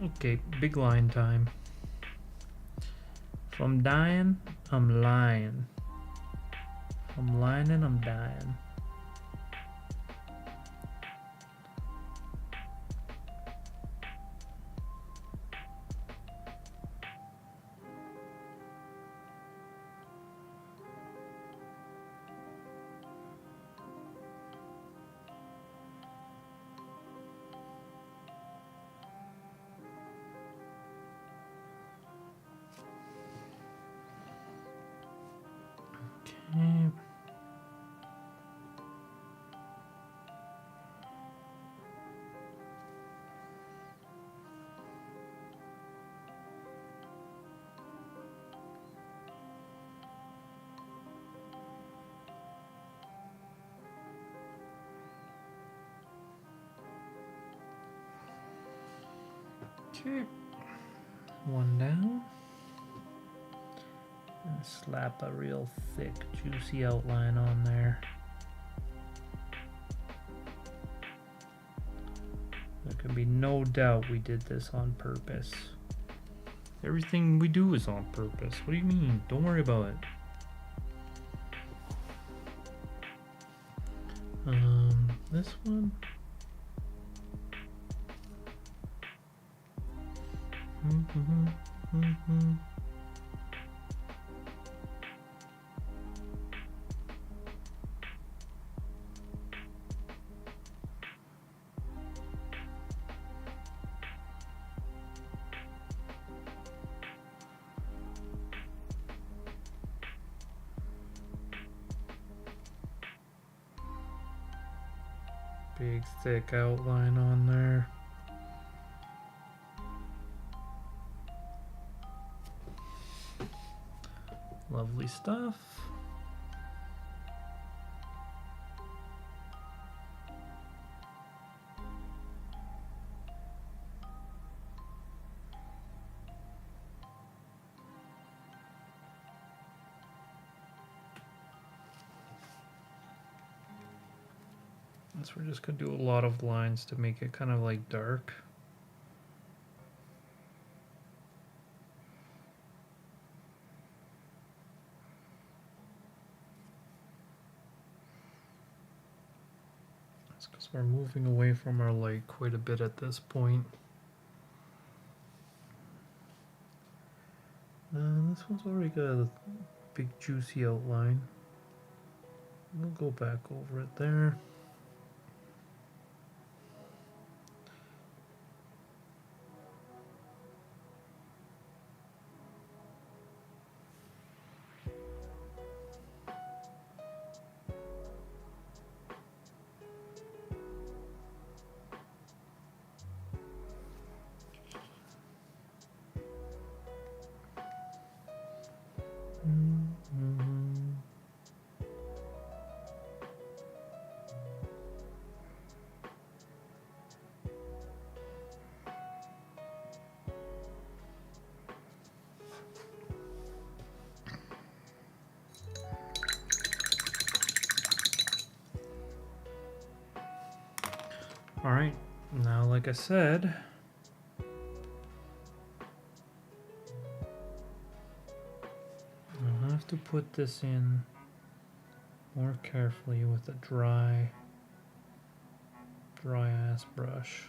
Okay, big line time. If I'm dying, I'm lying. If I'm lying and I'm dying. Okay. Okay, one down. And slap a real thick, juicy outline on there. There can be no doubt we did this on purpose. Everything we do is on purpose. What do you mean? Don't worry about it. This one. Big thick outline on there. Lovely stuff. So we're just going to do a lot of lines to make it kind of like dark. That's because we're moving away from our light quite a bit at this point. This one's already got a big juicy outline. We'll go back over it there. All right, now like I said, I'll have to put this in more carefully with a dry ass brush.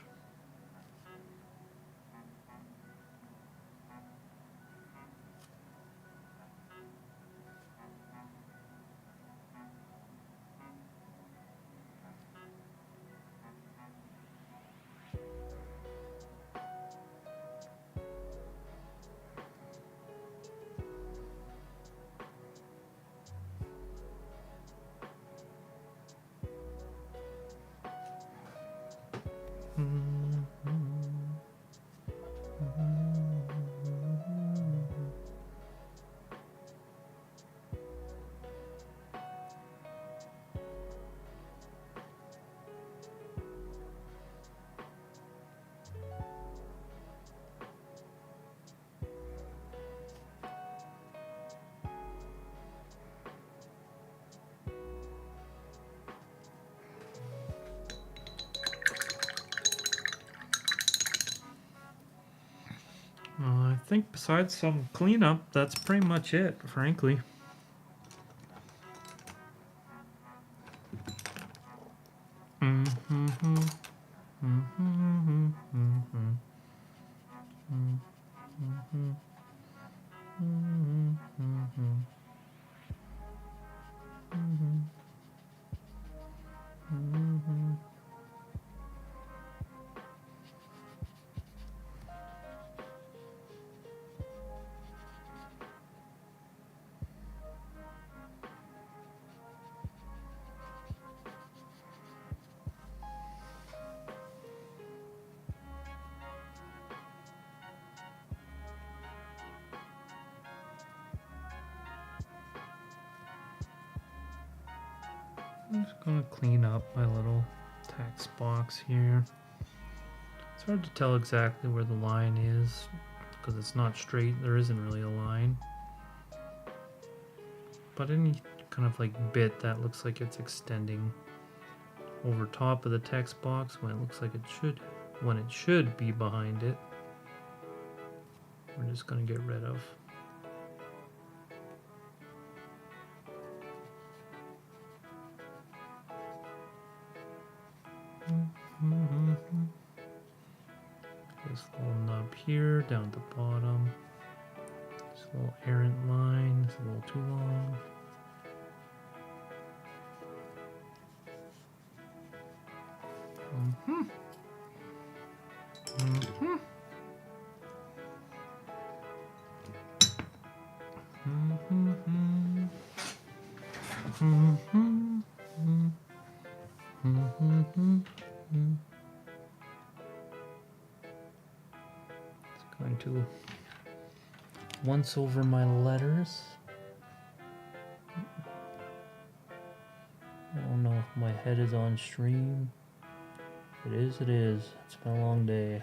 I think besides some cleanup, that's pretty much it, frankly. I'm just going to clean up my little text box here. It's hard to tell exactly where the line is because it's not straight. There isn't really a line. But any kind of like bit that looks like it's extending over top of the text box when it looks like it should, when it should be behind it, we're just going to get rid of. This little nub here down at the bottom. This little errant line is a little too long. going to once over my letters. I don't know if my head is on stream. If it is, it is. It's been a long day.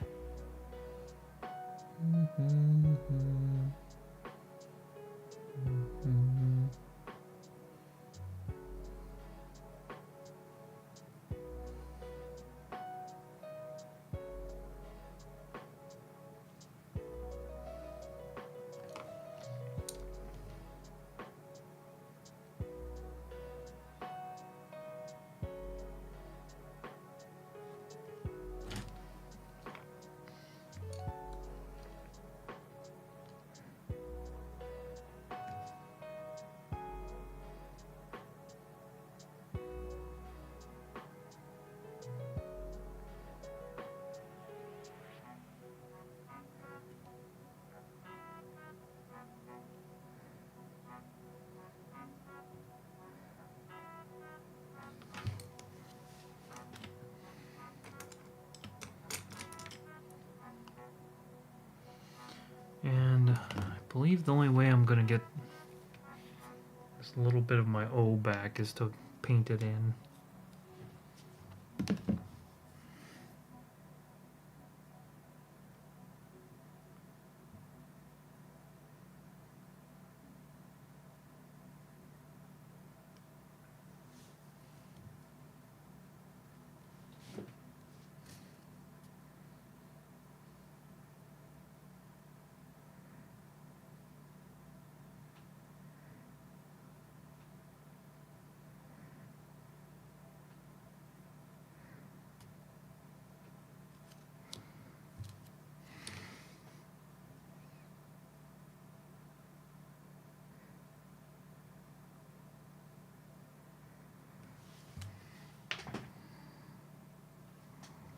And I believe the only way I'm gonna get this little bit of my O back is to paint it in.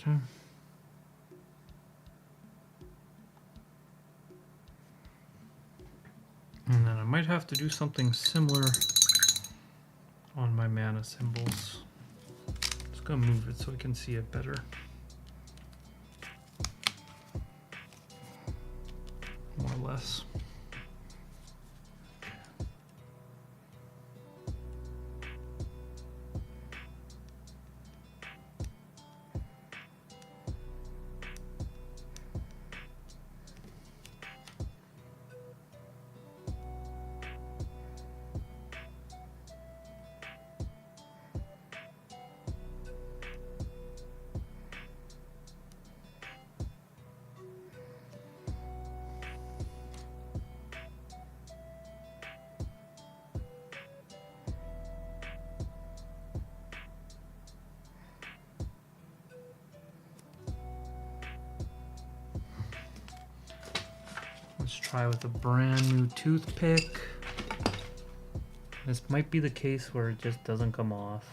Okay. And then I might have to do something similar on my mana symbols. Just gonna move it so I can see it better. More or less. Let's try with a brand new toothpick. This might be the case where it just doesn't come off.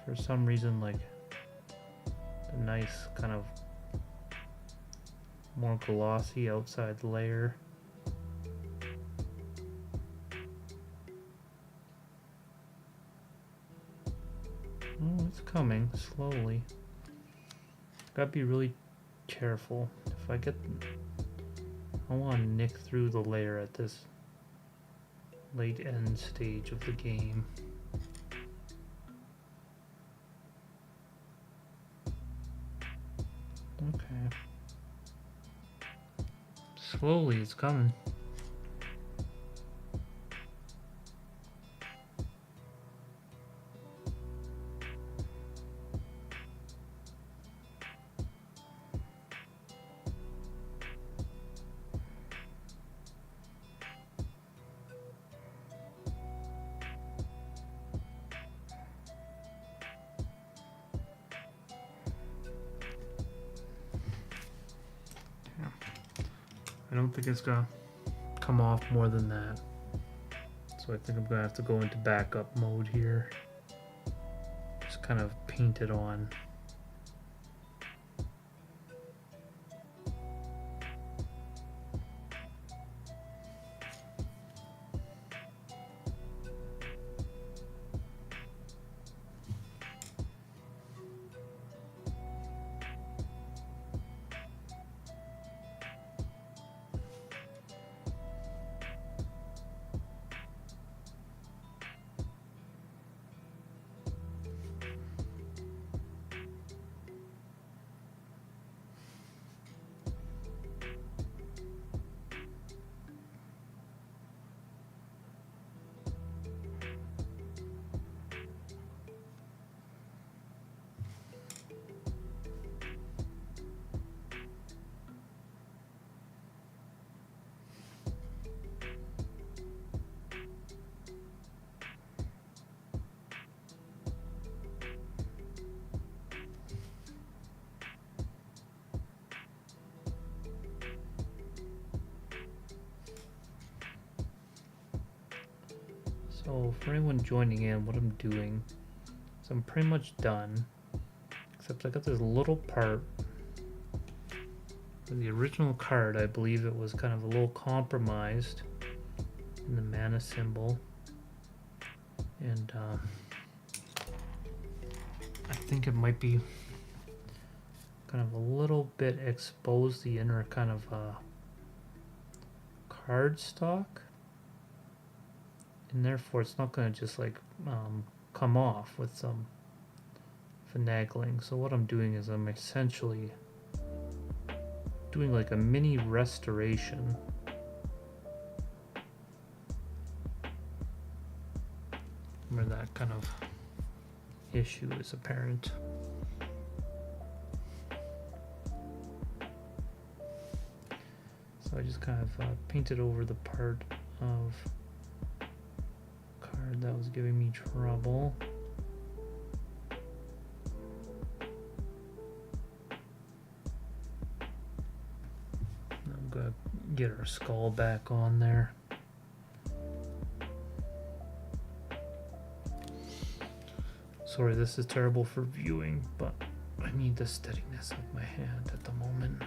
For some reason, like a nice kind of more glossy outside layer. Oh, it's coming slowly. Gotta be really careful. If I get, I want to nick through the layer at this late end stage of the game. Okay. Slowly it's coming. I don't think it's gonna come off more than that. So I think I'm gonna have to go into backup mode here. Just kind of paint it on. So for anyone joining in, what I'm doing is I'm pretty much done, except I got this little part. The original card, I believe it was kind of a little compromised in the mana symbol, and I think it might be kind of a little bit exposed, the inner kind of card stock, and therefore it's not going to just like come off with some finagling. So what I'm doing is I'm essentially doing like a mini restoration where that kind of issue is apparent. So I just kind of painted over the part of card that was giving me trouble. I'm gonna get our skull back on there. Sorry, this is terrible for viewing, but I need the steadiness of my hand at the moment.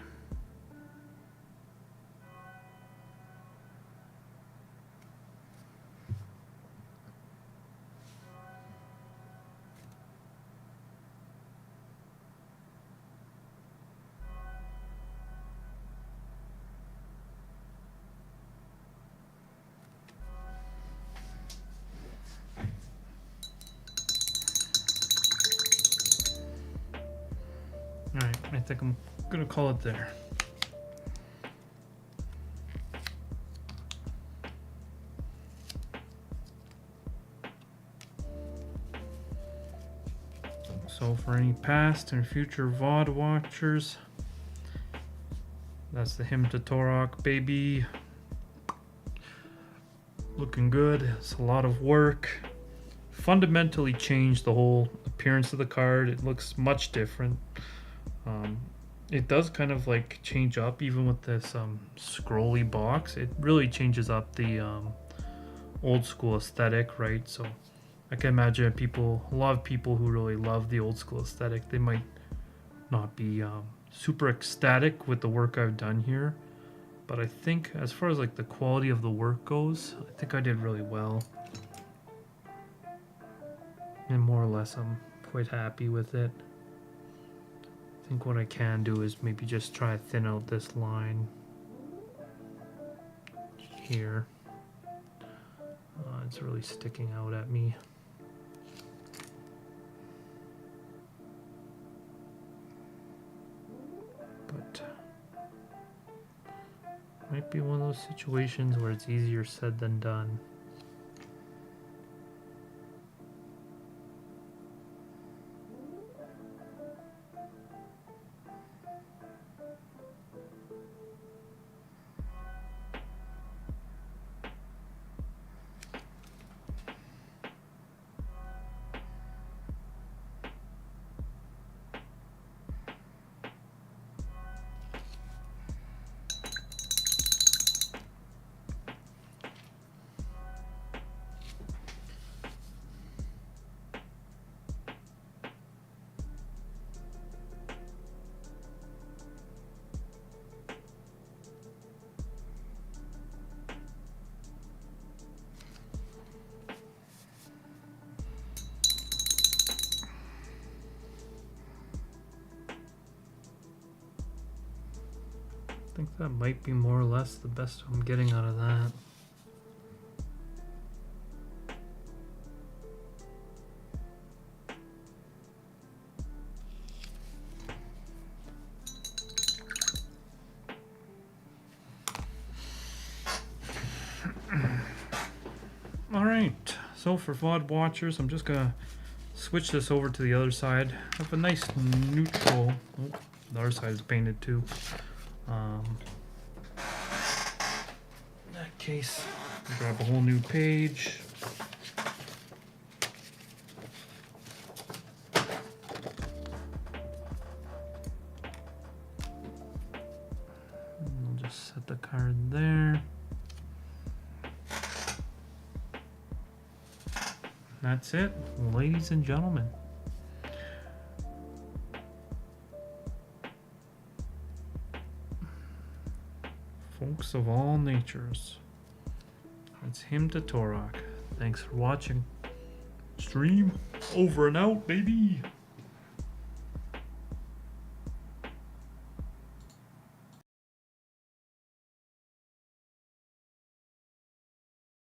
Alright, I think I'm gonna call it there. So for any past and future VOD watchers, that's the Hymn to Tourach, baby. Looking good. It's a lot of work. Fundamentally changed the whole appearance of the card. It looks much different. It does kind of like change up even with this scrolly box. It really changes up the old school aesthetic, right? So I can imagine a lot of people who really love the old school aesthetic, they might not be super ecstatic with the work I've done here. But I think as far as like the quality of the work goes, I think I did really well. And more or less I'm quite happy with it. I think what I can do is maybe just try to thin out this line here. It's really sticking out at me. But might be one of those situations where it's easier said than done. I think that might be more or less the best I'm getting out of that. Alright, so for VOD watchers, I'm just gonna switch this over to the other side. I have a nice neutral. Oh, the other side is painted too. In that case, grab a whole new page. And we'll just set the card there. That's it, ladies and gentlemen. Folks of all natures. It's him to Tourach. Thanks for watching. Stream over and out, baby.